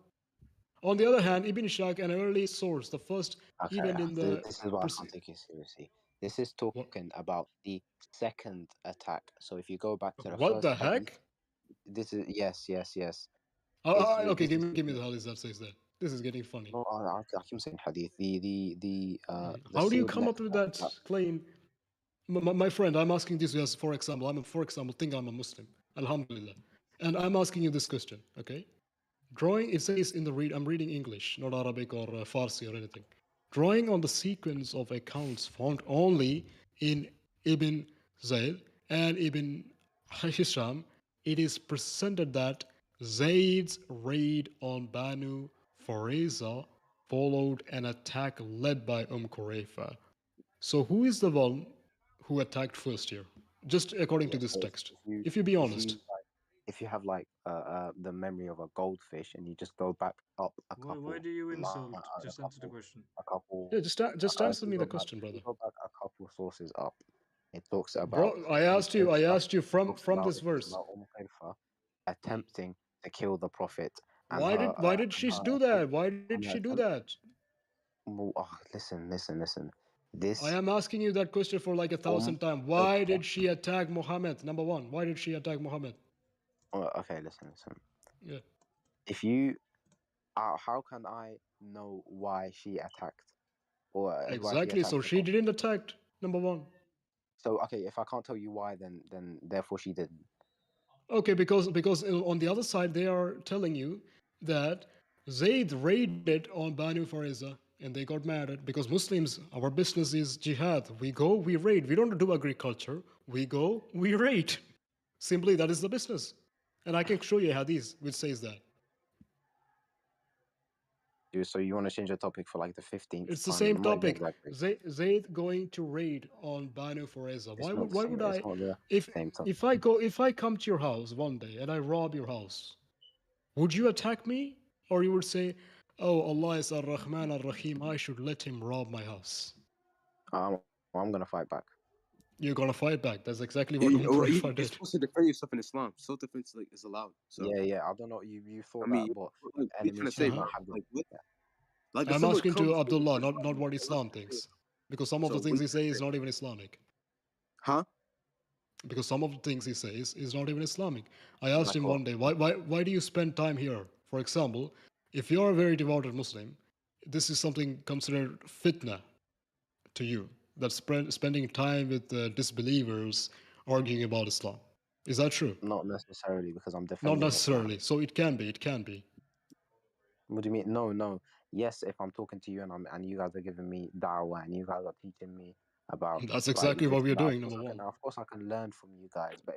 On the other hand, Ibn Ishaq, an early source, the first event in the... This is why I can't take you seriously. This is talking about the second attack. So if you go back to the What first the hadith, heck? this is yes. Okay, give me the hadith that says that. This is getting funny. No, I keep saying hadith. The How do you sealed come up with that claim? My friend, I'm asking this as for example. Think I'm a Muslim. Alhamdulillah. And I'm asking you this question, okay? Drawing, it says in the I'm reading English, not Arabic or Farsi or anything. Drawing on the sequence of accounts found only in Ibn Zayd and Ibn Hisham, it is presented that Zayd's raid on Banu Fareza followed an attack led by Qurayfa. So who is the one who attacked first here? Just according to this text. If you be honest. If you have the memory of a goldfish and you just go back up a couple. Why do you insult? Just answer the question. A couple. Yeah, just answer me the question, brother. Go back a couple sources up. It talks about. Bro, I asked you from this verse. Attempting to kill the prophet. And why did she do that? Why did she do that? Listen. This. I am asking you that question for like 1,000 times. Why did she attack Muhammad? Number one, why did she attack Muhammad? Okay, listen. Yeah. If you, how can I know why she attacked? Or exactly. So she didn't attack. Number one. So okay, if I can't tell you why, then therefore she didn't. Okay, because on the other side they are telling you that Zayd raided on Banu Fareza and they got mad because Muslims, our business is jihad. We go, we raid. We don't do agriculture. We go, we raid. Simply, that is the business. And I can show you a hadith which says that. So you want to change the topic for like the 15th? It's the same topic. Zayd going to raid on Banu Fareza. Why would I? If I come to your house one day and I rob your house, would you attack me, or you would say, "Oh, Allah is Ar-Rahman Ar-Rahim. I should let him rob my house." I'm gonna fight back. You're gonna fight back. That's exactly what Qurayfa did. You're supposed to defend yourself in Islam. Self-defense is allowed. So. Yeah. I don't know. You thought that, but enemies I'm asking to Abdullah, not what Islam thinks, because some of the things he says is not even Islamic. Huh? Because some of the things he says is not even Islamic. I asked him one day, why do you spend time here? For example, if you're a very devoted Muslim, this is something considered fitna to you. That spending time with disbelievers arguing about Islam. Is that true? Not necessarily, because I'm Not defending Islam. necessarily. So it can be. It can be. What do you mean? No. Yes, if I'm talking to you and you guys are giving me da'wah and you guys are teaching me about That's like exactly this what we and are that, doing. Number one. of course I can learn from you guys. But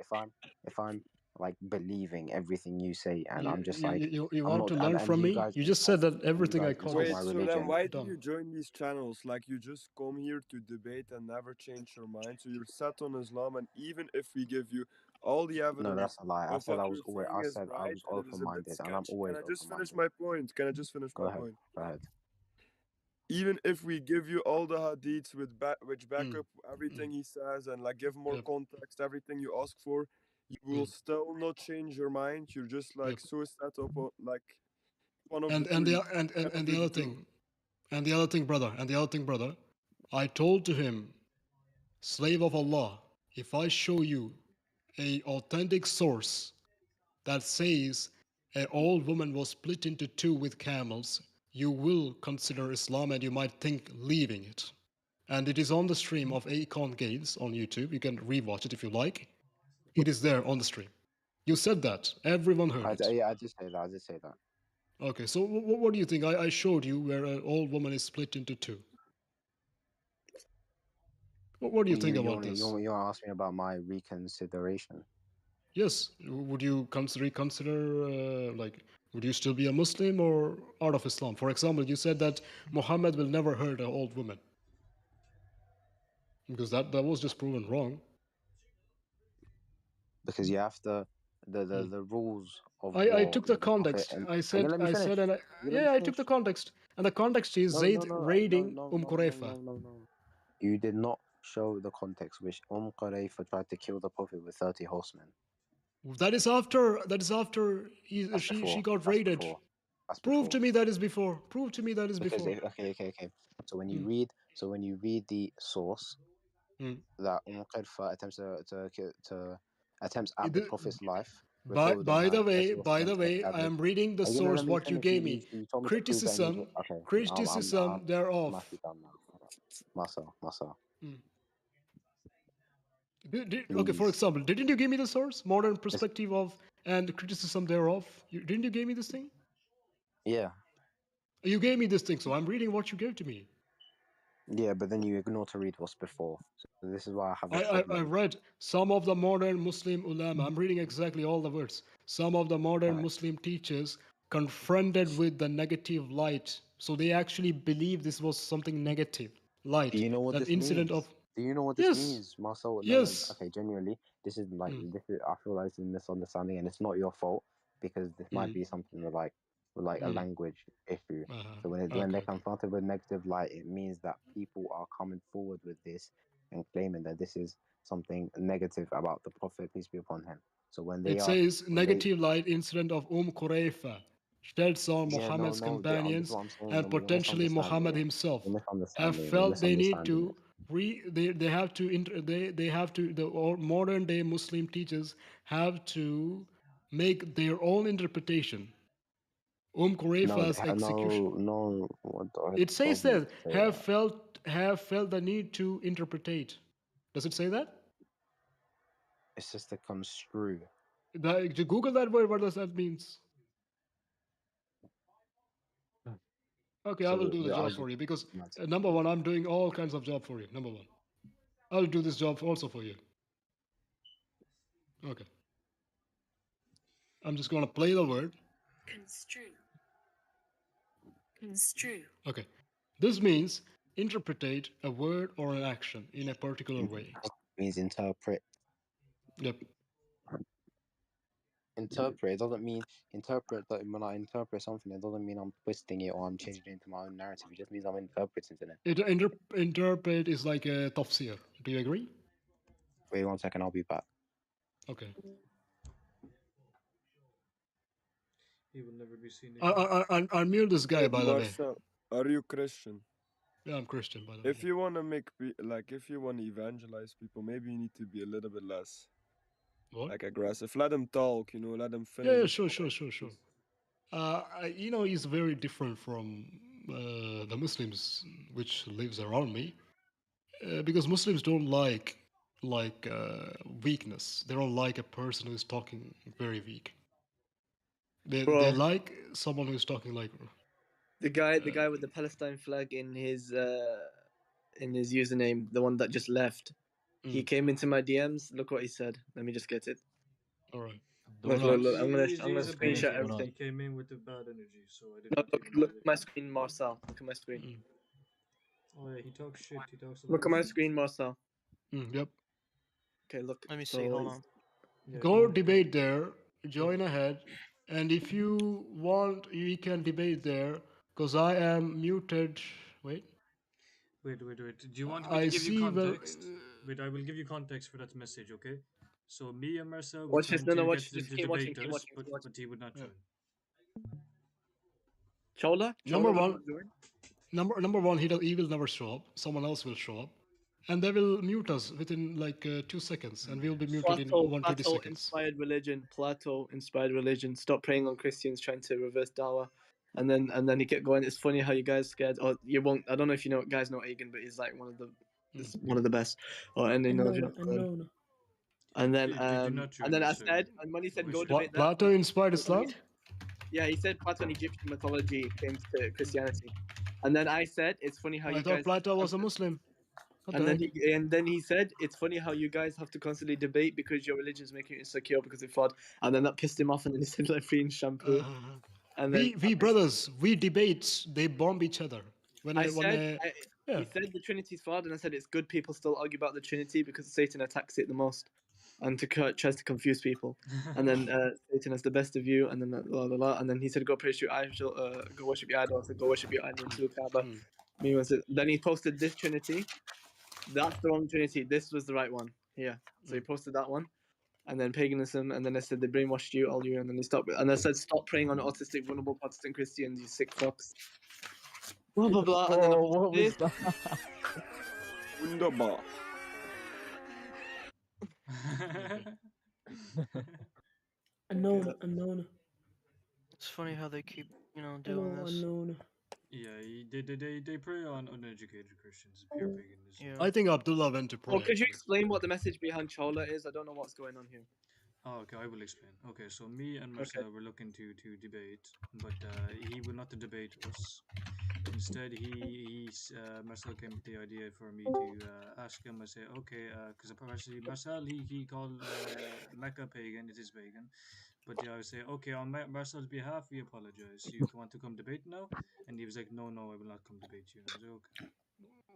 if I'm like believing everything you say and I'm just like You I'm want not to learn and from you me? guys You just said that and you everything I guys quote insult is my Wait, so then religion. why do done. you join these channels? Like you just come here to debate and never change your mind. So you're set on Islam, and even if we give you all the No, evidence that's a lie. I of said what I was you're always saying I is said I right, was and it is a bit open-minded, and I'm sketchy. always Can I just finish open-minded. my point? Can I just finish Go my ahead. point? Go ahead. Even if we give you all the hadiths which back Mm. up everything he says and like give more Yep. context, everything you ask for, you will still not change your mind. You're just like Yep. so set up on like one of And the and two. the and, and the other thing, brother, I told to him, slave of Allah, if I show you a authentic source that says an old woman was split into two with camels, you will consider Islam and you might think leaving it. And it is on the stream of Akon Gates on YouTube. You can rewatch it if you like. It is there on the stream. You said that. Everyone heard it. Yeah, I did say that. I did say that. Okay, so what do you think? I showed you where an old woman is split into two. What do you think about this? You want to ask me about my reconsideration? Yes. Would you reconsider, like, would you still be a Muslim or out of Islam? For example, you said that Muhammad will never hurt an old woman. Because that was just proven wrong. Because you have to the rules of I war took the with the Prophet. context. And I said, let me finish. and I took the context. And the context is Zayd raiding Qurayfa. No. You did not show the context which Qurayfa tried to kill the Prophet with 30 horsemen. That is after she got raided. Prove to me that is before. Prove to me that is before. Okay. So when you read the source that Qurayfa attempts at the Prophet's life. By the way, I am reading the source Let me what you finish. gave me. You told me to prove that. Okay. Criticism thereof. I'm actually done now. Marcel. Okay, for example, didn't you give me the source? Modern perspective of and criticism thereof. Didn't you give me this thing? Yeah. You gave me this thing, so I'm reading what you gave to me. Yeah, but then you ignore to read what's before. So this is why I have a problem. I read some of the modern Muslim ulama. I'm reading exactly all the words. Some of the modern Muslim teachers confronted with the negative light. So they actually believe this was something negative. Light. Do you know what An this incident means? of Do you know what this means, Marcel? Yes. Okay, genuinely, this is I feel like it's a misunderstanding, and it's not your fault because this might be something like a language issue. So when they're confronted with negative light, it means that people are coming forward with this and claiming that this is something negative about the Prophet, peace be upon him. So when they says negative light incident of Qurayfa sheds on Muhammad's companions and potentially Muhammad himself have felt they need to the modern day Muslim teachers have to make their own interpretation. Qurayfa's execution. No. It says that have felt the need to interpretate. Does it say that? It's just to construe. To Google that word, what does that means? Okay, I will do the job for you because number one, I'm doing all kinds of job for you. Number one, I'll do this job also for you. Okay. I'm just going to play the word. Construe. Okay. This means interpretate a word or an action in a particular way. It means interpret. Yep. Interpret. It doesn't mean interpret that when I interpret something, it doesn't mean I'm twisting it or I'm changing it into my own narrative. It just means I'm interpreting it. Interpret is like a tafsir. Do you agree? Wait 1 second, I'll be back. Okay. He will never be seen again. I'll mute this guy, by the way. Are you Christian? Yeah, I'm Christian, by the way. If you want to if you want to evangelize people, maybe you need to be a little bit less aggressive. Let them talk, let them finish. Yeah, sure. He's very different from the Muslims which lives around me, because Muslims don't like like weakness. They don't like a person who's talking very weak. They Bro, like someone who's talking like the guy with the Palestine flag in his username, the one that just left. He came into my DMs. Look what he said. Let me just get it. All right. Look. I'm gonna screenshot everything. He came in with the bad energy, so I did No, not take him look lightly. at my screen, Marcel. Look at my screen. Oh yeah, he talks shit. He talks a lot Look at of my shit. screen, Marcel. Yep. Okay, look. Let me see. Hold on. Yeah, Go debate there. Join ahead, and if you want, you can debate there. Cause I am muted. Wait. Wait. Do you want me to I give you see. Well, context? Wait, I will give you context for that message, okay? So me and Marcel were Watch trying this. No, to watch. get him Just to keep watching. debate Keep us, watching. but he would not join. Chola? number will one. not join? Number one. He will never show up. Someone else will show up, and they will mute us within like 2 seconds, and we will be muted in 120 Plato seconds. inspired religion. Plato inspired religion. Stop preying on Christians trying to reverse dawah. And then he kept going. It's funny how you guys scared. Or you won't. I don't know if you guys know Egan, but he's like one of the best. Or and Unknown. And then Did not join and then I us, so said, and when he said go should- debate that, Plato inspired Islam. yeah, he said Plato and Egyptian mythology came to Christianity. And then I said, it's funny how I you thought guys. Plato was a Muslim. What the heck? And then he said, it's funny how you guys have to constantly debate because your religion is making you insecure because of fraud. And then that pissed him off, and then he said like free and shampoo. And then we brothers, we debate. They bomb each other. he said the Trinity's fraud, and I said it's good people still argue about the Trinity because Satan attacks it the most, and tries to confuse people. And then Satan has the best of you, and then blah, blah, blah. And then he said go praise your idol, go worship your idol. I said go worship your idol into the Kaaba. Then he posted this Trinity. That's the wrong Trinity. This was the right one. Yeah. So he posted that one. And then paganism, and then I said they brainwashed you, all you, and then he stopped. And I said stop preying on autistic, vulnerable Protestant Christians, you sick fucks. Blah blah blah. And then I posted this. Wunderbar. Unknown. It's funny how they keep, doing this. Unknown. Yeah, they prey on uneducated Christians, pure paganism. Yeah. I think Abdullah went to pray. Oh, could you explain what the message behind Chola is? I don't know what's going on here. Oh, okay, I will explain. Okay, so me and Marcel were looking to debate, but he would not debate us. Instead, Marcel came with the idea for me to ask him. I say, okay, because Marcel he called Mecca pagan. It is pagan, but I would say, okay, on Marcel's behalf, we apologize. You want to come debate now? And he was like, no, I will not come debate you. I was like, okay.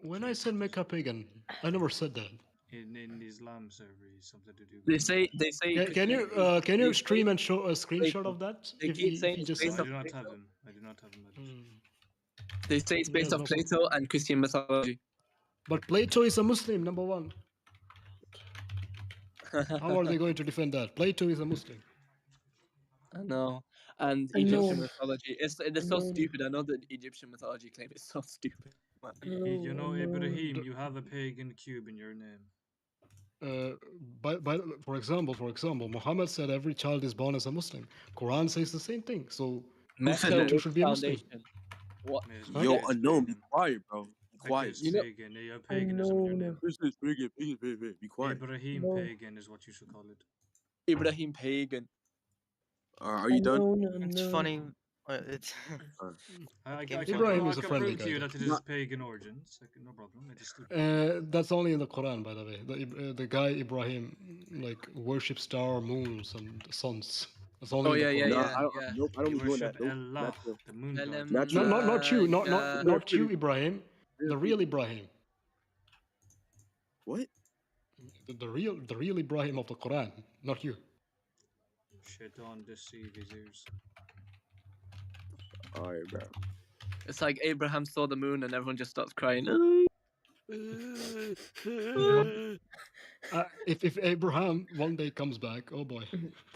When I said Mecca pagan, I never said that. In Islam server, is something to do. They say. Can you stream and show a screenshot of that? They keep saying it's based I on do not Plato. have him. I do not have him. They say it's based on Plato and Christian mythology. But Plato is a Muslim, number one. How are they going to defend that? Plato is a Muslim. I know. And Egyptian mythology. It's so stupid. I know the Egyptian mythology claim is so stupid. You know, Ibrahim, you have a pagan cube in your name. For example, Muhammad said every child is born as a Muslim. Quran says the same thing. So Plato should be a Muslim. What? Yo, unknown, be quiet, bro. Be quiet. Pagan, you have paganism in your name. This is pagan. Be quiet. Ibrahim pagan is what you should call it. Ibrahim pagan. Are you done? It's funny. It's. Ibrahim is a I can friendly prove to you guy. that it is pagan origins. No problem. It is stupid. That's only in the Quran, by the way. The guy Ibrahim worships star, moons, and suns. That's only in the Quran. Nope, I don't be doing that. Allah, the moon god. Not you, not you, Ibrahim. The real Ibrahim. What? The real Ibrahim of the Quran, not you. Shaitan deceive his ears. Alright, bro. It's like Abraham saw the moon and everyone just starts crying. If Abraham one day comes back, oh boy,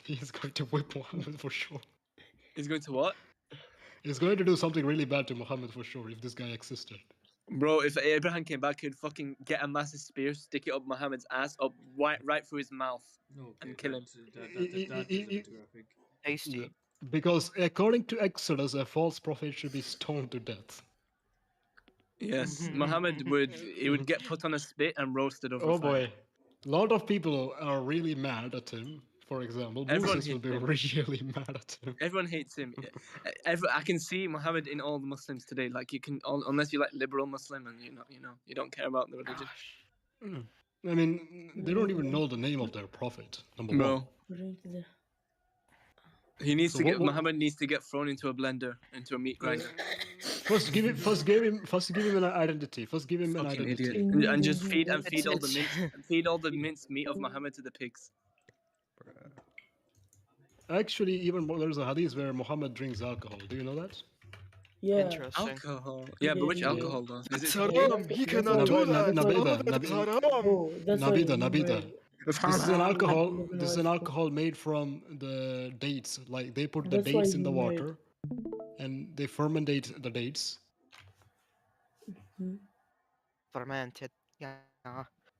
he's going to whip Muhammad for sure. He's going to what? He's going to do something really bad to Muhammad for sure if this guy existed. Bro, if Abraham came back, he'd fucking get a massive spear, stick it up Muhammad's ass, up right through his mouth, and kill him. That is graphic. Tasty. Because according to Exodus, a false prophet should be stoned to death. Yes, Muhammad would get put on a spit and roasted over Oh fire. boy, A lot of people are really mad at him. For example, Everyone Moses will hates be him. really mad at him. Everyone hates him. I can see Muhammad in all the Muslims today. Like you can, unless you like liberal Muslim and you don't care about the religion. I mean, they don't even know the name of their prophet. Number Bro. one. He needs So to get what- Muhammad needs to get thrown into a blender, into a meat grinder. First, give him an identity. First, give him an Fucking identity. idiot. And just feed all the minced meat of Muhammad to the pigs. Actually, even there's a hadith where Muhammad drinks alcohol. Do you know that? Yeah. Interesting. Alcohol. Yeah, but which alcohol though? Is it? It's haram. He cannot do that. Nabida. This is an alcohol made from the dates. Like they put the That's why dates in he the married. water, and they fermentate the dates. Fermented. Yeah.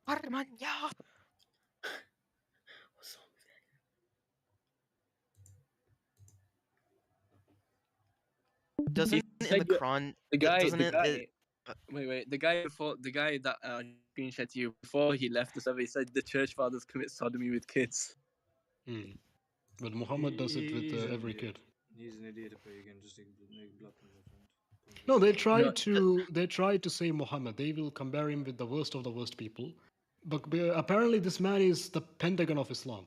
Ferment. Yeah. Doesn't in the Quran? The guy. Doesn't it? Wait. The guy that screenshot you before he left the survey said the church fathers commit sodomy with kids. But Muhammad does it with He's an every idiot. kid. He's an idiot, but you can just make blood from that friend. No, they try to say Muhammad. They will compare him with the worst of the worst people. But apparently, this man is the Pentagon of Islam,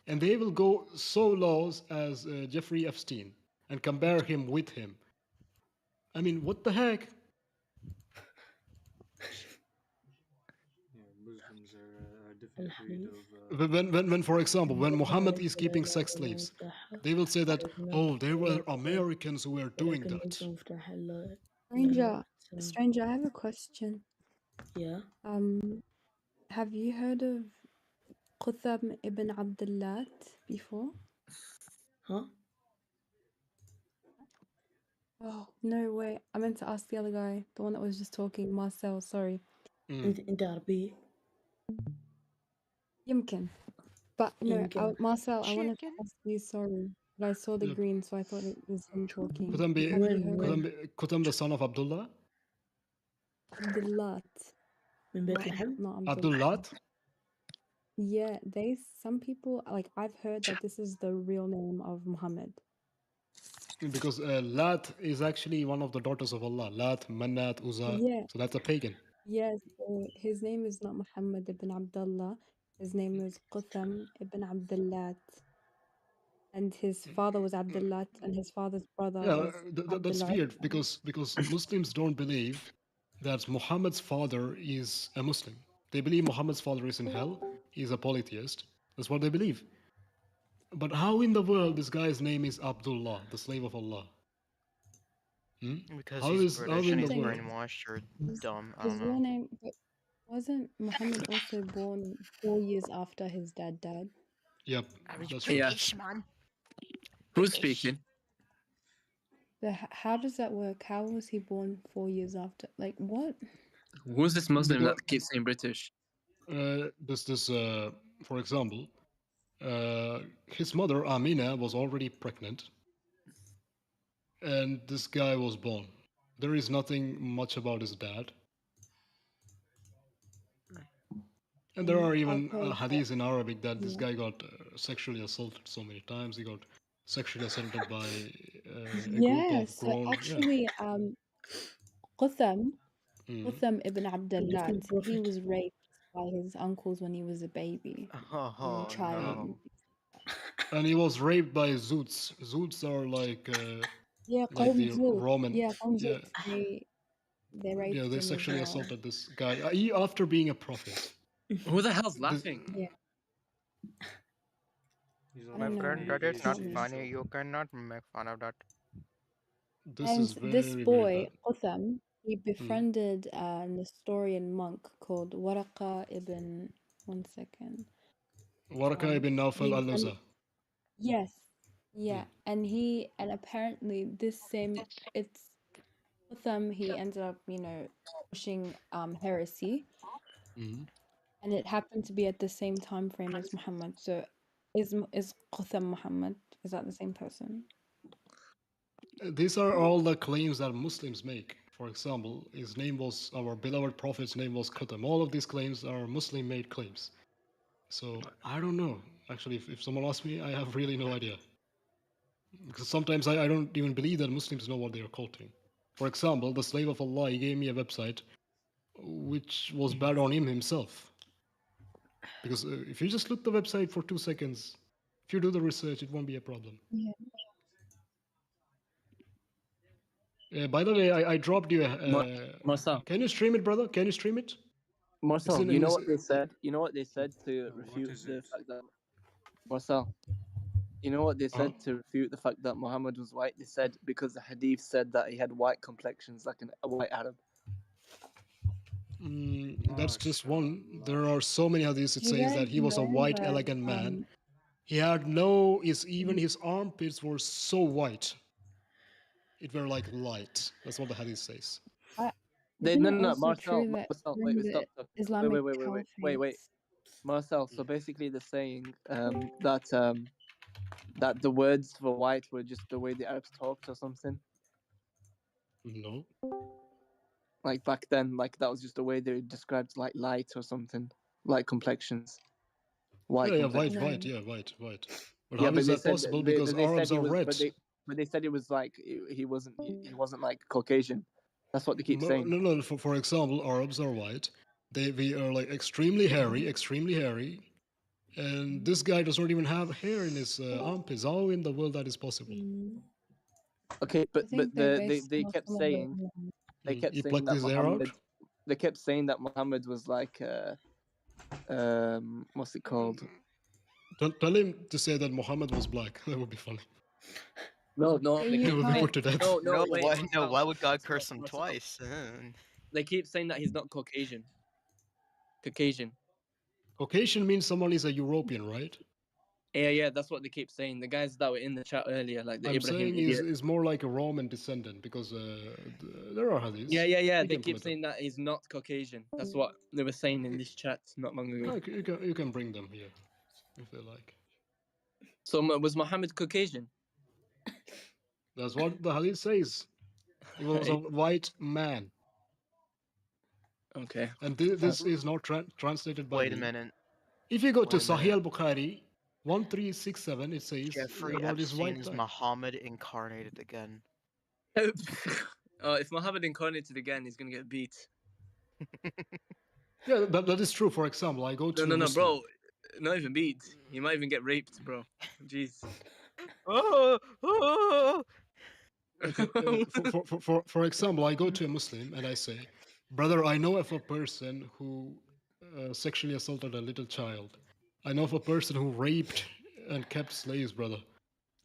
and they will go so low as Jeffrey Epstein and compare him with him. I mean, what the heck? Yeah, Muslims are a different breed of. When, for example, when Muhammad is keeping sex slaves, they will say that, oh, there were Americans who were doing that. Stranger, I have a question. Yeah. Have you heard of Qutham ibn Abdullah before? Huh? Oh, no, wait. I meant to ask the other guy, the one that was just talking, Marcel, sorry. انت عربية. يمكن. But no, يمكن. Marcel, I wanted to ask you, sorry. But I saw the Yep. green, so I thought it was him talking. Qutham, the son of Abdullah? Abdullah. من بيت لحم. Not Abdullah? Yeah, some people, like, I've heard that this is the real name of Muhammad. Because Lat is actually one of the daughters of Allah. Lat, Manat, Uzza. Yeah. So that's a pagan. Yes, his name is not Muhammad ibn Abdullah. His name is Qutham ibn Abdullah. And his father was Abdullah, and his father's brother Yeah, was that's Abdullah. weird because Muslims don't believe that Muhammad's father is a Muslim. They believe Muhammad's father is in hell. He's a polytheist. That's what they believe. But how in the world this guy's name is Abdullah, the slave of Allah? Because How he's is- British how in and the he's world? brainwashed or dumb. I His don't real know. name, but wasn't Muhammad also born 4 years after his dad died? Yep, Average that's true. British man. Who's speaking? How does that work? How was he born 4 years after? Like, what? Who's this Muslim that keeps saying British? For example, his mother Amina was already pregnant, and this guy was born. There is nothing much about his dad. And there are even hadiths in Arabic that this guy got sexually assaulted so many times. He got sexually assaulted by a group of So grown. actually, Qutham ibn Abdullah, he was raped by his uncles when he was a baby, Oh, child. no. And he was raped by Zoots. Zoots are like Yeah, like the Zut. Roman. Yeah, Yeah, Zut. They raped yeah, him they as sexually well. assaulted this guy after being a prophet. Who the hell's laughing? Yeah. My friend, that is not funny. You cannot make fun of that. This is very, This very boy, bad. Qutham, he befriended a Nestorian monk called Waraqa ibn. One second. Waraka ibn Nawfal al-Uza. Yes. Yeah. And apparently it's Qutham, he ended up, pushing heresy. And it happened to be at the same time frame as Muhammad. So is Qutham Muhammad? Is that the same person? These are all the claims that Muslims make. For example, our beloved prophet's name was Qutham. All of these claims are Muslim-made claims. So I don't know. Actually, if someone asks me, I have really no idea. Because sometimes I don't even believe that Muslims know what they are quoting. For example, the slave of Allah, he gave me a website which was bad on him himself. Because if you just look the website for 2 seconds, if you do the research, it won't be a problem. Yeah. By the way, I dropped you. Marcel. Can you stream it, brother? Can you stream it? Marcel, you know what they said? You know what they said to refute the fact that Marcel. You know what they said to refute the fact that Muhammad was white? They said because the hadith said that he had white complexions like a white Arab. That's just one. There are so many hadiths. It Do you says that guys he was a know white, that elegant man. He had no, even his armpits were so white. It were like light. That's what the hadith says. isn't it No, also Marcel, true that Marcel, during wait, the stop. Islamic Wait. caliphates? Marcel, so basically they're saying that the words for white were just the way the Arabs talked or something. No. Like back then, like that was just the way they described like light or something, like complexions. White complexions. white. But Yeah, how but is they that said possible? Because they said Arabs he are was, red. but they said it was like he wasn't like Caucasian. That's what they keep saying. No. For example, Arabs are white. We are like extremely hairy, and this guy does not even have hair in his armpits. How in the world that is possible? Okay, but I think they kept saying He plucked that his hair out. they kept saying that Muhammad was like what's it called? Tell him to say that Muhammad was black. That would be funny. No, He will be put to death. no, wait. Why would God curse him Marcel. twice? They keep saying that he's not Caucasian. Caucasian means someone is a European, right? Yeah, that's what they keep saying. The guys that were in the chat earlier, like the I'm Ibrahim saying idiot. is more like a Roman descendant because there are hadiths. Yeah. We They can keep pull it saying that he's not Caucasian. That's what they were saying in this chat not long ago. up. You can bring them here if they like. So was Muhammad Caucasian? That's what the hadith says. He was a white man. Okay. And this is not translated by Wait a me. minute. If you go to Sahih al-Bukhari 1367, it says Jeffrey about his white Epstein's tie. Muhammad incarnated again. If Muhammad incarnated again, he's gonna get beat. Yeah, that is true. For example, I go to No, Muslim. bro. Not even beat. He might even get raped, bro. Jeez. For example, I go to a Muslim and I say, brother, I know of a person who sexually assaulted a little child. I know of a person who raped and kept slaves, brother.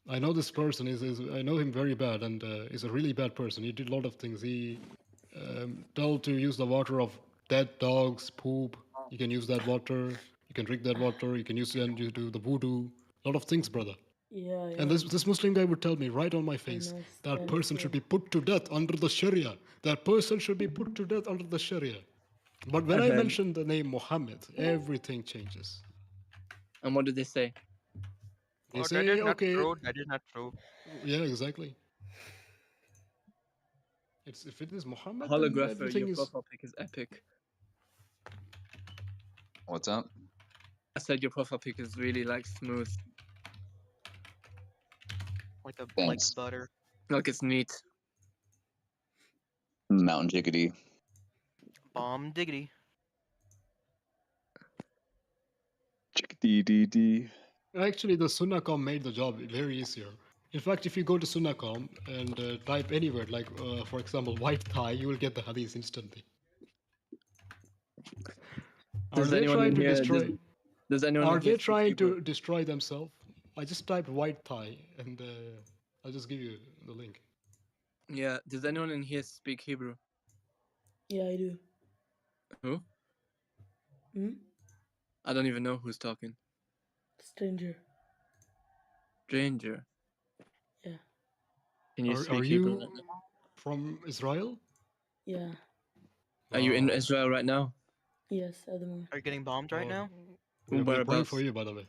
I know this person I know him very bad and is a really bad person. He did a lot of things. He told to use the water of dead dogs, poop. You can use that water. You can drink that water. You can use it to do the voodoo. A lot of things, brother. Yeah. And this Muslim guy would tell me right on my face that person should be put to death under the Sharia. That person should be put to death under the Sharia. But when I mention the name Muhammad, everything changes. And what did they say? They say, okay. That is not true. Yeah, exactly. If it is Muhammad, Holographer, then everything your is. profile pic is epic. What's up? I said your profile pic is really like smooth. Like butter. Like it's neat. Mountain Jiggity. Bomb diggity. Jiggity. Actually, the Sunnacom made the job very easier. In fact, if you go to Sunnacom and type any word, like for example, white tie, you will get the hadith instantly. Are they trying to destroy? Are they trying to destroy themselves? I just typed white tie and I'll just give you the link. Yeah. Does anyone in here speak Hebrew? Yeah, I do. Who? I don't even know who's talking. Stranger. Stranger. Yeah. Can you speak Are Hebrew? you from Israel? Yeah. Are you in Israel right now? Yes, at the moment. Are you getting bombed right now? We're praying for you, by the way.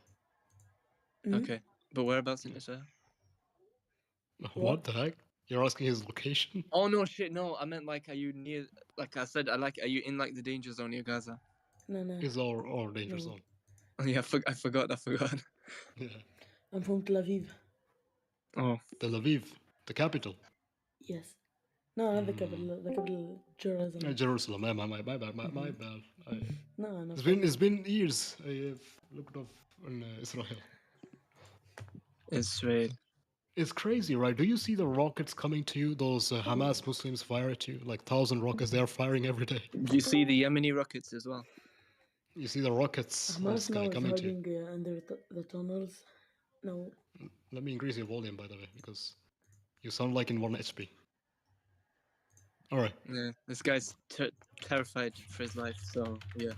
Okay. But whereabouts in Israel? What the heck? You're asking his location? Oh no, shit, no. I meant like, are you near? Like I said, are you in like the danger zone near Gaza? No. Is our danger zone. Oh yeah, I forgot. Yeah. I'm from Tel Aviv. Oh. Tel Aviv, the capital. Yes. No, not the capital. The capital, Jerusalem. Jerusalem. My bad. No, It's been years. I have looked up on Israel. Israel. It's crazy, right? Do you see the rockets coming to you? Those Hamas Muslims fire at you, like 1,000 rockets. They are firing every day. You see the Yemeni rockets as well. You see the rockets in the Hamas sky now is coming to you. hiding under the tunnels. No. Let me increase your volume, by the way, because you sound like in 1 HP. All right. Yeah, this guy's terrified for his life. So yeah.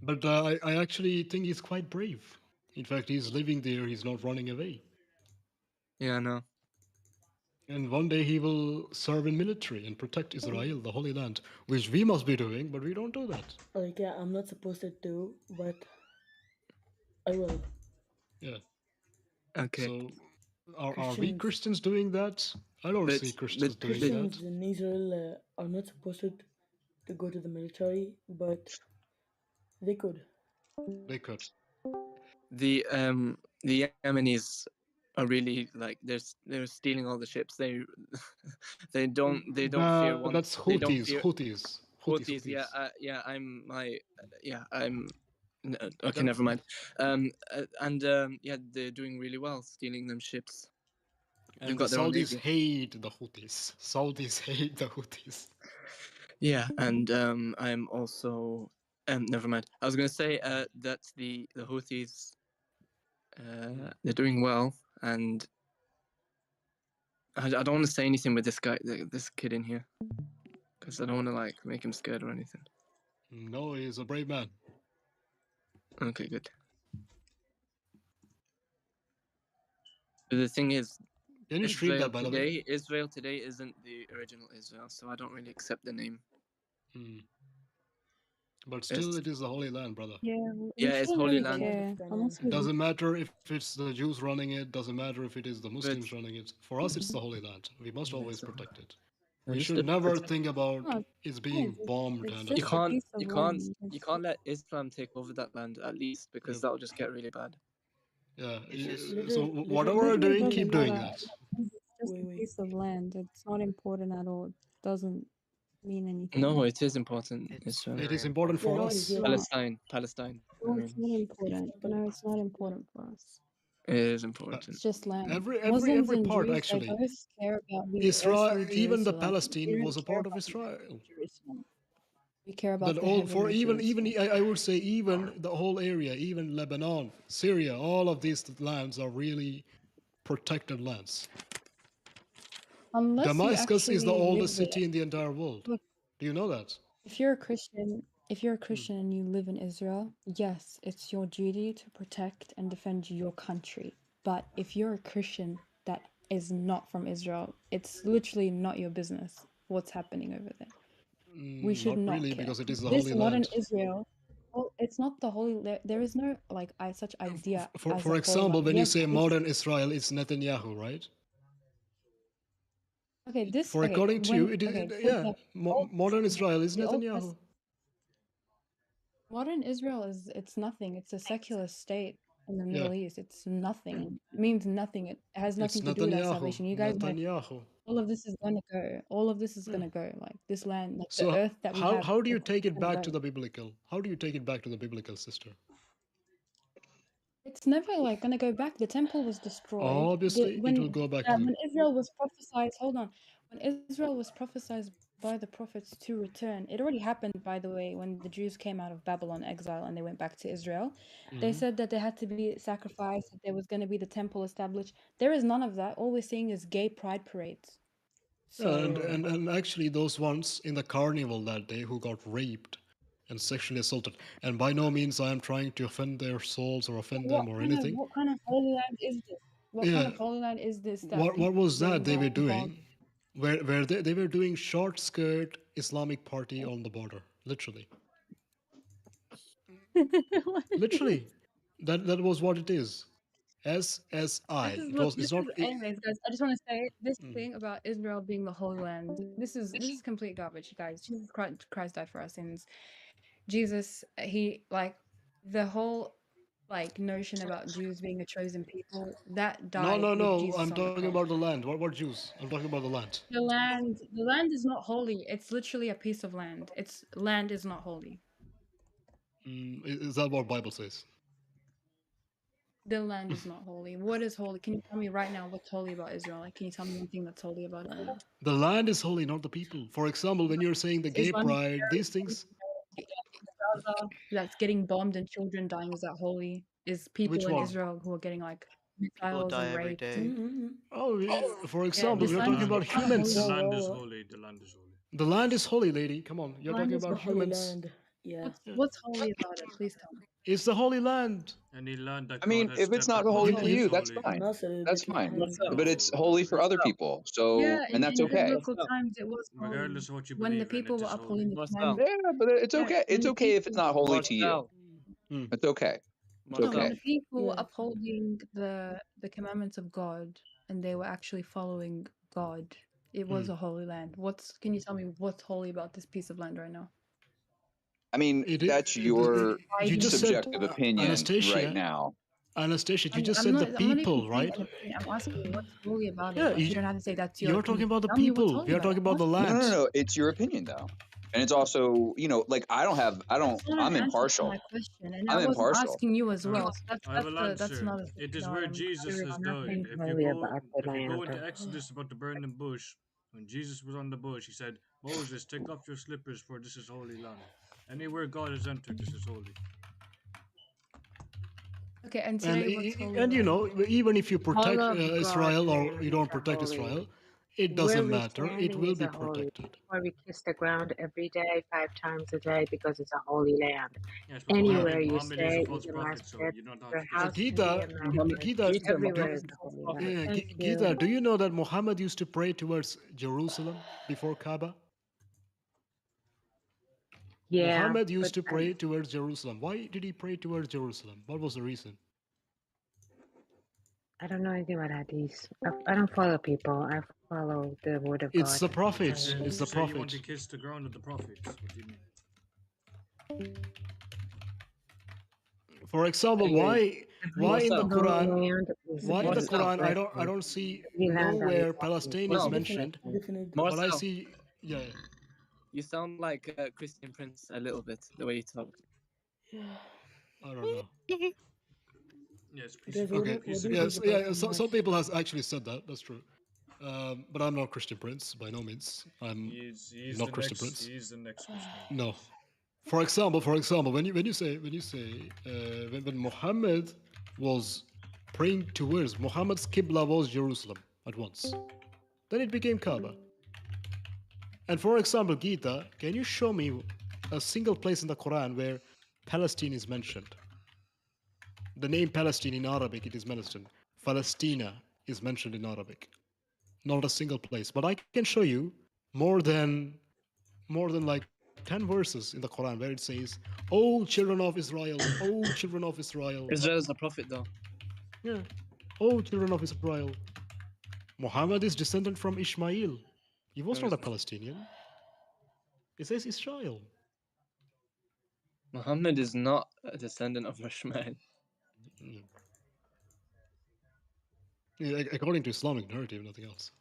But I actually think he's quite brave. In fact, he's living there. He's not running away. Yeah, I know. And one day he will serve in military and protect Israel, the Holy Land, which we must be doing, but we don't do that. Like, yeah, I'm not supposed to do, but I will. Yeah. Okay. So, are we Christians doing that? I don't see Christians doing Christians that. in Israel are not supposed to go to the military, but they could. They could. The Yemenis are really like they're stealing all the ships. They don't fear one. That's They don't Houthis. fear Houthis. Yeah, okay, never mind. Yeah, they're doing really well stealing them ships. They've And got the their own Saudis navy. hate the Houthis. Saudis hate the Houthis. Yeah, and I'm also never mind. I was gonna say that the Houthis they're doing well, and I don't want to say anything with this guy, this kid in here, because I don't want to like make him scared or anything. No, he's a brave man. Okay, good. But the thing is, Can you stream Israel that, by the way? today isn't the original Israel, so I don't really accept the name. But still, it is the Holy Land, brother. Yeah, Yeah, it's Holy really Land. care. It doesn't matter if it's the Jews running it, doesn't matter if it is the Muslims running it. For us, it's the Holy Land. We must always protect it. We should never think about it's being bombed and You attacked. can't let Islam take over that land, at least, because that'll just get really bad. Yeah. So whatever we're doing, keep doing that. It's just a piece of land. It's not important at all. It doesn't mean anything. No, it is important. It is important for us. Palestine. No, it's not important. No, it's not important for us. It is important. It's just land. Every Muslims and part, Jews, actually. they both care about the Israel, earthly even the Jerusalem. Palestine We don't was a care part of about Israel. Jerusalem. We care about That the all for heavenly even Jerusalem. I would say even the whole area, even Lebanon, Syria, all of these lands are really protected lands. Unless Damascus you is the actually oldest live there. city in the entire world. Look, do you know that? if you're a Christian and you live in Israel, yes, it's your duty to protect and defend your country. But if you're a Christian that is not from Israel, it's literally not your business what's happening over there. We should not not really, care. because it is the This Holy modern Land. Israel, well, it's not the holy. There is no like such idea. For example, when you say modern Israel, it's Netanyahu, right? Okay, this. For according to you, it is modern Israel is Netanyahu. Modern Israel it's nothing. It's a secular state in the Middle East. It's nothing. It means nothing. It has nothing to do with our salvation. You guys know all of this is gonna go. All of this is gonna go. Like this land, like So the earth that we have. How do you take it back go. to the biblical? How do you take it back to the biblical, sister? It's never like gonna go back. The temple was destroyed. Obviously, it will go back to when Israel was prophesied. Hold on. When Israel was prophesied by the prophets to return, it already happened, by the way, when the Jews came out of Babylon exile and they went back to Israel. They said that there had to be sacrifice, that there was going to be the temple established. There is none of that. All we're seeing is gay pride parades. So, and actually those ones in the carnival that day who got raped and sexually assaulted. And by no means I am trying to offend their souls or offend them or anything. What kind of holy land is this? What kind of holy land is this? What was that they were doing? Where they were doing short skirt Islamic party on the border, literally. Literally, that was what it is. SSI. Anyways, guys, I just want to say this thing about Israel being the Holy Land. This is complete garbage, guys. Jesus Christ died for our sins. Jesus, he the whole like notion about Jews being a chosen people that No, died no, with no. Jesus I'm on the talking cross. about the land. What Jews? I'm talking about the land. The land is not holy. It's literally a piece of land. It's land is not holy. Is that what Bible says? The land is not holy. What is holy? Can you tell me right now what's holy about Israel? Like, can you tell me one thing that's holy about it right now? The land is holy, not the people. For example, when you're saying the gay pride, these things. Gaza that's getting bombed and children dying, is that holy? Is people Which in one? Israel who are getting like People missiles die and every raped? day. Oh, for Yeah, example, this we're land talking is about not humans. The holy. land is holy. The land is holy. The land is holy, lady. Come on, you're Land talking is about not holy. humans. Yeah. What's holy about it? Please tell me. It's the holy land. Any land that I mean, God has if it's stepped not upon holy to is you, that's holy. fine. Nasser, That's Bethlehem. fine. No, But it's holy for other people. So, Yeah, and that's in okay. biblical times it was holy. Regardless of what you When the believe in, people it were is upholding holy. the commandments. Yeah, but it's Yeah, okay. when It's the okay if it's people not holy to you. It's okay. It's No, when okay. the people were Yeah. upholding the commandments of God and they were actually following God, it was a holy land. Can you tell me what's holy about this piece of land right now? I mean, that's your You just said, subjective opinion right Anastasia. now. Anastasia, you just I'm said the not even people, saying right? anything. I'm asking you what's holy about it. Yeah, Like you don't have to say that's your you're opinion. talking about the Tell me what's people. holy We are about it. talking I'm about the asking you. land. No. It's your opinion though, and it's also, like That's not I'm an answer to impartial. my question, and I I'm wasn't impartial. asking you as All right, well. So I have a land, that's sir. not a It is no, where I'm Jesus has died. If you go into Exodus about the burning bush, when Jesus was on the bush, he said, "Moses, take off your slippers, for this is holy land. Anywhere God has entered, this is holy." Okay, and And today what's holy and about it? even if you protect All of God's Israel or you land is don't a protect holy. Israel, it Where doesn't we're matter. It standing will is be a holy. protected. That's why we kiss the ground every day, 5 times a day, because it's a holy land. Yes, but Anywhere you Muhammad is a stay false is a prophet, so masjid. you don't have Your to kiss So the house ground. can be a masjid. Everywhere is a holy land. Thank you. Gita, do you know that Muhammad used to pray towards Jerusalem before Kaaba? Yeah, Muhammad but used to pray towards Jerusalem. Why did he pray towards Jerusalem? What was the reason? I don't know anything about hadith. I don't follow people. I follow the word of It's God. the prophets. Then It's you the say you want to prophets. kiss the ground of the prophets. What do you mean? For example, Anyways, why every in the single Quran land is why in the Quran I blessed. don't see Every land that we nowhere walk in Palestine is is a mentioned, blessing. but I see yeah. You sound like Christian Prince a little bit, the way you talk. I don't know. Yes, Guys, Okay. what do you think Yes. about Yeah. So, Hamas? some people has actually said that. That's true. But I'm not Christian Prince by no means. I'm He's not the Christian next. Prince. He's the next Christian. No. For example, when you say when Muhammad was praying towards Muhammad's Qibla was Jerusalem at once. Then it became Kaaba. And for example, Gita, can you show me a single place in the Quran where Palestine is mentioned? The name Palestine in Arabic, it is mentioned. Palestina is mentioned in Arabic. Not a single place. But I can show you more than like 10 verses in the Quran where it says, "Oh children of Israel, oh children of Israel." Israel is a prophet, though. Yeah. Oh children of Israel. Muhammad is descendant from Ishmael. He was not a Palestinian. It says Israel. Muhammad is not a descendant of Ishmael. Yeah, according to Islamic narrative, nothing else.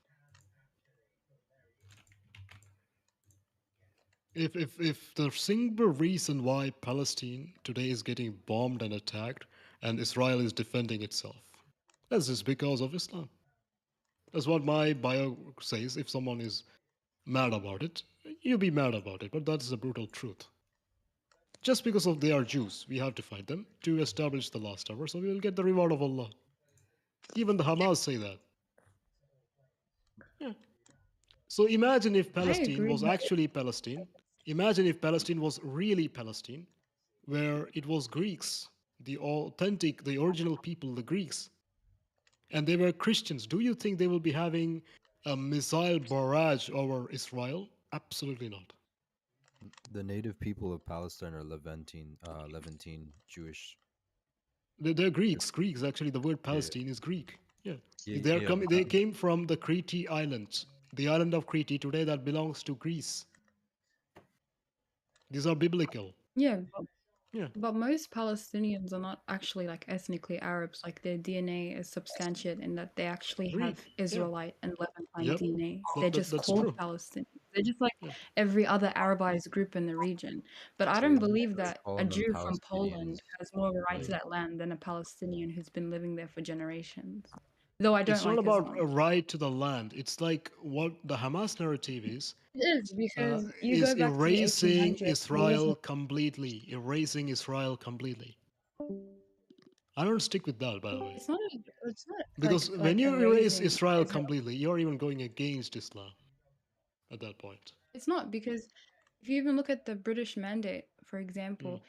If the single reason why Palestine today is getting bombed and attacked and Israel is defending itself, that's just because of Islam. That's what my bio says. If someone is mad about it, you be mad about it, but that's the brutal truth. Just because of they are Jews, we have to fight them to establish the last hour, so we will get the reward of Allah. Even the Hamas say that. Yeah. So imagine if Palestine agree, was but actually Palestine. Imagine if Palestine was really Palestine, where it was Greeks, the authentic, the original people, the Greeks, and they were Christians. Do you think they will be having a missile barrage over Israel? Absolutely not. The native people of Palestine are Levantine Jewish. They're Greeks. Greeks, actually, the word Palestine is Greek. Yeah, Yeah. They came from the Crete Islands, the island of Crete today that belongs to Greece. These are biblical. yeah, Yeah. But most Palestinians are not actually like ethnically Arabs. Like their DNA is substantiated in that they actually have Greek. Yeah. Israelite and Levantine Yep. DNA. They're just That's called true. Palestinians. They're just like Yeah. every other Arabized group in the region. But I So don't you're believe that a calling them Jew from Poland Palestinians. has more of a right to that land than a Palestinian who's been living there for generations. Though I don't It's not like about a Islam. right to the land. It's like what the Hamas narrative is It is because you go back to the erasing 1800s. Israel completely. Erasing Israel completely. I don't stick with that, by the way. It's not. It's not Because like when you erase erasing Israel Israel. completely, you're even going against Islam at that point. It's not because if you even look at the British Mandate, for example,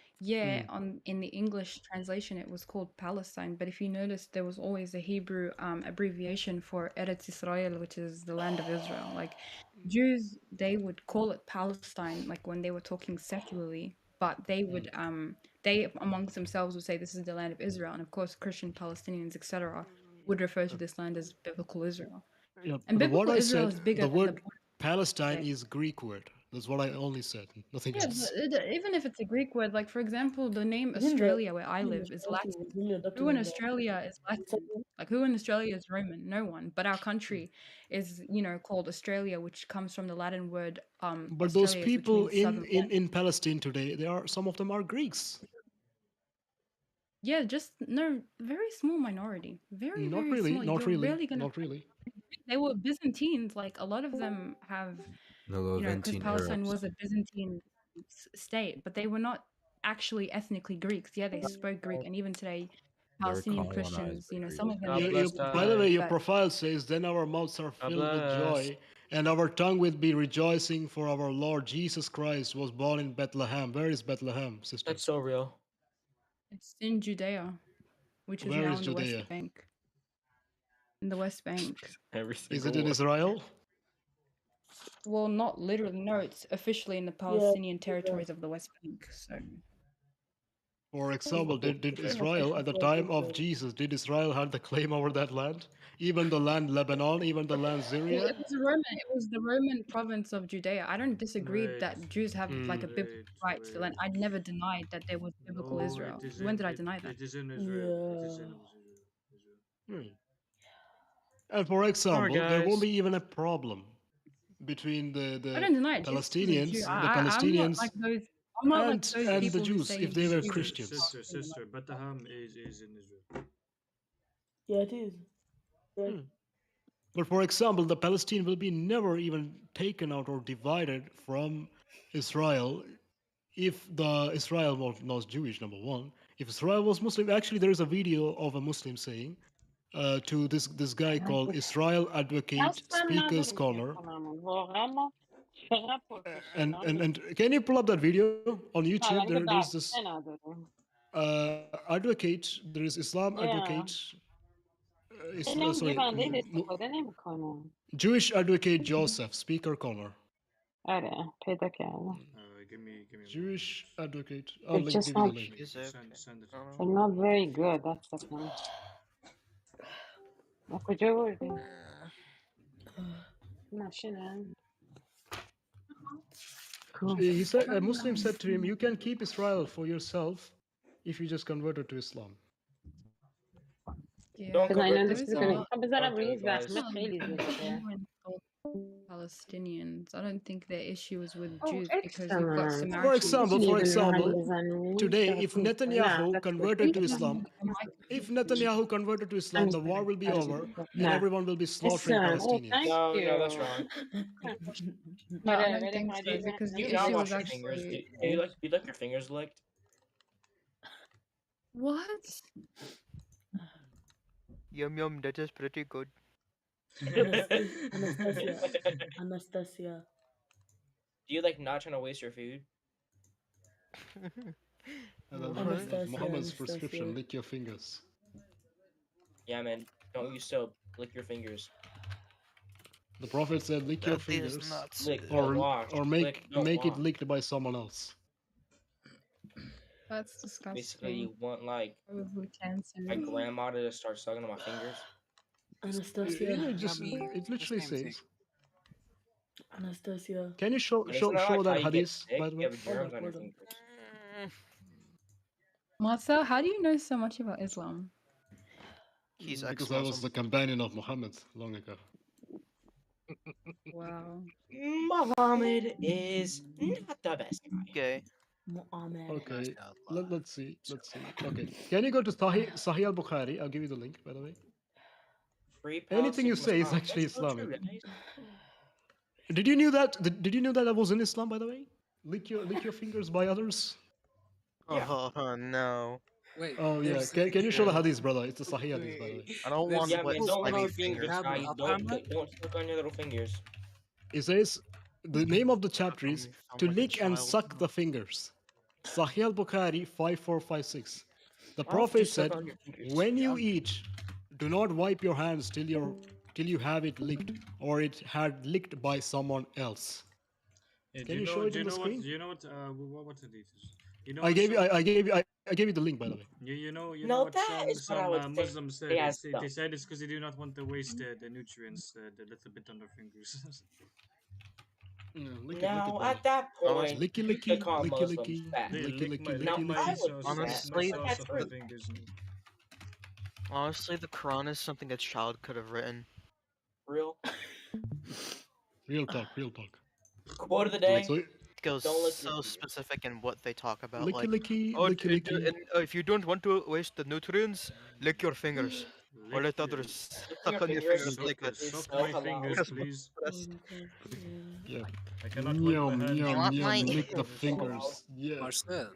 in the English translation it was called Palestine, but if you notice there was always a Hebrew abbreviation for Eretz Israel, which is the land of Israel. Like Jews, they would call it Palestine, like when they were talking secularly, but they would they amongst themselves would say this is the land of Israel, and of course Christian Palestinians, etc., would refer to this land as biblical Israel. Yeah, And but what biblical I Israel said, is bigger the than the word Palestine is Greek word. That's what I only said. Nothing yeah, else. even if it's a Greek word, like for example, the name Even the Australia, where I live, is Palestinians Latin. really adopted Who in in the Australia is Latin? Like who in Australia is Roman? No one. But our country is, called Australia, which comes from the Latin word But those Australius, which people means southern land. in Palestine today, some of them are Greeks. Yeah, just no, very small minority. Very, Not very really, small. not You're really, rarely gonna not really. they were Byzantines, like a lot of them have The because Levantine Palestine Arabs. was a Byzantine state, but they were not actually ethnically Greeks. Yeah, they spoke Greek, and even today, They were Palestinian colonized Christians, by Greeks. some of them God speak bless Greek. By the way, your But profile says, "Then our mouths are God filled with bless. joy, and our tongue will be rejoicing, for our Lord Jesus Christ was born in Bethlehem." Where is Bethlehem, sister? That's so real. it's in Judea, which is Where now is in the Judea? West Bank. In the West Bank. Every Is single it in one. Israel? Well, not literally. No, it's officially in the Palestinian territories of the West Bank. So For example, did it's an Israel official at the territory. time of Jesus, did Israel have the claim over that land? Even the land Lebanon, even the land Well, Syria? it was Roman. It was the Roman province of Judea. I don't disagree that Jews have like a biblical right to the land. I never denied that there was biblical No, Israel. When did I deny that? it is in Israel. It is in Israel. And for example, there won't guys. be even a problem between I the don't deny it. Jesus was a Jew. I'm not like those. I'm not like those and the people who Jews say if they were he was Christians. Sister, Bethlehem is in Israel. Yeah, it is. But for example, the Palestine will be never even taken out or divided from Israel if the Israel was not Jewish, number one. If Israel was Muslim, actually there is a video of a Muslim saying to this guy called Israel Advocate اصلا Speaker's نداریم که Corner. خونمون واقعا ما چقدر And, پروفشنالیم. and and can you pull up that video on YouTube? پلنگ There's this برقی نداریم. advocate. There is Islam Yeah. advocate. دلم Sorry, بنده استفاده نمیکنم. Jewish advocate Joseph Speaker Corner. آره پیدا کردم. Give me Jewish advocate. I'll It's link, just give you the not. link. Send it. They're not very good. That's the thing. ما کجا بردیم؟ ماشینه. Cool. He said a Muslim said to him, "You can keep Israel for yourself if you just converted to Islam." Yeah, بزن اینا those دیسک are کنیم. not. میخوام بزنم روی این That's زخمه not خیلی زشته. genuine Palestinians. I don't think their issue is with Oh, Jews because you've got excellent. For Samaritans. example, میتونی for روی هم example, بزنی؟ today, So if cool. Nah, Netanyahu that's good. converted to Islam, if Netanyahu converted to Islam, I'm the war will be sorry. over and Nah. everyone will be slaughtering Excellent. Oh, thank Palestinians. you. No, that's wrong. No, I Better, don't better think can I so do because Do the you not issue wash was your fingers? actually Do you like your fingers licked? what? Yum yum, that is pretty good. Anastasia. Do you like not trying to waste your food? That's Muhammad's prescription, lick your fingers. Yeah, man. Don't use soap. Lick your fingers. The Prophet said, lick your That is fingers nuts. Lick, don't wash. or Lick, don't make it wash. licked by someone else. That's disgusting. Basically, you want like Probably cancer. my grandma to start sucking on my fingers. Anastasia. It literally says. Anastasia. Can you show But isn't that like how that you get hadith, sick? by the way? You have germs on your fingers. Marcel, how do you know so much about Islam? He's Because I was the companion of Muhammad long ago. Wow. Muhammad is not the best guy. Okay. Muhammad. Okay, let's see. Okay, can you go to Sahih al-Bukhari? I'll give you the link, by the way. Free Anything you say is actually Islamic. Did you know that? Did you know that I was in Islam, by the way? Lick your fingers by others. Oh no. Wait. Oh yeah. Can you show the hadith, brother? It's a Sahih hadith, by the way. I don't want Yeah, wet man, don't slimy hug fingers, fingers. guys. Don't suck on your little fingers. It says the name of the chapter is I'm to like a lick and child. suck the fingers. Sahih al-Bukhari 5456. The Why don't you Prophet just suck said, on your fingers? when you eat, do not wipe your hands till you have it licked or it had licked by someone else. Yeah, Can you show it on the screen? Do you know what hadith is? You know I what gave you some- I gave you the link, by the way. You know No, what that is what I some would say Muslims said. as They stuff. said it's because they do not want to waste the nutrients, the little bit on their fingers. Now, at that point, Licky, you licky, could call licky, Muslims licky, fat. licky, licky, Now, licky, I licky. would do that, Honestly, but that's rude. Honestly, the Quran is something a child could have written. Real. Real talk, real talk. Quote of the day. So, It goes Don't lick so your specific in what they talk about. licky, Like, licky, oh, licky, licky. if you don't want to waste the nutrients, lick your fingers. Or let others suck on your fingers like it. Suck my fingers, please. Yeah. I cannot wipe Yum, my hands. yum, yum. my- Lick the fingers. Yes. Marcel.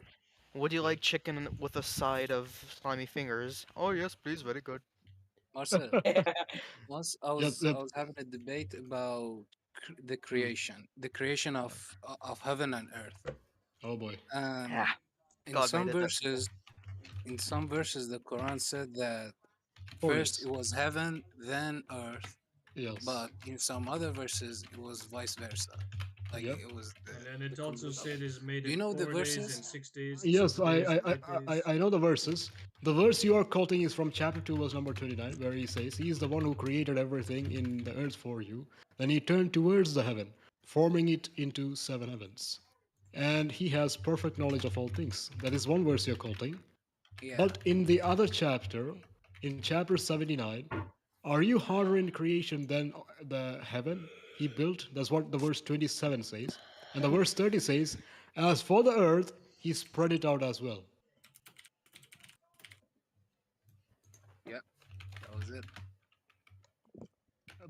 Would you like chicken with a side of slimy fingers? Oh yes, please, very good. Marcel. Once I was Yep. I was having a debate about the creation of heaven and earth. Oh boy. In God some made it, verses, the Quran said that Oh, first yes. it was heaven, then earth. Yes. But in some other verses, it was vice versa. Like Yep. it was. And it also said is made Do you in know the 4 days verses? and 6 days. Yes, 7 days, 8 days. I know the verses. The verse you are quoting is from chapter 2, verse number 29, where he says, he is the one who created everything in the earth for you. Then he turned towards the heaven, forming it into 7 heavens. And he has perfect knowledge of all things. That is one verse you're quoting. Yeah. But in the other chapter, in chapter 79, are you harder in creation than the heaven he built? That's what the verse 27 says. And the verse 30 says, as for the earth, he spread it out as well. Yeah, that was it.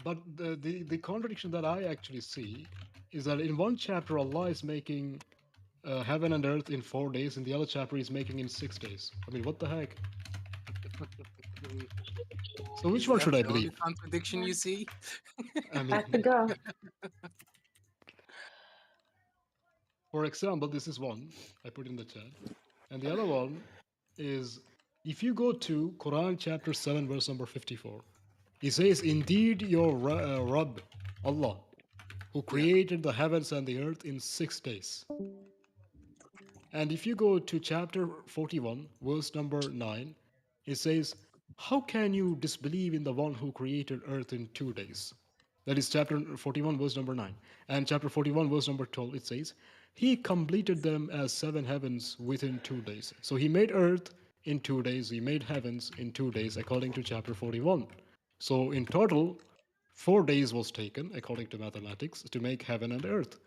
But the contradiction that I actually see is that in one chapter, Allah is making heaven and earth in 4 days, and the other chapter he's making in 6 days. I mean, what the heck? So which Is one that should I the only believe? contradiction you see? I mean, Have to go. for example, this is one I put in the chat. And the other one is, if you go to Quran chapter 7, verse number 54, he says, indeed your Rabb, Allah, who created the heavens and the earth in 6 days. And if you go to chapter 41, verse number 9, it says, how can you disbelieve in the one who created earth in 2 days? That is chapter 41, verse number 9. And chapter 41, verse number 12, it says, he completed them as 7 heavens within 2 days. So he made earth in 2 days, he made heavens in 2 days, according to chapter 41. So in total, 4 days was taken, according to mathematics, to make heaven and earth.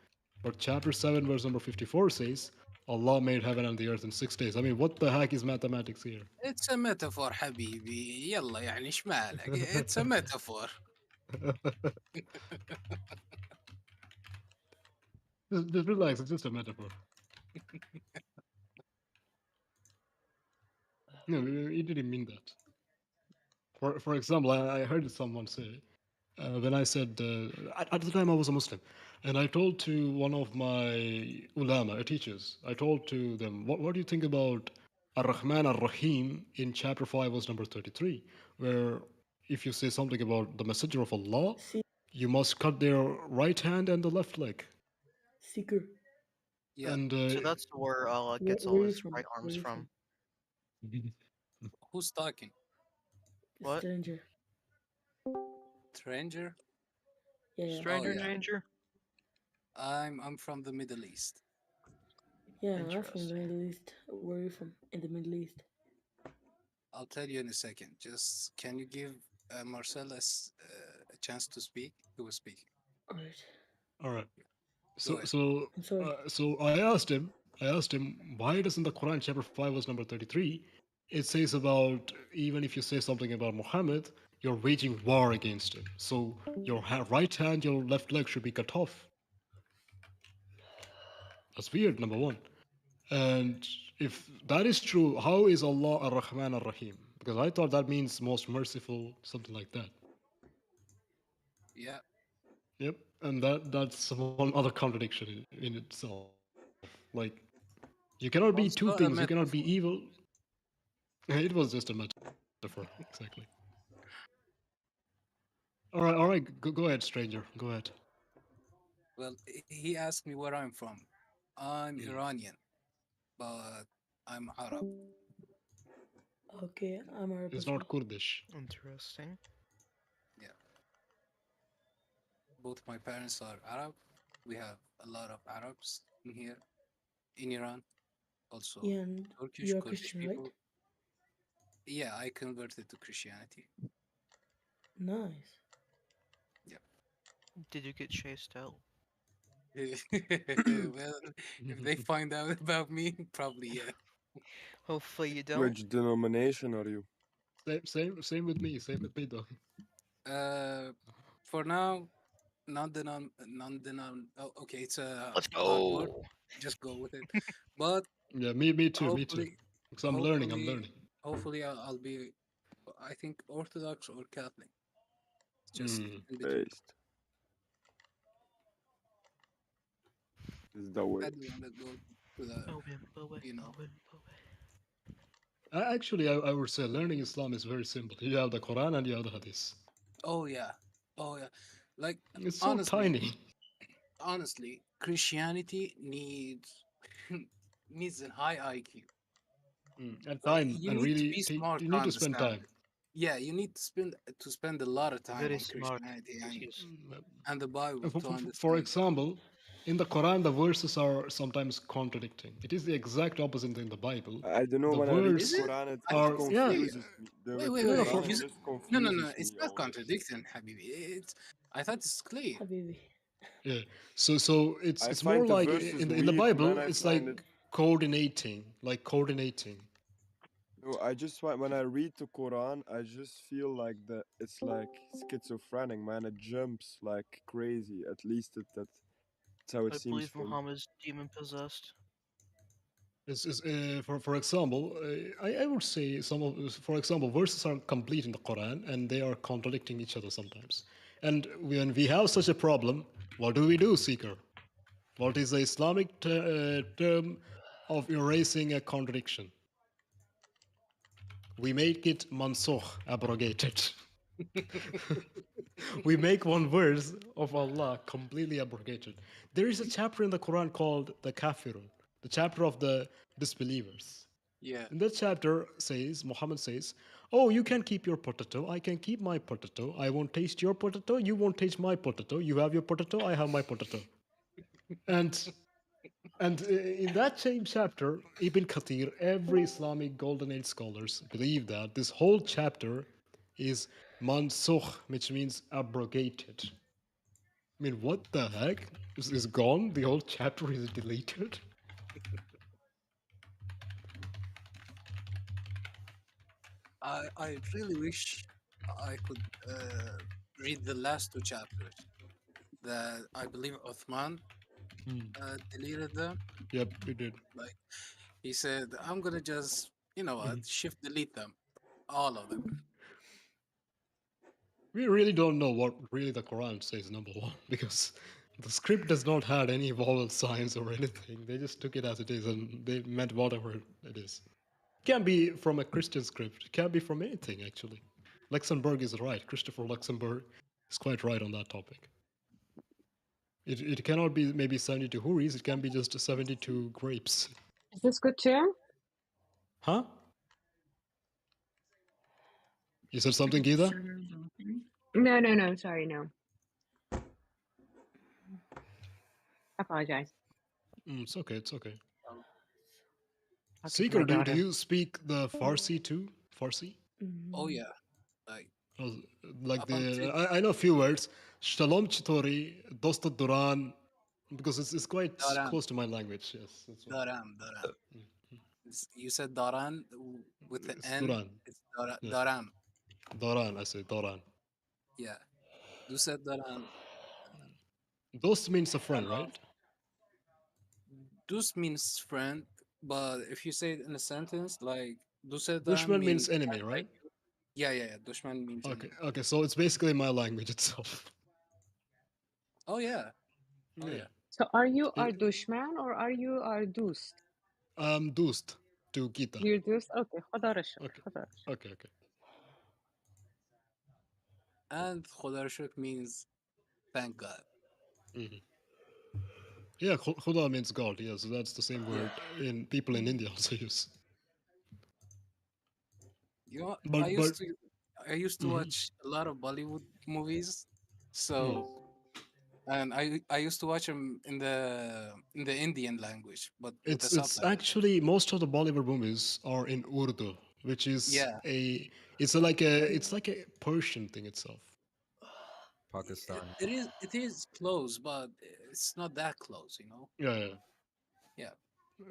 But chapter 7, verse number 54 says, Allah made heaven and the earth in 6 days. I mean, what the heck is mathematics here? It's a metaphor حبيبي. يلا يعني ايش مالك؟ It's a metaphor. Just relax, it's just a metaphor. No, he didn't mean that. For example, I heard someone say, when I said, at the time I was a Muslim, and I told to one of my ulama, teachers, I told to them, what do you think about Ar-Rahman Ar-Rahim in chapter 5, verse number 33, where if you say something about the messenger of Allah, you must cut their right hand and the left leg. Seeker. Yeah. And So that's where Allah gets all Where his you from? right arms Where you from. Who's talking? What? Stranger. Stranger? Yeah. Stranger Oh, yeah. danger? I'm from the Middle East. Yeah, I'm from the Middle East. Where are you from? In the Middle East. I'll tell you in a second. Just can you give Marcellus a chance to speak? He was speaking. All right. All right. Go So ahead. so I'm sorry. so I asked him why doesn't the Quran chapter 5 verse number 33 it says about even if you say something about Muhammad you're waging war against him. So your right hand, your left leg should be cut off. That's weird, number one. And if that is true, how is Allah Ar-Rahman Ar-Rahim? Because I thought that means most merciful, something like that. Yeah. Yep. And that's one other contradiction in itself. Like, you cannot be two Also things. a You cannot be metaphor. evil. It was just a metaphor, exactly. All right. Go ahead, stranger. Go ahead. Well, he asked me where I'm from. I'm Iranian, but I'm Arab. Okay, I'm Arab It's as well. not Kurdish. Interesting. Yeah. Both my parents are Arab. We have a lot of Arabs in here, in Iran. Also, Yeah, and Turkish, you're Kurdish Christian, people. right? Yeah, I converted to Christianity. Nice. Yeah. Did you get chased out? Well, if they find out about me, probably yeah. Hopefully you don't. Which denomination are you? Same with me. Same with me, though. For now, non-denom. Oh, okay, it's a Let's hard word. go. Just go with it. But Yeah, me too. Me too. hopefully, Because I'm learning. hopefully, I'll be, I think, Orthodox or Catholic. It's just in between. Based. Is the way. I don't want to go to the, you know. Actually, I would say learning Islam is very simple. You have the Quran and you have the Hadith. Oh yeah, like It's so honestly, tiny. honestly, Christianity needs needs a high IQ. And Like time, you and need to really, be smart you to need to spend understand time. it. Yeah, you need to spend a lot of time Very on smart. Christianity Excuse. and the Bible to For understand it. example, in the Quran, the verses are sometimes contradicting. It is the exact opposite in the Bible. I don't know, The when I read Is words it? Quran, I are thought. confuses me. Wait, The wait, no, no, wait. Quran Is it? just No. confuses It's me not always. contradicting, Habibi. I thought it's clear. Habibi. yeah. So I it's more find the like verses in the weak, man. Bible, I it's find it. like coordinating. No, I just find when I read the Quran, I just feel like that it's like schizophrenic, man. It jumps like crazy. At least that's how it I seems believe for me. Muhammad's demon possessed. For example, I would say for example, verses are complete in the Quran and they are contradicting each other sometimes. And when we have such a problem, what do, Seeker? What is the Islamic term of erasing a contradiction? We make it mansukh, abrogated. We make one verse of Allah completely abrogated. There is a chapter in the Quran called the Kafirun, the chapter of the disbelievers. Yeah. In that chapter Muhammad says, oh, you can keep your potato, I can keep my potato, I won't taste your potato, you won't taste my potato, you have your potato, I have my potato. And in that same chapter, Ibn Kathir, every Islamic Golden Age scholars believe that this whole chapter is mansukh, which means abrogated. I mean, what the heck? Is gone? The whole chapter is deleted? I really wish I could read the last two chapters. That I believe Uthman deleted them. Yep, we did. Like he said, I'm gonna just shift delete them, all of them. We really don't know what really the Quran says, number one, because the script does not have any vowel signs or anything. They just took it as it is and they meant whatever it is. It can be from a Christian script. It can be from anything, actually. Luxembourg is right. Christopher Luxembourg is quite right on that topic. It cannot be maybe 72 houris. It can be just 72 grapes. Is this good too? Huh? You said something, Geeta? No. Sorry, no. I apologize. It's okay. It's okay. Seeker, do you speak the Farsi too? Farsi? Oh yeah, like Oh, like up until I know a few words. Shalom Chitori, Dosta Duran, because it's quite Daram, close to my language. Yes, that's why. Daram. You said Daran with the It's N. Duran. It's Yeah. Daram. Doran, I say Doran. Yeah. You said Daran. Dost means a friend, right? Dus means friend, but if you say it in a sentence, like Dusedaram Dushman means means enemy, I like right? you. Yeah. Dushman means Okay, enemy. okay, so it's basically my language itself. Oh yeah. Oh Yeah. yeah. So are you our dushman or are you our dost? Dust to Gita. You're dost? Okay. خدا را شکر. Okay. خدا را شکر. Okay, okay. And Khodarshuk means thank God. Mhm. Yeah, Khuda means God. Yeah, so that's the same word in people in India also use. You know, But I used to Mhm. watch a lot of Bollywood movies. So and I used to watch them in the Indian language, but with the It's subtitles. actually most of the Bollywood movies are in Urdu, which is Yeah. it's like a Persian thing itself. Pakistan. It is close, but it's not that close, you know. Yeah. Yeah.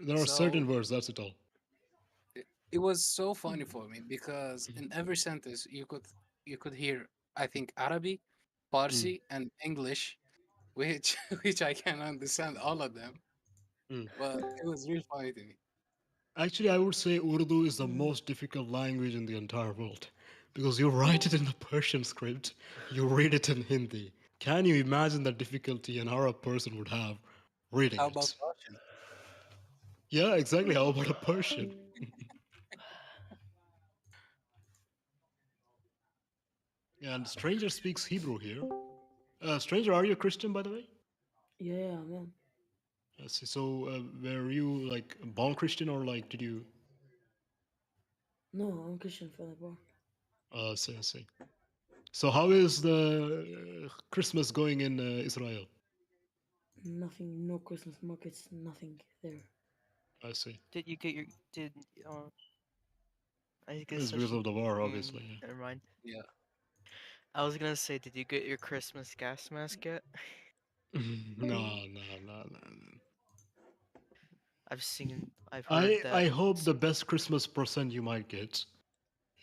There are So certain words. That's it all. it was so funny for me because in every sentence you could hear, I think, Arabic, Parsi, and English, which which I can understand all of them, but it was real funny to me. Actually, I would say Urdu is the most difficult language in the entire world because you write it in a Persian script, you read it in Hindi. Can you imagine the difficulty an Arab person would have reading How about it? Russian? Yeah, exactly. How about a Persian? And Stranger speaks Hebrew here. Stranger, are you a Christian, by the way? Yeah, man. I see. So, were you like born Christian or like did you? No, I'm Christian from the born. I see. So, how is the Christmas going in Israel? Nothing, no Christmas markets, nothing there. I see. Did you get your I guess It's because of the war, obviously. Yeah. Never mind. Yeah. I was gonna say, did you get your Christmas gas mask yet? No. I've heard that. I hope the best Christmas present you might get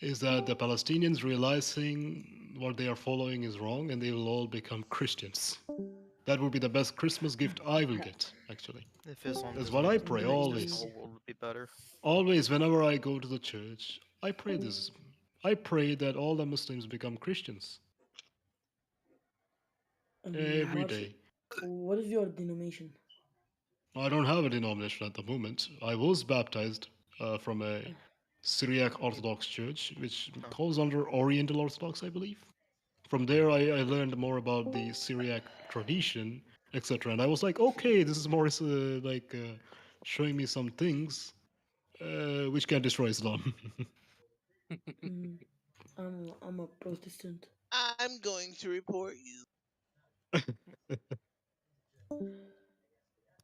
is that the Palestinians realizing what they are following is wrong and they will all become Christians. That would be the best Christmas gift I will get, actually. If Islam That's doesn't what I become pray Christians, always. the whole world would be better. Always, whenever I go to the church, I pray this. I pray that all the Muslims become Christians. Every day. What is your denomination? I don't have a denomination at the moment. I was baptized from a Syriac Orthodox church, which falls under Oriental Orthodox, I believe. From there, I learned more about the Syriac tradition, etc. And I was like, okay, this is more showing me some things which can destroy Islam. I'm a Protestant. I'm going to report you.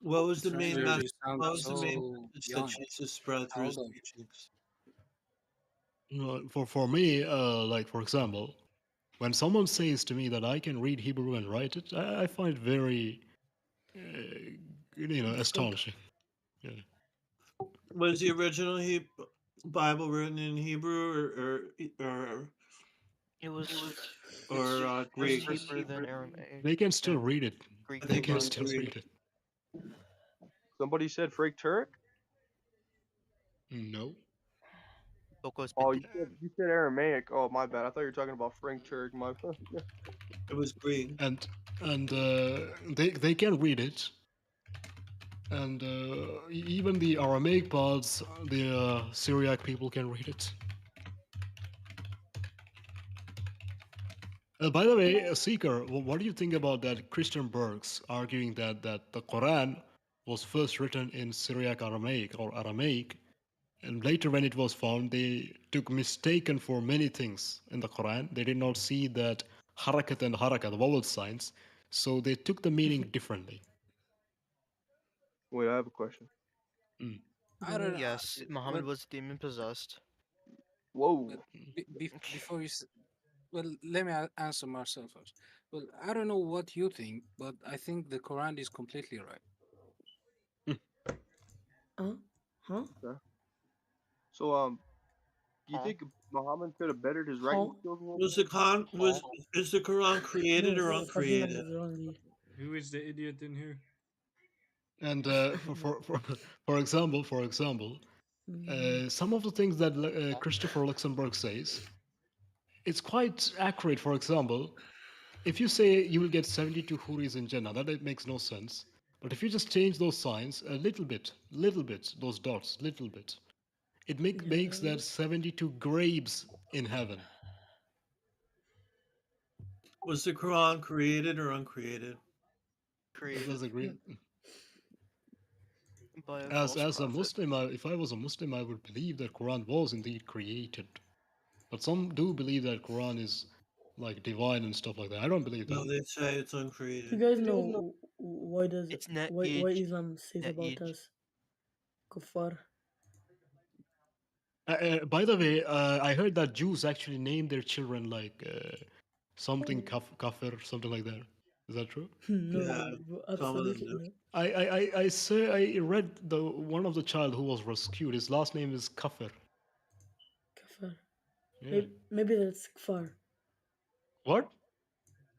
What was the main Stranger, message? you sound What was the main so message that young. Jesus spread How through his old are you? teachings? For me, like for example, when someone says to me that I can read Hebrew and write it, I find it very, astonishing. Yeah. Was the original Bible written in Hebrew or It was Greek? cheaper than Aramaic. They can still read it. Greek They and can Latin. still read it. Somebody said Frank Turk? No. Oh, you said Aramaic. Oh, my bad. I thought you were talking about Frank Turk. My It was Greek. And they can read it. And even the Aramaic parts, the Syriac people can read it. By the way, Seeker, what do you think about that Christian Burks arguing that the Quran was first written in Syriac Aramaic or Aramaic, and later when it was found, they took mistaken for many things in the Quran. They did not see that harakat and harakat, the vowel signs, so they took the meaning differently. Wait, I have a question. I don't know. Yes, Muhammad Well, was demon possessed. Whoa. well before you well, let me answer myself first. Well, I don't know what you think, but I think the Quran is completely right. Huh? Okay. So do you think Muhammad could have bettered his writing Huh? skills a little Was bit? the Quran was is the Quran created No, or Fahim uncreated? is wrongly. Who is the idiot in here? And for example, some of the things that Christopher Luxemburg says, it's quite accurate. For example, if you say you will get 72 huris in Jannah, that it makes no sense. But if you just change those signs a little bit, those dots, little bit, it makes that 72 grapes in heaven. Was the Quran created or uncreated? That's agreed. By a As false a prophet. Muslim, if I was a Muslim, I would believe that Quran was indeed created. But some do believe that Quran is like divine and stuff like that. I don't believe No, that. they say it's Do uncreated. you guys know why does It's why Na'ij. Islam says about Na'ij. us kuffar? By the way, I heard that Jews actually name their children like something kafir, something like that. Is that true? No, some of them absolutely do. not. I read the one of the child who was rescued. His last name is Kafir. Kafar. Yeah. Maybe that's kfar. What?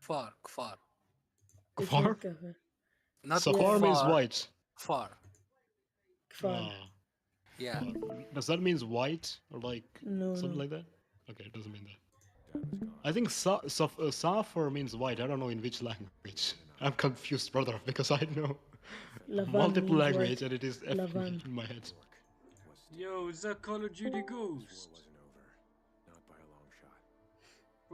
Kfar. It's Kafar? not kafar. Not Safar means kfar. white. Kfar. Kfar. Ah. Yeah. Does that means white or like No, something no. like that? Okay, it doesn't mean that. I think Safar means white. I don't know in which language. I'm confused, brother, because I know Lavan multiple means language white. and it is Lavan. in my head. Yo, is that Call of Duty Ghost?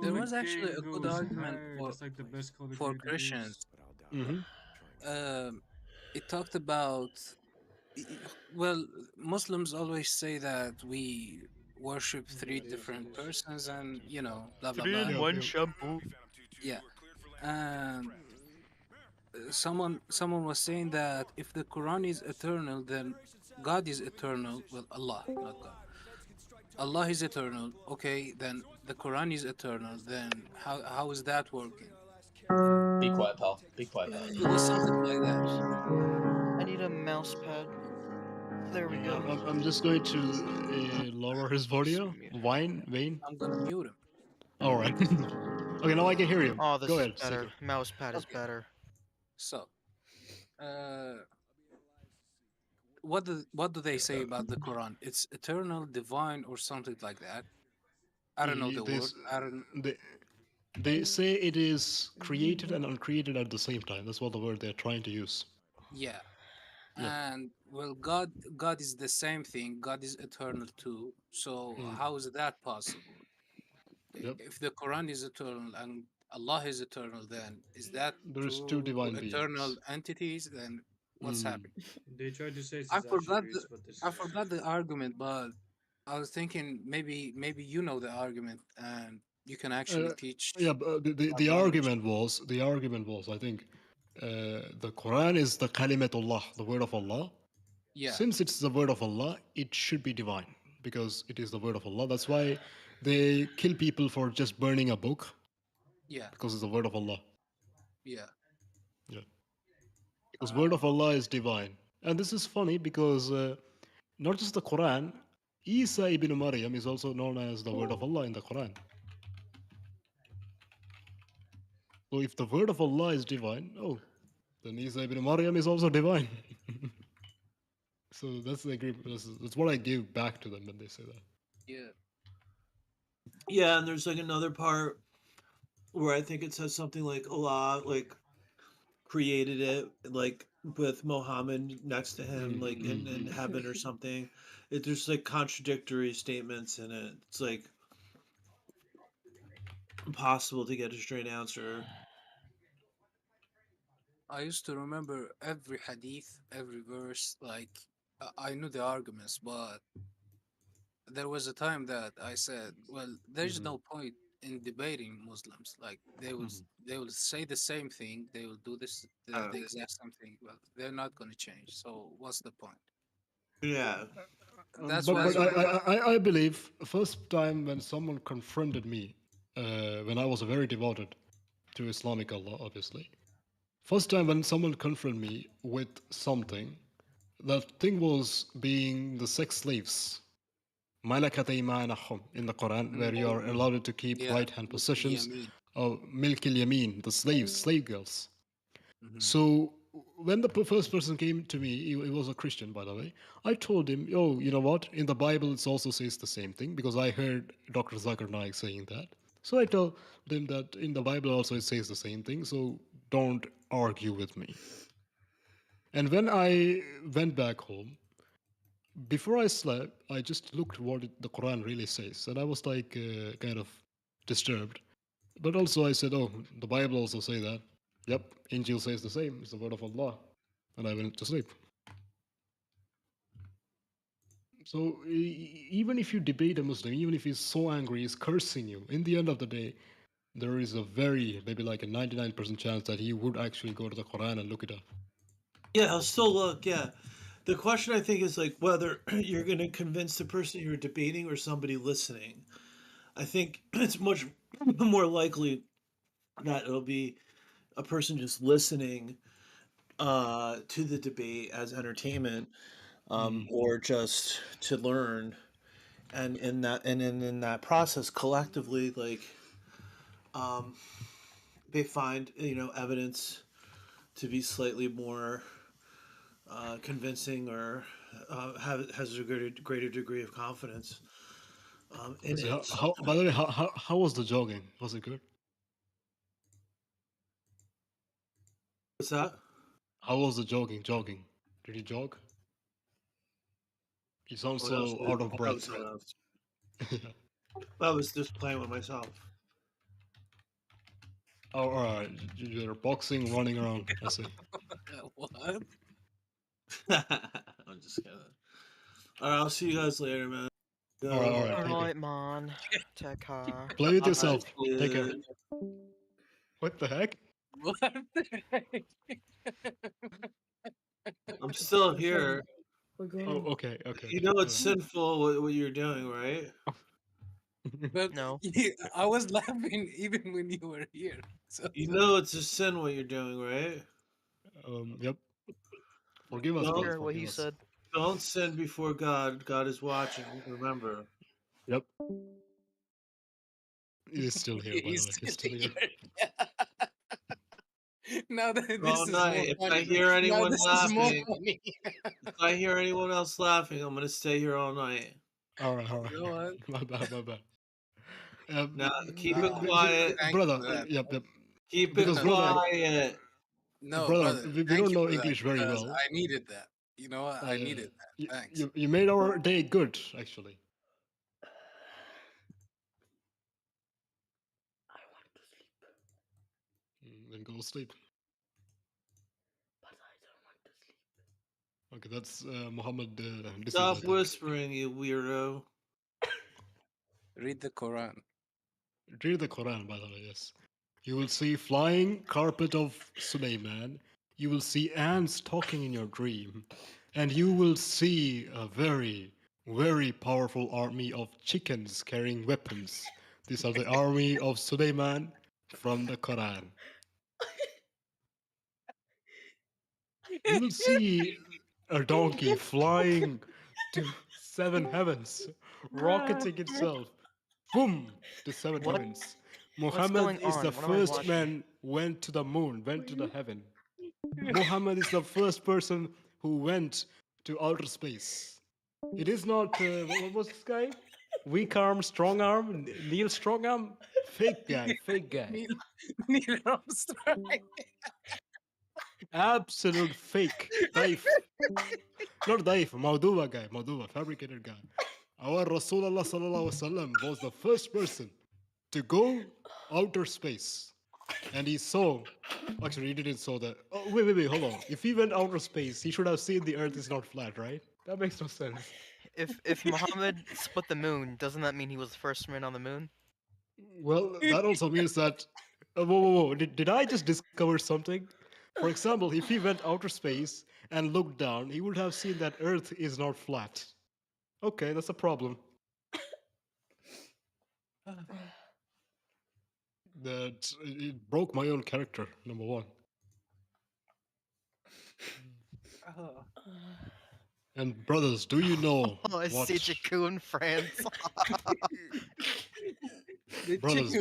There Bro, was the actually game a good goes argument hard. That's like the best Call of for Duty Christians. is. It talked about well, Muslims always say that we worship three different persons, and blah blah 3-in-1 blah. shampoo. Yeah, and someone was saying that if the Quran is eternal, then God is eternal. Well, Allah, not God. Allah is eternal. Okay, then the Quran is eternal. Then how is that working? Be quiet, pal. Be quiet, pal. It was something like that. I need a mouse pad. There we go. I'm just going to lower his volume. Wayne. I'm gonna mute him. All right. Okay, now I can hear you. Oh, this Go is ahead, better. Seeker. Mouse pad is Okay. better. So, what do they say about the Quran? It's eternal, divine, or something like that. I don't know the word. I don't. They say it is created and uncreated at the same time. That's what the word they're trying to use. Yeah. Yeah. And well, God is the same thing. God is eternal too. So how is that possible? Yep. If the Quran is eternal and Allah is eternal, then is that There's two two divine eternal beings. entities? Then what's happening? They try to say it's I his forgot attributes, but this I is forgot the argument, but I was thinking maybe you know the argument and you can actually teach Yeah, but the about it. argument was I think the Quran is the kalimatullah, the word of Allah. Yeah. Since it's the word of Allah, it should be divine because it is the word of Allah. That's why they kill people for just burning a book. Yeah. Because it's the word of Allah. Yeah. Yeah. Because word of Allah is divine. And this is funny because not just the Quran, Isa ibn Maryam is also known as the word of Allah in the Quran. So if the word of Allah is divine, then Isa ibn Maryam is also divine. So that's the agreement. That's what I give back to them when they say that. Yeah. Yeah, and there's like another part where I think it says something like Allah created it like with Muhammad next to him like in heaven or something. There's like contradictory statements in it. It's like impossible to get a straight answer. I used to remember every hadith, every verse. Like I knew the arguments, but there was a time that I said, "Well, there's no point in debating Muslims. Like they will say the same thing, they will do the exact same thing. Well, they're not going to change. So what's the point?" Yeah. That's But why. I believe first time when someone confronted me, when I was very devoted to Islamic Allah, obviously. First time when someone confronted me with something, that thing was being the sex slaves. مَلَكَتْ أَيْمَانَهُمْ in the Quran, where you are allowed to keep Yeah, right-hand possessions Yamin. of milk al-yamin, the slaves, slave girls. Mhm. So when the first person came to me, he was a Christian, by the way. I told him, "Oh, you know what? In the Bible, it also says the same thing because I heard Dr. Zakir Naik saying that." So I told him that in the Bible also it says the same thing. So don't argue with me. And when I went back home, before I slept, I just looked what the Quran really says, and I was like kind of disturbed. But also I said, "Oh, the Bible also say that." Yep, Injil says the same. It's the word of Allah, and I went to sleep. So even if you debate a Muslim, even if he's so angry, he's cursing you, in the end of the day, there is a very, maybe like a 99% chance that he would actually go to the Quran and look it up. Yeah, I'll still look. Yeah. The question I think is like whether you're going to convince the person you're debating or somebody listening. I think it's much more likely that it'll be a person just listening to the debate as entertainment, or just to learn, and in that process, collectively, like they find evidence to be slightly more convincing, or has a greater degree of confidence in So it. by the way, how was the jogging? Was it good? What's that? How was the jogging? Jogging? Did you jog? You sound Oh, that's so out of breath. I was just playing with myself. Oh, all right. You're boxing, running around. I see. What? I'm just kidding. All right, I'll see you guys later, man. All right, all right. Take care. Alright, man. Take care. Play with yourself. Alright, Take care. dude. What the heck? What the heck? I'm still here. Oh, okay, okay. You know it's sinful what you're doing, right? But No. I was laughing even when you were here. So You know it's a sin what you're doing, right? Yep. Forgive us, Don't, please. Sure, what he Forgive us. said. don't sin before God. God is watching. Remember. Yep. He's still here, by the he's way. He's still here. Now that All this is more night. If I funny. hear Now anyone this is more laughing, funny. if I hear anyone else laughing, I'm gonna stay here all night. All right, all right. You know what? My bad, my bad. Now keep it quiet, Thank brother. you for that. Yep, yep. keep it Because brother, quiet. No, brother, brother, we thank don't you know for that English very because well. I needed that. You know what? I needed that. Thanks. You made our day good, actually. Then go sleep. Okay, that's Muhammad. This is, I Stop think. whispering, you weirdo. Read the Quran. Read the Quran, by the way, yes. You will see flying carpet of Suleiman. You will see ants talking in your dream. And you will see a very, very powerful army of chickens carrying weapons. These are the army of Suleiman from the Quran. You will see a donkey flying to seven heavens, rocketing itself, boom, to seven What? heavens. What's Muhammad going is the on? What am I first watching? man went to the moon, went to the heaven. Muhammad is the first person who went to outer space. It is not what was this guy? Weak arm, strong arm, Neil Strong Arm, fake guy, fake guy. Neil Armstrong. Absolute fake. Daif. Not Daif, Mauduba guy, Mauduba, fabricated guy. Our Rasulullah sallallahu alaihi wasallam was the first person to go outer space. And he saw, actually he didn't saw that. Oh, wait, hold on. If he went outer space, he should have seen the earth is not flat, right? That makes no sense. If Muhammad split the moon, doesn't that mean he was the first man on the moon? Well, that also means that, whoa. Did I just discover something? For example, if he went outer space and looked down, he would have seen that Earth is not flat. Okay, that's a problem. That it broke my own character, number one. And brothers, do you know Oh, I what? see Jakun, France. Brothers.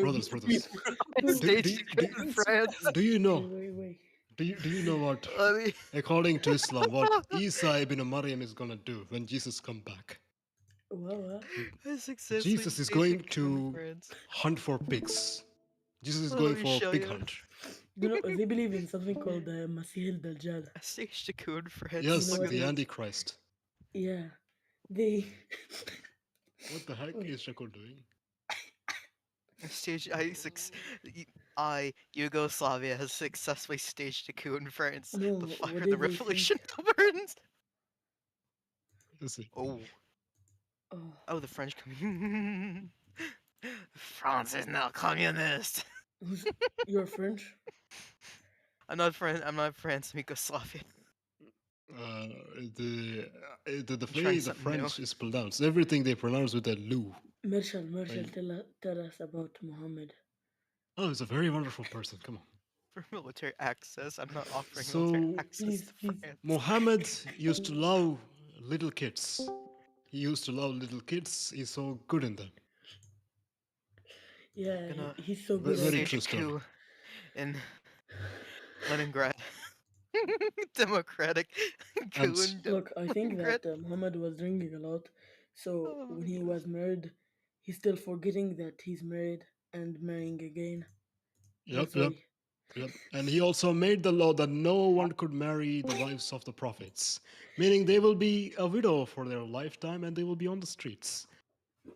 Do you know? Wait. Do you know what? I mean- According to Islam, what Isa ibn Maryam is gonna do when Jesus come back? What? Jesus is going to hunt for pigs. Jesus is going for a pig hunt. You know, they believe in something called Masih al-Dajjal. Jakun, France. Yes, You know what the it is? Antichrist. Yeah. They... What the heck is Shakul doing? Yugoslavia has successfully staged a coup in France. No, The what fire did the they revolution think? burns. Listen. Oh, the French communist. France is now communist. You're French? I'm not France. I'm Yugoslavia. The trying way the something new. French is pronounced, everything they pronounce with a lu. Marshall, Right. tell us about Muhammad. Oh, he's a very wonderful person. Come on. For military access, I'm not offering So, military access to France. Muhammad used to love little kids. He used to love little kids. He's so good in them. Yeah, he's so good Very at true it. story. Coup in Leningrad. Democratic coup in Look, I think Leningrad. that Muhammad was drinking a lot, so when he was married, he's still forgetting that he's married and marrying again. That's why. Yep. And he also made the law that no one could marry the wives of the prophets, meaning they will be a widow for their lifetime and they will be on the streets.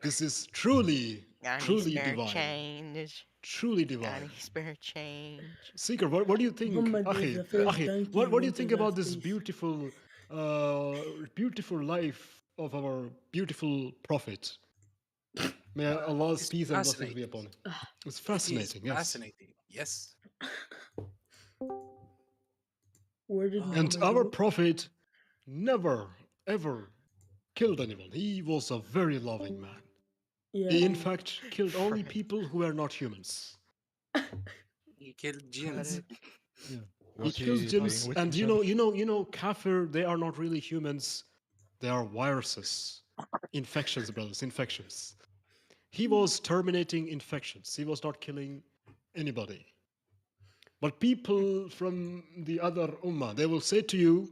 This is truly divine. Change. Truly divine. Spare change. Seeker, what do you think? Muhammad was the first Akhi, donkey what do you went think to about that this space. beautiful life of our beautiful prophet? May Allah's It's peace and blessings be fascinating. upon him. It's fascinating, yes. Fascinating. Yes. Where did And Muhammad our go? prophet never, ever killed anyone. He was a very loving man. Yeah. He, in fact, killed only people who were not humans. He killed jinns. Yeah. He Was kills he jinns, playing with and himself? kafir, they are not really humans. They are viruses. Infections, brothers, infections. He was terminating infections. He was not killing anybody. But people from the other ummah, they will say to you,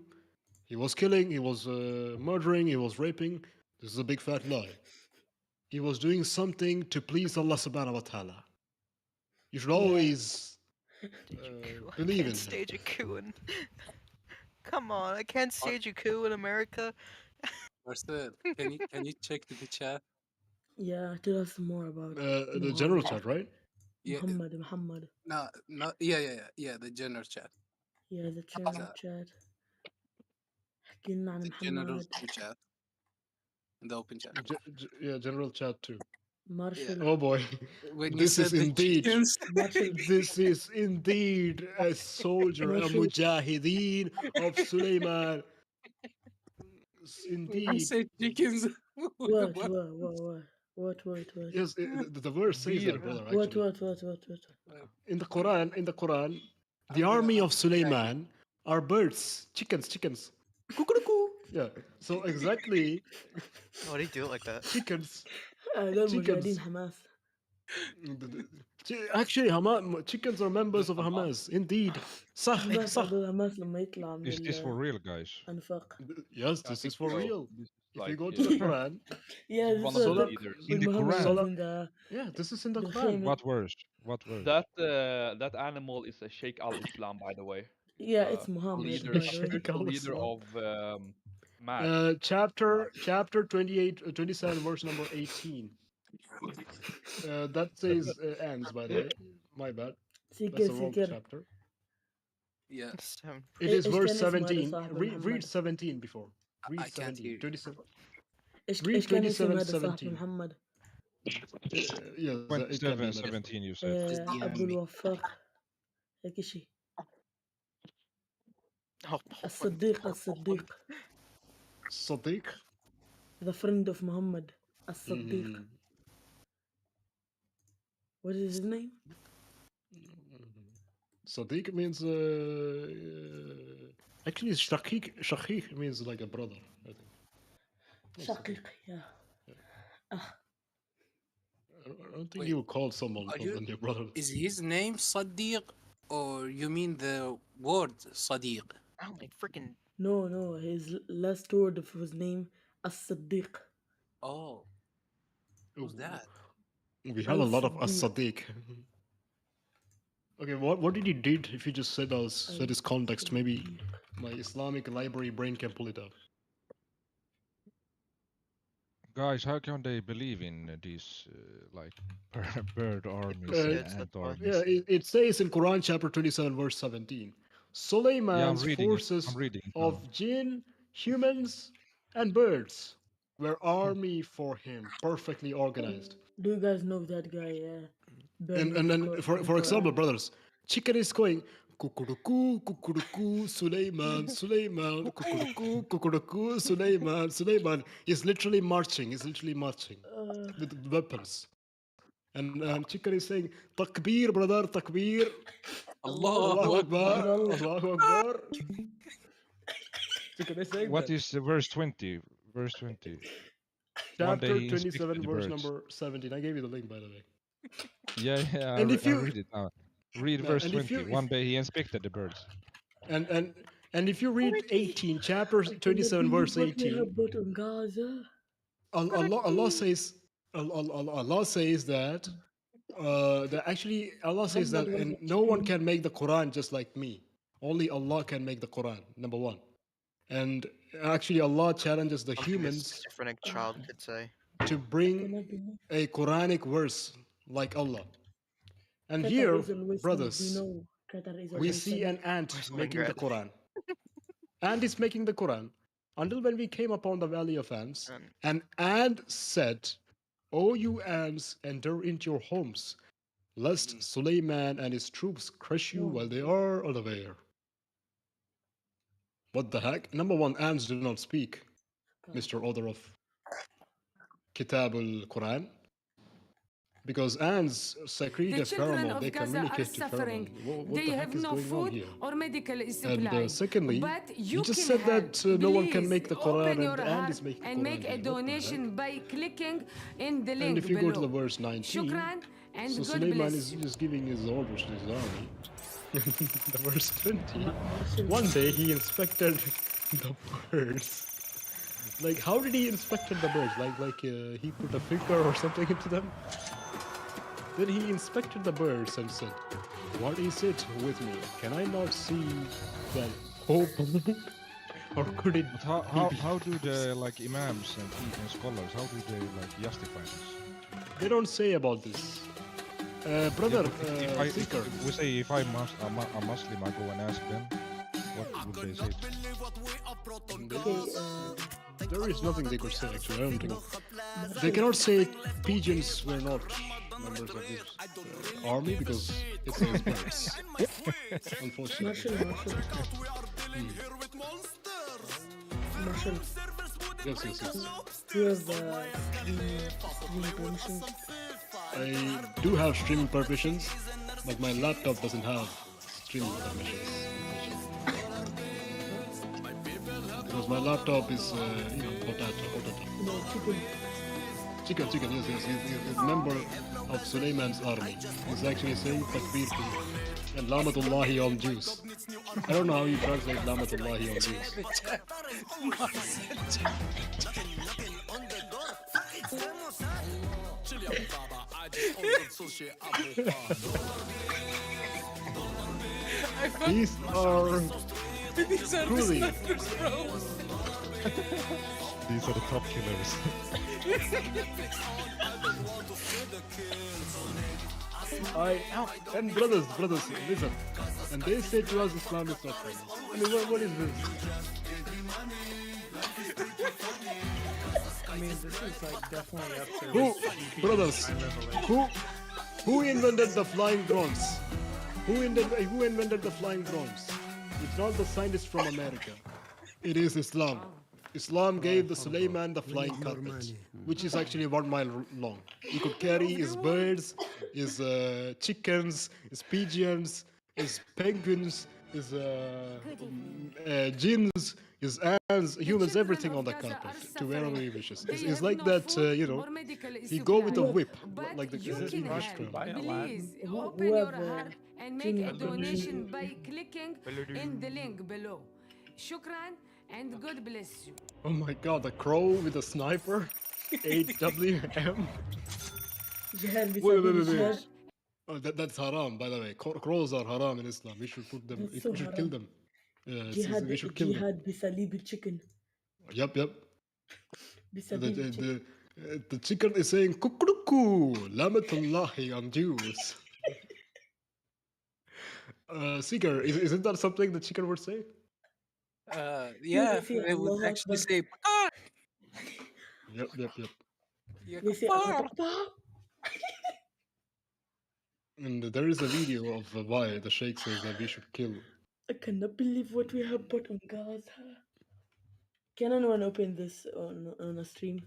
he was killing, he was murdering, he was raping. This is a big fat lie. He was doing something to please Allah subhanahu wa ta'ala. You should always believe in him. Stage a coup in... Come on, I can't stage a coup in America. Marcel, can you check the chat? Yeah, tell us more about The general chat, right? Yeah. Muhammad. No, yeah, the general chat. Yeah, the general chat. احكي لنا عن General محمد. chat. The open chat. Yeah, general chat too. Marshall. Oh boy, When you this said is the indeed, chickens. this is indeed a soldier, a Marshall. mujahideen of Sulaiman. Indeed. I said chickens. What? Yes, the verse says that, brother. What? Actually, in the Quran, the army of Sulaiman are birds, chickens. Cuckoo. Yeah. So exactly. Why do you do it like that? Chickens. دول مجاهدين حماس. Actually, chickens are members of Hamas. Indeed. صح. هذول حماس لما يطلع من Is this for real, guys? الأنفاق. Yes, this is for real. If you go to yeah. the Quran, Yeah, this is like in the Quran. in the... Yeah, this is in the Quran. What verse? What verse? That animal is a Sheikh al-Islam, by the way. Yeah, it's Muhammad. Leader of Mad. Chapter 28, 27, verse number 18. That says ends, by the way. My bad. That's the wrong chapter. Yeah. It is verse 17. Read 17 before. Read I can't 17. hear. 27. Read 27, 17. محمد. Yes, it can be 17, you said. أبو الوفاق هيك شيء. As-Siddiq, As-Siddiq. Sadiq? The friend of Muhammad. As-Siddiq. Mhm. What is his name? Sadiq means actually Shaqiq means like a brother, I think. Shaqiq, yeah. I don't think Wait, you would call someone are other you? than your brother. Is his name Sadiq, or you mean the word Sadiq? Oh my freaking. No, his last word of his name, As-Siddiq. Oh, who's that? We have a lot of Al-Siddiq. As-Sadiq. Okay, what did he did? If you just said his context, maybe my Islamic library brain can pull it up. Guys, how can they believe in these like bird armies Uh, and ant armies? it says in Quran chapter 27 verse 17, Yeah, I'm Suleiman's reading it. forces I'm reading it now. of jinn, humans, and birds were army for him, perfectly organized. Do you guys know that guy? And then for example, brothers, chicken is going kukuruku, kukuruku, Suleiman, kukuruku, kukuruku, Suleiman. He's literally marching. With weapons. And chicken is saying, Takbir, brother, Takbir. Allahu Akbar, Allahu Akbar. Chicken is saying What that. is verse 20? Verse 20. One day Chapter he 27, inspected the verse birds. number 17. I gave you the link, by the way. Yeah, And if I you read it now. Read no, verse 20. One day he inspected the birds. and if you read 18, chapter 27, النبي verse 18, بيهبط in Gaza. Allah says Allah says that actually Allah says that, Muhammad was and a no one chicken. can make the Quran just like me. Only Allah can make the Quran. Number one. And actually Allah challenges the Something a humans schizophrenic child could say. to bring a Quranic verse like Allah. And Qatar here, is always brothers, do you know Qatar is we always see an ant Where's making the Leningrad? Quran. Ant is making the Quran. Until when we came upon the valley of ants, an ant said, O you ants, enter into your homes, lest Suleiman and his troops crush you while they are unaware. What the heck? Number one, ants do not speak, Mr. Author of Kitab al-Quran. Because ants secrete The a children pheromone, of they Gaza are communicate to suffering. pheromone. What They the have heck is no going on food here? or medical And supply. secondly, But you you just can said help. that no one can Please make the Quran, open and your the ant heart is making and Quran make a here. What the donation heck? by clicking in the And link if you below. go to the verse 19, Shukran and so God Suleiman bless is you. just giving his orders to his army. The verse 20, one day he inspected the birds. Like, how did he inspected the birds? Like he put a finger or something into them? Then he inspected the birds and said, what is it with me? Can I not see that hope? Or could it But how do the like imams and scholars, how do they like justify this? They don't say about this. Brother, Seeker. If we say if I'm a Muslim, I go and ask them, what would they say? There is nothing they could say actually. I don't think they cannot say pigeons were not members of this army because it says birds. Unfortunately. Marshall. Yes. Do you have streaming permissions? I do have streaming permissions, but my laptop doesn't have streaming permissions. Because my laptop is, potato. No, chicken. Chicken, yes. He's a member of Suleiman's army. He's actually saying Takbir to me. And Lamatullahi on Jews. I don't know how you translate Lamatullahi on Jews. These are truly. These are the top killers. And brothers, listen. And they say to us Islam is not famous. I mean, what is this? I mean, this is like definitely up to Brothers, who invented the flying drones? Who invented the flying drones? It's not the scientist from America. It is Islam. Islam gave the Suleiman the flying carpet, which is actually 1 mile long. He could carry his birds, his chickens, his pigeons, his penguins, his jinns, his ants, humans, everything on the carpet to wherever he wishes. It's like that, he go with a whip, like the English term. Please open your whoever heart and make Jinn a donation donation. by clicking in the link below. Shukran and God bless you. Oh my god, the crow with a sniper? 8 WM? Jihad Wait, bisa wait, wait, jihad. wait. Oh, that's haram, by the way. Crows are haram in Islam. We should put them. That's We so should kill haram. them. Yeah, Jihad, we should kill them. jihad bisalib chicken. Yep, yep. The, Bisalib chicken. the chicken is saying kukuruku, lamatullahi on Jews. Seeker, isn't that something the chicken would say? Yeah, say they would Allahu actually Akbar. say, "Pakar!" Yep, yep, yep. Ya They say Allah kafar! Akbar. And there is a video of why the sheikh says that we should kill. I cannot believe what we have put on Gaza. Can anyone open this on a stream?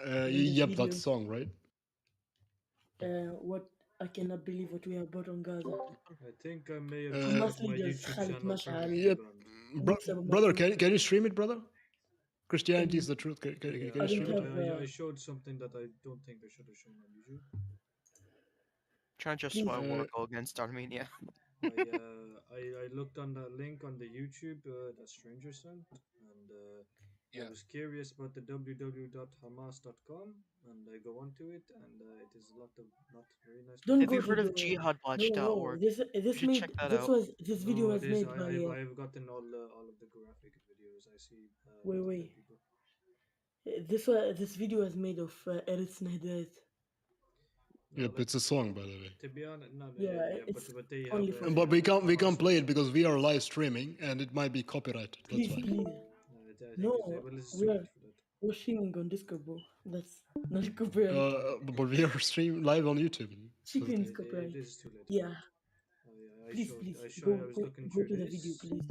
Yep, that song, right? What I cannot believe what we have bought on Gaza. I think I may have Hamas shared my leaders YouTube Khalid channel Mash'al. Yep. Brother, can you stream it, brother? Christianity is the truth. Can Yeah, you stream it? I showed something that I don't think I should have shown on YouTube. Trying to just Please. swear war go against Armenia. I looked on that link on the YouTube that stranger sent, and I was curious about the www.hamas.com, and I go onto it, and it is a lot of not very nice. Don't Have go you to heard of the jihadwatch.org? This You should made check that this out. was this video No, was it is. made by I've gotten all of the graphic videos. I see. wait. People. This video was made of Eretz Nehdet. Yep, it's a song, by the way. To be honest, no, it's but they only have. for But we can't play it because we are live streaming and it might be copyrighted. That's why. Please. No, we're streaming on Discord, bro. That's not copyright. But we are streaming live on YouTube. Chicken is copyright. It is too late. Yeah. Please, Go I was looking go through to the this. video, please.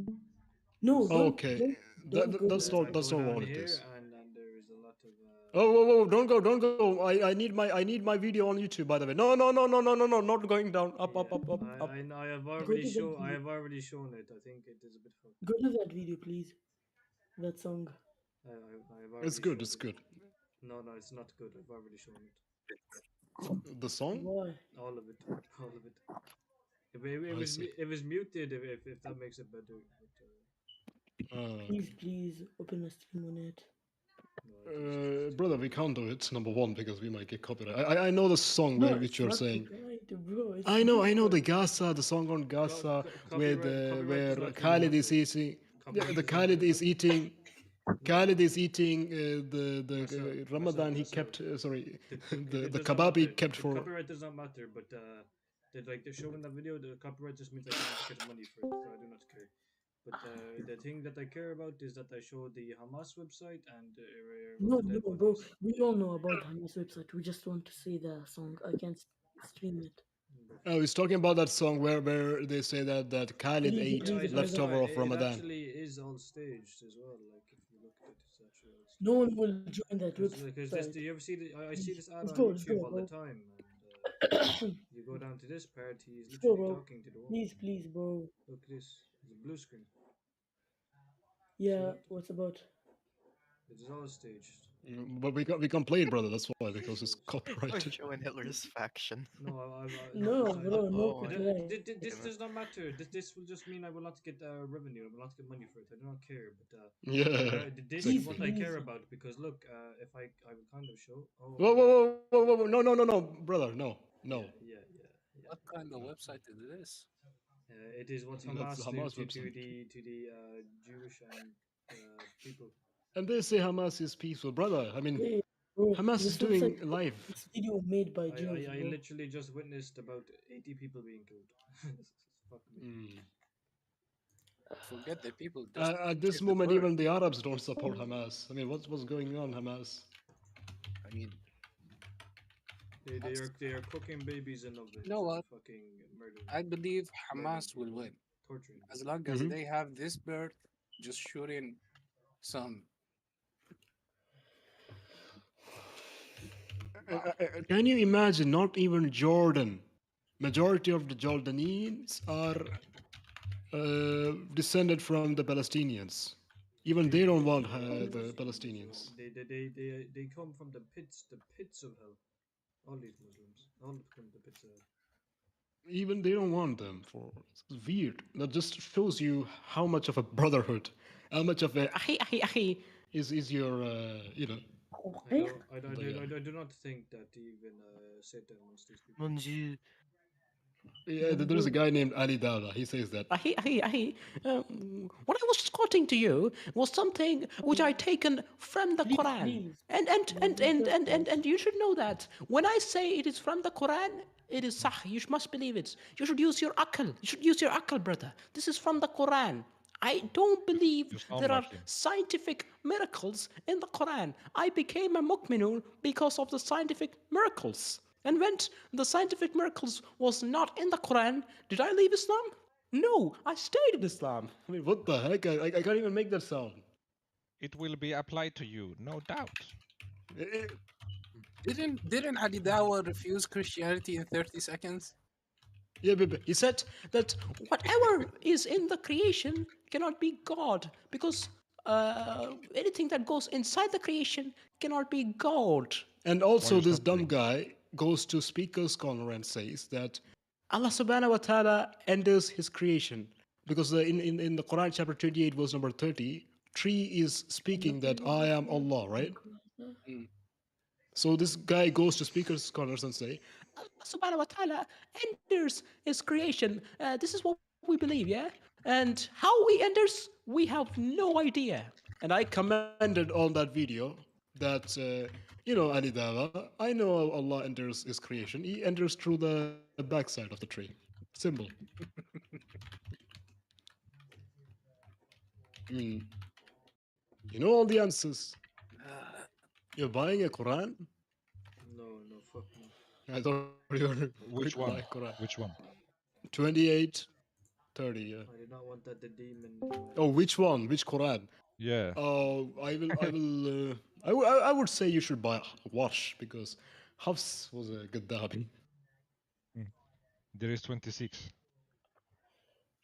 No, okay. don't go That's there. not what it is. And there is a lot of. Oh, don't go! I need my video on YouTube. By the way, no, not going down. Up. I have already shown it. I think it is a bit fucked. Go to that video, please. That song. I have already It's good. shown It's it. good. No, it's not good. I've already shown it. The song? Why? All of it. It was muted. If that makes it better. But, Please open a stream on it. Brother, we can't do it. Number one, because we might get copyright. I know the song which you're saying. Bro, I know the Gaza, the song on Gaza where Khalid is eating. The Khalid is eating. Khalid is eating the Ramadan he kept. Sorry, the kebab he kept for. Copyright does not matter, but they're showing that video. The copyright just means I can't get money for it, so I do not care. But the thing that I care about is that I show the Hamas website and no, bro. We all know about Hamas website. We just want to see the song. I can't stream it. Oh, he's talking about that song where they say that Khalid ate leftover of Ramadan. It actually is all staged as well. Like if you look at it, it's actually all staged. No one will join that website. Because you ever see I see this ad on YouTube all the time, and you go down to this part, he's literally talking to the woman. Please, bro. Look at this. It's a blue screen. Yeah, what's about? It is all staged. But we can't play it, brother. That's why, because it's copyrighted. Showing Hitler's faction. No, bro, no. This does not matter. This will just mean I will not get revenue. I will not get money for it. I do not care. But this is what I care about, because look, if I will kind of show. Whoa! No, brother, no. Yeah. What kind of website is this? It is what Hamas do to the Jewish and people. And they say Hamas is peaceful, brother. I mean, Hey, bro, Hamas is doing live. This video made by Jews. I literally just witnessed about 80 people being killed. Fuck me. Forget the people. At this moment, even the Arabs don't support Hamas. I mean, what's going on, Hamas? I mean, they are cooking babies in ovens. You know what? Fucking murdering. I believe Hamas will win. torturing. As long as they have this bird, just shooting some. Can you imagine? Not even Jordan. Majority of the Jordanians are descended from the Palestinians. Even they don't want the Palestinians. They come from the pits of hell. All these Muslims, all from the pits of hell. Even they don't want them. For it's weird. That just shows you how much of a brotherhood, how much of a ahi is your you know. I do not think that even Satan wants these people. Yeah, there's a guy named Ali Dada. He says that. What I was quoting to you was something which I taken from the Quran. And you should know that. When I say it is from the Quran, it is sah. You must believe it. You should use your akal. You should use your akal, brother. This is from the Quran. I don't believe there are scientific miracles in the Quran. I became a mu'minun because of the scientific miracles. And when the scientific miracles was not in the Quran, did I leave Islam? No, I stayed in Islam. I mean, what the heck? I can't even make that sound. It will be applied to you, no doubt. Didn't Ali Dawah refuse Christianity in 30 seconds? Yeah, but he said that whatever is in the creation cannot be God because anything that goes inside the creation cannot be God. And also, this dumb guy goes to Speaker's Corner and says that Allah subhanahu wa ta'ala enters his creation. Because in the Quran, chapter 28, verse number 30, tree is speaking that I am Allah, right? So this guy goes to Speaker's Corners and say, Allah subhanahu wa ta'ala enters his creation. This is what we believe, yeah? And how he enters, we have no idea. And I commented on that video that, Ali Dava, I know Allah enters his creation. He enters through the backside of the tree. Simple. I mean, you know all the answers. You're buying a Quran? No, fuck no. I thought you were Which one? buy Quran. Which one? 28, 30, yeah. I did not want that the demon. Oh, which one? Which Quran? Yeah. Oh, I would say you should buy Watch because Hafs was a Gaddafi. There is 26.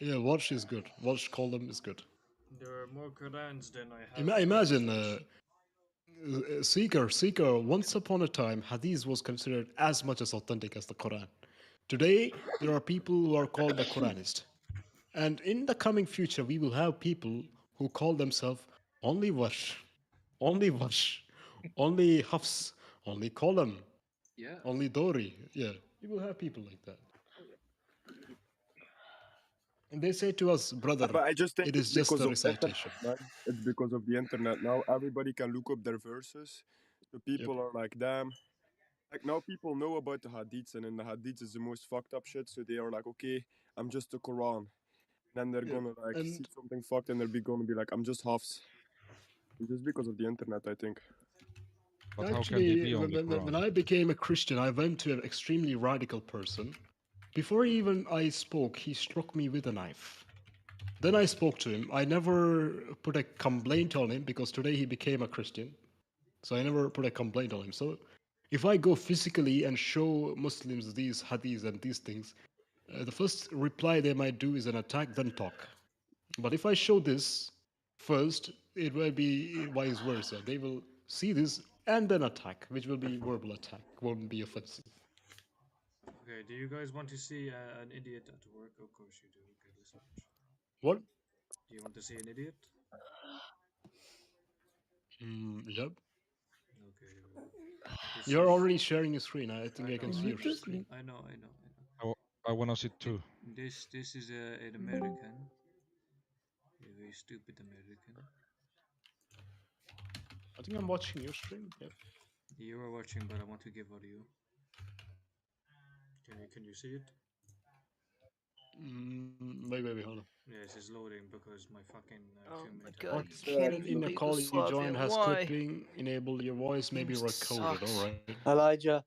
Yeah, Watch is good. Watch column is good. There are more Qurans than I have. Imagine Seeker. Once upon a time, Hadith was considered as much as authentic as the Quran. Today, there are people who are called the Quranist. And in the coming future, we will have people who call themselves only Wash, only Hafs, only Column, only Dori. Yeah, we will have people like that. And they say to us, brother, But I just think it it's is just because a of internet, recitation. man. It's because of the internet now. Everybody can look up their verses. So people are like, damn. Like now people know about the hadiths, and in the hadiths is the most fucked up shit. So they are like, okay, I'm just the Quran. And then they're gonna see something fucked, and they're gonna be like, I'm just Hafs. Just because of the internet, I think. But how can Actually, they be on the Quran? when I became a Christian, I went to an extremely radical person. Before even I spoke, he struck me with a knife. Then I spoke to him. I never put a complaint on him because today he became a Christian. So I never put a complaint on him. So if I go physically and show Muslims these hadiths and these things, the first reply they might do is an attack, then talk. But if I show this first, it will be vice versa. They will see this and then attack, which will be verbal attack, won't be offensive. Okay, do you guys want to see an idiot at work? Of course you do. Okay, let's watch. What? Do you want to see an idiot? Yep. Okay. You're already sharing your screen. I think I can see your screen. screen. I know. I want to see it too. This is an American. A very stupid American. I think I'm watching your stream. Yep. You are watching, but I want to give audio. Can you see it? Wait, hold on. Yes, it's loading because my fucking God, WhatsApp in the call you join has clipping. Enable your voice may be recorded. All right. Elijah.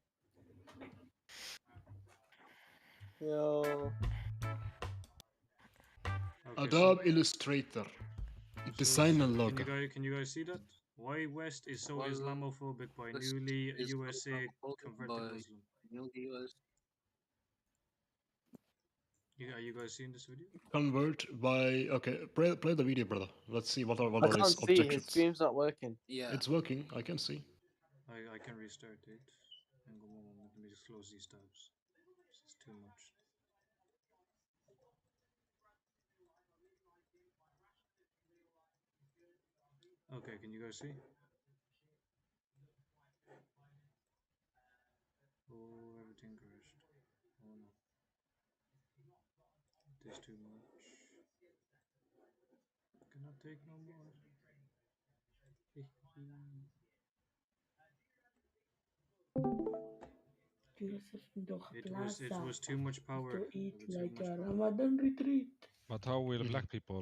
Yo. Adobe Illustrator. Design and logo. Can you guys see that? Why West is so Islamophobic by newly USA converted Muslim? Are you guys seeing this video? Convert by play the video, brother. Let's see what are I his can't see. objections. His stream's not working. Yeah. It's working. I can see. I can restart it. Hang on one moment. Let me just close these tabs. This is too much. Okay, can you guys see? Oh, everything crashed. Oh no. It is too much. Cannot take no more. It was too much power. To eat like a Ramadan retreat. But how will black people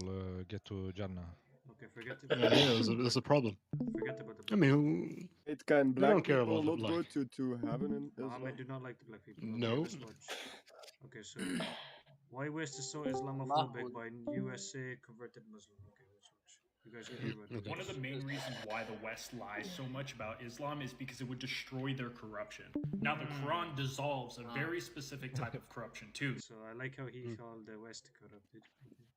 get to Jannah? Okay, forget it. There's a problem. Forget about the. I mean, It can they black don't care people about not black. go to heaven in Islam? Mohammed do not like the black people. Okay, No. let's watch. Okay, so why West is so Islamophobic by USA converted Muslim? Okay, let's watch. You guys can hear about One of the main reasons why the West lies so much about Islam is because it would destroy their corruption. Now, the Quran dissolves a very specific type of corruption too. So I like how he called the West corrupted.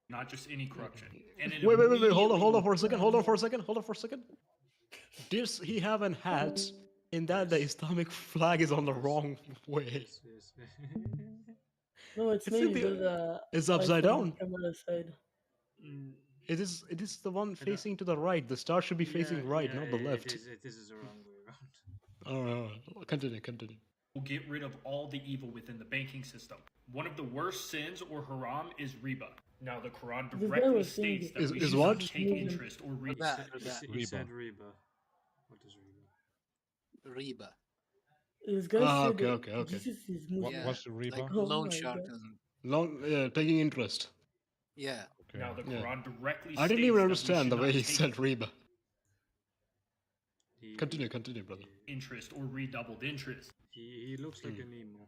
Not just any corruption. And it Wait. Hold on immediately- for a second. Does he have an hat in that the Islamic flag is on the wrong way? Yes. No, it's It's maybe in the- because it's upside down. Camera side. It is the one facing to the right. The star should be facing right, not the left. This is the wrong way around. Continue. will get rid of all the evil within the banking system. One of the worst sins or haram is riba. Now, the Quran The directly very states thing that we is should what? not take interest or read. He said riba. What is riba? Riba. This guy said okay. Jesus is Muslim. What's the riba? Like Oh loan my God. shark. Taking interest. Yeah. Now, the Quran directly I didn't states even that we understand the should way not he take said riba. Continue, brother. interest or redoubled interest. He looks like an emo.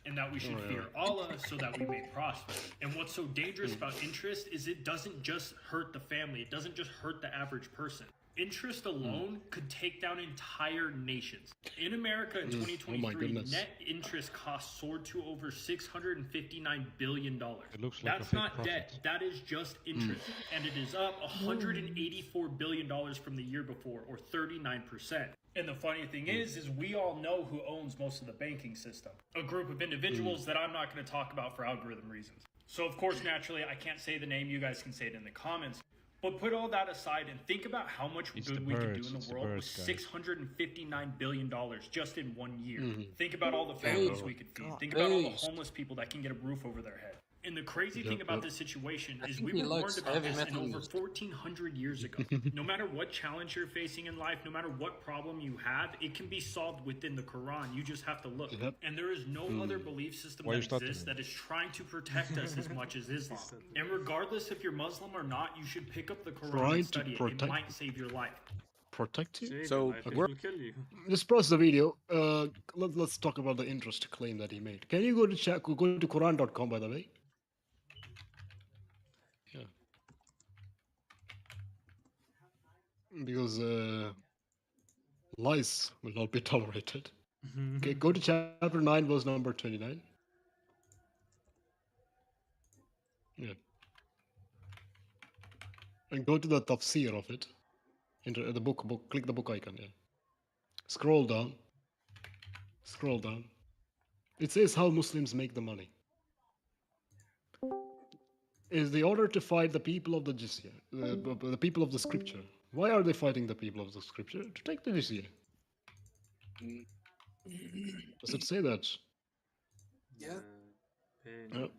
And that we should fear Allah so that we may prosper. And what's so dangerous about interest is it doesn't just hurt the family. It doesn't just hurt the average person. Interest alone could take down entire nations. In America in 2023, goodness. net interest costs soared to over $659 billion. It looks like That's a fake not profit. debt, that is just interest. And it is up $184 billion from the year before, or 39%. And the funny thing is we all know who owns most of the banking system. A group of individuals that I'm not going to talk about for algorithm reasons. So of course, naturally, I can't say the name. You guys can say it in the comments. But put all that aside and think about how much It's good the we could do birds, in it's the the world birds, with guys. $659 billion just in 1 year. Mhm. Think about all the families we could feed. Think about all the homeless people that can get a roof over their head. And the crazy thing about this situation is we he were likes warned about heavy this in metal over music. 1,400 years ago. No matter what challenge you're facing in life, no matter what problem you have, it can be solved within the Quran. You just have to look. Yep. And there is no other belief system Why you that stuttering? exists that is trying to protect us as much as Islam. And regardless if you're Muslim or not, you should pick up the Quran Trying and to study it. It protect- might save your life. Protect you? Save So, your life, it will kill you. Let's pause the video. Let's talk about the interest claim that he made. Can you go to Quran.com, by the way? Yeah. Because lies will not be tolerated. Okay, go to chapter 9, verse number 29. Yeah. And go to the tafsir of it. Into the book, click the book icon, yeah. Scroll down. It says how Muslims make the money. Is the order to fight the people of the jizya, the people of the scripture. Why are they fighting the people of the scripture? To take the jizya. Does it say that? Yeah. Paying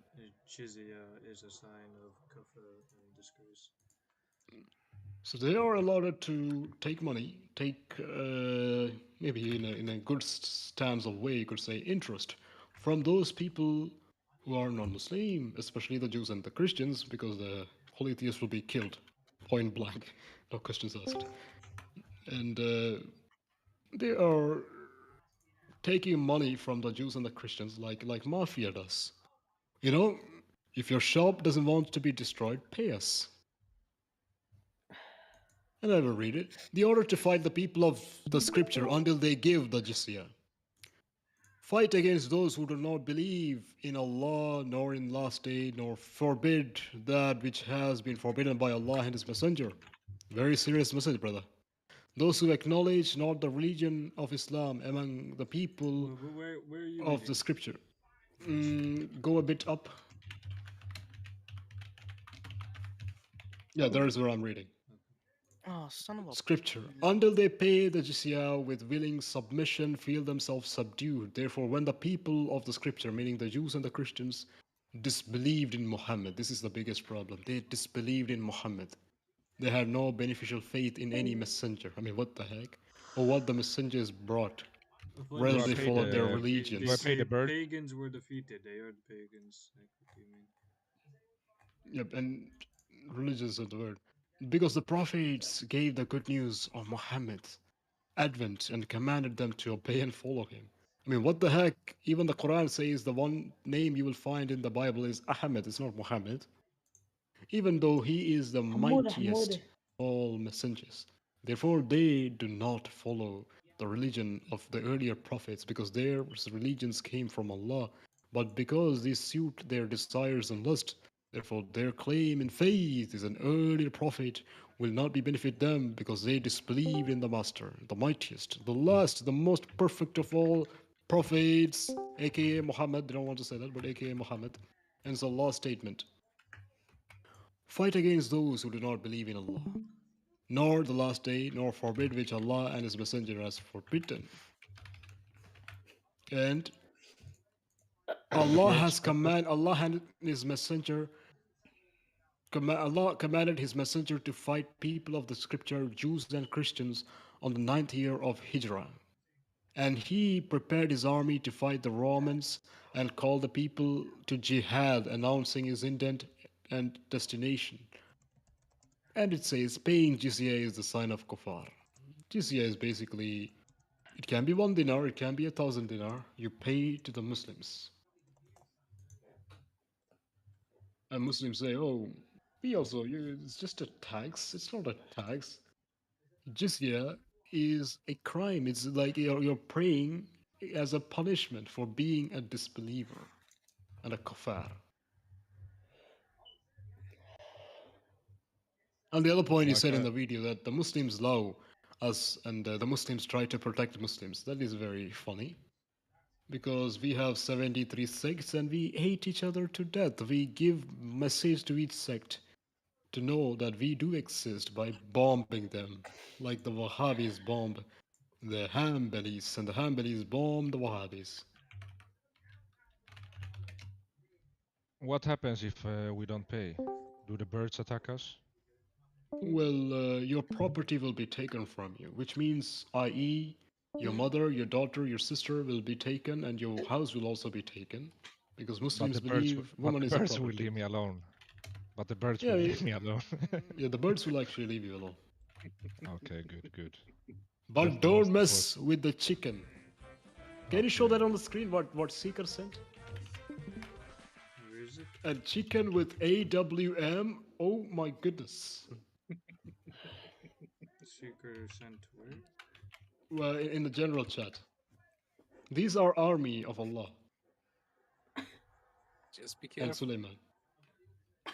jizya is a sign of kufr and disgrace. So they are allowed to take money, maybe in a good stance of way, you could say, interest from those people who are non-Muslim, especially the Jews and the Christians, because the holy theists will be killed, point blank, no questions asked. And they are taking money from the Jews and the Christians like mafia does. You know, If your shop doesn't want to be destroyed, pay us. And I will read it. The order to fight the people of the scripture until they give the jizya. Fight against those who do not believe in Allah, nor in last day, nor forbid that which has been forbidden by Allah and His Messenger. Very serious message, brother. Those who acknowledge not the religion of Islam among the people Where are you of the reading? scripture. Go a bit up. Yeah, there is where I'm reading. Oh, son of a. Scripture. Until they pay the jizya with willing submission, feel themselves subdued. Therefore, when the people of the scripture, meaning the Jews and the Christians, disbelieved in Muhammad, this is the biggest problem. They disbelieved in Muhammad. They had no beneficial faith in any messenger. I mean, what the heck? Or what the messengers brought. Rather, Do I they pay followed their the religions. do I pay the bird? Pagans were defeated. They are the pagans. Like, what do you mean? Yep, and religious is the word. Because the prophets gave the good news of Muhammad's advent and commanded them to obey and follow him. I mean, what the heck? Even the Quran says the one name you will find in the Bible is Ahmed, it's not Muhammad. Even though he is the mightiest of all messengers. Therefore, they do not follow the religion of the earlier prophets because their religions came from Allah. But because they suit their desires and lust, therefore their claim in faith is an earlier prophet will not be benefit them because they disbelieve in the Master, the mightiest, the last, the most perfect of all prophets, aka Muhammad. They don't want to say that, but aka Muhammad. And it's a last statement. Fight against those who do not believe in Allah, nor the last day, nor forbid which Allah and His Messenger has forbidden. And Allah has commanded, Allah and His Messenger, Allah commanded His Messenger to fight people of the scripture, Jews and Christians, on the 9th year of Hijrah. And He prepared His army to fight the Romans and called the people to jihad, announcing His intent and destination. And it says paying jizya is the sign of kufar. Jizya is basically, it can be 1 dinar, it can be 1,000 dinar. You pay to the Muslims. And Muslims say, oh, we also, it's just a tax. It's not a tax. Jizya is a crime. It's like you're praying as a punishment for being a disbeliever and a kafar. And the other point he said in the video that the Muslims love us and the Muslims try to protect Muslims. That is very funny. Because we have 73 sects and we hate each other to death. We give message to each sect to know that we do exist by bombing them, like the Wahhabis bomb the Hanbalis, and the Hanbalis bomb the Wahhabis. What happens if we don't pay? Do the birds attack us? Well, your property will be taken from you, which means, i.e., your mother, your daughter, your sister will be taken, and your house will also be taken, because Muslims believe woman is a property. Will leave me alone. But the birds Yeah, will leave me alone. Yeah, the birds will actually leave you alone. Okay, good. But That's the don't most mess with the chicken. Can you show that on the screen? What Seeker sent? Where is it? A chicken with AWM. Oh my goodness. Seeker sent where? Well, in the general chat. These are army of Allah. Just be careful. And Suleiman.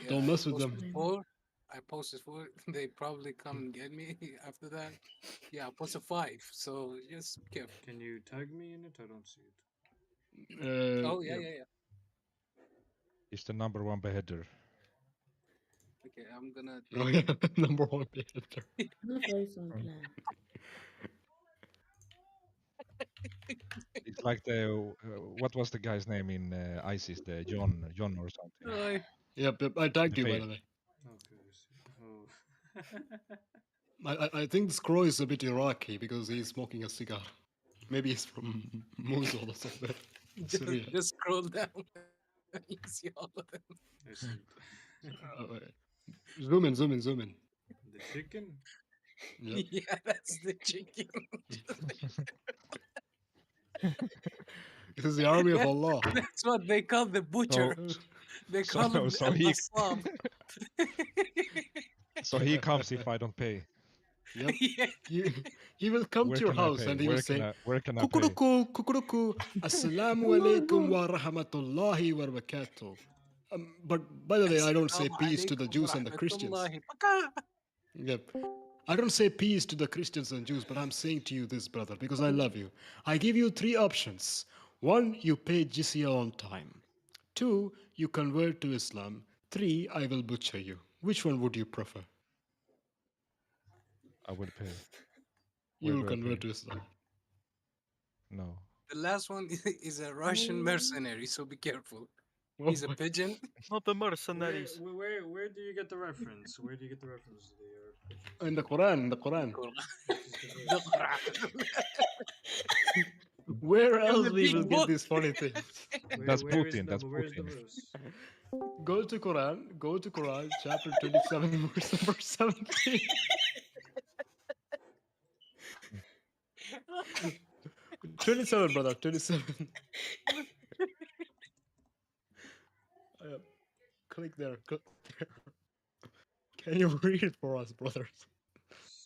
Yeah, Don't mess with them. I posted 4. They probably come and get me after that. Yeah, I posted 5. So just be careful. Can you tag me in it? I don't see it. Oh yeah. He's the number one beheader. Okay, I'm gonna. Oh yeah, number one beheader. It's like the what was the guy's name in ISIS? The John or something. Yep, I tagged you by the way. Okay, I see. Oh. I think this crow is a bit Iraqi because he's smoking a cigar. Maybe he's from Mosul or somewhere. Syria. Just scroll down. You see all of them. I see. Zoom in. The chicken? Yep. Yeah, that's the chicken. This is the army of Allah. That's what they call the butcher. They So call him so he Al-Assam. so he comes if I don't pay. Yep. Yeah. He will come Where to your can I house pay? and he will say, Where can I pay? Kukuruku, kukuruku, assalamu alaikum wa rahmatullahi wa barakatuh. But by the way, I don't say Assalamu peace to the alaikum Jews and the Christians. warahmatullahi. Baka. Yep. I don't say peace to the Christians and Jews, but I'm saying to you this, brother, because I love you. I give you 3 options. 1, you pay jizya on time. 2, you convert to Islam. 3, I will butcher you. Which one would you prefer? I will pay. You Where will do I convert pay? to Islam. No. The last one is a Russian mercenary, so be careful. He's a pigeon. Not the mercenaries. Where do you get the reference? Where do you get the reference to the pigeons? In the Quran, in the Quran. The Quran. Where In else the we big will get book. these funny things? That's Where is Putin. That's where's the Putin. verse? Go to Quran, chapter 27, verse number 17. 27, brother, 27. Click there, click there. Can you read it for us, brothers?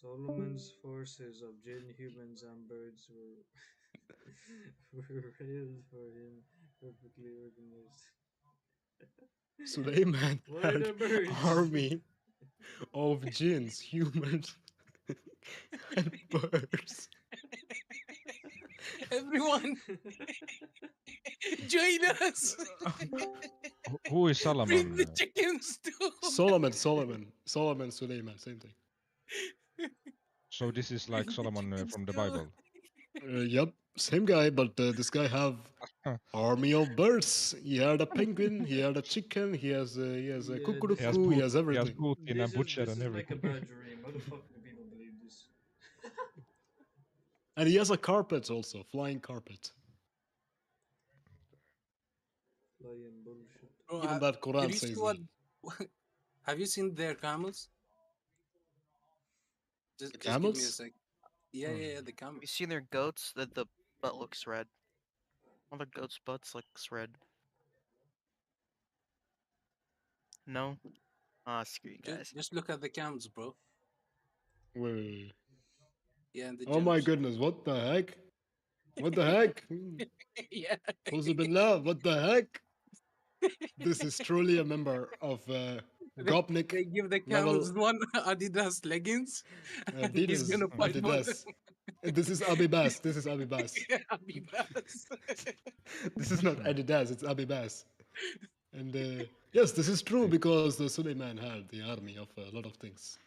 Solomon's forces of jinn, humans, and birds were were railed for him, perfectly organized. Suleiman What are had the birds? army of jinns, humans, and birds. Everyone, join us. Who is Bring Solomon? the chickens too. Solomon, Suleiman, same thing. So this is like Solomon from the Bible. Yep, same guy, but this guy have army of birds. He had a penguin, he had a chicken, he has a He has kukuruku, he has everything. Putin and Butcher This and is like a everything. bad dream. How the fuck do people believe this? And he has a carpet also, flying carpet. Flying bullshit. Bro, Even that did Quran you see says what? that. Have you seen their camels? Just give me a Camels? sec. Yeah, the camels. You seen their goats? That the butt looks red. All the goats' butts looks red. No? Ah, screw you guys. Just look at the camels, bro. Wait. Yeah, and the Oh my jumps. goodness, what the heck? What the heck? Yeah. Billah, what the heck? This is truly a member of Gopnik They give the level camels one Adidas leggings, and he's Adidas. gonna fight for them. Adidas. This is Abibas. This is Abibas. Yeah, Adidas. This is not Adidas, it's Abibas. And yes, this is true because Suleiman had the army of a lot of things.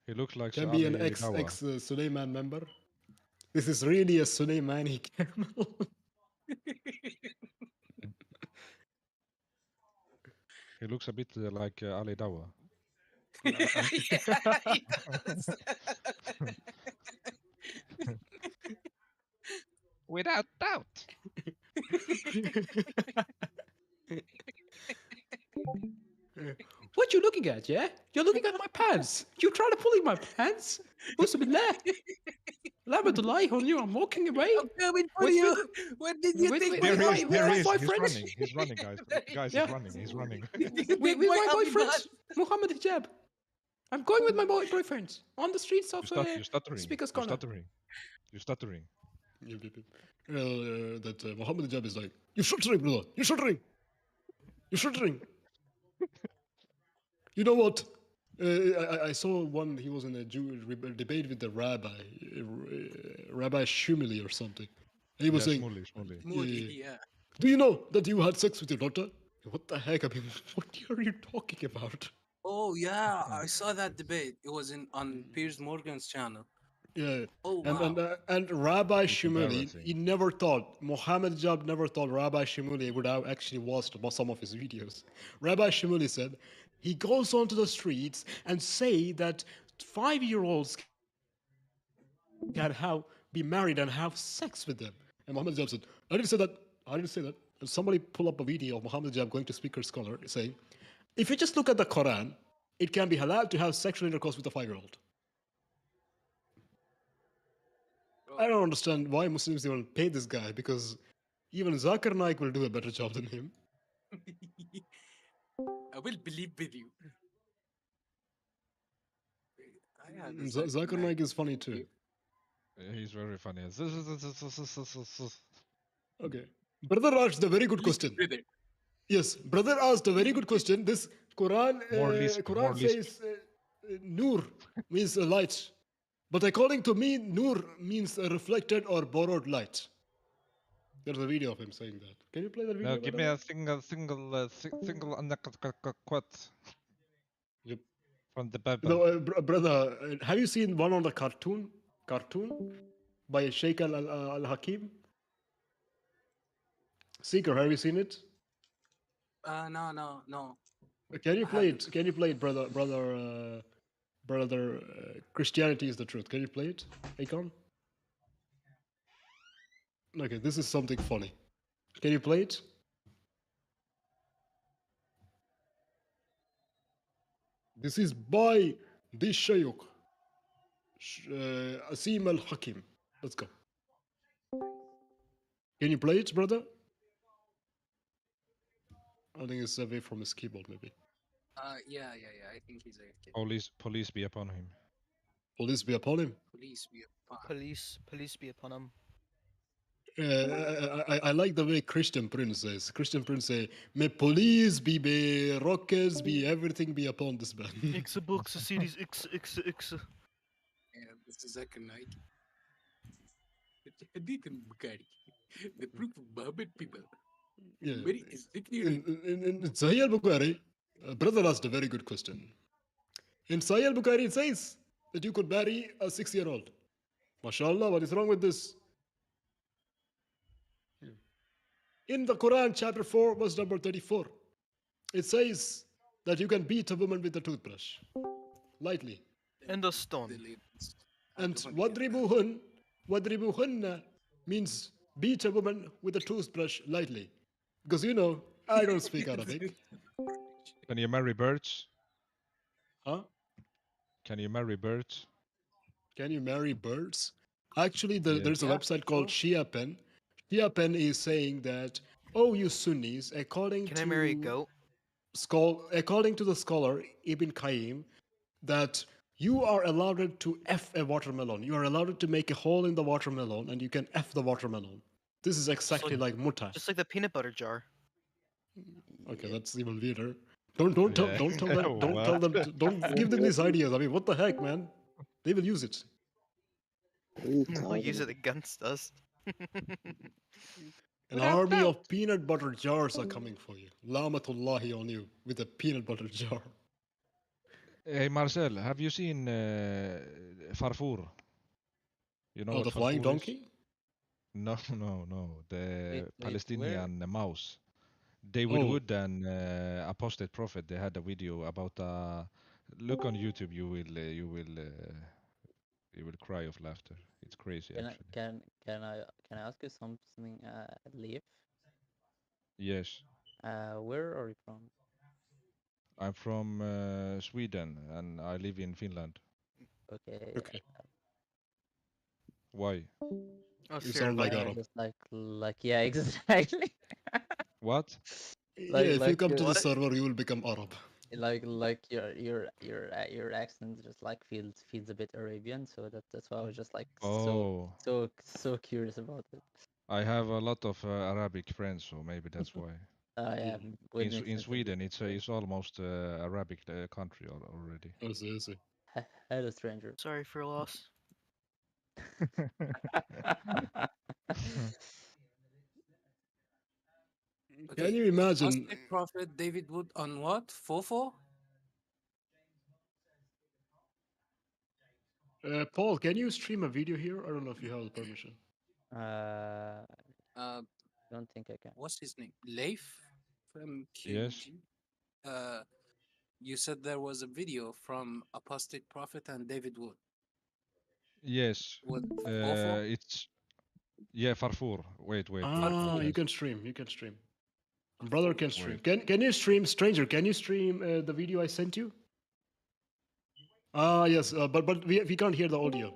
He looks like Can be an Ali Dawa. Suleiman member. This is really a Suleimani camel. He looks a bit like Ali Dawa. Yeah, he does. Without doubt. What you looking at, yeah? You're looking at my pants. You trying to pull in my pants? What's a bit there? To lie on you, I'm walking away. I'm coming for you. Where did you take my There he is. Adidas? He's running. He's running, guys. Guys, Yeah. he's running. He's running. Did you With take my my boyfriend, Adidas? Muhammad Hijab. I'm going with my boyfriend on the streets of You're stuttering. Speaker's You're Corner. stuttering. You're stuttering. That Muhammad Hijab is like, you're stuttering, brother. You're stuttering. You're stuttering. You know what? I saw one, he was in a debate with the rabbi, Rabbi Shumili or something. And he was saying, Shmuley. Moody, yeah. do you know that you had sex with your daughter? What the heck? I mean, what are you talking about? Oh yeah, I saw that debate. It was on Piers Morgan's channel. Yeah. Oh And wow. and Rabbi It's Shimuli, embarrassing. he never thought, Muhammad Jab never thought Rabbi Shimuli would have actually watched some of his videos. Rabbi Shimuli said, he goes onto the streets and say that 5-year-olds can be married and have sex with them. And Muhammad Jab said, I didn't say that. I didn't say that. And somebody pull up a video of Muhammad Jab going to Speaker Scholar saying, if you just look at the Quran, it can be halal to have sexual intercourse with a 5-year-old. I don't understand why Muslims even pay this guy, because even Zakir Naik will do a better job than him. I will believe with you. Yeah, Zakir Naik is funny too. He's very funny. Okay. Brother asked a very good question. Yes, brother asked a very good question. This Quran, Quran says Nur means a light. But according to me, Nur means a reflected or borrowed light. There's a video of him saying that. Can you play that video? No, give me a single quote. Yep. From the Bible. No, brother, have you seen one on the cartoon? Cartoon by Sheikh Al Hakim? Seeker, have you seen it? No. Can you I play haven't. it? Can you play it, brother? Christianity is the truth. Can you play it, Akon? Okay, this is something funny. Can you play it? This is by this Shaykh, Asim Al Hakim. Let's go. Can you play it, brother? I think it's away from his keyboard, maybe. Yeah. I think he's AFK. Police be upon him. Police be upon him. Police be upon him. I like the way Christian Prince says. Christian Prince say, "May police be rockets, be everything be upon this man." Xbox Series X. Yeah, this is Zakir Naik. Hadith al-Bukhari. The proof of Muhammad people. Yeah. Very ignorant. In Sahih al-Bukhari, brother asked a very good question. In Sahih al-Bukhari, it says that you could marry a 6-year-old. MashaAllah, what is wrong with this? In the Quran, chapter 4, verse number 34, it says that you can beat a woman with a toothbrush, lightly. And a stone. And wadribuhunna means beat a woman with a toothbrush lightly. Because you know, I don't speak Arabic. Can you marry birds? Huh? Can you marry birds? Can you marry birds? Actually, there's a Yeah, website called Shia Pen. Shia Pen is saying that, oh, you Sunnis, according Can I marry a goat? According to the scholar Ibn Qayyim, that you are allowed to F a watermelon. You are allowed to make a hole in the watermelon and you can F the watermelon. This is exactly like muta. Just like the peanut butter jar. Okay, that's even weirder. Don't tell them. Don't give them What? these ideas. I mean, what the heck, man? They will use it. They'll use it against us. An army of peanut butter jars are coming for you. Lamatullahi on you with a peanut butter jar. Hey Marcel, have you seen Farfour? You know Oh, what the flying Farfour donkey? is? No. The Wait, Palestinian mouse. David Oh. Wood and Apostate Prophet. They had a video about. Look on YouTube. You will cry of laughter. It's crazy, actually. Can I ask you something, Leaf? Yes, Where are you from? I'm from Sweden and I live in Finland. Okay. Okay. Why? You sound like Arab. Just like yeah, exactly. What? Yeah, if you come to the your- server, you will become Arab. like your accent just like feels a bit Arabian, so that's why I was just like Oh. so curious about it. I have a lot of Arabic friends, so maybe that's why. Yeah, would make In sense. Sweden, it's almost Arabic country already. I see. Hello, stranger. Sorry for your loss. Can you imagine? Apostate Prophet David Wood on what? Fofo? Paul, can you stream a video here? I don't know if you have the permission. Don't think I can. What's his name? Leif from Yes. QG. You said there was a video from Apostate Prophet and David Wood. Yes. What? Fofo? It's Farfour. Wait. You can stream. Brother can stream. Can you stream, stranger? Can you stream the video I sent you? Yes, but we can't hear the audio.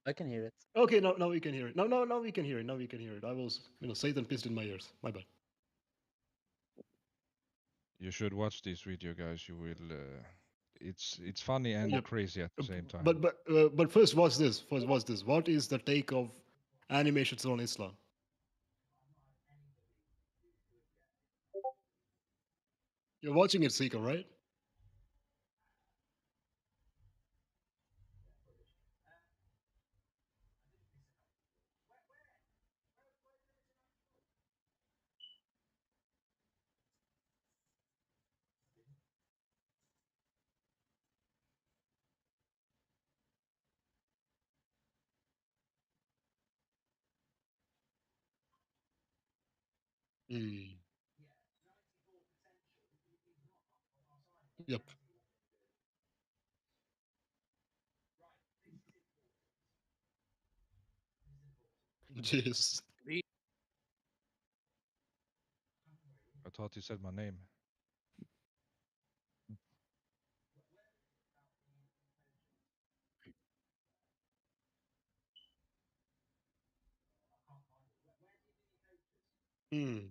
I can hear it. Okay, now we can hear it. Now we can hear it. I was, Satan pissed in my ears. My bad. You should watch this video, guys. You will. It's funny and Yep. crazy at the same time. But first, what's this? First, what's this? What is the take of animations on Islam? You're watching it, Seeker, right? Mm. Yep. Jeez. I thought you said my name. Mm.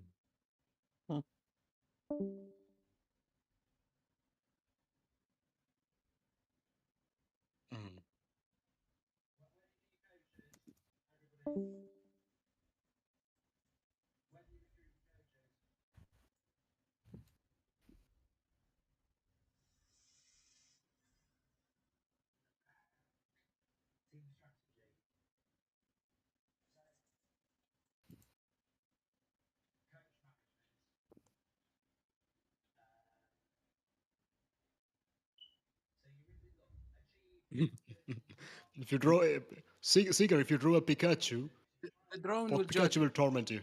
Mm. If you draw a Seeker, if you draw a Pikachu, The drone will what judge Pikachu will it. torment you?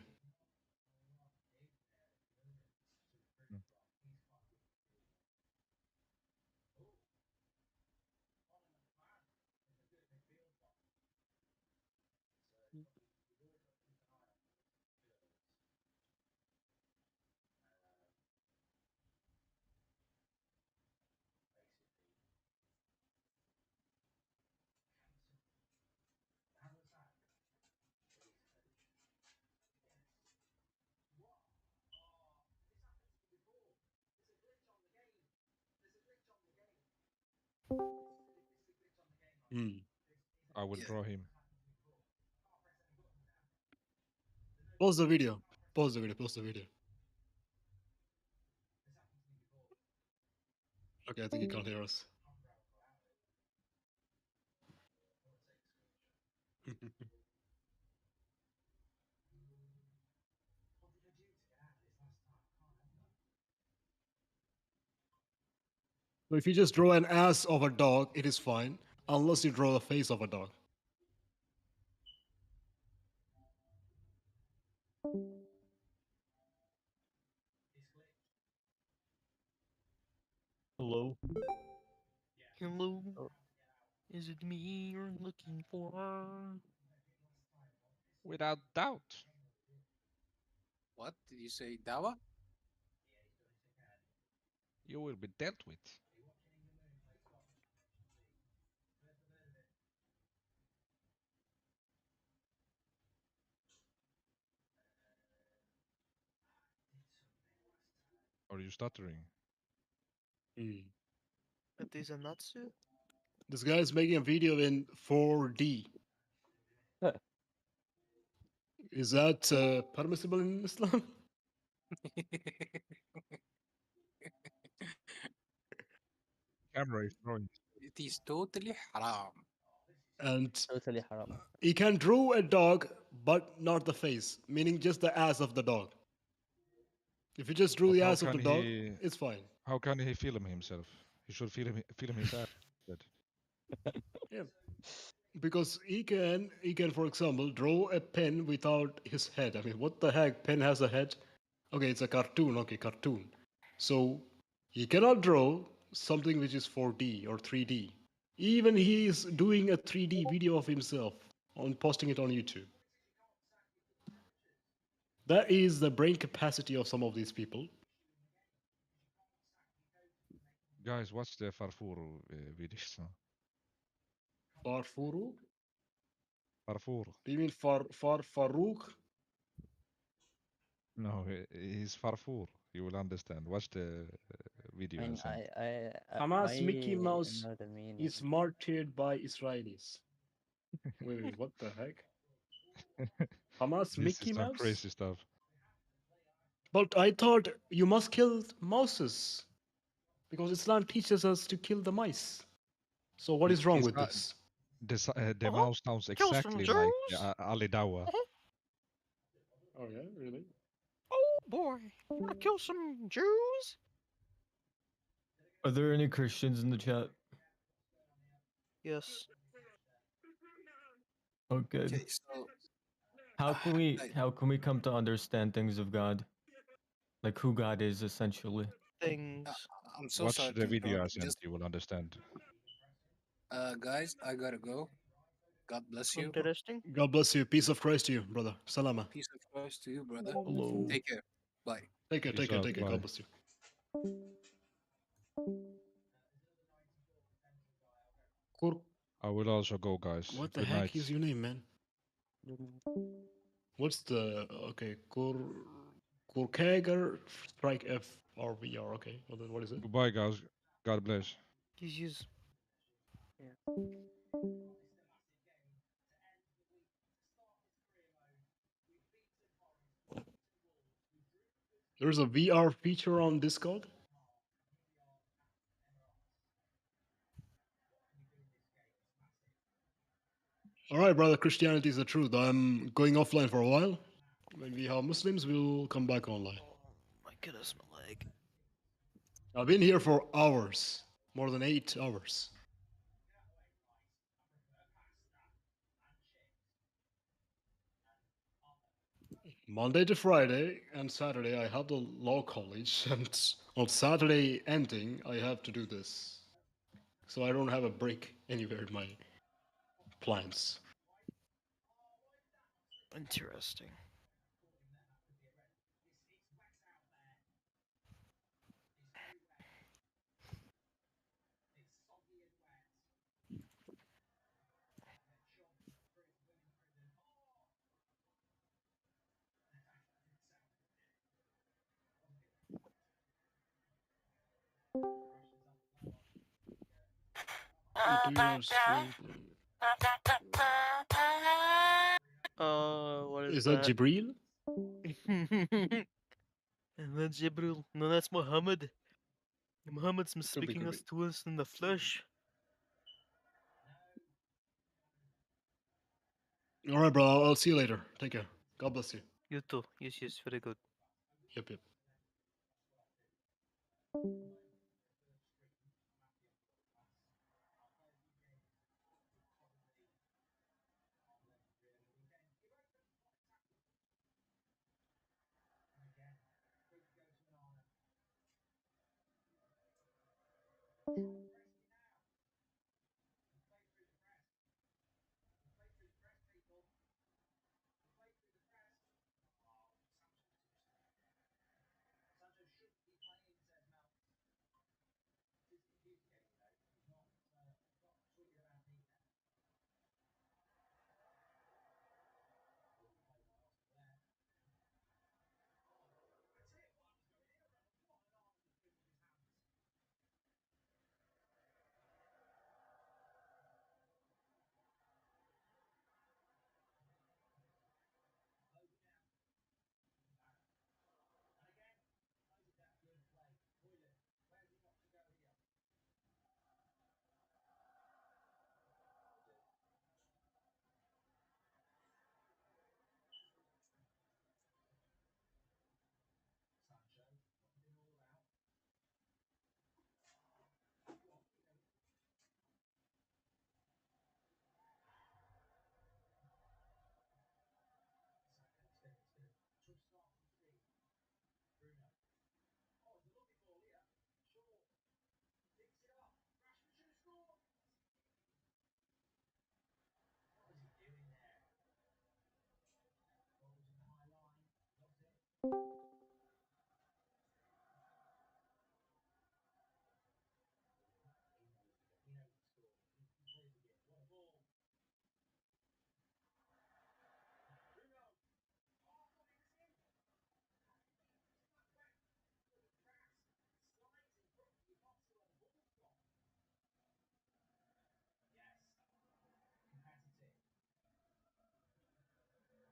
Mm. I will draw him. Pause the video. Pause the video. Pause the video. Okay, I think he can't hear us. So if you just draw an ass of a dog, it is fine, unless you draw the face of a dog. Hello. Hello. Is it me you're looking for? Without doubt. What did you say, Dawa? You will be dealt with. Are you stuttering? Mm. It is a Natsu. This guy is making a video in 4D. Is that permissible in Islam? Camera is drawing. It is totally haram. And Totally haram. he can draw a dog, but not the face, meaning just the ass of the dog. If you just drew But the how ass of the can dog, he? it's fine. How can he film himself? He should film his ass. Yeah. Because he can, for example, draw a pen without his head. I mean, what the heck? Pen has a head? Okay, it's a cartoon. Okay, cartoon. So he cannot draw something which is 4D or 3D. Even he is doing a 3D video of himself on posting it on YouTube. That is the brain capacity of some of these people. Guys, watch the Farfur videos. Farfuru? Farfur. Do you mean Farouk? No, he's Farfur. You will understand. Watch the video I mean, sent. Hamas Mickey I Mouse know the meaning. is martyred by Israelis. Wait, what the heck? Hamas This Mickey is some Mouse? crazy stuff. But I thought you must kill mouses because Islam teaches us to kill the mice. So what is wrong with this? The mouse sounds Kill some exactly like Jews. Ali Dawa. Oh yeah, really? Oh boy, I kill some Jews. Are there any Christians in the chat? Yes. Oh, good. Okay, so How can we come to understand things of God, like who God is essentially? Things. I'm so Watch sorry the to video I interrupt. sent. Just You will understand. guys, I gotta go. God bless you. Interesting. God bless you. Peace of Christ to you, brother. Salama. Peace of Christ to you, brother. Hello. Take care. Bye. Take care, Peace take care, out. take care. Bye. God bless you. I will also go, guys. What the Good heck night. is your name, man? What's the okay? Kurkager strike F R V R. Okay, what is it? Goodbye, guys. God bless. Use. There's a VR feature on Discord. All right, brother. Christianity is the truth. I'm going offline for a while. When we have Muslims, we'll come back online. My goodness, my leg. I've been here for hours, more than 8 hours. Monday to Friday and Saturday, I have the law college, and on Saturday ending, I have to do this. So I don't have a break anywhere in my plans. Interesting. What is Is that that? Jibril? And that's Jibril. No, that's Muhammad. Muhammad's speaking could us to us in the flesh. All right, bro. I'll see you later. Take care. God bless you. You too. Yes, yes, very good. Yep, yep.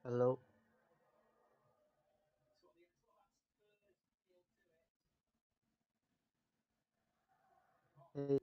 Hello. Hey.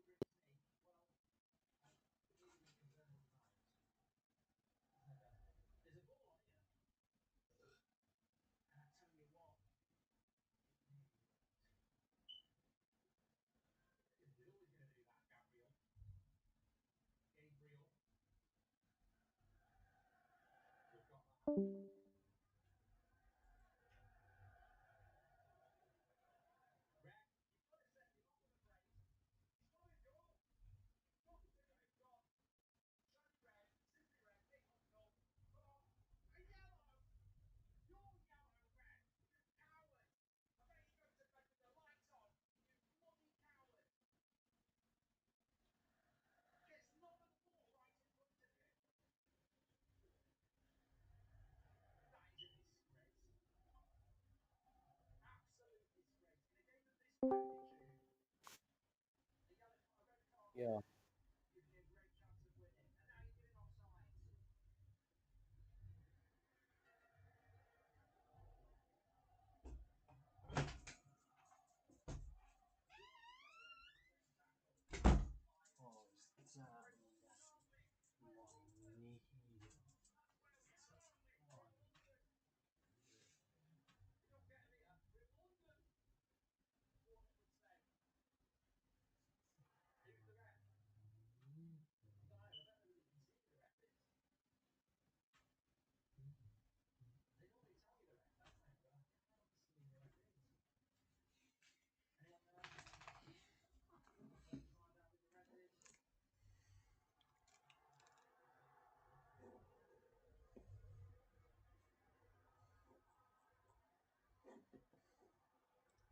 Yeah.